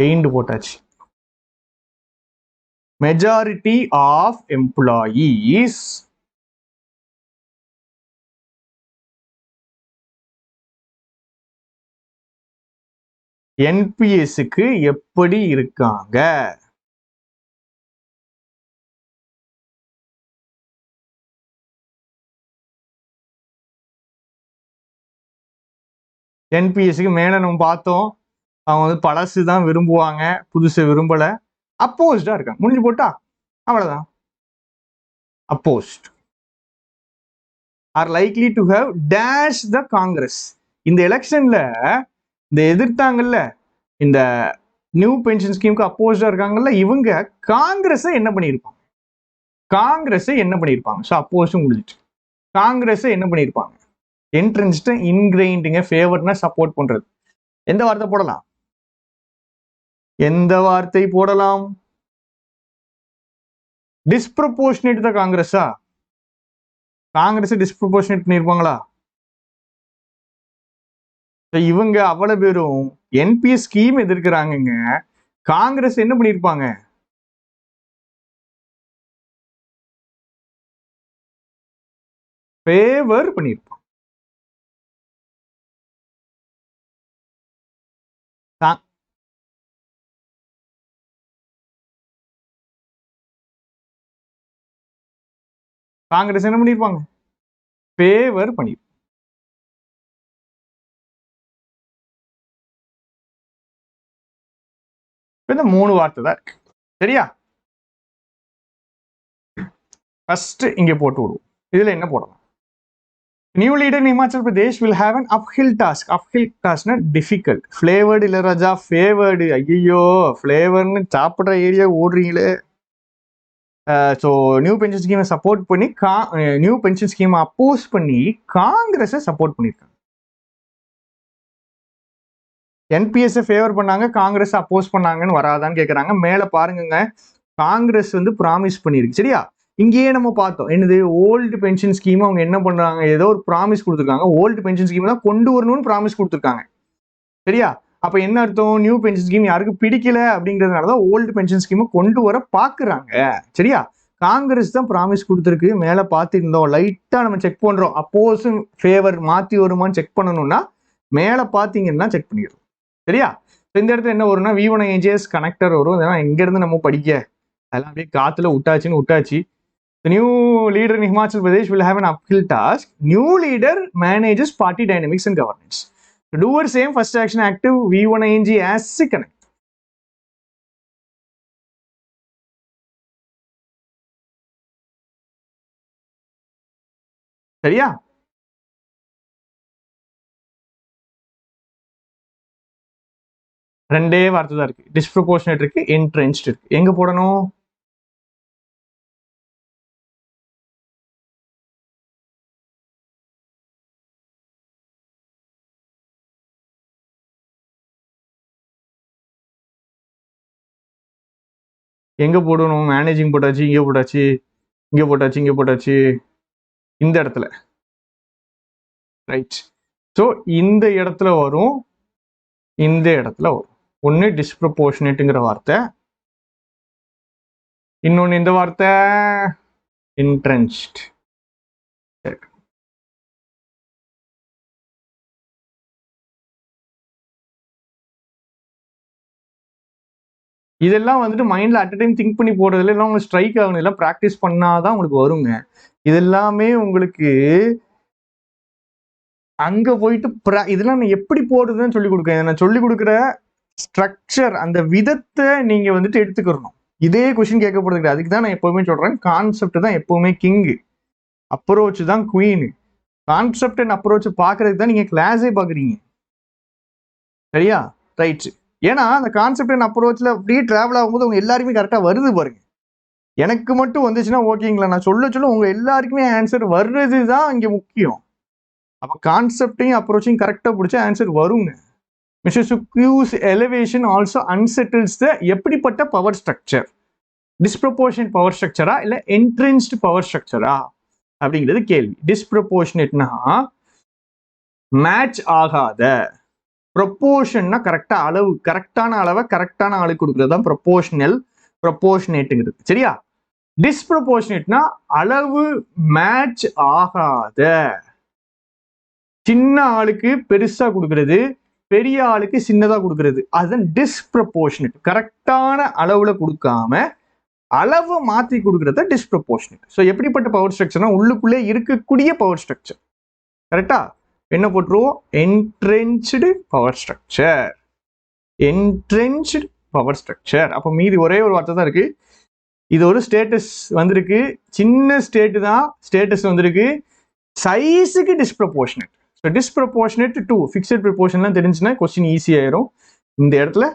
gained போட்டாச்சு. Majority of employees என்பிஎஸ்க்கு எப்படி இருக்காங்க? என்பிஎஸ்க்கு மேல நம்ம பார்த்தோம், அவங்க வந்து பழசு தான் விரும்புவாங்க, புதுசு விரும்பல. அப்போஸ்டா இருக்காங்க. முடிஞ்சு போட்டா அவ்வளவுதான். Opposed are likely to have dash the Congress. இந்த எலெக்ஷன்ல இந்த எதிர்த்தாங்கல்ல, இந்த நியூ பென்ஷன் ஸ்கீமுக்கு அப்போஸ்டா இருக்காங்கல்ல, இவங்க காங்கிரஸை என்ன பண்ணியிருப்பாங்க? காங்கிரஸை என்ன பண்ணியிருப்பாங்க? ஸோ அப்போஸ்டும் முடிஞ்சிட்டு. காங்கிரஸை என்ன பண்ணியிருப்பாங்க? என்ட்ரன்ஸ்டு இன்கிரைண்டுங்க, ஃபேவர்னா சப்போர்ட் பண்றது. எந்த வார்த்தை போடலாம்? எந்த வார்த்தை போடலாம்? டிஸ்ப்ரப்போர்ஷனேட் தான் காங்கிரஸா? காங்கிரஸ் டிஸ்ப்ரப்போர்ஷனேட் பண்ணியிருப்பாங்களா? இவங்க அவ்வளவு பேரும் என்பிஎஸ் ஸ்கீம் எதிர்க்கிறாங்க. காங்கிரஸ் என்ன பண்ணியிருப்பாங்க? ஃபேவர் பண்ணியிருப்பாங்க. காங்கிரஸ் என்ன பண்ணியிருப்பாங்க? ஃபேவர் பண்ணியிருப்பாங்க. இந்த 3 வார்த்தை தான் இருக்கு. சரியா? ஃபர்ஸ்ட் இங்க போட்டு விடுவோம். இதுல என்ன போடலாம்? New leader in Himachal Pradesh will have an uphill task. uphill taskனா difficult. flavored இல்ல ராஜா, favored. ஐயோ, ஃப்ளேவர்னு சாப்பிட்ற ஏரியா ஓடுறீங்களே. ஸோ நியூ பென்ஷன் ஸ்கீமை சப்போர்ட் பண்ணி நியூ பென்ஷன் ஸ்கீமை அப்போஸ் பண்ணி காங்கிரஸை சப்போர்ட் பண்ணியிருக்காங்க. என்பிஎஸ்ஸை ஃபேவர் பண்ணாங்க, காங்கிரஸ் அப்போஸ் பண்ணாங்கன்னு வராதான்னு கேட்குறாங்க. மேலே பாருங்க, காங்கிரஸ் வந்து ப்ராமிஸ் பண்ணியிருக்கு. சரியா? இங்கேயே நம்ம பார்த்தோம், என்னது ஓல்டு பென்ஷன் ஸ்கீம் அவங்க என்ன பண்றாங்க, ஏதோ ஒரு ப்ராமிஸ் கொடுத்துருக்காங்க. ஓல்டு பென்ஷன் ஸ்கீம் தான் கொண்டு வரணும்னு ப்ராமிஸ் கொடுத்துருக்காங்க. சரியா? அப்ப என்ன அர்த்தம்? நியூ பென்ஷன் ஸ்கீம் யாருக்கு பிடிக்கல அப்படிங்கிறதுனாலதான் ஓல்டு பென்ஷன் ஸ்கீமை கொண்டு வர பாக்குறாங்க. சரியா? காங்கிரஸ் தான் ப்ராமிஸ் கொடுத்துருக்கு. மேல பார்த்துருந்தோம், லைட்டா நம்ம செக் பண்றோம். அப்போஸ் ஃபேவர் மாத்தி வருமானு செக் பண்ணணும்னா மேல பாத்தீங்கன்னா செக் பண்ணிடுறோம். சரியா? இந்த இடத்துல என்ன வரும்னா V1AJS கனெக்டர் வரும். இதெல்லாம் எங்க இருந்து நம்ம படிக்க, அதெல்லாம் அப்படியே காத்துல விட்டாச்சு. The new leader in Himachal Pradesh will have an uphill task. New leader manages party dynamics and governance. To do the same, first action active V1ANG as connect. சரியா? ரெண்டே வார்த்தை தான் இருக்கு. டிஸ்ப்ரப்போர்ஷனேட் இருக்கு, entrenched இருக்கு. எங்க போடணும்? எங்க போடணும்? மேனேஜிங் போட்டாச்சு, இங்க போட்டாச்சு, இந்த இடத்துல. ரைட். ஸோ இந்த இடத்துல வரும், இந்த இடத்துல வரும். ஒன்னு டிஸ்ப்ரப்போர்ஷனேட்டுங்கிற வார்த்தை, இன்னொன்னு இந்த வார்த்தை entrenched. இதெல்லாம் வந்துட்டு மைண்ட்ல அட் டைம் திங்க் பண்ணி போடுறதுல எல்லாம் உங்களுக்கு ஸ்ட்ரைக் ஆகணும். எல்லாம் ப்ராக்டிஸ் பண்ணாதான் உங்களுக்கு வருங்க. இதெல்லாமே உங்களுக்கு அங்க போயிட்டு இதெல்லாம் நான் எப்படி போடுறதுன்னு சொல்லி கொடுக்குறேன். நான் சொல்லி கொடுக்குற ஸ்ட்ரக்சர், அந்த விதத்தை நீங்க வந்துட்டு எடுத்துக்கிறணும். இதே கொஸ்டின் கேட்கப்படுறது. அதுக்கு தான் நான் எப்பவுமே சொல்றேன், கான்செப்ட் தான் எப்பவுமே கிங்கு, அப்ரோச் தான் குவீனு. கான்செப்ட் அண்ட் அப்ரோச் பாக்குறதுக்கு தான் நீங்க கிளாஸே பாக்குறீங்க. சரியா? ரைட். ஏன்னா அந்த கான்செப்ட் அண்ட் அப்ரோச்ல அப்படியே டிராவல் ஆகும்போது உங்க எல்லாருமே கரெக்டா வருது பாருங்க. எனக்கு மட்டும் வந்துச்சுன்னா ஓகேங்களா, நான் சொல்ல உங்க எல்லாருக்குமே ஆன்சர் வர்றது தான் இங்க முக்கியம். அப்ப கான்செப்டையும் அப்ரோச்சையும் கரெக்டா பிடிச்ச ஆன்சர் வருங்க. மிஸ்டர் சுக்யூஸ் எலிவேஷன் ஆல்சோ அன்செட்டில்ஸ் த எப்படிப்பட்ட பவர் ஸ்ட்ரக்சர்? டிஸ்ப்ரப்போர்ஷனேட் பவர் ஸ்ட்ரக்சரா இல்ல என்ட்ரன்ஸ்டு பவர் ஸ்ட்ரக்சரா அப்படிங்கிறது கேள்வி. டிஸ்ப்ரப்போர்ஷனேட்னா மேட்ச் ஆகாத, ப்ரொப்போர்ஷன்னா கரெக்டா அளவு, கரெக்டான அளவை கரெக்டான ஆளுக்கு கொடுக்குறது தான் ப்ரொப்போர்ஷனல், ப்ரொப்போர்ஷனேட்டுங்கிறது. சரியா? டிஸ்ப்ரொப்போர்ஷனேட்னா அளவு மேட்ச் ஆகாத, சின்ன ஆளுக்கு பெருசா கொடுக்கறது, பெரிய ஆளுக்கு சின்னதா கொடுக்கறது, அதுதான் டிஸ்ப்ரொப்போர்ஷனேட். கரெக்டான அளவுல கொடுக்காம அளவு மாத்தி கொடுக்கறத டிஸ்ப்ரொப்போர்ஷனேட். ஸோ எப்படிப்பட்ட பவர் ஸ்ட்ரக்சர்னா உள்ளுக்குள்ளே இருக்கக்கூடிய பவர் ஸ்ட்ரக்சர். கரெக்டா? என்ன போட்டுருவோம்? Entrenched power structure. Entrenched power structure. அப்போ மீதி ஒரே ஒரு வார்த்தை தான் இருக்கு. இது ஒரு ஸ்டேட்டஸ் வந்திருக்கு, சின்ன ஸ்டேட் தான் ஸ்டேட்டஸ் வந்திருக்கு, சைஸுக்கு டிஸ்ப்ரொப்போர்ஷனேட். ஸோ டிஸ்ப்ரொப்போர்ஷனேட் டு ஃபிக்ஸட் ப்ரொப்போர்ஷன்லாம் தெரிஞ்சுன்னா கொஸ்டின் ஈஸியாயிரும். இந்த இடத்துல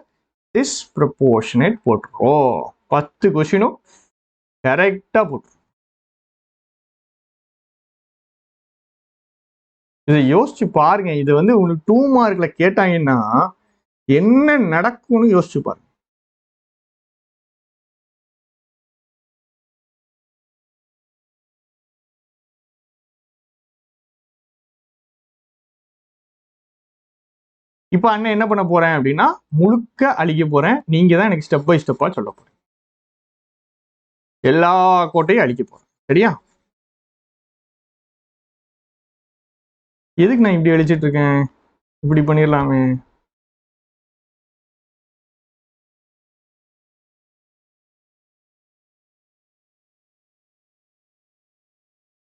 டிஸ்ப்ரொப்போர்ஷனேட் போட்டுருவோம். 10 கொஸ்டினும் கரெக்டா போட்டுரும். இதை யோசிச்சு பாருங்க. இது வந்து உங்களுக்கு 2 மார்க்ல கேட்டாங்கன்னா என்ன நடக்கும்னு யோசிச்சு பாருங்க. இப்ப அண்ணன் என்ன பண்ண போறேன் அப்படின்னா முழுக்க அழிக்க போறேன். நீங்க தான் எனக்கு ஸ்டெப் பை ஸ்டெப்பா சொல்ல போறேன். எல்லா கோட்டையும் அழிக்க போறேன். சரியா? எதுக்கு நான் இப்படி அழிச்சிட்டு இருக்கேன்? இப்படி பண்ணிடலாமே.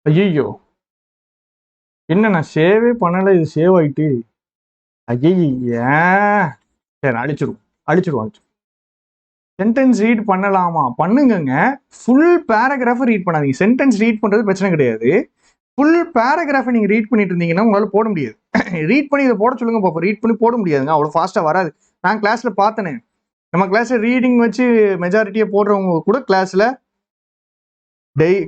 ஐயோ, என்ன நான் சேவே பண்ணல, இது சேவ் ஆயிட்டு. ஐயா, சரி அழிச்சிருவோம், அழிச்சிருவோம். சென்டென்ஸ் ரீட் பண்ணலாமா? பண்ணுங்கங்க. ஃபுல் பேராகிராஃப் ரீட் பண்ணாதீங்க. சென்டென்ஸ் ரீட் பண்றது பிரச்சனை கிடையாது. ஃபுல் பேராகிராஃபை நீங்க ரீட் பண்ணிட்டு இருந்தீங்கன்னா உங்களால போட முடியாது. ரீட் பண்ணி இதை போட சொல்லுங்க பாப்போம். ரீட் பண்ணி போட முடியாதுங்க, அவ்வளோ ஃபாஸ்டா வராது. நான் கிளாஸ்ல பார்த்தனே, நம்ம கிளாஸ்ல ரீடிங் வச்சு மெஜாரிட்டியை போடுறவங்க கூட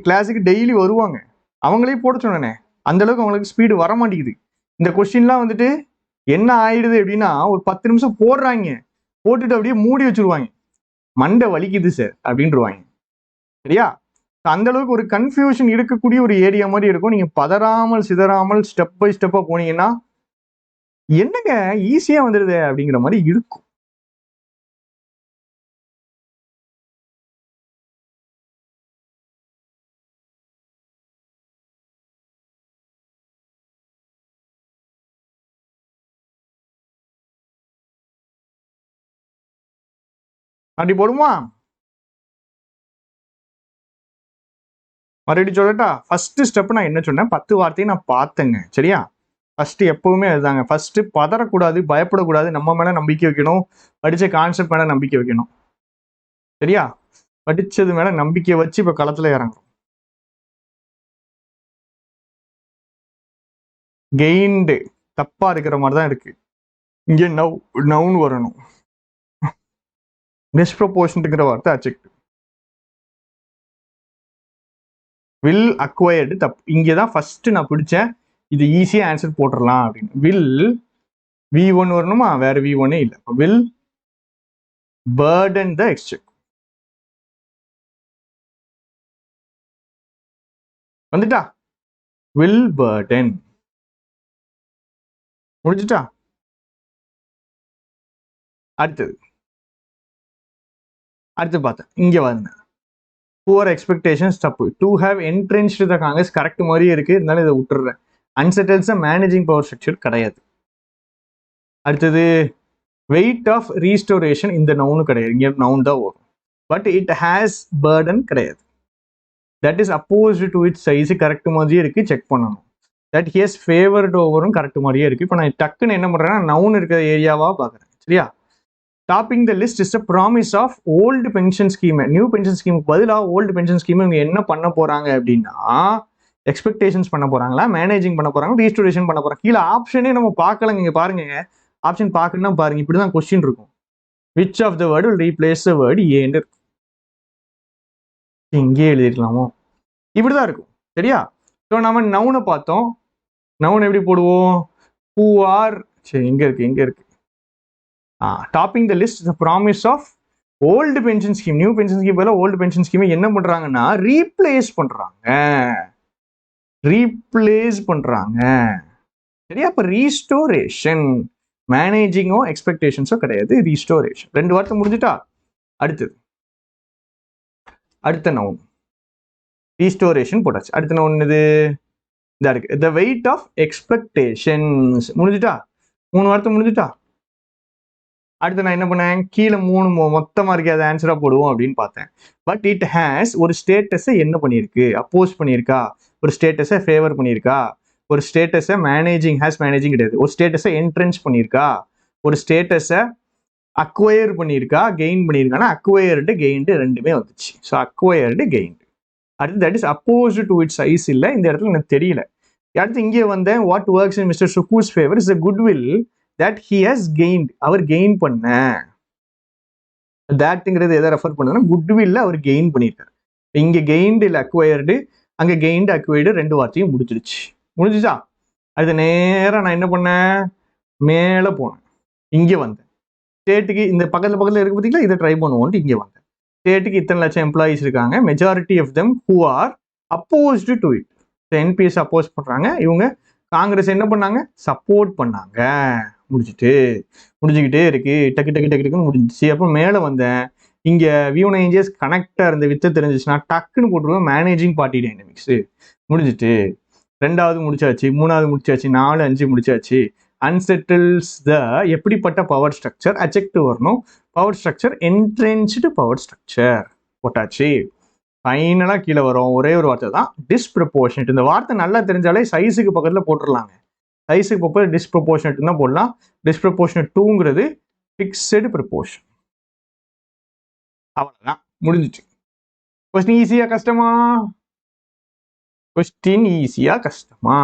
கிளாஸுக்கு டெய்லி வருவாங்க. அவங்களே போட சொன்னேனே, அந்த அளவுக்கு அவங்களுக்கு ஸ்பீடு வர மாட்டேங்குது. இந்த கொஸ்டின்லாம் வந்துட்டு என்ன ஆயிடுது அப்படின்னா ஒரு 10 நிமிஷம் போடுறாங்க, போட்டுட்டு அப்படியே மூடி வச்சிருவாங்க. மண்டை வலிக்குது சார் அப்படின்ட்டுருவாங்க. சரியா? அந்த அளவுக்கு ஒரு கன்ஃபியூஷன் இருக்கக்கூடிய ஒரு ஏரியா மாதிரி இருக்கும். நீங்க பதறாமல் சிதறாமல் ஸ்டெப் பை ஸ்டெப்பா போனீங்கன்னா என்னங்க ஈஸியா வந்துடுது அப்படிங்கிற மாதிரி இருக்கும். அப்படி போடுமா? மறுபடியும் சொல்லட்டா? ஃபர்ஸ்ட் ஸ்டெப் நான் என்ன சொன்னேன்? 10 வார்த்தையை நான் பார்த்தேங்க. சரியா? ஃபர்ஸ்ட் எப்பவுமே அதுதாங்க. ஃபர்ஸ்ட் பதறக்கூடாது, பயப்படக்கூடாது, நம்ம மேல நம்பிக்கை வைக்கணும், படிச்ச கான்செப்ட் மேல நம்பிக்கை வைக்கணும். சரியா? படிச்சது மேல நம்பிக்கை வச்சு இப்ப களத்துல இறங்கும். கெயின்டு தப்பா இருக்கிற மாதிரி தான் இருக்கு. இங்க நவுன் வரணும். டிஸ்ப்ரொபோர்ஷன்ட்ங்கிற வார்த்தை அட்ஜெக்டிவ். வில் அக்வயர்டு தப்பு. இங்கே தான் ஃபர்ஸ்ட் நான் பிடிச்சேன். இது ஈஸியா ஆன்சர் போட்டுடலாம் அப்படின்னு. வில் V1 வரணுமா? வேற V1 இல்லை. Will burden the exchequer. வந்துட்டா? வில் burden முடிஞ்சுட்டா? அடுத்து பார்த்தேன். இங்க வந்து புவர் எக்ஸ்பெக்டேஷன்ஸ் தப்பு. To have entrenched the Congress correct மாதிரியே இருக்கு, இருந்தாலும் இதை விட்டுறேன். அன்செட்டில்ஸ் மேனேஜிங் பவர் ஸ்ட்ரக்சர் கிடையாது. அடுத்தது வெயிட் ஆஃப் ரீஸ்டோரேஷன் இந்த நவுனு கிடையாது, இங்கே நவுன் தான் வரும். பட் இட் ஹேஸ் பர்டன் கிடையாது. That is opposed to it size correct மாதிரியே இருக்கு, செக் பண்ணணும். தட் ஹியஸ் ஃபேவர்ட் ஓவரும் கரெக்ட் மாதிரியே இருக்கு. இப்போ நான் டக்குன்னு என்ன பண்றேன்னா நவுன் இருக்கிற ஏரியாவா பார்க்குறேன். சரியா? Topping the list is a promise of old pension scheme. New pension ஸ்கீமுக்கு பதிலாக ஓல்டு பென்ஷன் ஸ்கீம் இவங்க என்ன பண்ண போறாங்க அப்படின்னா எக்ஸ்பெக்டேஷன்ஸ் பண்ண போறாங்களா, மேனேஜிங் பண்ண போறாங்க, ரீஸ்டோரேஷன் பண்ண போறாங்க. கீழே ஆப்ஷனே நம்ம பார்க்கலங்க. இங்க பாருங்க, ஆப்ஷன் பார்க்கணும்னா பாருங்க, இப்படிதான் கொஸ்டின் இருக்கும். Which of the word will replace the word ஏன்னு இருக்கும். இங்கே எழுதிருக்கலாமோ? இப்படிதான் இருக்கும். சரியா? ஸோ நம்ம நவுனை பார்த்தோம். நவுன் எப்படி போடுவோம்? ஹூ ஆர், சரி எங்க இருக்கு topping the list the promise of old pension scheme. New pension scheme பதிலாக ஓல்டு பென்ஷன் ஸ்கீம் என்ன பண்றாங்கன்னா ரீப்ளேஸ் பண்றாங்க. சரியா? அப்ப ரீஸ்டோரேஷன். மேனேஜிங்கோ எக்ஸ்பெக்டேஷன்ஸோ கிடையாது, ரீஸ்டோரேஷன். 2 வார்த்தை முடிஞ்சுட்டா. அடுத்த நவுன் ரீஸ்டோரேஷன் போட்டாச்சு. அடுத்த நவுன் இது இதா இருக்கு, த வெயிட் ஆஃப் எக்ஸ்பெக்டேஷன்ஸ். முடிஞ்சுட்டா, 3 வார்த்தை முடிஞ்சுட்டா. அடுத்து நான் என்ன பண்ணேன், கீழே 3 மொத்தமாக இருக்கு, அதை ஆன்சராக போடுவோம் அப்படின்னு பார்த்தேன். பட் இட் ஹேஸ் ஒரு ஸ்டேட்டஸை என்ன பண்ணியிருக்கு, அப்போஸ் பண்ணியிருக்கா, ஒரு ஸ்டேட்டஸை ஃபேவர் பண்ணியிருக்கா, ஒரு ஸ்டேட்டஸை மேனேஜிங் கிடையாது, ஒரு ஸ்டேட்டஸை என்ட்ரன்ஸ் பண்ணியிருக்கா, ஒரு ஸ்டேட்டஸை அக்வயர் பண்ணியிருக்கா, கெயின் பண்ணியிருக்கானா, அக்வயர்டு கெயின்டு ரெண்டுமே வந்துச்சு. So acquired gained. அடுத்து that is opposed to its size. இல்லை, இந்த இடத்துல எனக்கு தெரியல. அடுத்து இங்கே வந்தேன், what works in mister Sukhu's favour is a goodwill that he has gained. அவர் கெயின் பண்ண, தட்ங்கிறது எதை ரெஃபர் பண்ணுதுன்னா குட்வில்ல அவர் கெயின் பண்ணியிருக்காரு. இங்க கெயின்டு இல்லை அக்வயர்டு, அங்க கெயின்டு அக்வயர்டு 2 வார்த்தையும் முடிஞ்சுச்சா. அடுத்த நேரம் நான் என்ன பண்ணேன், மேலே போனேன், இங்கே வந்தேன். ஸ்டேட்டுக்கு இந்த பக்கத்தில் இருக்கு பார்த்தீங்களா, இதை ட்ரை பண்ணுவோன்ட்டு இங்கே வந்தேன். ஸ்டேட்டுக்கு இத்தனை லட்சம் எம்ப்ளாயிஸ் இருக்காங்க, majority of them who are opposed to it. NPS oppose பண்றாங்க, இவங்க காங்கிரஸ் என்ன பண்ணாங்க, சப்போர்ட் பண்ணாங்க. முடிஞ்சுக்கிட்டே இருக்கு, டக்குன்னு முடிஞ்சிச்சு. அப்புறம் மேலே வந்தேன், இங்கே வியூனேஞ்சஸ் கனெக்டாக இருந்த வித்தை தெரிஞ்சிச்சுன்னா டக்குன்னு போட்டுருவேன், மேனேஜிங் பார்ட்டி டைனமிக்ஸ். முடிஞ்சிட்டு 2வது முடிச்சாச்சு, 3வது முடிச்சாச்சு, 4, 5 முடிச்சாச்சு. அன்செட்டில்ஸ் த எப்படிப்பட்ட பவர் ஸ்ட்ரக்சர், அட்ஜெக்டிவ் வரணும், power structure entrenched power structure போட்டாச்சு. ஃபைனலாக கீழே வரும் ஒரே ஒரு வார்த்தை தான், டிஸ்ப்ரப்போர்ஷனேட். இந்த வார்த்தை நல்லா தெரிஞ்சாலே சைஸுக்கு பக்கத்தில் போட்டுடலாங்க. சைஸுக்கு பக்கம் டிஸ்ப்ரப்போர்ஷனேட் தான் போடலாம். டிஸ்ப்ரப்போர்ஷனேட் 2ங்கிறது ஃபிக்ஸடு ப்ரப்போர்ஷன். அவ்வளோதான், முடிஞ்சிச்சு. கொஸ்டின் ஈஸியா கஷ்டமா? கொஸ்டின் ஈஸியா கஷ்டமா?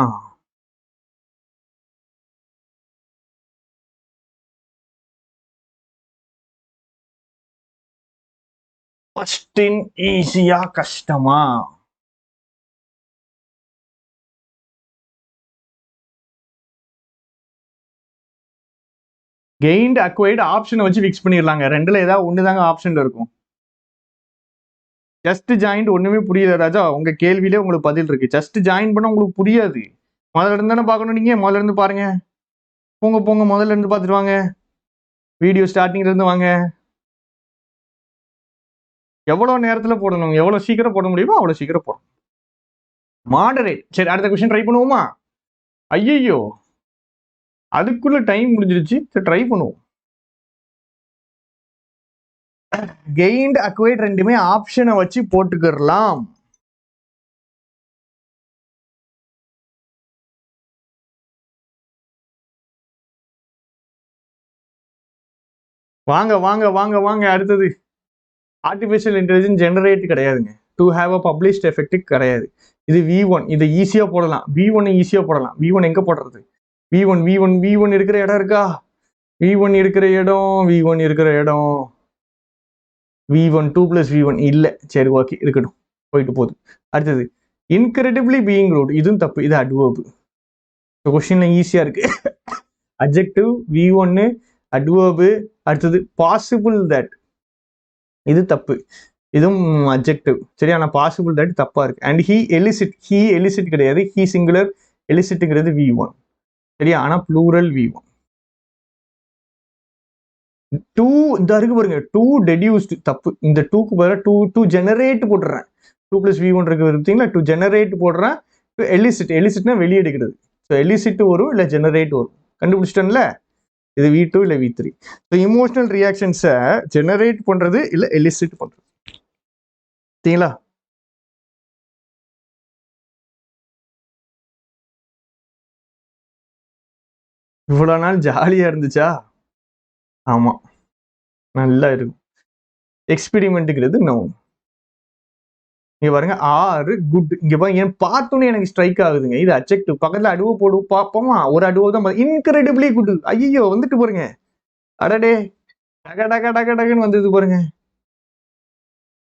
கொஸ்டின் ஈஸியா கஷ்டமா? கெயின்டு அக்வைர்டு ஆப்ஷனை வச்சு ஃபிக்ஸ் பண்ணிடலாங்க. 2ல ஏதாவது ஒன்று தாங்க ஆப்ஷன்ல இருக்கும். ஜஸ்ட் ஜாயின்ட் ஒண்ணுமே புரியல ராஜா, உங்க கேள்வியிலே உங்களுக்கு பதில் இருக்கு. ஜஸ்ட் ஜாயின் பண்ண உங்களுக்கு புரியாது. முதல்ல இருந்து தானே பார்க்கணும், நீங்க முதல்ல இருந்து பாருங்க. போங்க முதல்ல இருந்து பார்த்துட்டு வாங்க, வீடியோ ஸ்டார்டிங்ல இருந்து வாங்க. எவ்வளவு நேரத்துல போடணும், எவ்வளவு சீக்கிரம் போட முடியுமோ அவ்வளவு சீக்கிரம் போடணும். மாடரேட். சரி, அடுத்த கொஸ்டின் ட்ரை பண்ணுவோமா? ஐயோ, அதுக்குள்ள டைம் முடிஞ்சிருச்சு. ட்ரை பண்ணுவோம். கெயின்ட் அக்வைர்ட் ரெண்டுமே ஆப்ஷனை வச்சு போட்டுக்கலாம். வாங்க அடுத்தது ஆர்டிஃபிஷியல் இன்டெலிஜென்ஸ் ஜெனரேட் கிடையாதுங்க. To have a published effective கிடையாது. இது V1, இதை ஈஸியா போடலாம். V1 ஈஸியா போடலாம். V1 எங்க போடுறது? V1 இருக்கிற இடம் இருக்கா? V1 இருக்கிற இடம் V1 2 + V1 இல்ல. சரி, ஓகே, இருக்கட்டும், போயிட்டு போகுது. அடுத்தது இன்கிரெடிபிளி பீயிங் ரூட், இதுவும் தப்பு, இது அட்வர்ப். கொஸ்டின்ல ஈஸியா இருக்கு. Adjective V1 adverb. அடுத்தது பாசிபிள் தட், இது தப்பு, இதுவும் அட்ஜெக்டிவ். சரி, ஆனா பாசிபிள் தட் தப்பா இருக்கு. அண்ட் ஹி எலிசிட் கிடையாது, ஹி சிங்குலர், எலிசிட்ங்கிறது V1. சரியா, ஆனா ப்ளூரல் V1. 2 இந்த இருக்கு பாருங்க, 2 டெடியூஸ்டு தப்பு. இந்த 2க்கு பதிலாக 2 ஜெனரேட் போடுறேன். 2 + V1 இருக்கு பார்த்தீங்களா, 2 ஜெனரேட் போடுறேன். எலிசிட்னா வெளியெடுக்கிறது. ஸோ எலிசிட் வரும் இல்லை ஜெனரேட் வரும். கண்டுபிடிச்சிட்டேன்ல, இது V2 இல்லை V3. ஸோ இமோஷனல் ரியாக்ஷன்ஸை ஜெனரேட் பண்றது இல்லை எலிசிட் பண்றது. சரிங்களா? இவ்வளோ நாள் ஜாலியா இருந்துச்சா? ஆமா, நல்லா இருக்கும். எக்ஸ்பெரிமெண்ட்டுங்கிறது நவுன். இங்க பாருங்க, 6 குட். இங்க பாருங்க, என் பார்த்தோன்னே எனக்கு ஸ்ட்ரைக் ஆகுதுங்க. இது அட்ஜெக்டிவ். பக்கத்துல அட்வர்ப் போடு பார்ப்போமா? ஒரு அட்வர்ப் தான். இன்கிரெடிபிளி குட். ஐயோ, வந்துட்டு பாருங்க, அடடே, டகன்னு வந்தது பாருங்க.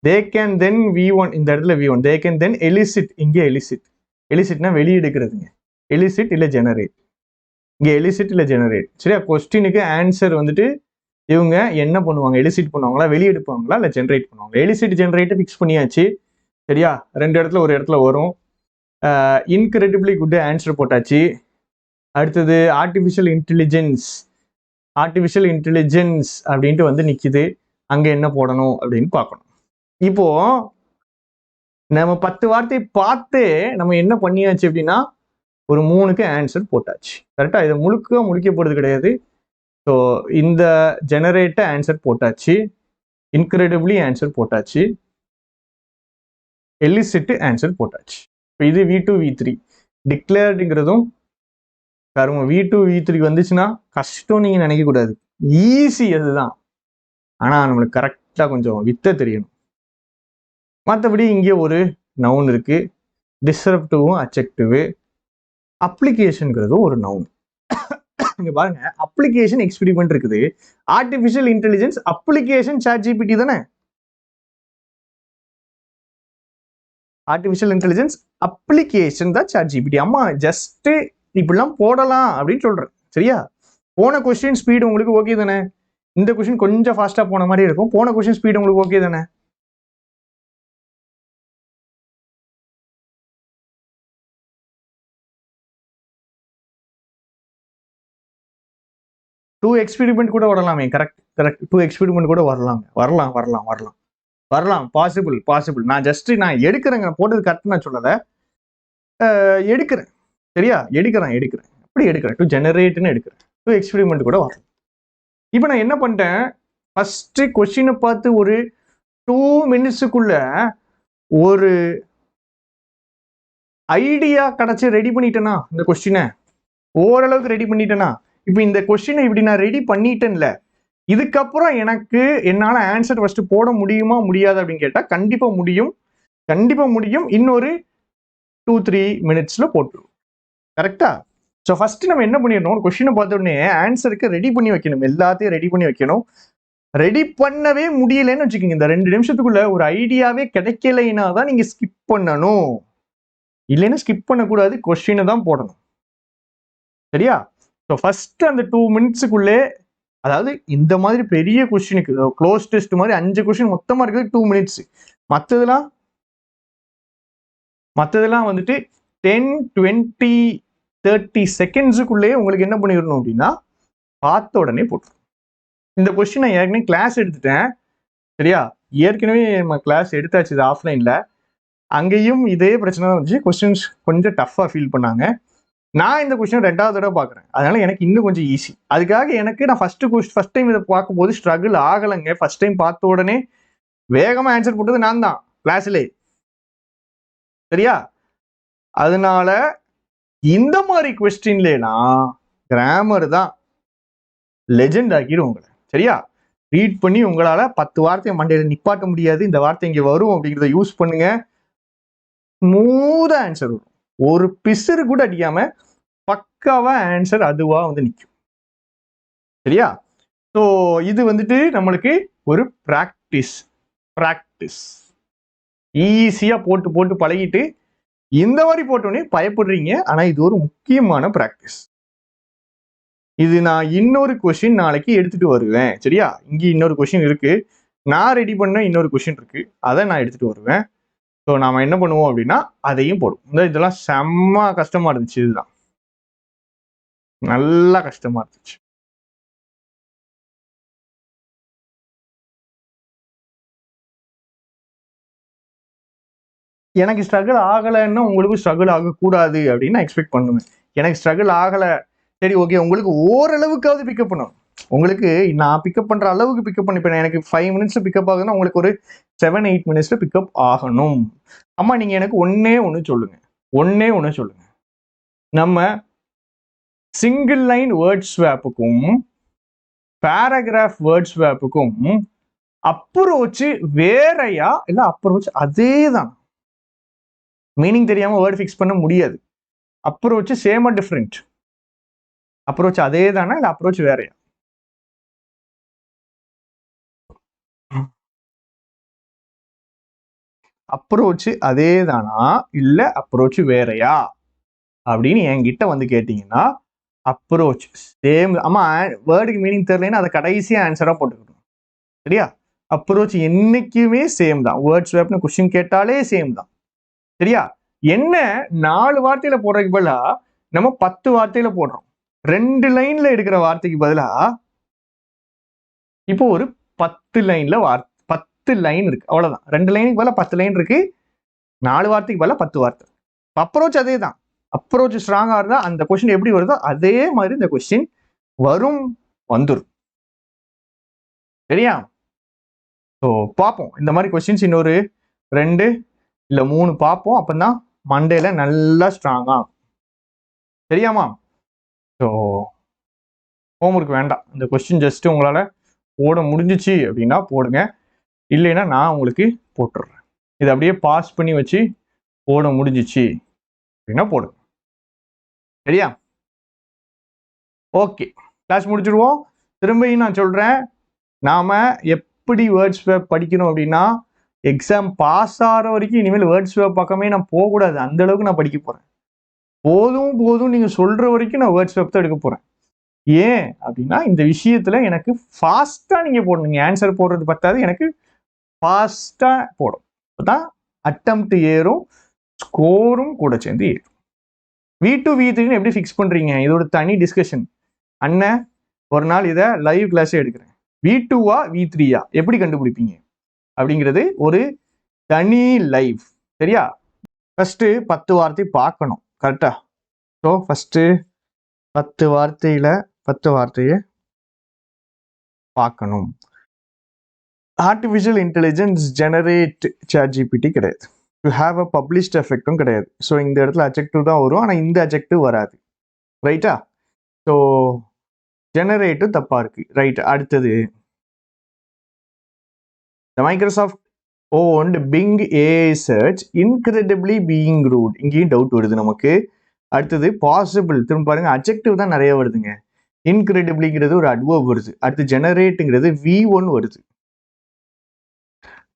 தே கேன் தென் V1, இந்த இடத்துல V1. They can then elicit, இங்கே எலிசிட்னா வெளியெடுக்கிறதுங்க. எலிசிட் இல்லை ஜெனரேட். இங்க எலிசிட் இல்லை ஜெனரேட். சரியா? கொஸ்டினுக்கு ஆன்சர் வந்துட்டு இவங்க என்ன பண்ணுவாங்க, எலிசிட் பண்ணுவாங்களா, வெளியெடுப்பாங்களா, இல்லை ஜென்ரேட் பண்ணுவாங்க. எலிசிட் ஜென்ரேட்டை ஃபிக்ஸ் பண்ணியாச்சு. சரியா? 2 இடத்துல ஒரு இடத்துல வரும். இன்கிரெடிபிளி குட் ஆன்சர் போட்டாச்சு. அடுத்தது ஆர்டிஃபிஷியல் இன்டெலிஜென்ஸ் ஆர்டிஃபிஷியல் இன்டெலிஜென்ஸ் அப்படின்ட்டு வந்து நிக்குது. அங்க என்ன போடணும் அப்படின்னு பார்க்கணும். இப்போ நம்ம 10 வார்த்தை பார்த்தே நம்ம என்ன பண்ணியாச்சு அப்படின்னா ஒரு 3க்கு ஆன்சர் போட்டாச்சு. கரெக்டா? இதை முடிக்க போறது கிடையாது. ஸோ இந்த ஜெனரேட்ட ஆன்சர் போட்டாச்சு, இன்கிரெடிபிளி ஆன்சர் போட்டாச்சு, எலிசிட் ஆன்சர் போட்டாச்சு. இப்போ இது V2 V3 டிக்ளேர்டுங்கிறதும் கரும V2 V3 வந்துச்சுன்னா கஷ்டம் நீங்க நினைக்க கூடாது, ஈஸி அதுதான். ஆனா நம்மளுக்கு கரெக்டா கொஞ்சம் வித்த தெரியணும். மற்றபடி இங்கே ஒரு நவுன் இருக்கு, டிஸ்ரப்டிவும் அட்ஜெக்டிவ், அப்ளிகேஷன்ங்கிறது ஒரு நவுன். இங்க பாருங்க, அப்ளிகேஷன் எக்ஸ்பெரிமெண்ட் இருக்குது, ஆர்டிஃபிஷியல் இன்டெலிஜென்ஸ் அப்ளிகேஷன் ChatGPT தானே. ஆர்டிஃபிஷியல் இன்டெலிஜென்ஸ் அப்ளிகேஷன் தான் ChatGPT. அம்மா ஜஸ்ட் இப்படிலாம் போடலாம் அப்படின்னு சொல்றேன். சரியா? போன கொஸ்டின் ஸ்பீடு உங்களுக்கு ஓகே தானே? இந்த கொஸ்டின் கொஞ்சம் ஃபாஸ்டா போன மாதிரி இருக்கும், போன கொஸ்டின் ஸ்பீடு உங்களுக்கு ஓகே தானே? டூ எக்ஸ்பெரிமெண்ட் கூட வரலாமே. கரெக்ட். 2 எக்ஸ்பெரிமெண்ட் கூட வரலாம். பாசிபிள். நான் எடுக்கிறேங்க, போட்டது கரெக்ட் நான் சொல்லல, எடுக்கிறேன். சரியா? எடுக்கிறேன். அப்படி எடுக்கிறேன், டு ஜெனரேட்னு எடுக்கிறேன். 2 எக்ஸ்பெரிமெண்ட் கூட வரலாம். இப்போ நான் என்ன பண்ணிட்டேன், ஃபர்ஸ்ட் கொஸ்டினை பார்த்து ஒரு 2 மினிட்ஸுக்குள்ள ஒரு ஐடியா கிடைச்சி ரெடி பண்ணிட்டேனா, இந்த கொஸ்டினை ஓரளவுக்கு ரெடி பண்ணிட்டேனா. இப்போ இந்த கொஸ்டினை இப்படி நான் ரெடி பண்ணிட்டேன்ல, இதுக்கப்புறம் எனக்கு என்னால ஆன்சர் ஃபர்ஸ்ட் போட முடியுமா முடியாது அப்படின்னு கேட்டா கண்டிப்பா முடியும். இன்னொரு 2-3 மினிட்ஸ்ல போட்டுரும். கரெக்டா? ஸோ ஃபர்ஸ்ட் நம்ம என்ன பண்ணிடணும், ஒரு கொஸ்டினை பார்த்த உடனே ஆன்சருக்கு ரெடி பண்ணி வைக்கணும், எல்லாத்தையும் ரெடி பண்ணி வைக்கணும். ரெடி பண்ணவே முடியலன்னு வச்சுக்கோங்க, இந்த 2 நிமிஷத்துக்குள்ள ஒரு ஐடியாவே கிடைக்கலைன்னா தான் நீங்க ஸ்கிப் பண்ணணும். இல்லைன்னா ஸ்கிப் பண்ணக்கூடாது, கொஸ்டினை தான் போடணும். சரியா? ஸோ ஃபர்ஸ்ட் அந்த 2 மினிட்ஸுக்குள்ளே, அதாவது இந்த மாதிரி பெரிய கொஸ்டினுக்கு க்ளோஸ் டெஸ்ட் மாதிரி 5 கொஸ்டின் மொத்தமா இருக்குது 2 மினிட்ஸ். மற்றதெல்லாம் வந்துட்டு 10, 20, 30 செகண்ட்ஸுக்குள்ளே உங்களுக்கு என்ன பண்ணிடணும் அப்படின்னா பார்த்த உடனே போட்டுரும். இந்த கொஸ்டின் நான் ஏற்கனவே கிளாஸ் எடுத்துட்டேன். சரியா? ஏற்கனவே நம்ம கிளாஸ் எடுத்தாச்சு, இது ஆஃப்லைன்ல. அங்கேயும் இதே பிரச்சனை தான் வந்துச்சு, கொஸ்டின்ஸ் கொஞ்சம் டஃப்பாக ஃபீல் பண்ணாங்க. நான் இந்த கொஸ்டின் 2வது தடவை பார்க்குறேன், அதனால எனக்கு இன்னும் கொஞ்சம் ஈஸி. அதுக்காக நான் ஃபர்ஸ்ட் டைம் இதை பார்க்கும்போது ஸ்ட்ரகிள் ஆகலைங்க. ஃபர்ஸ்ட் டைம் பார்த்த உடனே வேகமாக ஆன்சர் போட்டது நான் தான் கிளாஸ்லே. சரியா? அதனால இந்த மாதிரி கொஸ்டின்லாம் கிராமர் தான் லெஜெண்ட் ஆக்கிடும் உங்களை. சரியா? ரீட் பண்ணி உங்களால 10 வார்த்தையை மண்டையில நிப்பாட்ட முடியாது, இந்த வார்த்தை இங்க வரும் அப்படிங்கிறத யூஸ் பண்ணுங்க, ஸ்மூதா ஆன்சர் வரும். ஒரு பிசுறு கூட அடிக்காம பக்காவா ஆன்சர் அதுவா வந்து நிற்கும். சரியா? ஸோ இது வந்துட்டு நம்மளுக்கு ஒரு ப்ராக்டிஸ். ஈஸியா போட்டு பழகிட்டு இந்த மாதிரி போட்டோன்னே பயப்படுறீங்க, ஆனா இது ஒரு முக்கியமான ப்ராக்டிஸ். இது நான் இன்னொரு கொஸ்டின் நாளைக்கு எடுத்துட்டு வருவேன். சரியா? இங்கே இன்னொரு கொஸ்டின் இருக்கு, நான் ரெடி பண்ண இன்னொரு கொஸ்டின் இருக்கு, அதை நான் எடுத்துட்டு வருவேன். ஸோ நாம என்ன பண்ணுவோம் அப்படின்னா அதையும் போடுவோம். இதெல்லாம் செம்ம கஷ்டமா இருந்துச்சு, இதுதான் நல்லா கஷ்டமா இருந்துச்சு. எனக்கு ஸ்ட்ரகிள் ஆகலைன்னா உங்களுக்கு ஸ்ட்ரகிள் ஆகக்கூடாது அப்படின்னு நான் எக்ஸ்பெக்ட் பண்ணுவேன். எனக்கு ஸ்ட்ரகிள் ஆகலை, சரி ஓகே, உங்களுக்கு ஓரளவுக்காவது பிக்கப் பண்ணணும். உங்களுக்கு நான் பிக்கப் பண்ற அளவுக்கு பிக்கப் பண்ணிப்பேன். எனக்கு 5 மினிட்ஸ்ல பிக்கப் ஆகுதுன்னா உங்களுக்கு ஒரு 7-8 மினிட்ஸ்ல பிக்கப் ஆகணும். அம்மா நீங்க எனக்கு ஒன்னே ஒன்று சொல்லுங்க. நம்ம சிங்கிள் லைன் வேர்ட் ஸ்வாப்புக்கும் பேராகிராஃப் வேர்ட் ஸ்வாப்புக்கும் அப்ரோச் வேறையா இல்ல அப்ரோச் அதே தான்? மீனிங் தெரியாம வேர்ட் ஃபிக்ஸ் பண்ண முடியாது. அப்ரோச் சேமா டிஃப்ரெண்ட்? அப்ரோச் அதே தானா இல்ல அப்ரோச் வேறையா? அப்ரோச் அதே தானா இல்ல அப்ரோச் வேறையா அப்படின்னு என்கிட்ட வந்து கேட்டீங்கன்னா அப்ரோச் சேம். ஆமா, வேர்டுக்கு மீனிங் தெரியலன்னா அதை கடைசியா ஆன்சரா போட்டுக்கணும். சரியா? அப்ரோச் என்னைக்குமே சேம் தான். வேர்ட் ஸ்வாப்னு கொஸ்டின் கேட்டாலே சேம் தான். சரியா? என்ன 4 வார்த்தையில போடுறதுக்கு பதிலா நம்ம 10 வார்த்தையில போடுறோம். 2 லைன்ல எடுக்கிற வார்த்தைக்கு பதிலா இப்போ ஒரு 10 லைன்ல 10 லைன் இருக்கு, அவ்வளவுதான். 2 லைனுக்கு பதிலா 10 லைன் இருக்கு, 4 வார்த்தைக்கு பதிலா 10 வார்த்தை. அப்ரோச் அதே தான். அப்ரோச் ஸ்ட்ராங்கா இருந்தா அந்த கொஸ்டின் எப்படி வருதோ அதே மாதிரி இந்த கொஸ்டின் வரும், வந்துரும். சரியா? ஸோ பார்ப்போம். இந்த மாதிரி கொஸ்டின்ஸ் இன்னொரு 2 இல்ல 3 பார்ப்போம். அப்பதான் மண்டேல நல்லா ஸ்ட்ராங்கா. சரியாமா? ஸோ ஹோம்ஒர்க் வேண்டாம். இந்த கொஸ்டின் ஜஸ்ட் உங்களால போட முடிஞ்சிச்சு அப்படின்னா போடுங்க, இல்லைன்னா நான் உங்களுக்கு போட்டுடுறேன். இதை அப்படியே பாஸ் பண்ணி வச்சு போட முடிஞ்சிச்சு அப்படின்னா போடுங்க. சரியா? ஓகே, கிளாஸ் முடிச்சிடுவோம். திரும்பியும் நான் சொல்றேன், நாம எப்படி வேர்ட்ஸ் வேப் படிக்கணும் அப்படின்னா, எக்ஸாம் பாஸ் ஆகிற வரைக்கும் இனிமேல் வேர்ட்ஸ் வேப் பக்கமே நான் போகக்கூடாது. அந்த அளவுக்கு நான் படிக்க போறேன். போதும் போதும் நீங்க சொல்ற வரைக்கும் நான் வேர்ட்ஸ் வேப் தான் எடுக்க போறேன். ஏன் அப்படின்னா, இந்த விஷயத்துல எனக்கு ஃபாஸ்டா நீங்க போடணும். ஆன்சர் போடுறது பத்தாது, எனக்கு ஃபாஸ்டா போடும். அப்பதான் அட்டெம்ப்ட் ஏறும், ஸ்கோரும் கூட சேர்ந்து ஏறும். V2 V3 எப்படி ஃபிக்ஸ் பண்றீங்க? இதோட தனி டிஸ்கஷன். அண்ணன் ஒரு நாள் இதை லைவ் கிளாஸே எடுக்கிறேன். V2வா V3யா எப்படி கண்டுபிடிப்பீங்க அப்படிங்கிறது ஒரு தனி லைவ். சரியா? ஃபர்ஸ்ட் 10 வார்த்தை பார்க்கணும். கரெக்டா? ஸோ ஃபர்ஸ்ட் 10 வார்த்தையில 10 வார்த்தையை பார்க்கணும். ஆர்டிஃபிஷியல் இன்டெலிஜென்ஸ் ஜெனரேட் ChatGPT கிடையாது. டு ஹாவ் அ பப்ளிஷ்ட் எஃபெக்டும் கிடையாது. ஸோ இந்த இடத்துல அஜெக்டிவ் தான் வரும், ஆனால் இந்த அஜெக்டிவ் வராது. ரைட்டா? ஸோ ஜெனரேட்டும் தப்பா இருக்கு. ரைட். அடுத்தது, the Microsoft owned Bing AI search incredibly being rude. இங்கேயும் டவுட் வருது நமக்கு. அடுத்தது பாசிபிள். திரும்ப பாருங்க, அஜெக்டிவ் தான் நிறைய வருதுங்க. இன்கிரெடிபிளிங்கிறது ஒரு அட்வர்ப் வருது. அடுத்து ஜெனரேட்டுங்கிறது V1 வருது.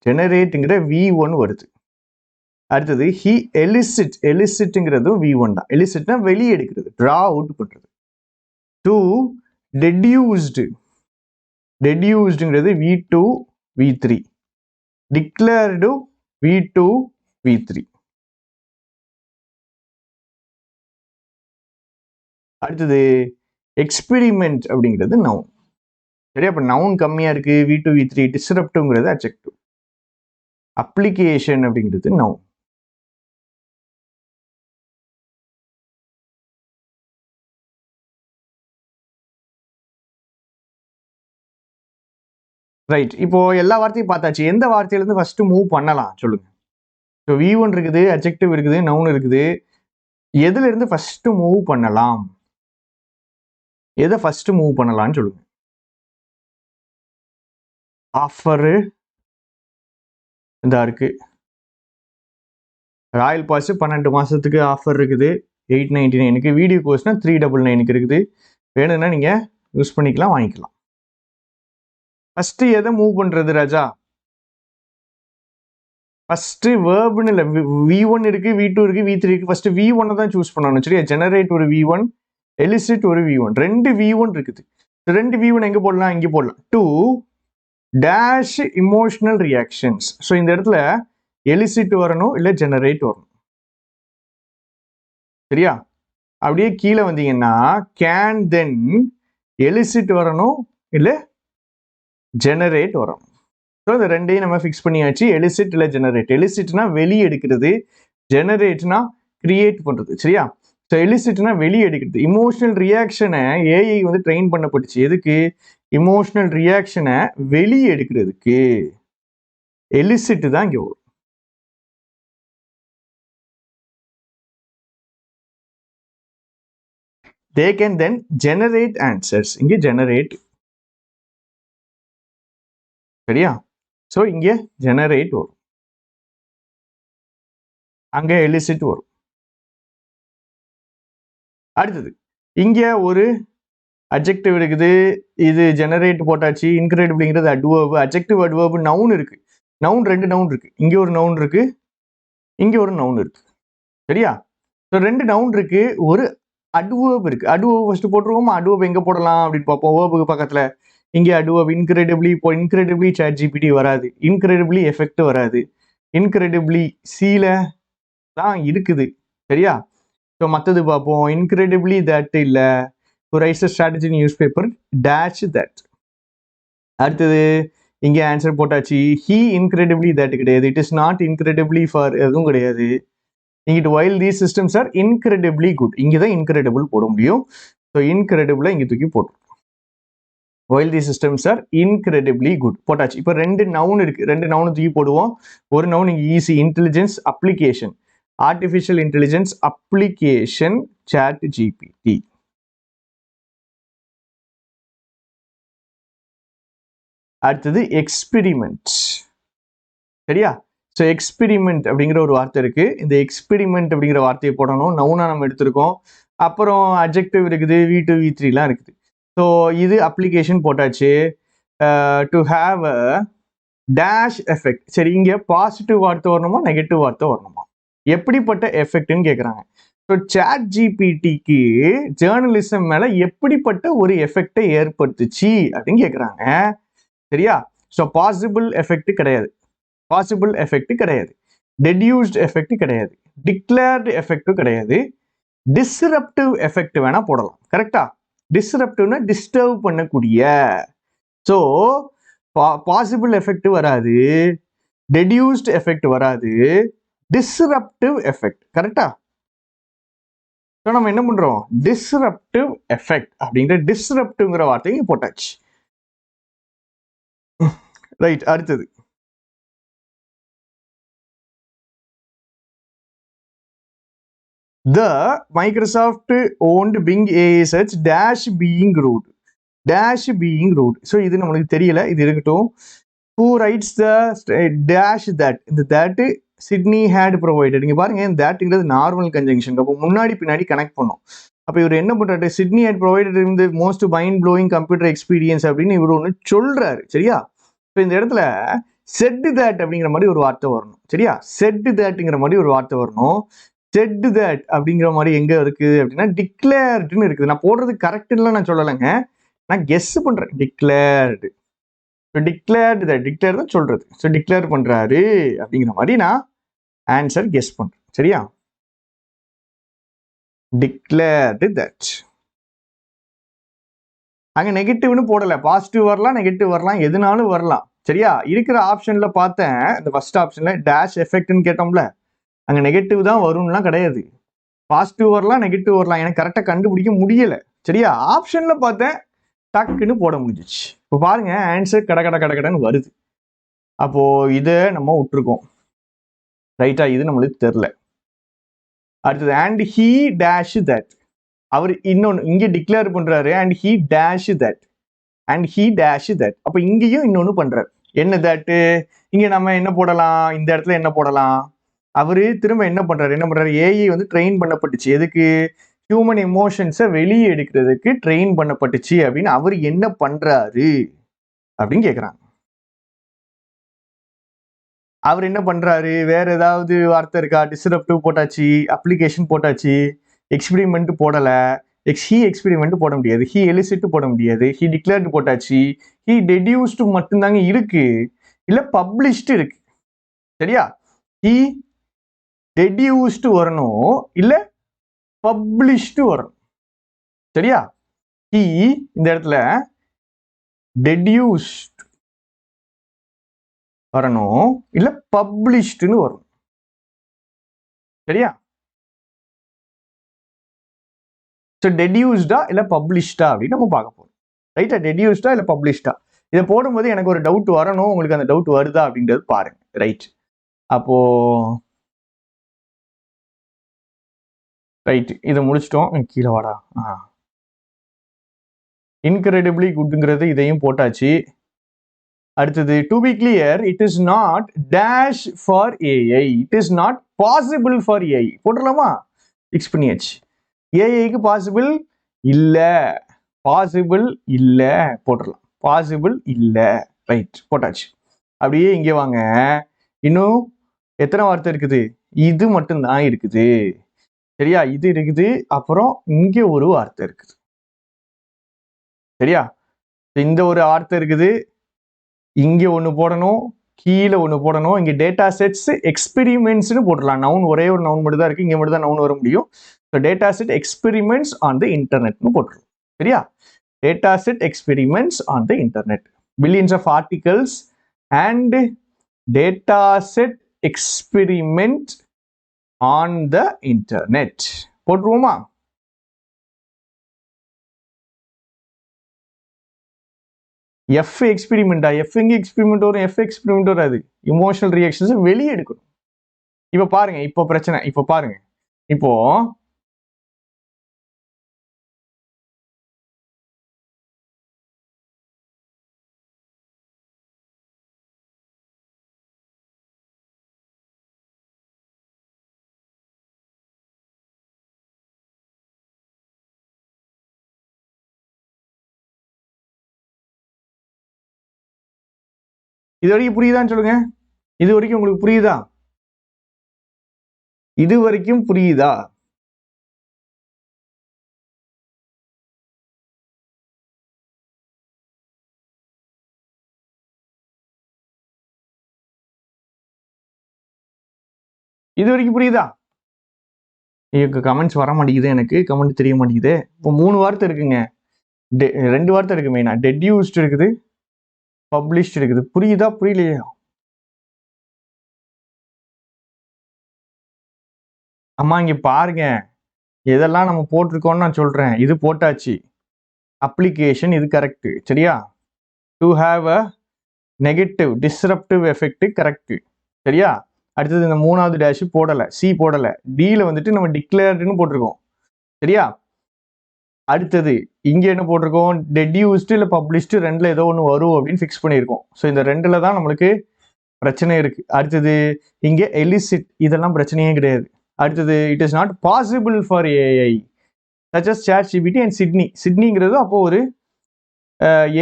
ஜெனரேட்டுங்கிற V1 வருது. அடுத்தது he எலிசிட்ங்கிறதும் V1 தான். எலிசிட்னா வெளியே எடுக்கிறது, ட்ரா அவுட் பண்றது. டு டெடியூஸ்டுங்கிறது V2 V3. Declared V2 V3. அடுத்தது எக்ஸ்பெரிமெண்ட் அப்படிங்கிறது நவுன். சரியா? அப்ப நவுன் கம்மியா இருக்கு, V2 V3. டிஸ்ரப்டிவ்ங்கிறது அட்ஜெக்டிவ். அப்ளிகேஷன் அப்படிங்கிறது நவுன். ரைட். இப்போ எல்லா வார்த்தையும் பார்த்தாச்சு. எந்த வார்த்தையில இருந்து ஃபர்ஸ்ட் மூவ் பண்ணலாம் சொல்லுங்க. ஸோ V1 இருக்குது, அட்ஜெக்டிவ் இருக்குது, நவுன் இருக்குது. எதுல இருந்து ஃபர்ஸ்ட் மூவ் பண்ணலாம்? எதை ஃபர்ஸ்ட் மூவ் பண்ணலாம்னு சொல்லுங்க. ஆஃபரு இதா இருக்கு. ராயல் பாஸ் 12 மாசத்துக்கு ஆஃபர் இருக்குது, 899க்கு. வீடியோ கோர்ஸ்னா 399க்கு இருக்குது. வேணும்னா நீங்க யூஸ் பண்ணிக்கலாம், வாங்கிக்கலாம். ஃபர்ஸ்ட் எதை மூவ் பண்றது ராஜா? ஃபர்ஸ்ட் வேர்ப்னு இல்லை, V1 இருக்கு, V2 இருக்கு, V3 இருக்கு. ஃபர்ஸ்ட் V1 தான் சூஸ் பண்ணணும். சரியா? ஜெனரேட் ஒரு V1, எலிசிட் ஒரு V1. 2 V1 இருக்குது. 2 V1 எங்க போடலாம்? இங்க போடலாம். To dash emotional reactions. So இந்த இடத்துல எலிசிட் வரணும், இல்லை ஜெனரேட் வரணும். சரியா? அப்படியே கீழே வந்தீங்கன்னா கேன் தென் எலிசிட் வரணும், இல்லை ஜெனரேட் வரணும். ஸோ இந்த ரெண்டையும் நம்ம ஃபிக்ஸ் பண்ணியாச்சு. எலிசிட் இல்லை ஜெனரேட். எலிசிட்னா வெளியே எடுக்கிறது, ஜெனரேட்னா கிரியேட் பண்றது. சரியா? ஸோ எலிசிட்னா வெளியே எடுக்கிறது. இமோஷனல் ரியாக்ஷனை ஏஐ வந்து ட்ரெயின் பண்ணப்பட்டுச்சு. எதுக்கு? இமோஷனல் ரியாக்ஷனை வெளியே எடுக்கிறதுக்கு. எலிசிட் தான் இங்கே வரும். They can then generate answers. இங்க generate. சரியா? ஸோ இங்க generate வரும், அங்க elicit வரும். அடுத்தது இங்க ஒரு adjective இருக்குது, இது generate போட்டாச்சு. incredibleங்கிறது adverb, adjective adverb noun இருக்கு. noun 2 noun இருக்கு. இங்க ஒரு noun இருக்கு, இங்க ஒரு noun இருக்கு. சரியா? ஸோ 2 noun இருக்கு, ஒரு adverb இருக்கு. adverb first போட்டுருவோமா? adverb எங்க போடலாம் அப்படின்னு பார்ப்போம். verb பக்கத்துல இங்கே adverb incredibly. இப்போ incredibly ChatGPT வராது, incredibly எஃபெக்ட் வராது, incredibly சீல தான் இருக்குது. சரியா? ஸோ மற்றது பார்ப்போம். incredibly that இல்லை, rice strategy news paper dash that. அடுத்தது இங்கே ஆன்சர் போட்டாச்சு. he incredibly that கிடையாது. it is not incredibly for எதுவும் கிடையாது. இங்கிட்டு while these systems are incredibly good இங்கே தான் incredible போட முடியும். ஸோ incredible இங்கே தூக்கி போட்டு while these systems are incredibly good போட்டாச்சு. இப்போ ரெண்டு நவுன் இருக்கு, ரெண்டு நவுன் தூக்கி போடுவோம். ஒரு நவுன் இங்கே easy, intelligence application, artificial intelligence application chat GPT. அடுத்தது எக்ஸ்பெரிமெண்ட். சரியா? ஸோ எக்ஸ்பெரிமெண்ட் அப்படிங்கிற ஒரு வார்த்தை இருக்கு. இந்த எக்ஸ்பெரிமெண்ட் அப்படிங்கிற வார்த்தையை போடணும். நவுனா நம்ம எடுத்திருக்கோம். அப்புறம் அட்ஜெக்டிவ் இருக்குது, V2 V3லாம் இருக்குது. ஸோ இது அப்ளிகேஷன் போட்டாச்சு. To have a dash effect. சரி, இங்கே பாசிட்டிவ் வார்த்தை வரணுமா நெகட்டிவ் வார்த்தை வரணுமா? எப்படிப்பட்ட எஃபெக்ட்னு கேட்குறாங்க. ஸோ சாட் ஜிபிடிக்கு ஜேர்னலிசம் மேலே எப்படிப்பட்ட ஒரு எஃபெக்டை ஏற்படுத்துச்சு அப்படின்னு கேட்குறாங்க. சரியா? ஸோ பாசிபிள் எஃபெக்ட் கிடையாது, பாசிபிள் எஃபெக்ட் கிடையாது, டெடியூஸ்ட் எஃபெக்ட் கிடையாது, டிக்ளேர்டு எஃபெக்டும் கிடையாது, டிஸ்ரப்டிவ் எஃபெக்ட் வேணா போடலாம். கரெக்டா? டிஸ்ரப்டிவ்னா டிஸ்டர்ப் பண்ணக்கூடிய. ஸோ பாசிபிள் எஃபெக்ட் வராது, டெடியூஸ்ட் எஃபெக்ட் வராது, டிஸ்ரப்டிவ் எஃபெக்ட். கரெக்டா? ஸோ நம்ம என்ன பண்றோம்? டிஸ்ரப்டிவ் எஃபெக்ட் அப்படிங்கிற டிஸ்ரப்டிவ்ங்கிற வார்த்தையை போட்டாச்சு. ரைட். அடுத்தது the Microsoft owned Bing AI search dash being rude, dash being rude. So இது நம்மளுக்கு தெரியல, இது இருக்கட்டும். who writes the dash that, இந்த that Sydney had provided. இங்க பாருங்க, இந்த thatங்கிறது நார்மல் கன்ஜங்ஷன். அப்போ முன்னாடி பின்னாடி கனெக்ட் பண்ணும். அப்போ இவர் என்ன பண்றாரு? Sydney had provided in the most mind blowing computer experience அப்படின்னு இவர் ஒன்று சொல்றாரு. சரியா? இப்போ இந்த இடத்துல said that அப்படிங்கிற மாதிரி ஒரு வார்த்தை வரணும். சரியா? said thatங்கிற மாதிரி ஒரு வார்த்தை வரணும். said that அப்படிங்கிற மாதிரி எங்க இருக்குது அப்படின்னா டிக்ளேர்டுன்னு இருக்குது. நான் போடுறது கரெக்டுன்னு நான் சொல்லலைங்க, நான் கெஸ் பண்றேன். டிக்ளேர்டு, டிக்ளேர்டு தட், டிக்ளேர் தான் சொல்றது. ஸோ டிக்ளேர் பண்றாரு அப்படிங்கிற மாதிரி நான் ஆன்சர் கெஸ் பண்றேன். சரியா? Declared that. அங்க நெகட்டிவ்னு போடல, பாசிட்டிவ் வரலாம், நெகட்டிவ் வரலாம், எதுனாலும் வரலாம். சரியா? இருக்கிற ஆப்ஷன்ல பார்த்தேன், இந்த ஃபர்ஸ்ட் ஆப்ஷன்ல டேஷ் எஃபெக்ட்னு கேட்டோம்ல, அங்க நெகட்டிவ் தான் வரும்லாம் கிடையாது, பாசிட்டிவ் வரலாம், நெகட்டிவ் வரலாம். எனக்கு கரெக்டாக கண்டுபிடிக்க முடியல. சரியா? ஆப்ஷன்ல பார்த்தேன், டக்குன்னு போட முடிஞ்சிச்சு. இப்போ பாருங்க, ஆன்சர் கடன்னு வருது. அப்போ இதை நம்ம விட்டுருக்கோம். ரைட்டா? இது நம்மளுக்கு தெரியல. அடுத்தது அண்ட் ஹீ டேஷ் தட். அவர் இன்னொன்று இங்கே டிக்ளேர் பண்றாரு, and he dash that, and he dash that. அப்போ இங்கேயும் இன்னொன்று பண்றாரு. என்ன தட்டு? இங்க நம்ம என்ன போடலாம்? இந்த இடத்துல என்ன போடலாம்? அவரு திரும்ப என்ன பண்றாரு? ஏஐ வந்து ட்ரெயின் பண்ணப்பட்டுச்சு. எதுக்கு? ஹியூமன் எமோஷன்ஸை வெளியே எடுக்கிறதுக்கு ட்ரெயின் பண்ணப்பட்டுச்சு அப்படின்னு அவர் என்ன பண்றாரு அப்படின்னு கேட்குறாங்க. அவர் என்ன பண்றாரு? வேற ஏதாவது வார்த்தை இருக்கா? டிஸ்ரப்டிவ் போட்டாச்சு, அப்ளிகேஷன் போட்டாச்சு, எக்ஸ்பெரிமெண்ட் போடல, ஹீ எக்ஸ்பெரிமெண்ட் போட முடியாது, ஹீ எலிசிட் போட முடியாது, ஹீ டிக்ளேர்டு போட்டாச்சு, ஹீ டெடியூஸ்டு மட்டும்தாங்க இருக்கு, இல்ல பப்ளிஷ்டு இருக்கு. சரியா? ஹீ டெடியூஸ்டு வரணும், இல்ல பப்ளிஷ்டு வரணும். சரியா? ஹீ இந்த இடத்துல டெடியூஸ்ட் வரணும், இல்ல பப்ளிஷ்டுன்னு வரணும். சரியா? ஸோ டெடியூஸ்டா இல்ல பப்ளிஷ்டா அப்படின்னு நம்ம பார்க்க போறோம். ரைட்டா? டெடியூஸ்டா இல்ல பப்ளிஷ்டா? இதை போடும்போது எனக்கு ஒரு டவுட் வரணும், உங்களுக்கு அந்த டவுட் வருதா அப்படின்றது பாருங்க. ரைட். அப்போ ரைட், இதை முடிச்சிட்டோம். கீழே வாடா. இன்கிரெடிபிளி குட்ங்கிறது இதையும் போட்டாச்சு. அடுத்தது to be clear, it is not dash for AI, it is not possible for AI. போட்டுடலாமா? ஃபிக்ஸ் பண்ணியாச்சு. ஏஐக்கு பாசிபிள் இல்ல, பாசிபிள் இல்ல போட்டுடலாம். பாசிபிள் இல்ல. ரைட், போட்டாச்சு. அப்படியே இங்கே வாங்க, இன்னும் எத்தனை வார்த்தை இருக்குது? இது மட்டும்தான் இருக்குது. சரியா? இது இருக்குது, அப்புறம் இங்கே ஒரு வார்த்தை இருக்குது. சரியா? இந்த ஒரு வார்த்தை இருக்குது, இங்க ஒன்று போடணும், கீழே ஒன்று போடணும். இங்கே டேட்டா செட்ஸ் எக்ஸ்பெரிமெண்ட்ஸ்னு போட்டுடலாம். நவுன் ஒரே ஒரு நவுன் மட்டும் தான் இருக்கு, இங்கே மட்டும் தான் நவுன் வர முடியும். So data set experiments on the இன்டர்நெட்னு போட்டுருவோம். சரியா? Data set experiments on the internet. billions of articles and data set experiment on the internet. போட்டுருவோமா? எஃப் எக்ஸ்பெரிமெண்டா? எஃப் எங்க எக்ஸ்பெரிமெண்ட் வரும்? எஃப் எக்ஸ்பெரிமெண்ட் வராது. இமோஷனல் ரியாக்ஷன்ஸ் வெளியே எடுக்கணும். இப்போ பாருங்க, இப்போ பிரச்சனை. இப்போ பாருங்க, இப்போ இது வரைக்கும் புரியுதான்னு சொல்லுங்க. இது வரைக்கும் உங்களுக்கு புரியுதா? இது வரைக்கும் புரியுதா? இது வரைக்கும் புரியுதா? எனக்கு கமெண்ட்ஸ் வர மாட்டேங்குது, எனக்கு கமெண்ட் தெரிய மாட்டேங்குது. இப்போ 3 வார்த்தை இருக்குங்க, 2 வார்த்தை இருக்கு மெயினா. டெட்யூஸ்ட் இருக்குது, பப்ளிஷ்ட் இருக்குது. புரியுதா புரியலையா? அம்மா இங்க பாருங்க, எதெல்லாம் நம்ம போட்டிருக்கோம்னு நான் சொல்றேன். இது போட்டாச்சு, அப்ளிகேஷன் இது கரெக்ட், சரியா? To have a negative disruptive effect correct, சரியா? அடுத்தது இந்த 3வது டேஷ் போடல, சி போடல, டில வந்துட்டு நம்ம டிக்ளேர்டுன்னு போட்டிருக்கோம், சரியா? அடுத்தது இங்க என்ன போட்டிருக்கோம்? டெட்யூஸ்டு இல்லை பப்ளிஷ்டு, ரெண்டுல ஏதோ ஒன்று வரும் அப்படின்னு ஃபிக்ஸ் பண்ணியிருக்கோம். ஸோ இந்த ரெண்டுல தான் நம்மளுக்கு பிரச்சனை இருக்கு. அடுத்தது இங்க எலிசிட், இதெல்லாம் பிரச்சனையே கிடையாது. அடுத்தது it is not possible for AI such as ChatGPT and சிட்னிங்கிறது அப்போ ஒரு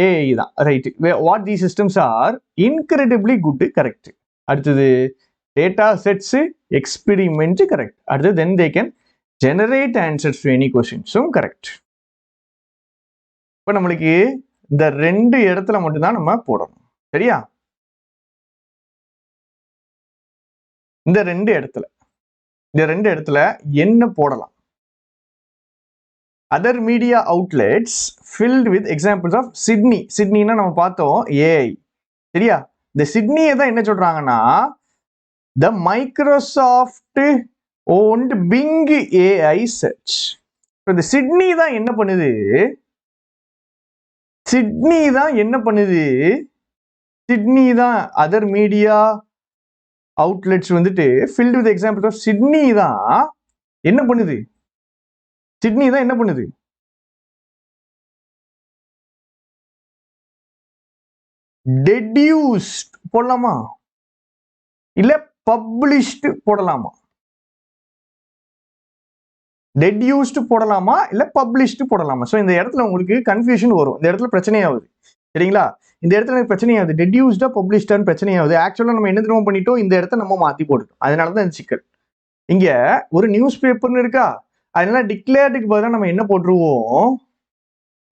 ஏஐ தான், right. What the systems are incredibly good, correct. அடுத்தது டேட்டா செட்ஸ் எக்ஸ்பெரிமெண்ட் கரெக்ட். அடுத்தது then they can generate answers to any கொஸ்டின்ஸும் கரெக்ட். இப்போ நம்மளுக்கு இந்த 2 இடத்துல மட்டும்தான் நம்ம போடணும், சரியா? இந்த 2 இடத்துல என்ன போடலாம்? Other media outlets filled with examples of சிட்னினா நம்ம பார்த்தோம் ஏஐ, சரியா? இந்த சிட்னியை தான் என்ன சொல்றாங்கன்னா the Microsoft owned Bing AI search. இந்த சிட்னி தான் என்ன பண்ணுது? சிட்னி தான் அதர் மீடியா அவுட்லெட்ஸ் வந்துட்டு filled with examples of Sydney தான் என்ன பண்ணுது? டெட்யூஸ்ட் போடலாமா இல்ல பப்ளிஷ்டு போடலாமா? டெட்யூஸ்டு போடலாமா இல்ல பப்ளிஷ்டு போடலாமா? ஸோ இந்த இடத்துல உங்களுக்கு கன்ஃபியூஷன் வரும், இந்த இடத்துல பிரச்சனையாகுது, சரிங்களா? இந்த இடத்துல பிரச்சனையாகுது, டெட்யூஸ்டா பப்ளிஷ்டான்னு பிரச்சனையாகுது. ஆக்சுவலா நம்ம என்ன தெரியுமா பண்ணிட்டோம்? இந்த இடத்த நம்ம மாத்தி போட்டுட்டோம். அதனால தான் இந்த சிக்கல். இங்க ஒரு நியூஸ் பேப்பர்னு இருக்கா, அதனால டிக்ளேர்டுக்கு பதிலாக நம்ம என்ன போட்டுருவோம்?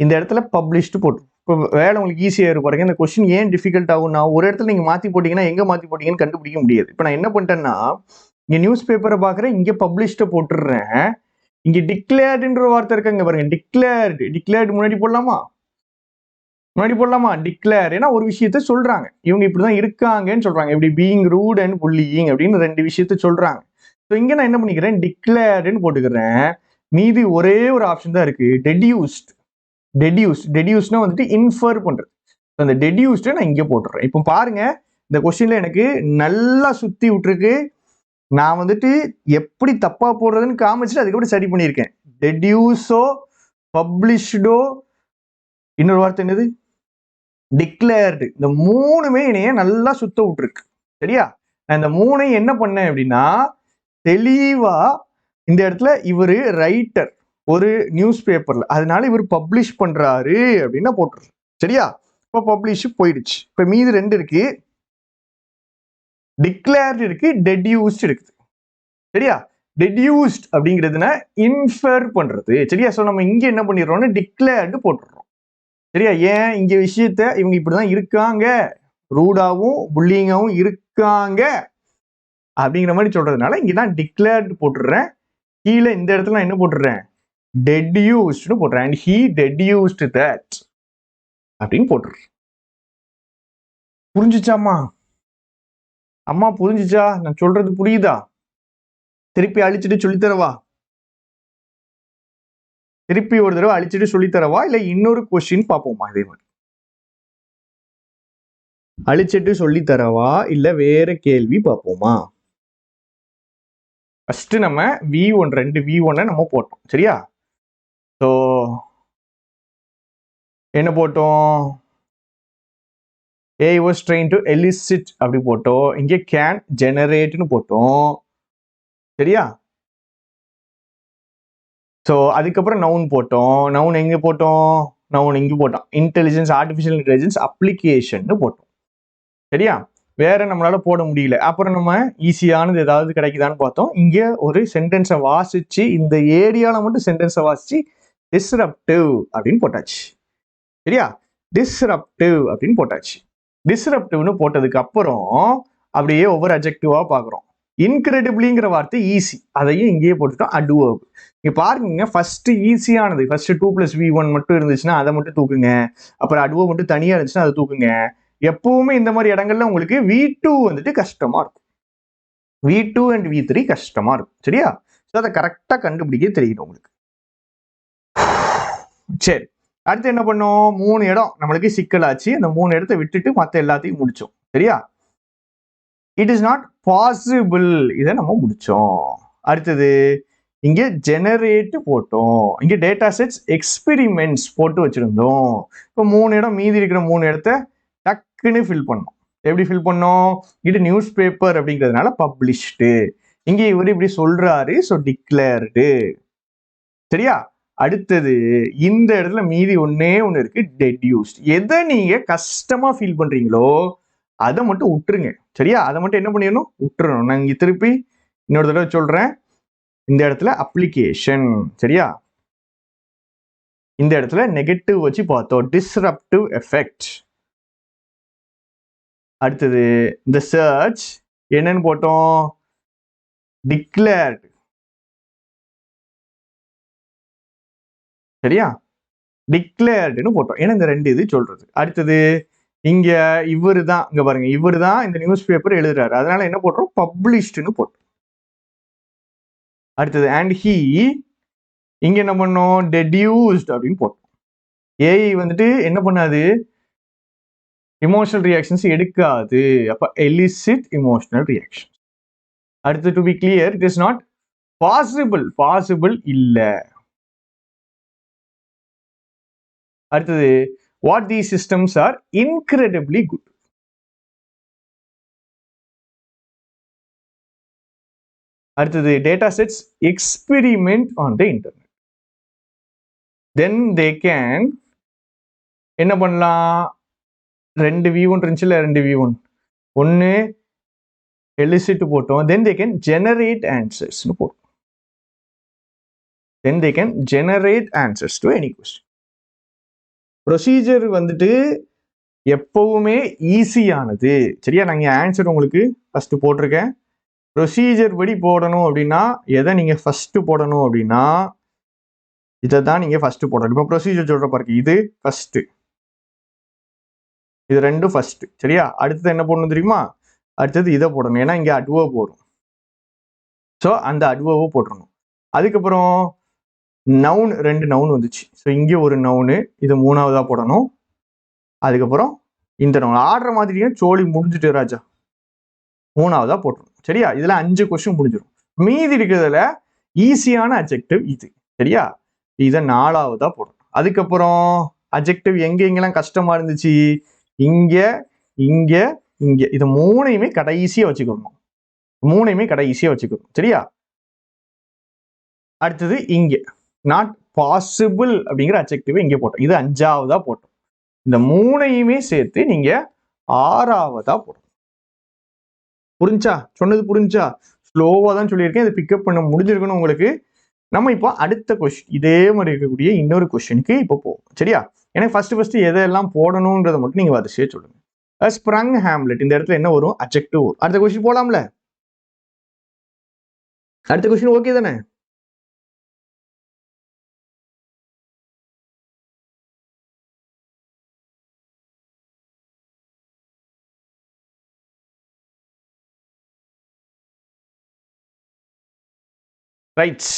இந்த இடத்துல பப்ளிஷ்டு போட்டுருவோம். இப்போ வேலை உங்களுக்கு ஈஸியாக இருக்கும் பாருங்க. இந்த கொஸ்டின் ஏன் டிஃபிகல்ட் ஆகும்னா, ஒரு இடத்துல நீங்கள் மாற்றி போட்டிங்கன்னா எங்கே மாற்றி போட்டிங்கன்னு கண்டுபிடிக்க முடியாது. இப்போ நான் என்ன பண்ணிட்டேன்னா, இங்கே நியூஸ் பேப்பரை பார்க்குறேன், இங்கே பப்ளிஷ்டை போட்டுடுறேன். இங்கே டிக்ளேர்டுன்ற வார்த்தை இருக்காங்க பாருங்க, டிக்ளேர்டு முன்னாடி போடலாமா? டிக்ளேர். ஏன்னா ஒரு விஷயத்த சொல்றாங்க, இவங்க இப்படிதான் இருக்காங்கன்னு சொல்றாங்க, இப்படி பீயிங் ரூட் அண்ட் புல்லியிங் அப்படின்னு 2 விஷயத்த சொல்றாங்க. ஸோ இங்க நான் என்ன பண்ணிக்கிறேன்? டிக்ளேர்டுன்னு போட்டுக்கிறேன். மீதி ஒரே ஒரு ஆப்ஷன் தான் இருக்கு, டெட்யூஸ்ட்னா வந்துட்டு இன்ஃபர் பண்றது. அந்த டெட்யூஸ்டை நான் இங்கே போட்டுறேன். இப்போ பாருங்க, இந்த கொஸ்டின்ல எனக்கு நல்லா சுத்தி விட்டுருக்கு. நான் வந்துட்டு எப்படி தப்பா போடுறதுன்னு காமிச்சிட்டு அதுக்கப்புறம் சரி பண்ணியிருக்கேன். டெட்யூஸோ பப்ளிஷ்டோ, இன்னொரு வார்த்தை என்னது? டிக்ளேர்டு. இந்த 3மே என்னைய நல்லா சுத்த விட்டுருக்கு, சரியா? நான் இந்த 3ஐயும் என்ன பண்ணேன் அப்படின்னா, தெளிவா இந்த இடத்துல இவரு ரைட்டர் ஒரு நியூஸ் பேப்பர்ல, அதனால இவர் பப்ளிஷ் பண்றாரு அப்படின்னா போட்டுரு, சரியா? இப்போ பப்ளிஷ் போயிடுச்சு. இப்போ மீதி 2 இருக்கு, டிக்ளேர்டு இருக்கு, டெட்யூஸ்ட் இருக்குது, சரியா? டெட்யூஸ்ட் அப்படிங்கிறதுனா இன்ஃபர் பண்றது, சரியா? ஸோ நம்ம இங்க என்ன பண்ணிடுறோம்னா டிக்ளேர்டு போட்டுடுறோம், சரியா? ஏன்? இங்க விஷயத்த இவங்க இப்படிதான் இருக்காங்க, ரூடாவும் புல்லிங்காவும் இருக்காங்க அப்படிங்கிற மாதிரி சொல்றதுனால இங்க நான் டிக்ளேர்டு போட்டுடுறேன். கீழே இந்த இடத்துல நான் என்ன போட்டுடுறேன்? டெட்யூஸ்ட்னு போட்டுறேன். அண்ட் ஹீ டெட்யூஸ்ட் தட் அப்படின்னு போட்டுடுறேன். புரிஞ்சுச்சாம்மா? அம்மா புரிஞ்சுச்சா? நான் சொல்றது புரியுதா? திருப்பி அழிச்சிட்டு சொல்லித்தரவா? திருப்பி ஒரு தடவை அழிச்சிட்டு சொல்லித்தரவா? இல்ல இன்னொரு கொஸ்டின் பார்ப்போமா இதே மாதிரி? அழிச்சிட்டு சொல்லித்தரவா? இல்ல வேற கேள்வி பார்ப்போமா? ஃபர்ஸ்ட் நம்ம V1 2 V1 நம்ம போட்டோம். சரியா? ஸோ என்ன போட்டோம்? A was trying to elicit அப்படி போட்டோம். இங்கே can generateனு போட்டோம். சரியா? ஸோ அதுக்கப்புறம் நவுன் போட்டோம். நவுன் எங்க போட்டோம்? நவுன் இங்க போட்டோம். இன்டெலிஜென்ஸ், ஆர்டிஃபிஷியல் இன்டெலிஜென்ஸ் அப்ளிகேஷன் போட்டோம். சரியா? வேற நம்மளால போட முடியல. அப்புறம் நம்ம ஈஸியானது ஏதாவது கிடைக்குதான்னு பார்த்தோம். இங்க ஒரு சென்டென்ஸை வாசிச்சு இந்த ஏரியால மட்டும் சென்டென்ஸை வாசிச்சு டிஸ்ரப்டிவ் அப்படின்னு போட்டாச்சு. சரியா? டிஸ்ரப்டிவ் அப்படின்னு போட்டாச்சு. டிஸ்ரப்டிவ்னு போட்டதுக்கு அப்புறம் அப்படியே ஒவ்வொரு அட்ஜெக்டிவா பார்க்குறோம். இன்கிரெடிபிளிங்கிற வார்த்தை ஈஸி, அதையும் இங்கேயே போட்டுட்டோம். அட்வர்ப். இங்க பாருங்க, ஃபர்ஸ்ட் ஈஸியானது ஃபர்ஸ்ட் 2 + V1 மட்டும் இருந்துச்சுன்னா அதை மட்டும் தூக்குங்க. அப்புறம் அட்வர்ப் மட்டும் தனியா இருந்துச்சுன்னா அதை தூக்குங்க. எப்பவுமே இந்த மாதிரி இடங்கள்ல உங்களுக்கு V2 வந்துட்டு கஷ்டமா இருக்கும். V2 and V3 கஷ்டமா இருக்கும். சரியா? ஸோ அதை கரெக்டா கண்டுபிடிக்க தெரியணும் உங்களுக்கு. சரி, அடுத்து என்ன பண்ணோம்? 3 இடம் நம்மளுக்கு சிக்கலாச்சு. அந்த 3 இடத்தை விட்டுட்டு மற்ற எல்லாத்தையும் முடிச்சோம். சரியா? இட் இஸ் நாட் பாசிபிள், இதை நம்ம முடிச்சோம். அடுத்தது இங்க ஜெனரேட் போட்டோம். இங்க டேட்டா செட்ஸ் எக்ஸ்பெரிமெண்ட்ஸ் போட்டு வச்சிருந்தோம். இப்போ 3 இடம் மீதி இருக்கிற 3 இடத்தை டக்குன்னு ஃபில் பண்ணோம். எப்படி ஃபில் பண்ணோம்? இது நியூஸ் பேப்பர் அப்படிங்கிறதுனால பப்ளிஷ்டு. இங்க இவர் இப்படி சொல்றாரு, ஸோ டிக்ளேர்டு. சரியா? அடுத்தது இந்த இடத்துல மீதி ஒண்ணே ஒண்ணு இருக்கு, டெட்யூஸ்ட். எதை நீங்க கஷ்டமா ஃபீல் பண்றீங்களோ அதை மட்டும் விட்டுருங்க. சரியா? அதை மட்டும் என்ன பண்ணிடணும்? விட்டுறணும். நான் இங்க திருப்பி இன்னொரு தடவை சொல்றேன். இந்த இடத்துல அப்ளிகேஷன். சரியா? இந்த இடத்துல நெகட்டிவ் வச்சு பார்த்தோம், டிஸ்ரப்டிவ் எஃபெக்ட். அடுத்தது இந்த சர்ச் என்னன்னு போட்டோம்? டிக்ளேர்டு. சரியா? டிக்ளேர்டுன்னு போட்டோம். ஏன்னா இந்த 2 இது சொல்றது. அடுத்தது இங்க இவரு தான், இங்க பாருங்க, இவரு தான் இந்த நியூஸ் பேப்பர் எழுதுறாரு. அதனால என்ன போட்டோம்? பப்ளிஷ்டுன்னு போட்டோம். அடுத்தது அண்ட் ஹீ, இங்க என்ன பண்ணோம்? டெடியூஸ்ட் அப்படின்னு போட்டோம். ஏஐ வந்துட்டு என்ன பண்ணாது? இமோஷனல் ரியாக்ஷன்ஸ் எடுக்காது. அப்ப எலிசிட் இமோஷனல் ரியாக்ஷன். அடுத்து to be clear, it is not possible. Possible இல்ல. அடுத்தது what the systems are incredibly good. அடுத்தது data sets experiment on the internet. Then they can என்ன பண்ணலாம்? 2 V1 இருந்துச்சுல, 2 V1 ஒன்னு எலிசிட் போட்டோம். தென் தே கேன் ஜெனரேட் ஆன்சர்ஸ்னு போட்டோம். Then they can generate answers to any question. Procedure வந்துட்டு எப்பவுமே ஈஸியானது. சரியா? நாங்க ஆன்சர் உங்களுக்கு ஃபர்ஸ்ட் போட்டிருக்கேன். ப்ரொசீஜர் படி போடணும் அப்படின்னா எதை நீங்க ஃபர்ஸ்ட் போடணும் அப்படின்னா இதை தான் நீங்க ஃபர்ஸ்ட் போடணும். இப்போ ப்ரொசீஜர் சொல்ற பாருங்க, இது ஃபர்ஸ்ட், இது ரெண்டும் ஃபர்ஸ்ட். சரியா? அடுத்தது என்ன போடணும் தெரியுமா? அடுத்தது இதை போடணும். ஏன்னா இங்க அட்வர்ப் வரும். ஸோ அந்த அட்வர்பை போட்டுறணும். அதுக்கப்புறம் நவுன், 2 நவுன் வந்துச்சு. ஸோ இங்கே ஒரு நவுனு, இது 3ஆவதா போடணும். அதுக்கப்புறம் இந்த நவுன் ஆடுற மாதிரியே சோழி முடிஞ்சுட்டு ராஜா 3ஆவதா போட்டுரும். சரியா? இதுல 5 கொஸ்டின் முடிஞ்சிடும். மீதி இருக்கிறதுல ஈஸியான அட்ஜெக்டிவ் இது. சரியா? இதை 4ஆவதா போடணும். அதுக்கப்புறம் அட்ஜெக்டிவ் எங்கெங்கெல்லாம் கஷ்டமா இருந்துச்சு? இங்க, இங்க, இங்க. இது 3ஐயுமே கடைசியா வச்சுக்கணும். 3ஐயுமே கடைசியா வச்சுக்கணும். சரியா? அடுத்தது இங்க நாட் பாசிபிள் அப்படிங்கிற அட்ஜெக்டிவ் இங்க போட்டோம். இது 5ஆவதா போட்டோம். இந்த 3ஐயுமே சேர்த்து நீங்க 6ஆவதா போடணும். புரிஞ்சா? சொன்னது புரிஞ்சா? ஸ்லோவா தான் சொல்லியிருக்கேன். இதை பிக்கப் பண்ண முடிஞ்சிருக்கணும் உங்களுக்கு. நம்ம இப்போ அடுத்த கொஸ்டின், இதே மாதிரி இருக்கக்கூடிய இன்னொரு கொஸ்டினுக்கு இப்போ போவோம். சரியா? எனக்கு ஃபர்ஸ்ட் எதெல்லாம் போடணும்ன்றதை மட்டும் நீங்க வரிசையா சொல்லுங்க. ஸ்ப்ரங் ஹேம்லெட், இந்த இடத்துல என்ன வரும்? அட்ஜெக்டிவ் வரும். அடுத்த கொஸ்டின் போலாம்ல? அடுத்த கொஸ்டின் ஓகே தானே? ரைட்ஸ்.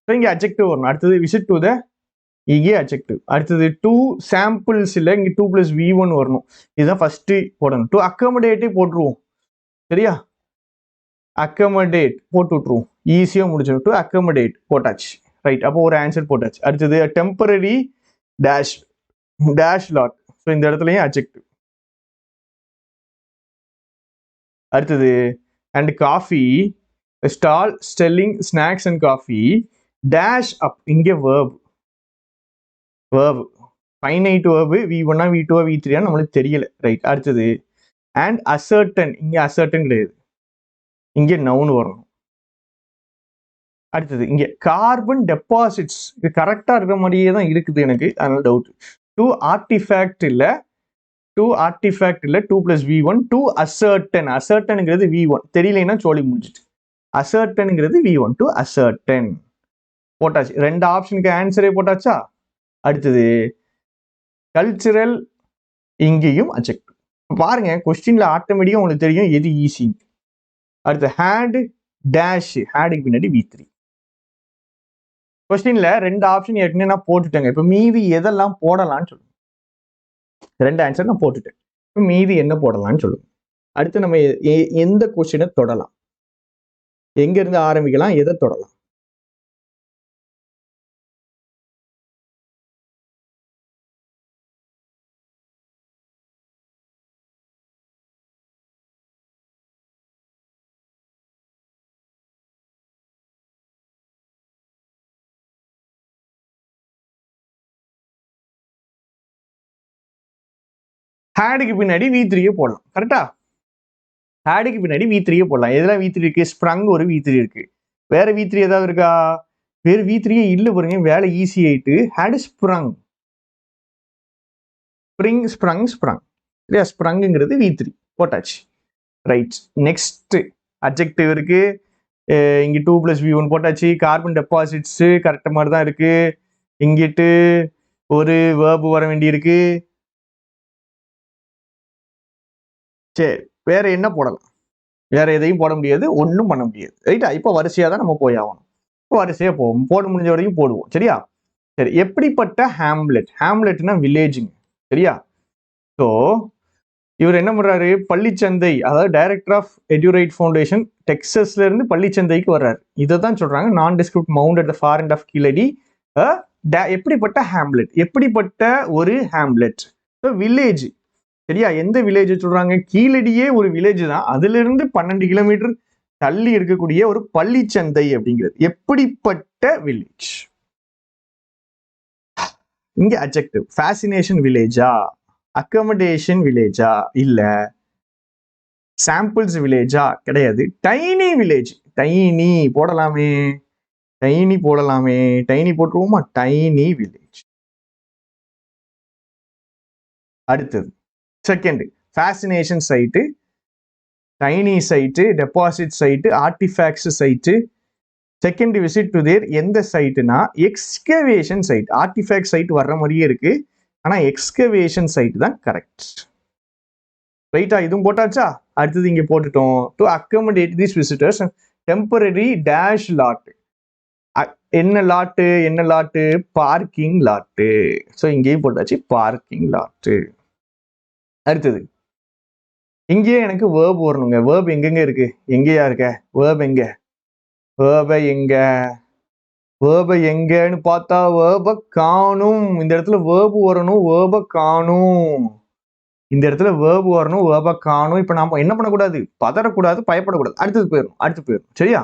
ஸோ இங்கே அட்ஜெக்டிவ் வரணும். அடுத்தது விசிட் டு த, இங்கே அட்ஜெக்டிவ். அடுத்தது டூ சாம்பிள்ஸ் இல்லை, இங்கே 2 + V1 வரணும். இதுதான் ஃபர்ஸ்ட் போடணும். டு அக்கமடேட்டே போட்டுருவோம். சரியா, அக்கமடேட் போட்டு விட்டுருவோம், ஈஸியாக முடிச்சிடும். டு அக்கமடேட் போட்டாச்சு. ரைட், அப்போ ஒரு ஆன்சர் போட்டாச்சு. அடுத்தது temporary dash dash lot. So இந்த இடத்துலையும் அட்ஜெக்டிவ். அடுத்தது and coffee stall selling snacks and coffee dash up. இங்கே verb finite verb. V1 V2 V3 நம்மளுக்கு தெரியல. ரைட், அடுத்தது அண்ட் அசர்டன். இங்கே அசர்டன் கிடையாது, இங்கே நவுன் வரணும். அடுத்தது இங்கே கார்பன் டெபாசிட்ஸ். இது கரெக்டாக இருக்கிற மாதிரியே தான் இருக்குது எனக்கு, அதனால டவுட். டூ ஆர்டிஃபேக்ட் இல்லை, 2 + V1. Two ascertain. அசர்டனுங்கிறது V1, தெரியலைன்னா சோழி முடிஞ்சிட்டு. அசர்டனுங்கிறது V1. டூ அசர்டன் போட்டாச்சு. 2 ஆப்ஷனுக்கு ஆன்சரே போட்டாச்சா. அடுத்தது கல்ச்சுரல், இங்கேயும் அட்ஜெக்டிவ். பாருங்க, கொஸ்டின்ல ஆட்டோமேட்டிக்கா உங்களுக்கு தெரியும் எது ஈஸி. அடுத்து ஹேட் டேஷ், ஹேடுக்கு பின்னாடி V3. கொஸ்டின்ல 2 ஆப்ஷன் ஏற்கனவே நான் போட்டுட்டேங்க. இப்போ மீதி எதெல்லாம் போடலாம்னு சொல்லுங்க. 2 ஆன்சர் நான் போட்டுட்டேன். இப்போ மீதி என்ன போடலாம்னு சொல்லுங்க. அடுத்து நம்ம எந்த கொஸ்டினை தொடலாம், எங்க இருந்து ஆரம்பிக்கலாம், எதை தொடலாம்? ஹேடுக்கு பின்னாடி V3 போடலாம். கரெக்டா, ஹேடுக்கு பின்னாடி V3 போடலாம். எதெல்லாம் V3 இருக்கு? ஸ்ப்ரங் ஒரு V3 இருக்கு. வேற V3 ஏதாவது இருக்கா? வேற V3 இல்ல பாருங்க, வேலை ஈஸி ஆயிட்டு. Had sprung, sprung. இல்லையா, ஸ்ப்ரங்ங்கிறது V3 போட்டாச்சு. ரைட், நெக்ஸ்ட் அட்ஜெக்டிவ் இருக்கு. இங்க 2 + V1 போட்டாச்சு. கார்பன் டெபாசிட்ஸ் கரெக்ட் மாதிரி தான் இருக்கு. இங்கிட்டு ஒரு வேர்பு வர வேண்டி இருக்கு. சரி, வேற என்ன போடலாம்? வேற எதையும் போட முடியாது, ஒன்றும் பண்ண முடியாது. ரைட்டா, இப்போ வரிசையா தான் நம்ம போய் ஆகணும். இப்போ வரிசையா போவோம், போட முடிஞ்ச வரைக்கும் போடுவோம். சரியா, சரி. எப்படிப்பட்ட ஹேம்லெட்? ஹேம்லெட்னா வில்லேஜுங்க. சரியா, ஸோ இவர் என்ன பண்றாரு? பள்ளிச்சந்தை, அதாவது டைரக்டர் ஆஃப் எடியூரைட் ஃபவுண்டேஷன் டெக்ஸஸ்ல இருந்து பள்ளிச்சந்தைக்கு வர்றாரு. இதை தான் சொல்றாங்க நான் discrete mound at the far end of Keeladi. எப்படிப்பட்ட ஹேம்லெட், எப்படிப்பட்ட ஒரு ஹேம்லெட், வில்லேஜ். சரியா, எந்த வில்லேஜ் சொல்றாங்க? கீழடியே ஒரு வில்லேஜ் தான், அதுல இருந்து 12 கிலோமீட்டர் தள்ளி இருக்கக்கூடிய ஒரு பள்ளிச்சந்தை அப்படிங்கிறது. எப்படிப்பட்ட வில்லேஜ்? இங்க அட்ஜெக்டிவ். ஃபேசினேஷன் வில்லேஜா, அக்கமடேஷன் வில்லேஜா, இல்ல சாம்பிள்ஸ் வில்லேஜா? கிடையாது. Tiny village. டைனி போடலாமே, டைனி போடலாமே, டைனி போட்டுருவோமா? Tiny village. அடுத்தது second, fascination site, tiny site, deposit site, artefacts site. Second visit to there எந்த சைட்டுனா எக்ஸ்கவேஷன் சைட். ஆர்டிஃபேக்ட் சைட் வர்ற மாதிரியே இருக்கு, ஆனா எக்ஸ்கவேஷன் சைட் தான் கரெக்ட். ரைட்டா, இதுவும் போட்டாச்சா. அடுத்தது இங்க போட்டுட்டோம். To accommodate these visitors temporary dash lot. என்ன லாட்டு? என்ன லாட்டு? Parking lot. ஸோ இங்கேயும் போட்டாச்சு, பார்க்கிங் லாட்டு. அடுத்தது இங்கேயே எனக்கு வேர்ப் வரணுங்க. வேர்ப் எங்கெங்க இருக்கு? எங்கேயா இருக்க வேர்ப்? எங்க வேர்பை எங்க? வேர்பை எங்கன்னு பார்த்தா வேர்பை காணும். இந்த இடத்துல வேர்பு வரணும், வேர்பை காணும். இந்த இடத்துல வேர்பு வரணும், வேர்பை காணும். இப்ப நாம என்ன பண்ணக்கூடாது? பதறக்கூடாது, பயப்படக்கூடாது. அடுத்து போயிடும். சரியா,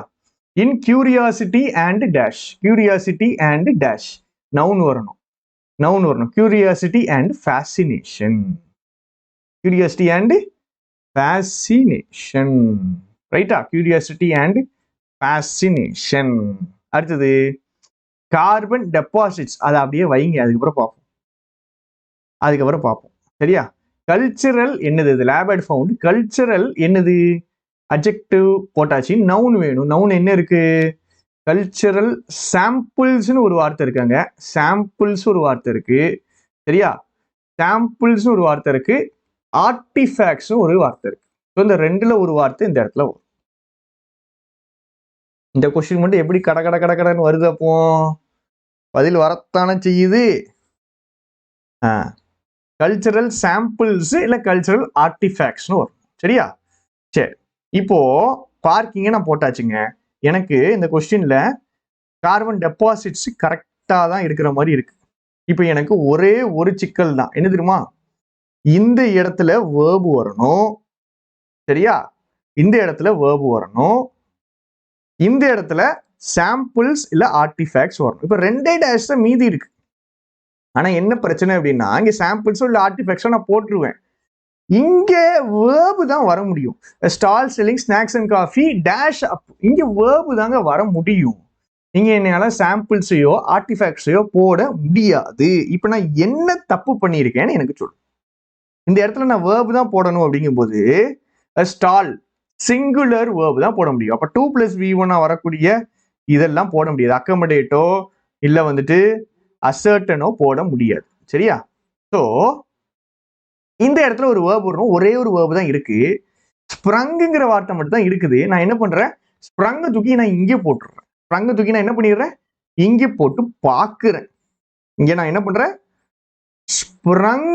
in curiosity and dash. Curiosity and dash noun வரணும், curiosity and fascination. Curiosity and fascination. ரைட்டா, கியூரியாசிட்டி அண்ட் ஃபேசினேஷன். அடுத்தது கார்பன் டெபாசிட்ஸ். அதை அப்படியே வைங்க, அதுக்கப்புறம் பார்ப்போம். சரியா, கல்ச்சரல் என்னது? இது லேபட் ஃபவுண்ட். கல்ச்சரல் என்னது? அட்ஜெக்டிவ் போட்டாச்சு. நவுன் வேணும். நவுன் என்ன இருக்கு? கல்ச்சரல் சாம்பிள்ஸ்னு ஒரு வார்த்தை இருக்காங்க, சாம்பிள்ஸ் ஒரு வார்த்தை இருக்கு. சரியா, சாம்பிள்ஸ் ஒரு வார்த்தை இருக்கு, ஆர்டிஃபேக்ட்ஸ் ஒரு வார்த்தை இருக்கு. இந்த ரெண்டுல ஒரு வார்த்தை இந்த இடத்துல வரும். இந்த கொஸ்டின் மட்டும் எப்படி கடன்னு வருது? அப்போ பதில் வரத்தானே செய்யுது. கல்ச்சரல் சாம்பிள்ஸ் இல்ல கல்ச்சரல் ஆர்டிஃபேக்ட்ஸ்னு வரும். சரியா? சரி, இப்போ பார்க்கிங்க நான் போட்டாச்சுங்க. எனக்கு இந்த கொஸ்டின்ல கார்பன் டெபாசிட்ஸ் கரெக்டா தான் இருக்கிற மாதிரி இருக்கு. இப்போ எனக்கு ஒரே ஒரு சிக்கல் தான். என்ன தெரியுமா? இந்த இடத்துல வேர்பு வரணும். சரியா? இந்த இடத்துல வேர்பு வரணும். இந்த இடத்துல சாம்பிள்ஸ் இல்ல ஆர்டிஃபேக்ட்ஸ் வரணும். இப்போ ரெண்டே டேஷ் தான் மீதி இருக்கு. ஆனா என்ன பிரச்சனை அப்படின்னா, இங்க சாம்பிள்ஸோ இல்ல ஆர்டிஃபேக்ட்ஸோ நான் போட்டுருவேன். இங்க வேர்பு தான் வர முடியும். Stall selling snacks and coffee dash up. இங்க வேர்பு தாங்க வர முடியும். நீங்க என்னால சாம்பிள்ஸையோ ஆர்டிஃபேக்ட்ஸையோ போட முடியாது. இப்போ நான் என்ன தப்பு பண்ணியிருக்கேன்னு எனக்கு சொல்லு. இந்த இடத்துல நான் வேர்பு தான் போடணும் அப்படிங்கும்போது ஸ்டால் சிங்குலர் வேர்பு தான் போட முடியும். அப்ப 2 + V1 வரக்கூடிய இதெல்லாம் போட முடியாது. அக்கமடேட்டோ இல்ல வந்துட்டு அசர்டனோ போட முடியாது. சரியா? ஸோ இந்த இடத்துல ஒரு வேர்பு வரணும். ஒரே ஒரு வேர்பு தான் இருக்கு. ஸ்ப்ரங்குங்கிற வார்த்தை மட்டும் தான் இருக்குது. நான் என்ன பண்றேன்? ஸ்ப்ரங்க தூக்கி நான் இங்கே போட்டுறேன். ஸ்ப்ரங்க தூக்கி நான் என்ன பண்ணிடுறேன்? இங்கே போட்டு பார்க்கிறேன். இங்க நான் என்ன பண்றேன்? ஸ்ப்ரங்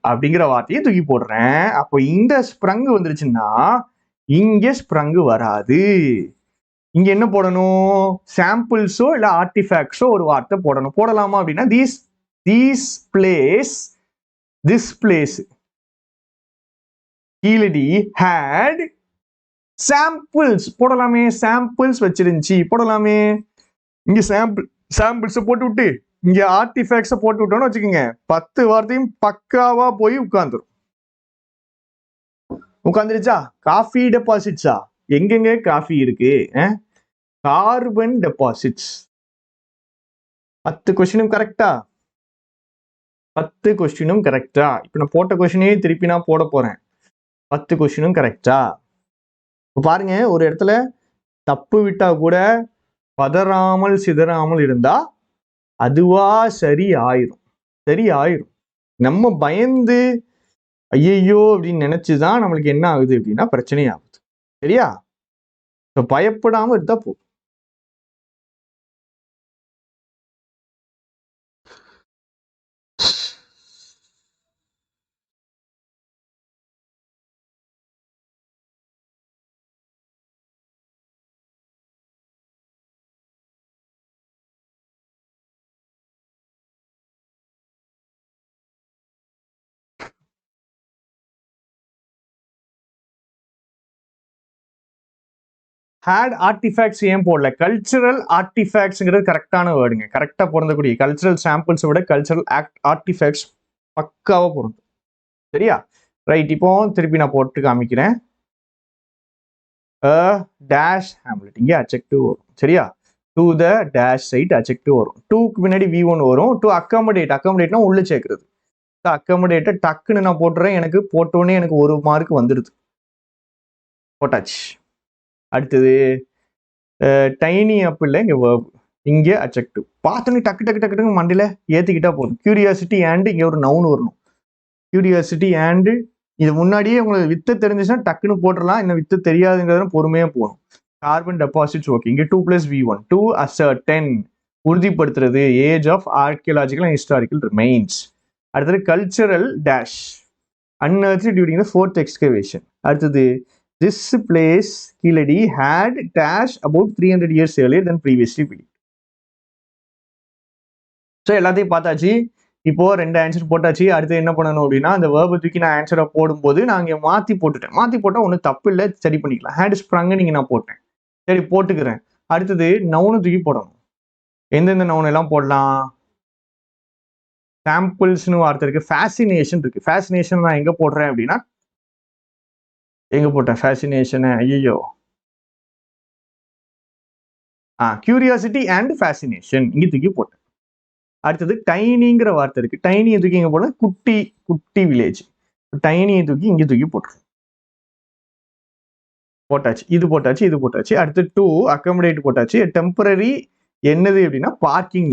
அப்படிங்கிற வார்த்தையை தூக்கி போடுறேன். அப்போ இந்த ஸ்ப்ரங் வந்துருச்சுன்னா இங்க ஸ்ப்ரங் வராது. இங்க என்ன போடணும்? சாம்பிள்ஸோ இல்ல ஆர்டிஃபேக்ட்ஸோ ஒரு வார்த்தை போடணும். போடலாமா அப்படின்னா this place Keezhadi had samples போடலாமே. சாம்பிள்ஸ் வச்சிருந்துச்சு போடலாமே. இங்க சாம்பிள்ஸ் போட்டு விட்டு இங்க ஆர்டிஃபேக்ட்ஸ போட்டு விட்டோம்னு வச்சுக்கோங்க, 10 வார்த்தையும் பக்காவா போய் உட்காந்துருச்சா? காஃபி டெபாசிட்ஸா? எங்கெங்க காஃபி இருக்கு? Carbon deposits. 10 கொஸ்டினும் கரெக்டா? 10 கொஸ்டினும் கரெக்டா? இப்ப நான் போட்ட கொஸ்டினே திருப்பி நான் போட போறேன். 10 கொஸ்டினும் கரெக்டா? பாருங்க, ஒரு இடத்துல தப்பு விட்டா கூட பதறாமல் சிதறாமல் இருந்தா அதுவா சரி ஆயிரும். நம்ம பயந்து ஐயையோ அப்படின்னு நினைச்சுதான் நம்மளுக்கு என்ன ஆகுது அப்படின்னா பிரச்சனை ஆகுது. சரியா? பயப்படாம இருந்தா போதும். ஹேட் ஆர்டிஃபேக்ட்ஸ் ஏன் போடல? கல்ச்சரல் ஆர்டிஃபேக்ட்ஸ்ங்கிறது கரெக்டான வேர்டுங்க. கரெக்டா பொருந்தக்கூடிய கல்ச்சரல் சாம்பிள்ஸ் விட கல்ச்சரல் ஆர்டிஃபேக்ட்ஸ் பக்காவா பொருந்தும். சரியா? ரைட். இப்போ திருப்பி நான் போட்டு காமிக்கிறேன். டேஷ் ஹேம்லெட் இங்கே அட்ஜெக்டிவ் வரும். சரியா? To the dash side adjective வரும். டூக்கு பின்னாடி V1 வரும். டு அக்கமடேட்னா உள்ள சேர்க்கிறது. அக்கமடேட்டை டக்குன்னு நான் போட்டுறேன். எனக்கு போட்டோன்னே எனக்கு 1 மார்க் வந்துடுது. போட்டாச்சு. அடுத்தது டைனி அப்பில் இங்கே வேர்ப், இங்கே அட்ஜெக்டிவ். பார்த்தோன்னே டக்கு மண்டியில் ஏற்றிக்கிட்டா போதும். கியூரியாசிட்டி அண்ட் இங்கே ஒரு நவுன் வரணும். கியூரியாசிட்டி அண்ட் இது முன்னாடியே உங்களுக்கு வித்து தெரிஞ்சுச்சுன்னா டக்குன்னு போட்டுடலாம். இன்னும் வித்து தெரியாதுங்கிறத பொறுமையாக போகணும். Carbon deposits okay. இங்கே 2 + V1 டு அசர்டன் உறுதிப்படுத்துறது. Age of archaeological and historical remains. அடுத்தது cultural dash unearthed during the 4th excavation. அடுத்தது this place Keezhadi had dash about 300 years earlier than previously believed. So எல்லாத்தையும் பார்த்தாச்சு. இப்போ 2 ஆன்சர் போட்டாச்சு. அடுத்து என்ன பண்ணணும் அப்படின்னா அந்த வேர்பை தூக்கி நான் ஆன்சரை போடும்போது நான் இங்கே மாற்றி போட்டால் ஒன்றும் தப்பு இல்லை, சரி பண்ணிக்கலாம். ஹேட் ஸ்ப்ரங்கு நீங்கள் நான் போட்டேன், சரி போட்டுக்கிறேன். அடுத்தது நவுனு தூக்கி போடணும். எந்தெந்த நவுன் எல்லாம் போடலாம்? சாம்பிள்ஸ்னு வார்த்தை இருக்கு, ஃபேசினேஷன் இருக்கு. ஃபேசினேஷன் நான் எங்க போடுறேன் அப்படின்னா எங்க போட்டேன் ஃபேசினேஷனை? ஐயோ, கியூரியாசிட்டி அண்ட் ஃபேசினேஷன் இங்க தூக்கி போட்டேன். அடுத்தது டைனிங்கிற வார்த்தை இருக்கு. டைனியை தூக்கி இங்க போட குட்டி வில்லேஜ். டைனியை தூக்கி இங்க தூக்கி போட்டாச்சு. இது போட்டாச்சு. அடுத்து 2 அக்கமடேட் போட்டாச்சு. டெம்பரரி என்னது அப்படின்னா பார்க்கிங்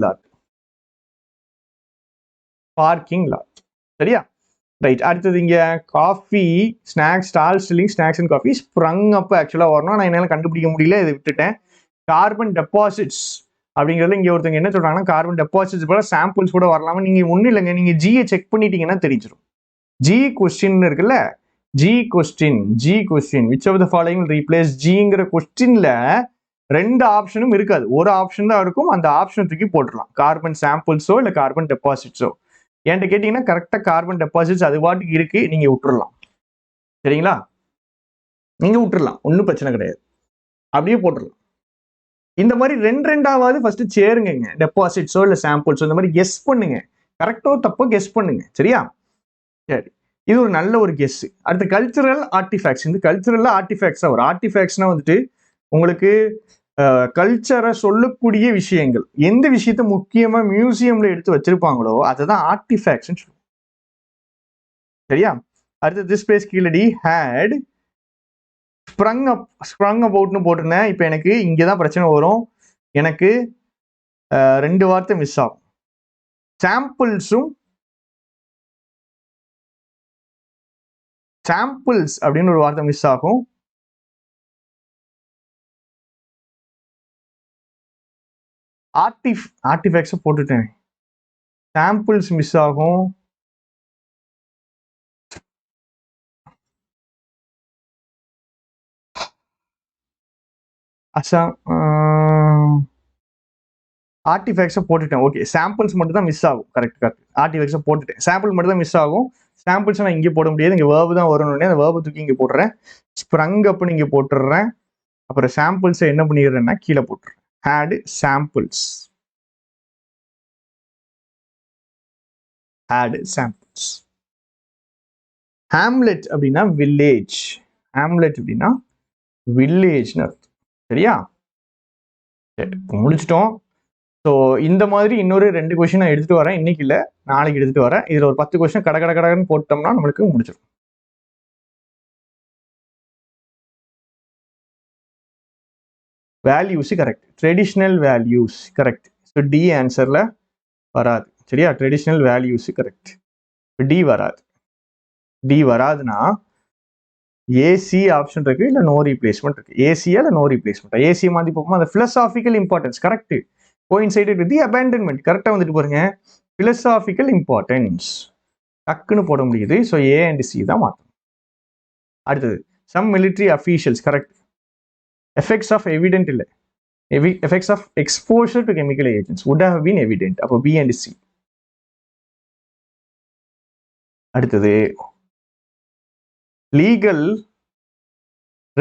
லாட். சரியா? ரைட். அடுத்தது இங்க coffee snacks stall selling snacks and coffee sprung up ஆக்சுவலா வரணும். நான் என்னால கண்டுபிடிக்க முடியல, இதை விட்டுட்டேன். கார்பன் டெபாசிட்ஸ் அப்படிங்கிறது இங்கே ஒருத்தங்க என்ன சொல்றாங்கன்னா கார்பன் டெபாசிட்ஸ் போல சாம்பிள்ஸ் கூட வரலாமா. நீங்க ஒன்றும் இல்லைங்க, நீங்க ஜியை செக் பண்ணிட்டீங்கன்னா தெரிஞ்சிடும். ஜி கொஸ்டின் இருக்குல்ல, G question which of the following replace ஜிங்கிற கொஸ்டின்ல 2 ஆப்ஷனும் இருக்காது, ஒரு ஆப்ஷன் தான் இருக்கும். அந்த ஆப்ஷன் தூக்கி போட்டுடலாம், கார்பன் சாம்பிள்ஸோ இல்லை கார்பன் டெபாசிட்ஸோ. என்கிட்ட கேட்டீங்கன்னா கரெக்டாக கார்பன் டெபாசிட்ஸ் அது பாட்டுக்கு இருக்கு, நீங்க விட்டுறலாம். சரிங்களா, நீங்க விட்டுறலாம், ஒன்றும் பிரச்சனை கிடையாது, அப்படியே போட்டுடலாம். இந்த மாதிரி 2 ஃபர்ஸ்ட் சேருங்க, டெபாசிட்ஸோ இல்லை சாம்பிள்ஸோ. இந்த மாதிரி கெஸ் பண்ணுங்க, கரெக்டோ தப்போ கெஸ் பண்ணுங்க. சரியா, சரி, இது ஒரு நல்ல ஒரு கெஸ். அடுத்து கல்ச்சுரல் ஆர்டிஃபேக்ட்ஸ். இந்த கல்ச்சுரல் ஆர்டிஃபேக்ட்ஸ் ஒரு ஆர்டிஃபேக்ட்ஸ்னா வந்துட்டு உங்களுக்கு கல்ச்சரை சொல்லக்கூடிய விஷயங்கள். எந்த விஷயத்த முக்கியமா மியூசியம்ல எடுத்து வச்சிருப்பாங்களோ அதுதான் ஆர்டிஃபேக்ட்ஸ் சொல்லுவோம். சரியா, அடுத்து this place Keezhadi had sprung அபவுட்னு போட்டிருந்தேன். இப்போ எனக்கு இங்கதான் பிரச்சனை வரும், எனக்கு 2 வார்த்தை மிஸ் ஆகும். சாம்பிள்ஸ் அப்படின்னு ஒரு வார்த்தை மிஸ் ஆகும். ஆர்டிஃபேக்ட்ஸ் போட்டுட்டேன், சாம்பிள்ஸ் மிஸ் ஆகும். ஆர்டிஃபேக்ட்ஸை போட்டுட்டேன். ஓகே, சாம்பிள்ஸ் மட்டும் தான் மிஸ் ஆகும். கரெக்ட், ஆர்டிஃபேக்ட்ஸை போட்டுட்டேன், சாம்பிள் மட்டும் தான் மிஸ் ஆகும். சாம்பிள்ஸ் நான் இங்கே போட முடியாது, இங்கே வேர்பு தான் வரணும்னே அந்த வேர்பு தூக்கி இங்கே போட்டுறேன். ஸ்ப்ரங் அப்னு இங்கே போட்டுடுறேன். அப்புறம் சாம்பிள்ஸை என்ன பண்ணிடுறேன்னா கீழே போட்டுறேன். ஹேட் சாம்பிள்ஸ், ஹேம்லெட் அப்படின்னா வில்லேஜ், ஹேம்லெட் அப்படின்னா வில்லேஜ்னு அர்த்தம். சரியா, சரி, முடிச்சிட்டோம். ஸோ இந்த மாதிரி இன்னொரு 2 கொஸ்டின் நான் எடுத்துட்டு வரேன், இன்னைக்கு இல்லை நாளைக்கு எடுத்துட்டு வரேன். இதுல ஒரு 10 கொஸ்டின் கடன்னு போட்டோம்னா நம்மளுக்கு முடிச்சிடும். Values correct, traditional values correct. So D ஆன்சர்ல வராது. சரியா, ட்ரெடிஷ்னல் வேல்யூஸ் கரெக்ட். டி வராது. டி வராதுன்னா ஏசி ஆப்ஷன் இருக்கு, இல்லை நோ ரீப்ளேஸ்மெண்ட் இருக்கு. ஏசியா இல்லை நோ ரீப்ளேஸ்மெண்ட். ஏசி மாதிரி போகும்போது அந்த philosophical importance correct, coincided with the abandonment கரெக்டா வந்துட்டு பாருங்க. பிலசாபிக்கல் இம்பார்ட்டன்ஸ் டக்குன்னு போட முடியுது. ஸோ ஏ அண்ட் சி தான் மாற்றணும். அடுத்தது some military officials correct. Effects of evident இல்லை, effects of exposure to chemical agents would have been evident. அப்போ பி அண்ட் சி. அடுத்தது legal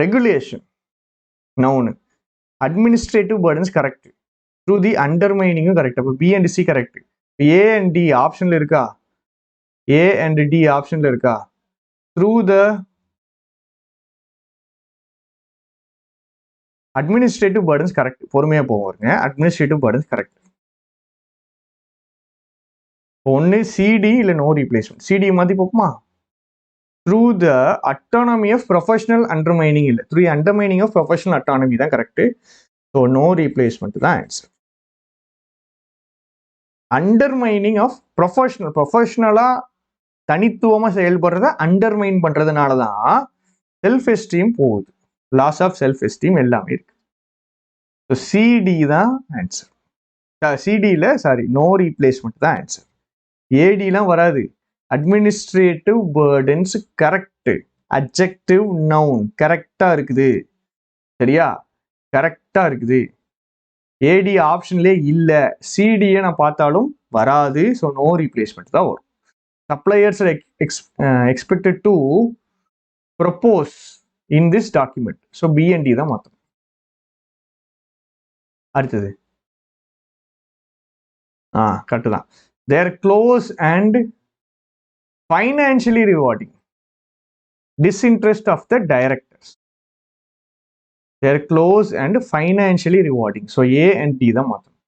regulation noun, administrative burdens correct, through the அண்டர்மைனிங்கும் கரெக்ட். அப்போ B and C correct. A and D ஆப்ஷன்ல இருக்கா, ஏ அண்ட் டி ஆப்ஷன்ல இருக்கா, through the administrative burdens correct. பொறுமையா போவாருங்க, அட்மினிஸ்ட்ரேட்டிவ் பர்டன்ஸ் கரெக்ட். ஒன்னு சிடி இல்லை நோ ரீப்ளேஸ்மெண்ட். சிடி மாதிரி போக்குமா, through the autonomy of professional undermining இல்லை, through undermining of professional autonomy தான் கரெக்ட். ஸோ நோ ரீப்ளேஸ்மெண்ட் தான் ஆன்சர். அண்டர்மைனிங் ஆஃப் ப்ரொஃபஷனலா தனித்துவமா செயல்படுறத அண்டர்மைன் பண்றதுனால தான் செல்ஃப் எஸ்டீம் போகுது, லாஸ் ஆஃப் செல்ஃப் எஸ்டீம் எல்லாமே இருக்கு. ஸோ சிடி தான் ஆன்சர். சிடியில் சாரி நோ ரீப்ளேஸ்மெண்ட் தான் ஆன்சர். ஏடிலாம் வராது. Administrative burdens correct, adjective noun கரெக்டா இருக்குது. சரியா, கரெக்டா இருக்குது. ஏடி ஆப்ஷன்லேயே இல்லை, சிடியை நான் பார்த்தாலும் வராது. ஸோ நோ ரீப்ளேஸ்மெண்ட் தான் வரும். Suppliers expected to propose in this document. So BND தான் மாற்றணும். அடுத்தது கரெக்ட் தான். Their close and financially rewarding disinterest of the directors. They are close and financially rewarding. So A and D தான் மாத்தணும்.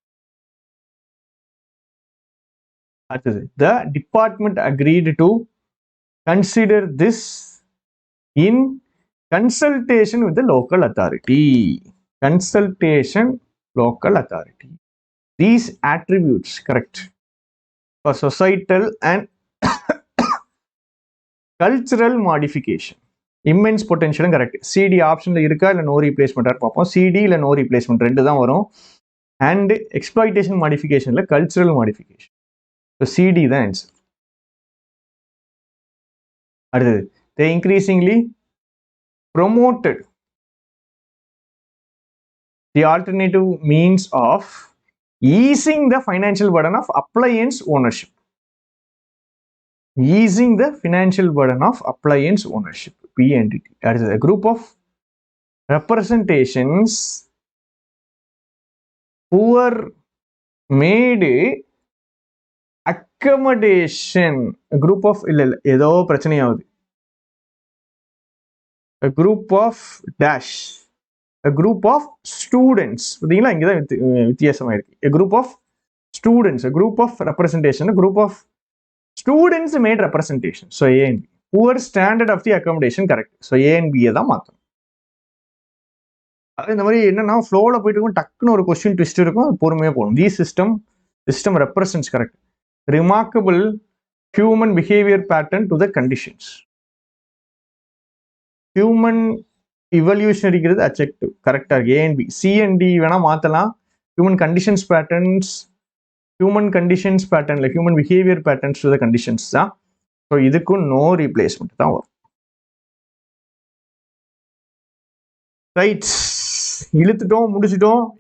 அடுத்தது the department agreed to consider this in consultation with the local authority. Consultation local authority. These attributes correct for societal and cultural modification. Immense பொட்டன்ஷியலும் கரெக்ட். சிடி ஆப்ஷன்ல இருக்கா இல்லை நோ ரீப்ளேஸ்மெண்ட்டாக பார்ப்போம். சிடி இல்லை நோ ரீப்ளேஸ்மெண்ட் ரெண்டு தான் வரும். அண்ட் எக்ஸ்ப்ளாய்டேஷன் மாடிஃபிகேஷன்ல கல்ச்சுரல் மாடிஃபிகேஷன். ஸோ சிடி தான் ஆன்சர். அடுத்தது they increasingly promoted the alternative means of easing the financial burden of appliance ownership. Easing the financial burden of appliance ownership, PNDT. That is a group of representations who were made accommodation. A group of ஏதோ பிரச்சனையாவது. A group of dash. A group of students. பார்த்தீங்களா இங்கே தான் வித்தியாசமாக இருக்கு. A group of students. A group of representation. A group of students made representation. So A and B. Poor standard of the accommodation correct. So A and B தான் மாற்றணும். அது இந்த மாதிரி என்னன்னா ஃப்ளோவில் போயிட்டு இருக்கும், டக்குன்னு ஒரு கொஸ்டின் ட்விஸ்ட் இருக்கும், அது பொறுமையாக போகணும். The system represents correct. Remarkable human behaviour pattern to the conditions. Human இவல்யூஷனரிங்கிறது அப்ஜெக்டிவ் கரெக்டாக இருக்கு. A and B. C and D வேணால் மாற்றலாம். Human conditions patterns, human conditions பேட்டர்னில் human behaviour patterns to the conditions தான். ஸோ இதுக்கும் நோ ரீப்ளேஸ்மெண்ட் தான் வரும். ரைட், இழுத்துட்டோம், முடிச்சிட்டோம்.